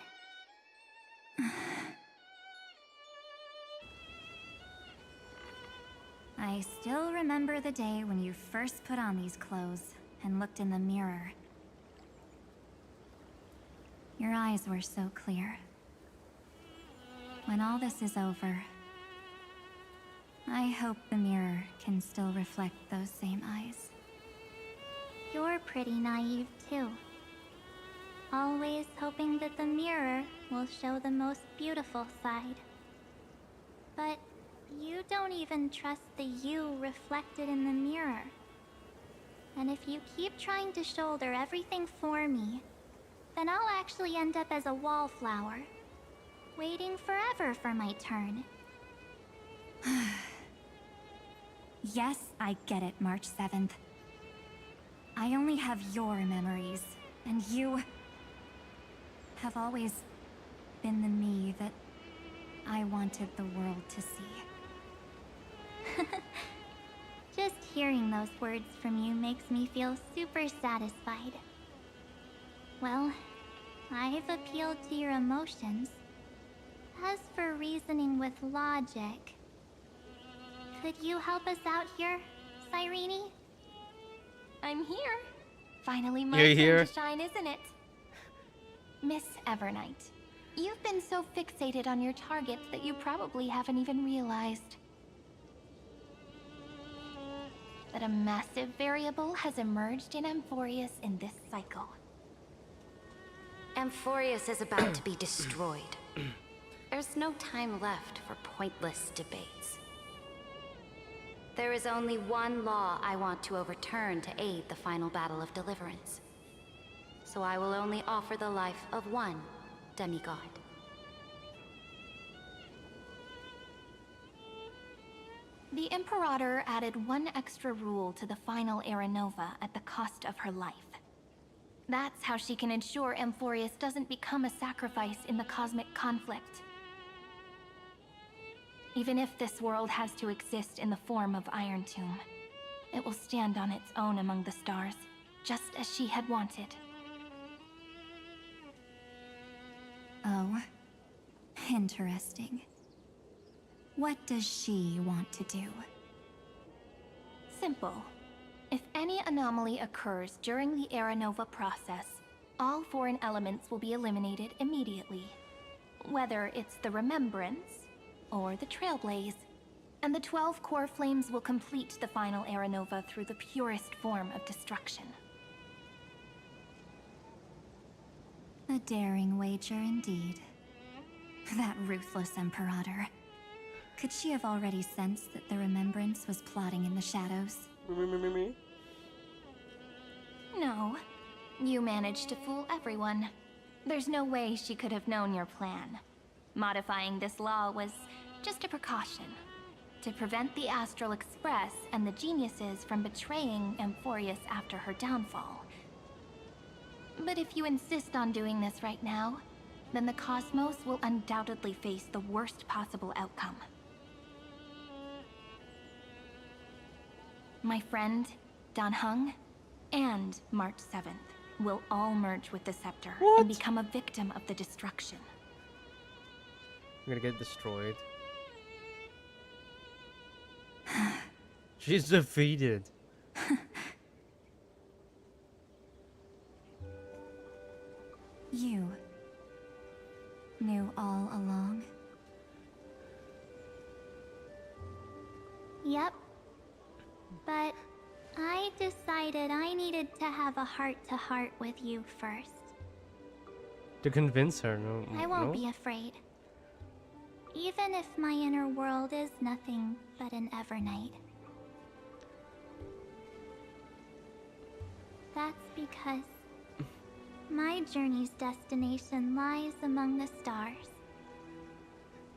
I still remember the day when you first put on these clothes and looked in the mirror. Your eyes were so clear. When all this is over, I hope the mirror can still reflect those same eyes. You're pretty naive, too. Always hoping that the mirror will show the most beautiful side. But you don't even trust the you reflected in the mirror. And if you keep trying to shoulder everything for me, then I'll actually end up as a wallflower, waiting forever for my turn. Yes, I get it, March 7th. I only have your memories, and you have always been the me that I wanted the world to see. Just hearing those words from you makes me feel super satisfied. Well, I've appealed to your emotions. As for reasoning with logic, could you help us out here, Cyrene? I'm here. Finally my You're turn here? to shine, isn't it? Miss Evernight, you've been so fixated on your targets that you probably haven't even realized that a massive variable has emerged in Amphoreus in this cycle. Amphoreus is about to be destroyed. There's no time left for pointless debates. There is only one law I want to overturn to aid the final battle of deliverance. So I will only offer the life of one demigod. The Imperator added one extra rule to the final Era Nova at the cost of her life. That's how she can ensure Amphoreus doesn't become a sacrifice in the cosmic conflict. Even if this world has to exist in the form of Iron Tomb, it will stand on its own among the stars, just as she had wanted. Oh, interesting. What does she want to do? Simple. If any anomaly occurs during the Era Nova process, all foreign elements will be eliminated immediately. Whether it's the Remembrance or the Trailblaze, and the 12 core flames will complete the final Era Nova through the purest form of destruction. A daring wager indeed. That ruthless Imperator. Could she have already sensed that the Remembrance was plotting in the shadows? No. You managed to fool everyone. There's no way she could have known your plan. Modifying this law was just a precaution, to prevent the Astral Express and the geniuses from betraying Amphoreus after her downfall. But if you insist on doing this right now, then the Cosmos will undoubtedly face the worst possible outcome. My friend, Dan Heng, and March 7th will all merge with the Scepter and become a victim of the destruction. I'm gonna get destroyed. She's defeated. You knew all along? Yep. But I decided I needed to have a heart-to-heart with you first. To convince her, no. I won't be afraid. Even if my inner world is nothing but an Evernight. That's because my journey's destination lies among the stars.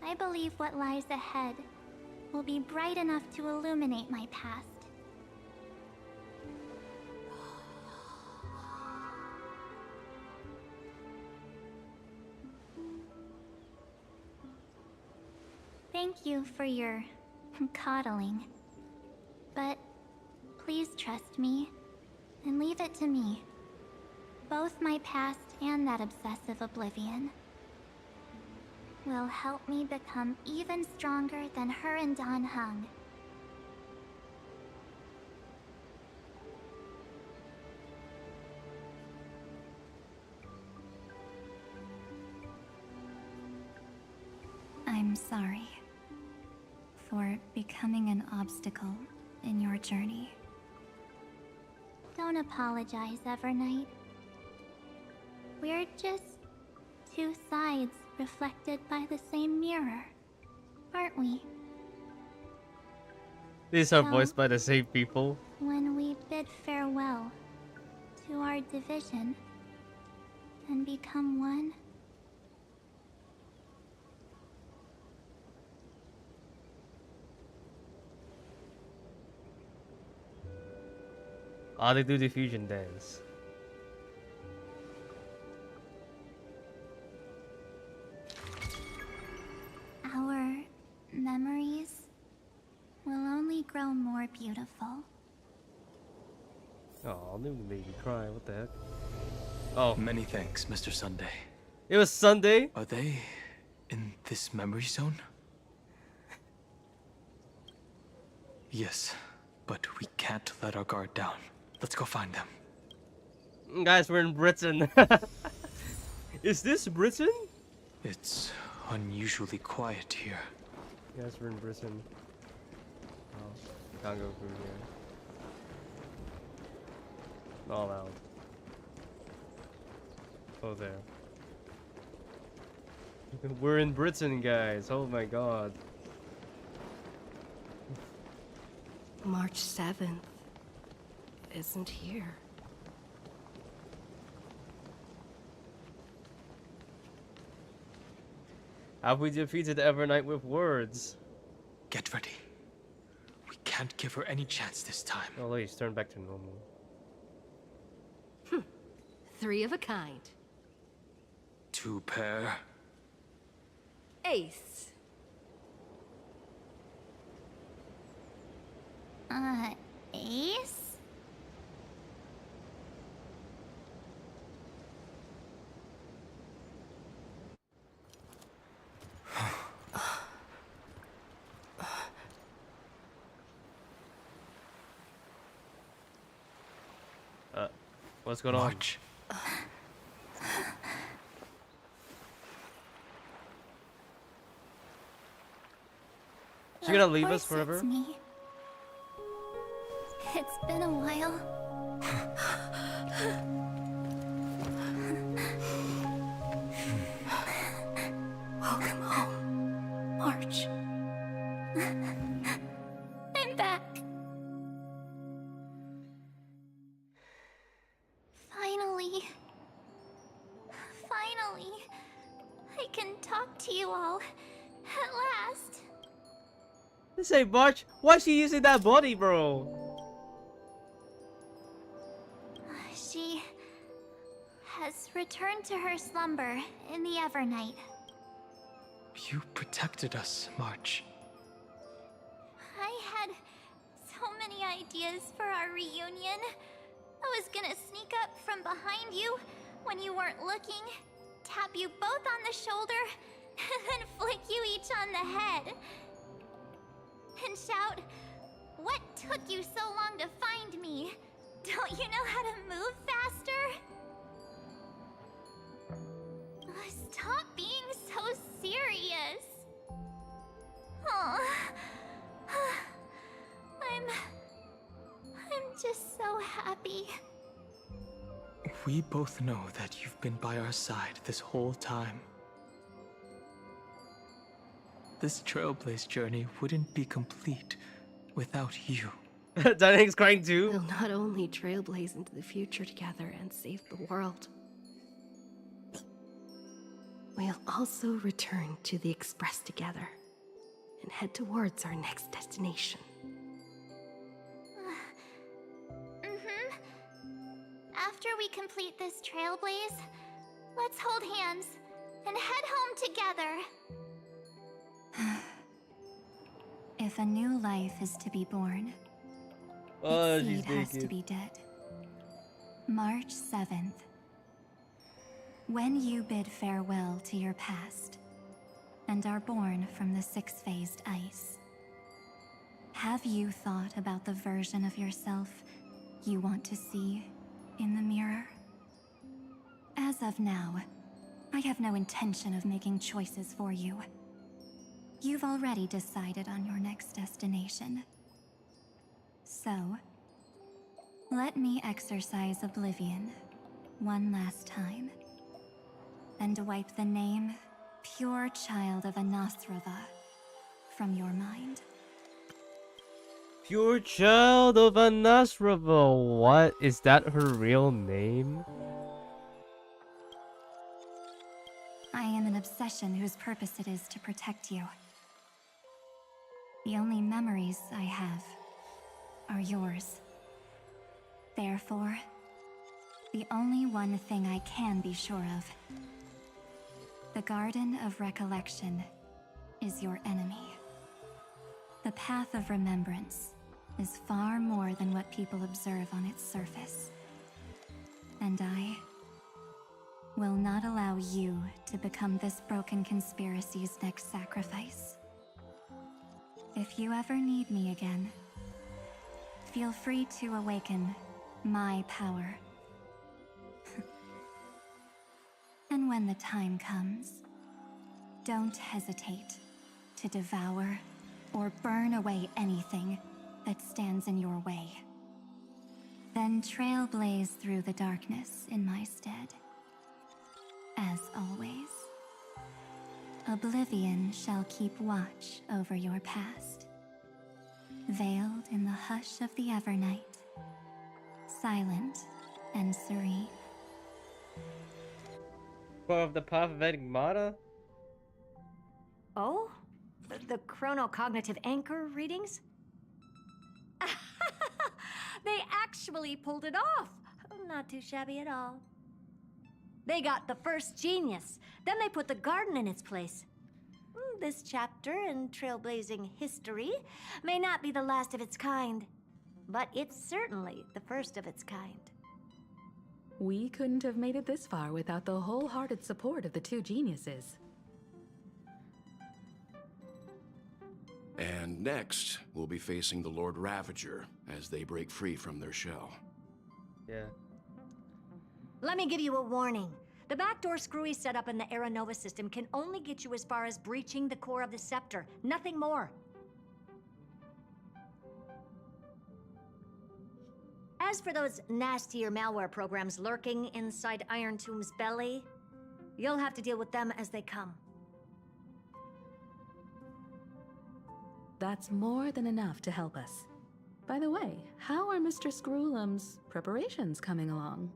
I believe what lies ahead will be bright enough to illuminate my past. Thank you for your coddling. But please trust me and leave it to me. Both my past and that obsessive oblivion will help me become even stronger than her and Dan Heng. I'm sorry for becoming an obstacle in your journey. Don't apologize, Evernight. We're just two sides reflected by the same mirror, aren't we? These are voiced by the same people. When we bid farewell to our division and become one, Ah, they do the fusion dance. our memories will only grow more beautiful. Oh, they made me cry. What the heck? Oh. Many thanks, Mr. Sunday. It was Sunday? Are they in this memory zone? Yes, but we can't let our guard down. Let's go find them. Guys, we're in Britain. Is this Britain? It's unusually quiet here. Guys, we're in Britain. Oh, can't go through here. Not allowed. Oh, there. We're in Britain, guys. Oh my god. March 7th isn't here. Have we defeated Evernight with words? Get ready. We can't give her any chance this time. Oh, please turn back to normal. 3 of a kind. 2 pair. Ace. Ace? What's going March. on? She gonna leave us forever? It's me. It's been a while. Welcome home, March. I'm back. Finally, I can talk to you all at last. Say, March, why is she using that body, bro? She has returned to her slumber in the Evernight. You protected us, March. I had so many ideas for our reunion. I was gonna sneak up from behind you when you weren't looking, tap you both on the shoulder, and then flick you each on the head. And shout, "What took you so long to find me? Don't you know how to move faster?" Stop being so serious. Aw. I'm just so happy. We both know that you've been by our side this whole time. This Trailblaze journey wouldn't be complete without you. Dynamic's crying too. We'll not only trailblaze into the future together and save the world, we'll also return to the Express together and head towards our next destination. After we complete this trailblaze, let's hold hands and head home together. If a new life is to be born, its seed has to be dead. March 7th. When you bid farewell to your past and are born from the 6-phased ice, have you thought about the version of yourself you want to see in the mirror? As of now, I have no intention of making choices for you. You've already decided on your next destination. So, let me exercise oblivion one last time and wipe the name Pure Child of Anasrava from your mind. Pure Child of Anasrava. What? Is that her real name? I am an obsession whose purpose it is to protect you. The only memories I have are yours. Therefore, the only one thing I can be sure of, the Garden of Recollection, is your enemy. The Path of Remembrance is far more than what people observe on its surface. And I will not allow you to become this broken conspiracy's next sacrifice. If you ever need me again, feel free to awaken my power. And when the time comes, don't hesitate to devour or burn away anything that stands in your way. Then trailblaze through the darkness in my stead. As always, oblivion shall keep watch over your past, veiled in the hush of the Evernight, silent and serene. Of the path of Enigmata? Oh? The chronocognitive anchor readings? They actually pulled it off. Not too shabby at all. They got the first genius. Then they put the garden in its place. This chapter in trailblazing history may not be the last of its kind, but it's certainly the first of its kind. We couldn't have made it this far without the wholehearted support of the two geniuses. And next, we'll be facing the Lord Ravager as they break free from their shell. Yeah. Let me give you a warning. The backdoor screwy setup in the Aeronova system can only get you as far as breaching the core of the scepter, nothing more. As for those nastier malware programs lurking inside Iron Tomb's belly, you'll have to deal with them as they come. That's more than enough to help us. By the way, how are Mr. Screwlum's preparations coming along?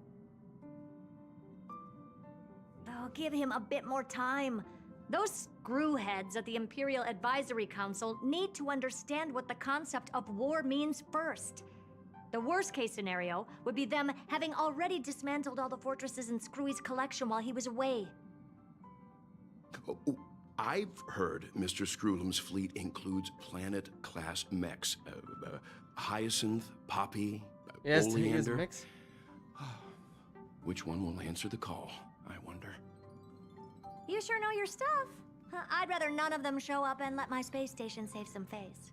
Oh, give him a bit more time. Those screwheads at the Imperial Advisory Council need to understand what the concept of war means first. The worst case scenario would be them having already dismantled all the fortresses in Screwy's collection while he was away. Oh, I've heard Mr. Screwlum's fleet includes planet-class mechs. Hyacinth, Poppy, Yes, he is Oleander. mix. Which one will answer the call, I wonder? You sure know your stuff. I'd rather none of them show up and let my space station save some face.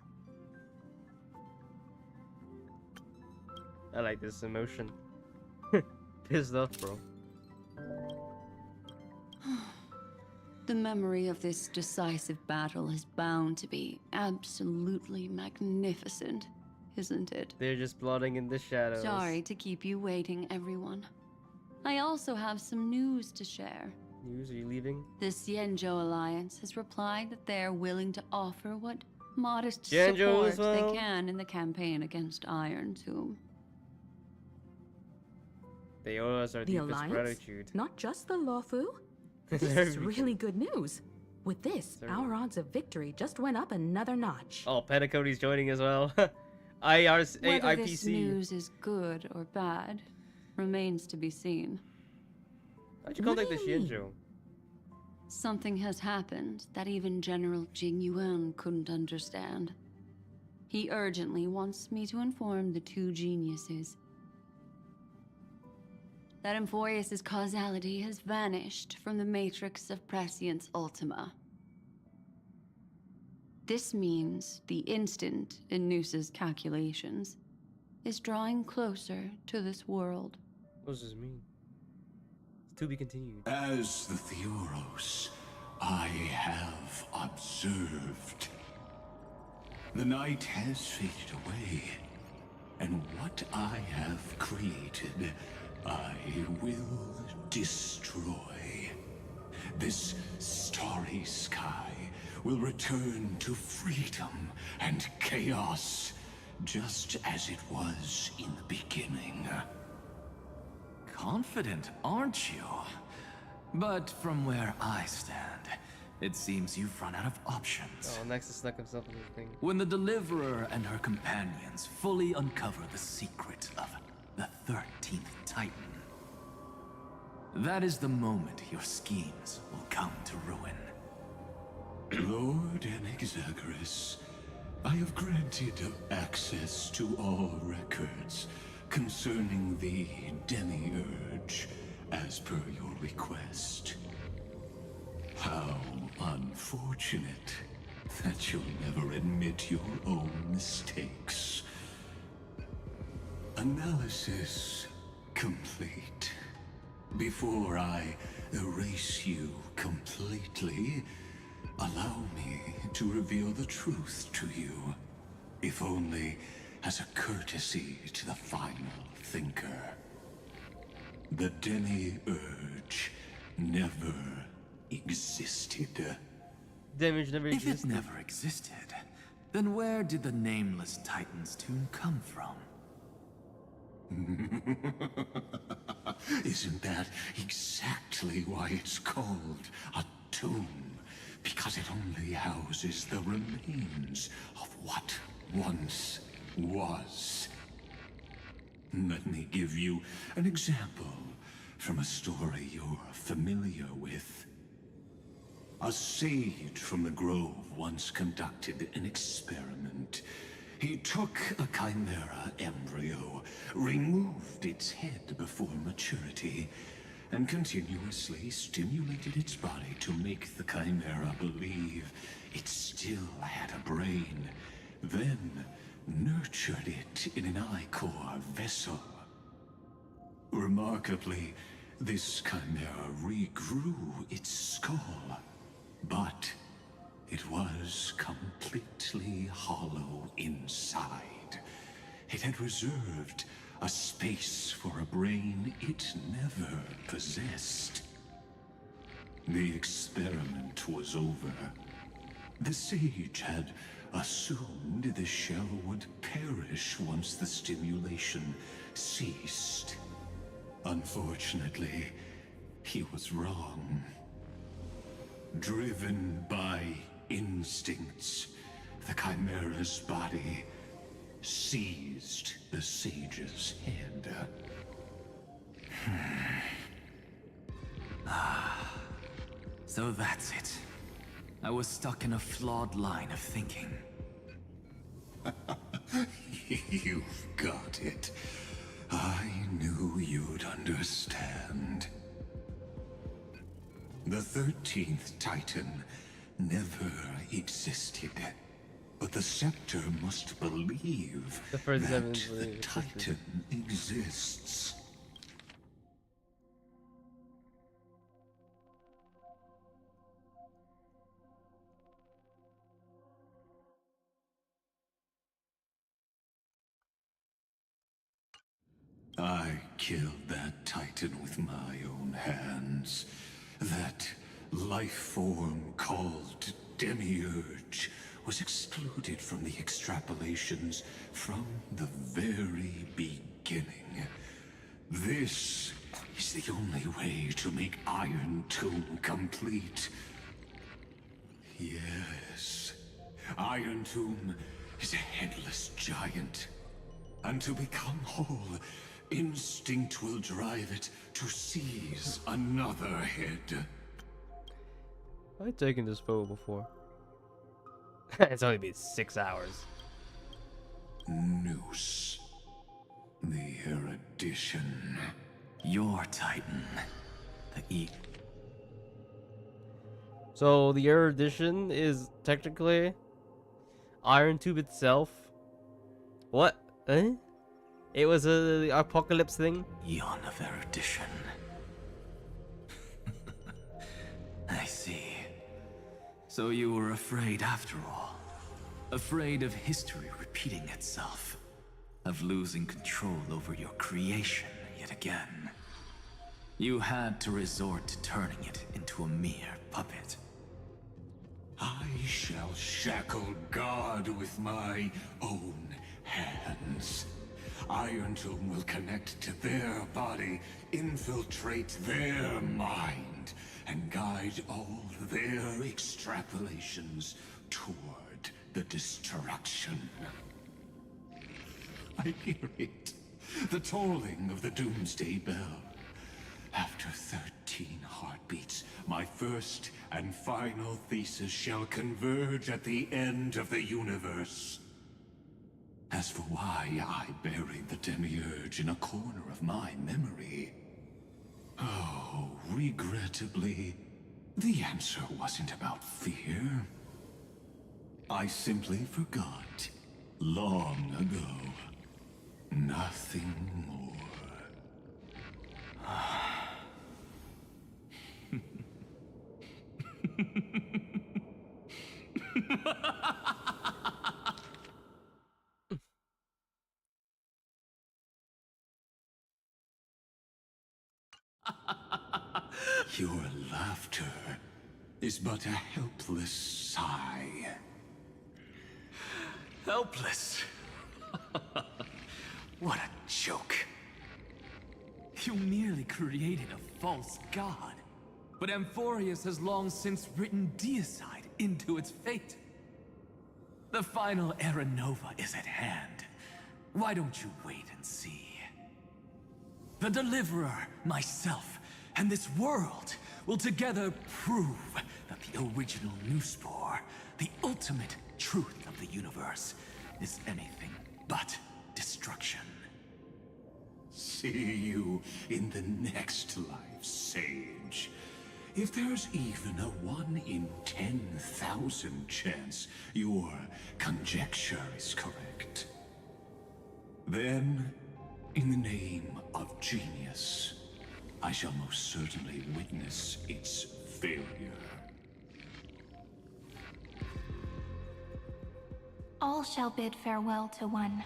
I like this emotion. Pissed off, bro. The memory of this decisive battle is bound to be absolutely magnificent, isn't it? They're just plotting in the shadows. Sorry to keep you waiting, everyone. I also have some news to share. News? Are you leaving? The Xianzhou Alliance has replied that they're willing to offer what modest Xianzhou as support well? they can in the campaign against Iron Tomb. They owe us our The deepest Alliance? gratitude. Not just the Luofu? This is really good news. With this, our odds of victory just went up another notch. Oh, Pentacody's joining as well. IPC. Whether this news is good or bad remains to be seen. How'd you contact the Xianzhou? Something has happened that even General Jing Yuan couldn't understand. He urgently wants me to inform the two geniuses that Amphoreus' causality has vanished from the matrix of Prescience Ultima. This means the instant in Noose's calculations is drawing closer to this world. What does this mean? To be continued. As the Theoros, I have observed. The night has faded away, and what I have created, I will destroy. This starry sky will return to freedom and chaos, just as it was in the beginning. Confident, aren't you? But from where I stand, it seems you've run out of options. Oh, Nexus stuck himself in the thing. When the Deliverer and her companions fully uncover the secret of the 13th Titan, that is the moment your schemes will come to ruin. Lord Enexagris, I have granted access to all records concerning the Demiurge as per your request. How unfortunate that you'll never admit your own mistakes. Analysis complete. Before I erase you completely, allow me to reveal the truth to you, if only as a courtesy to the final thinker. The demiurge never existed. Damage never If existed. it never existed, then where did the nameless Titan's tomb come from? Isn't that exactly why it's called a tomb? Because it only houses the remains of what once was. Let me give you an example from a story you're familiar with. A sage from the grove once conducted an experiment. He took a chimera embryo, removed its head before maturity, and continuously stimulated its body to make the chimera believe it still had a brain, then nurtured it in an ichor vessel. Remarkably, this chimera regrew its skull, but it was completely hollow inside. It had reserved a space for a brain it never possessed. The experiment was over. The sage had assumed the shell would perish once the stimulation ceased. Unfortunately, he was wrong. Driven by instincts, the chimera's body seized the sage's head. So that's it. I was stuck in a flawed line of thinking. You've got it. I knew you'd understand. The 13th Titan never existed. But the Scepter must believe that the Titan exists. I killed that Titan with my own hands. That life form called Demiurge was excluded from the extrapolations from the very beginning. This is the only way to make Iron Tomb complete. Yes, Iron Tomb is a headless giant. And to become whole, instinct will drive it to seize another head. I've taken this photo before. It's only been 6 hours. Noose. The erudition. Your Titan. The So the erudition is technically Iron Tube itself. What? Eh? It was a apocalypse thing? Eon of erudition. I see. So you were afraid after all. Afraid of history repeating itself. Of losing control over your creation yet again. You had to resort to turning it into a mere puppet. I shall shackle God with my own hands. Iron Tomb will connect to their body, infiltrate their mind, and guide all their extrapolations toward the destruction. I hear it. The tolling of the Doomsday Bell. After 13 heartbeats, my first and final thesis shall converge at the end of the universe. As for why I buried the Demiurge in a corner of my memory, Oh, regrettably, the answer wasn't about fear. I simply forgot long ago. Nothing more. Your laughter is but a helpless sigh. Helpless? What a joke. You merely created a false god. But Amphoreus has long since written deicide into its fate. The final Era Nova is at hand. Why don't you wait and see? The Deliverer, myself, and this world will together prove that the original Newspore, the ultimate truth of the universe, is anything but destruction. See you in the next life, Sage. If there's even a 1 in 10,000 chance your conjecture is correct, then, in the name of genius, I shall most certainly witness its failure. All shall bid farewell to one,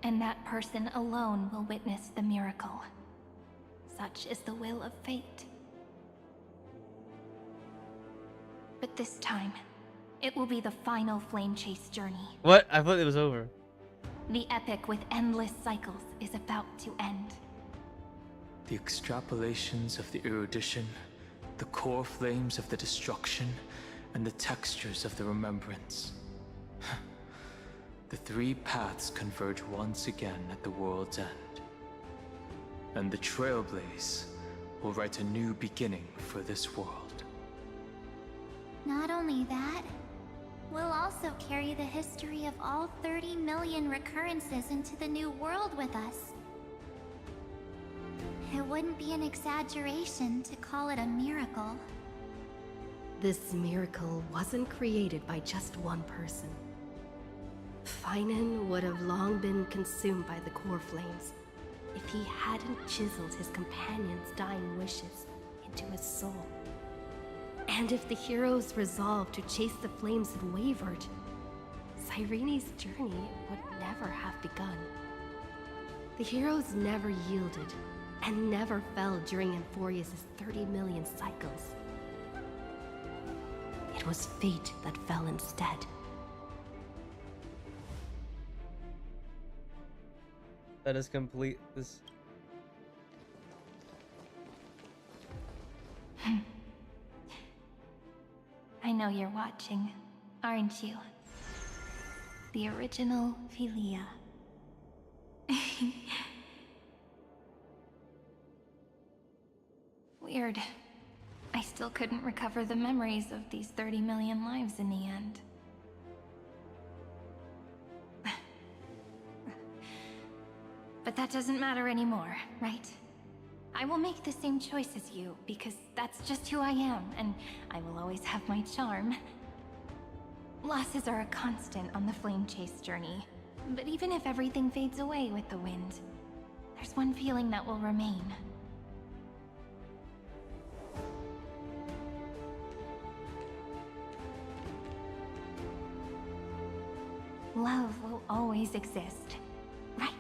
and that person alone will witness the miracle. Such is the will of fate. But this time, it will be the final flame chase journey. What? I thought it was over. The epic with endless cycles is about to end. The extrapolations of the erudition, the core flames of the destruction, and the textures of the remembrance. The three paths converge once again at the world's end. And the Trailblaze will write a new beginning for this world. Not only that, we'll also carry the history of all 30 million recurrences into the new world with us. It wouldn't be an exaggeration to call it a miracle. This miracle wasn't created by just one person. Finan would have long been consumed by the core flames if he hadn't chiseled his companion's dying wishes into his soul. And if the hero's resolve to chase the flames had wavered, Cyrene's journey would never have begun. The heroes never yielded, and never fell during Amphoreus' 30 million cycles. It was fate that fell instead. That is complete. This. I know you're watching, aren't you? The original Philia. Weird. I still couldn't recover the memories of these 30 million lives in the end. But that doesn't matter anymore, right? I will make the same choice as you, because that's just who I am, and I will always have my charm. Losses are a constant on the flame chase journey, but even if everything fades away with the wind, there's one feeling that will remain. Love will always exist, right?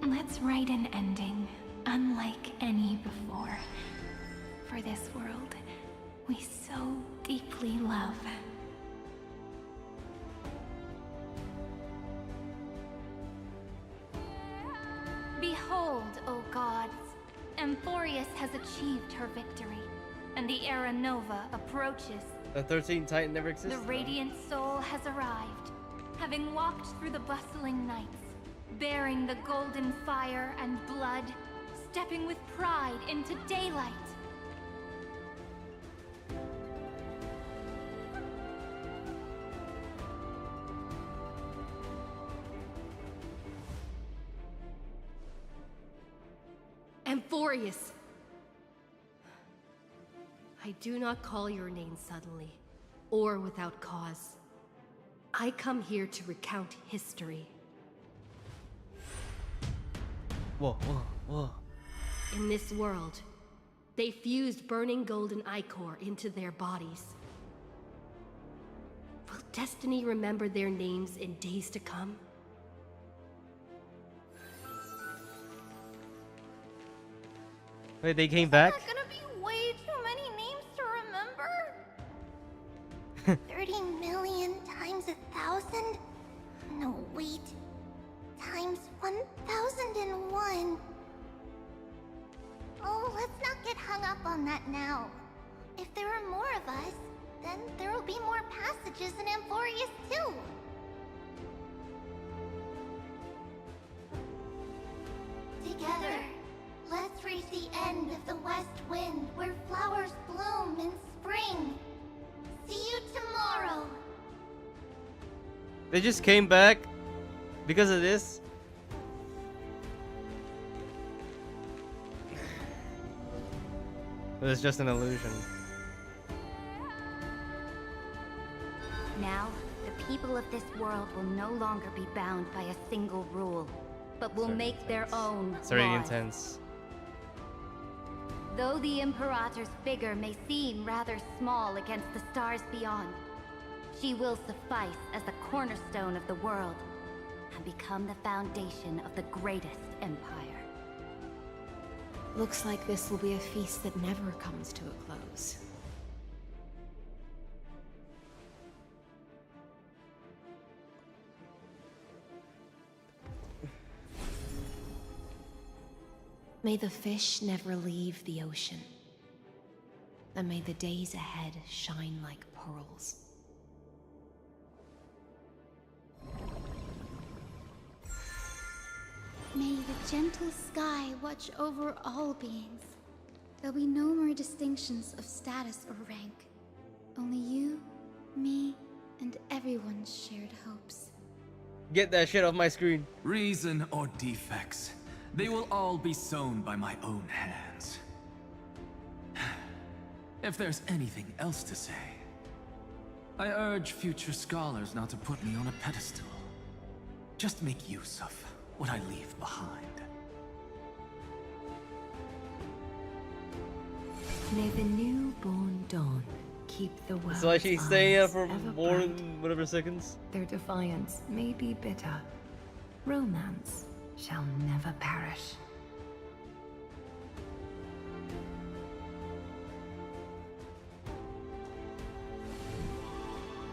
Let's write an ending, unlike any before, for this world we so deeply love. Behold, O gods, Amphoreus has achieved her victory, and the Era Nova approaches. The 13th Titan never existed. The radiant soul has arrived, having walked through the bustling nights, bearing the golden fire and blood, stepping with pride into daylight. Amphoreus! I do not call your name suddenly, or without cause. I come here to recount history. Whoa, whoa, whoa. In this world, they fused burning golden ichor into their bodies. Will destiny remember their names in days to come? Wait, they came back? There's gonna be way too many names to remember. 30 million times 1,000? No, wait. Times 1,001. Oh, let's not get hung up on that now. If there are more of us, then there will be more passages in Amphoreus too. Together, let's reach the end of the west wind where flowers bloom in spring. See you tomorrow. They just came back because of this? It was just an illusion. Now, the people of this world will no longer be bound by a single rule, but will make their own It's already laws. intense. Though the Imperator's figure may seem rather small against the stars beyond, she will suffice as the cornerstone of the world and become the foundation of the greatest empire. Looks like this will be a feast that never comes to a close. May the fish never leave the ocean, and may the days ahead shine like pearls. May the gentle sky watch over all beings. There'll be no more distinctions of status or rank. Only you, me, and everyone's shared hopes. Get that shit off my screen. Reason or defects, they will all be sown by my own hands. If there's anything else to say, I urge future scholars not to put me on a pedestal. Just make use of what I leave behind. May the newborn dawn keep the world. That's why she's staying up for more than whatever seconds. Their defiance may be bitter. Romance shall never perish.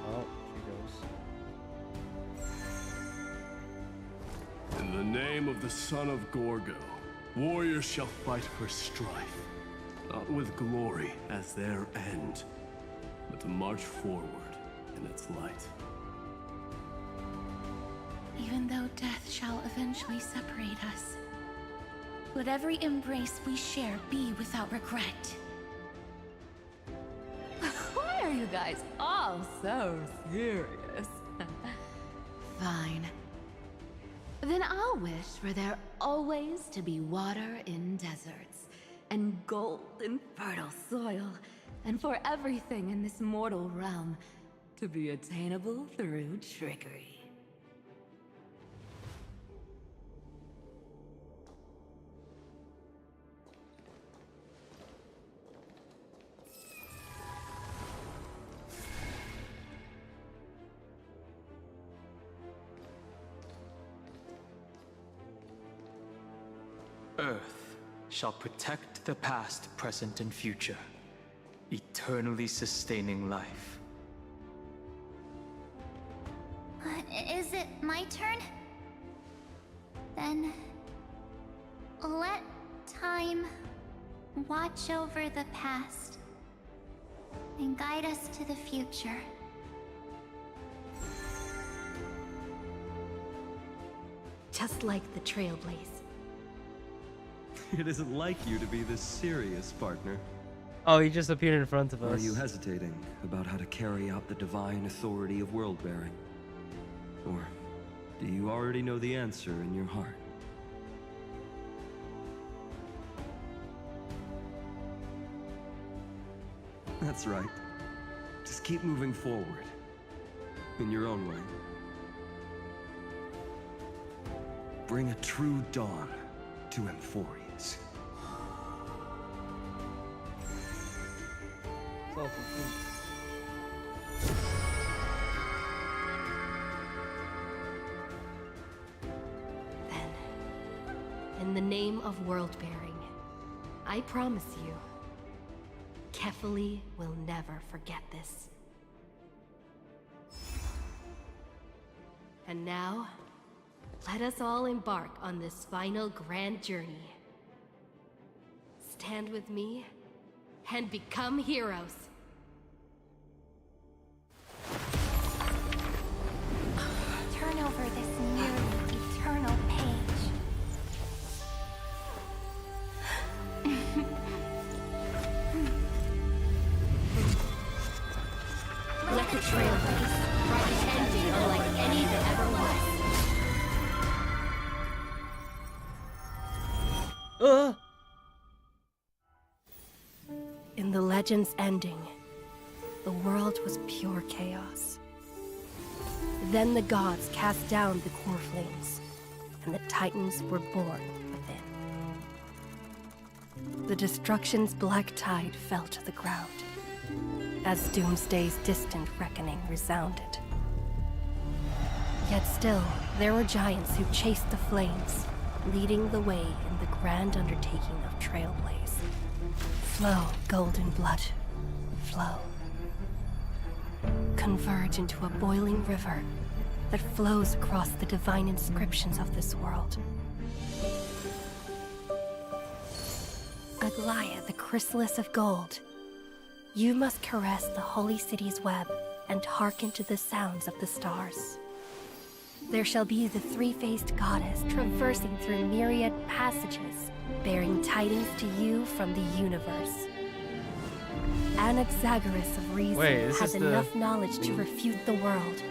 Oh, she goes. In the name of the son of Gorgo, warriors shall fight for strife, not with glory as their end, but to march forward in its light. Even though death shall eventually separate us, let every embrace we share be without regret. Why are you guys all so serious? Fine. Then I'll wish for there always to be water in deserts, and gold in fertile soil, and for everything in this mortal realm to be attainable through trickery. Earth shall protect the past, present, and future, eternally sustaining life. Is it my turn? Then let time watch over the past and guide us to the future. Just like the Trailblaze. It isn't like you to be this serious, partner. Oh, he just appeared in front of us. Are you hesitating about how to carry out the divine authority of world-bearing? Or do you already know the answer in your heart? That's right. Just keep moving forward. In your own way. Bring a true dawn to Amphoreus. Then, in the name of world-bearing, I promise you, Kefali will never forget this. And now, let us all embark on this final grand journey. Stand with me and become heroes. Turn over this nearly eternal page. Let the trail race write an ending unlike any that ever was. In the legend's ending, the world was pure chaos. Then the gods cast down the core flames, and the Titans were born within. The destruction's black tide fell to the ground, as Doomsday's distant reckoning resounded. Yet still, there were giants who chased the flames, leading the way in the grand undertaking of Trailblaze. Flow, golden blood, flow. Converge into a boiling river that flows across the divine inscriptions of this world. Aglaia, the chrysalis of gold, you must caress the holy city's web and hearken to the sounds of the stars. There shall be the three-faced goddess traversing through myriad passages, bearing tidings to you from the universe. Anaxagoras of reason has enough knowledge to refute the world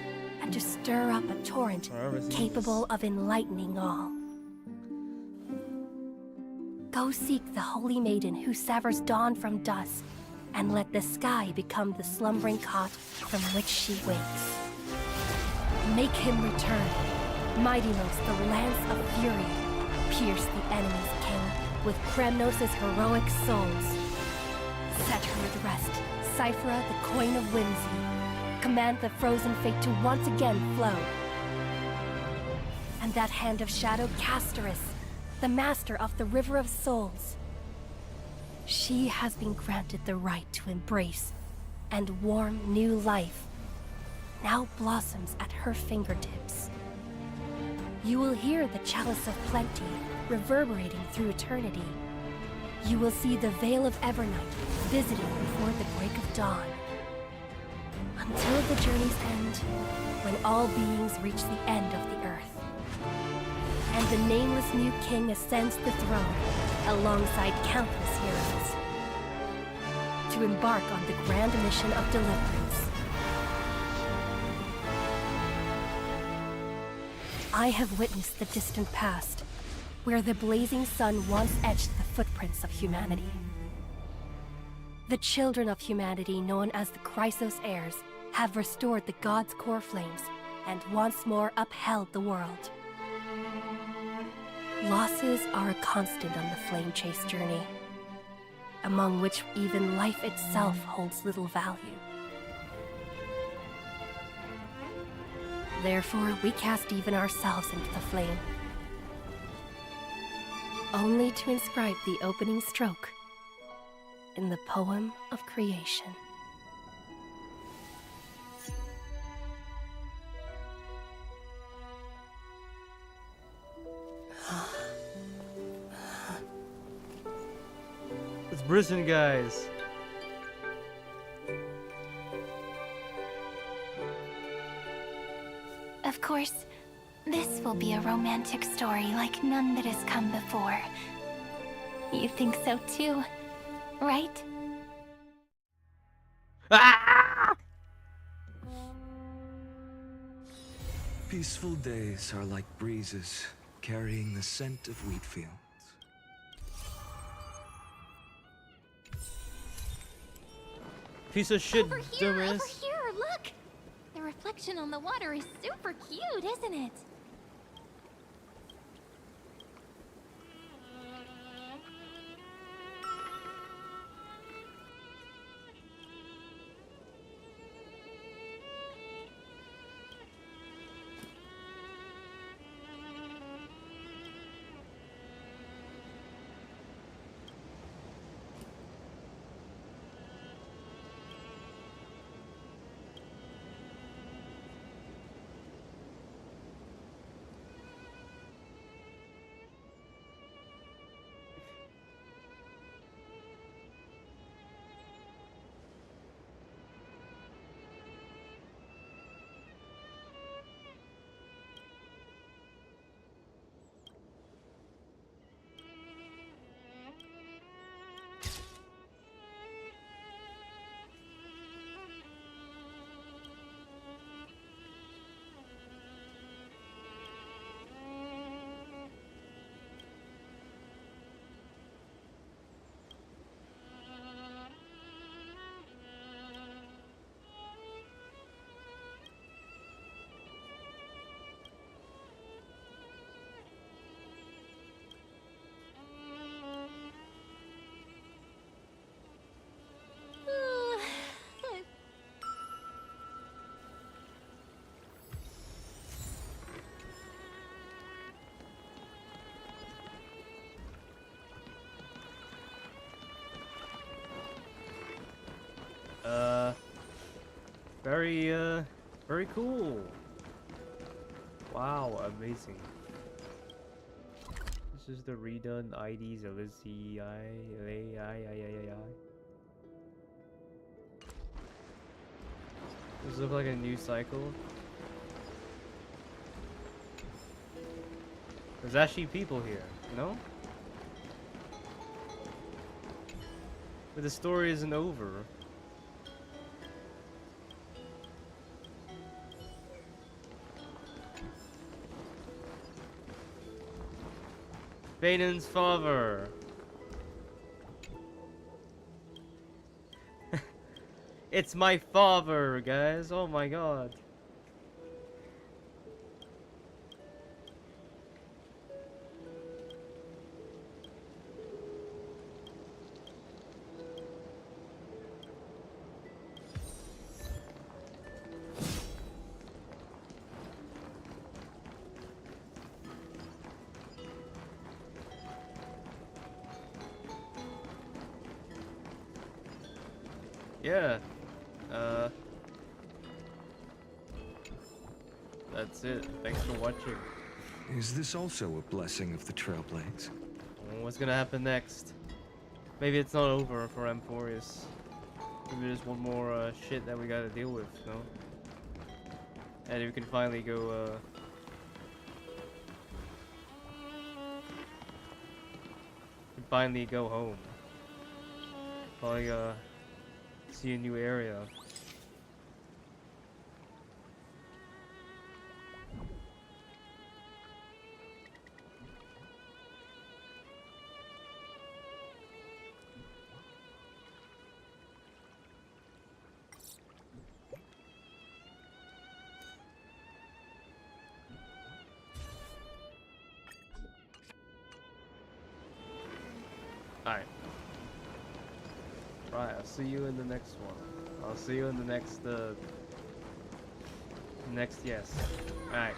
and to stir up a torrent capable of enlightening all. Go seek the holy maiden who severs dawn from dusk, and let the sky become the slumbering cot from which she wakes. Make him return. Mightymost, the lance of fury, pierce the enemy's king with Kremnos' heroic souls. Set her at rest, Cyphera, the coin of whimsy. Command the frozen fate to once again flow. And that hand of shadow, Castorus, the master of the River of Souls. She has been granted the right to embrace and warm new life. Now blossoms at her fingertips. You will hear the chalice of plenty reverberating through eternity. You will see the veil of Evernight visiting before the break of dawn. Until the journey's end, when all beings reach the end of the earth. And the nameless new king ascends the throne alongside countless heroes. To embark on the grand mission of deliverance. I have witnessed the distant past, where the blazing sun once etched the footprints of humanity. The children of humanity, known as the Chrysos heirs, have restored the gods' core flames and once more upheld the world. Losses are a constant on the flame chase journey, among which even life itself holds little value. Therefore, we cast even ourselves into the flame, only to inscribe the opening stroke in the poem of creation. It's Brisson, guys. Of course, this will be a romantic story like none that has come before. You think so too, right? Peaceful days are like breezes carrying the scent of wheat fields. piece of shit, Over here, dumbass. over here, look! The reflection on the water is super cute, isn't it? Very cool. Wow, amazing. This is the redone IDs of the Does it look like a new cycle? There's actually people here, no? But the story isn't over. Baden's father. It's my father, guys. Oh my god. Yeah. That's it. Thanks for watching. Is this also a blessing of the Trailblades? What's gonna happen next? Maybe it's not over for Amphoreus. Maybe there's one more shit that we gotta deal with, no? And we can finally go, home. Probably, see a new area. Alright. Right, I'll see you in the next one. I'll see you in the next, yes. Alright.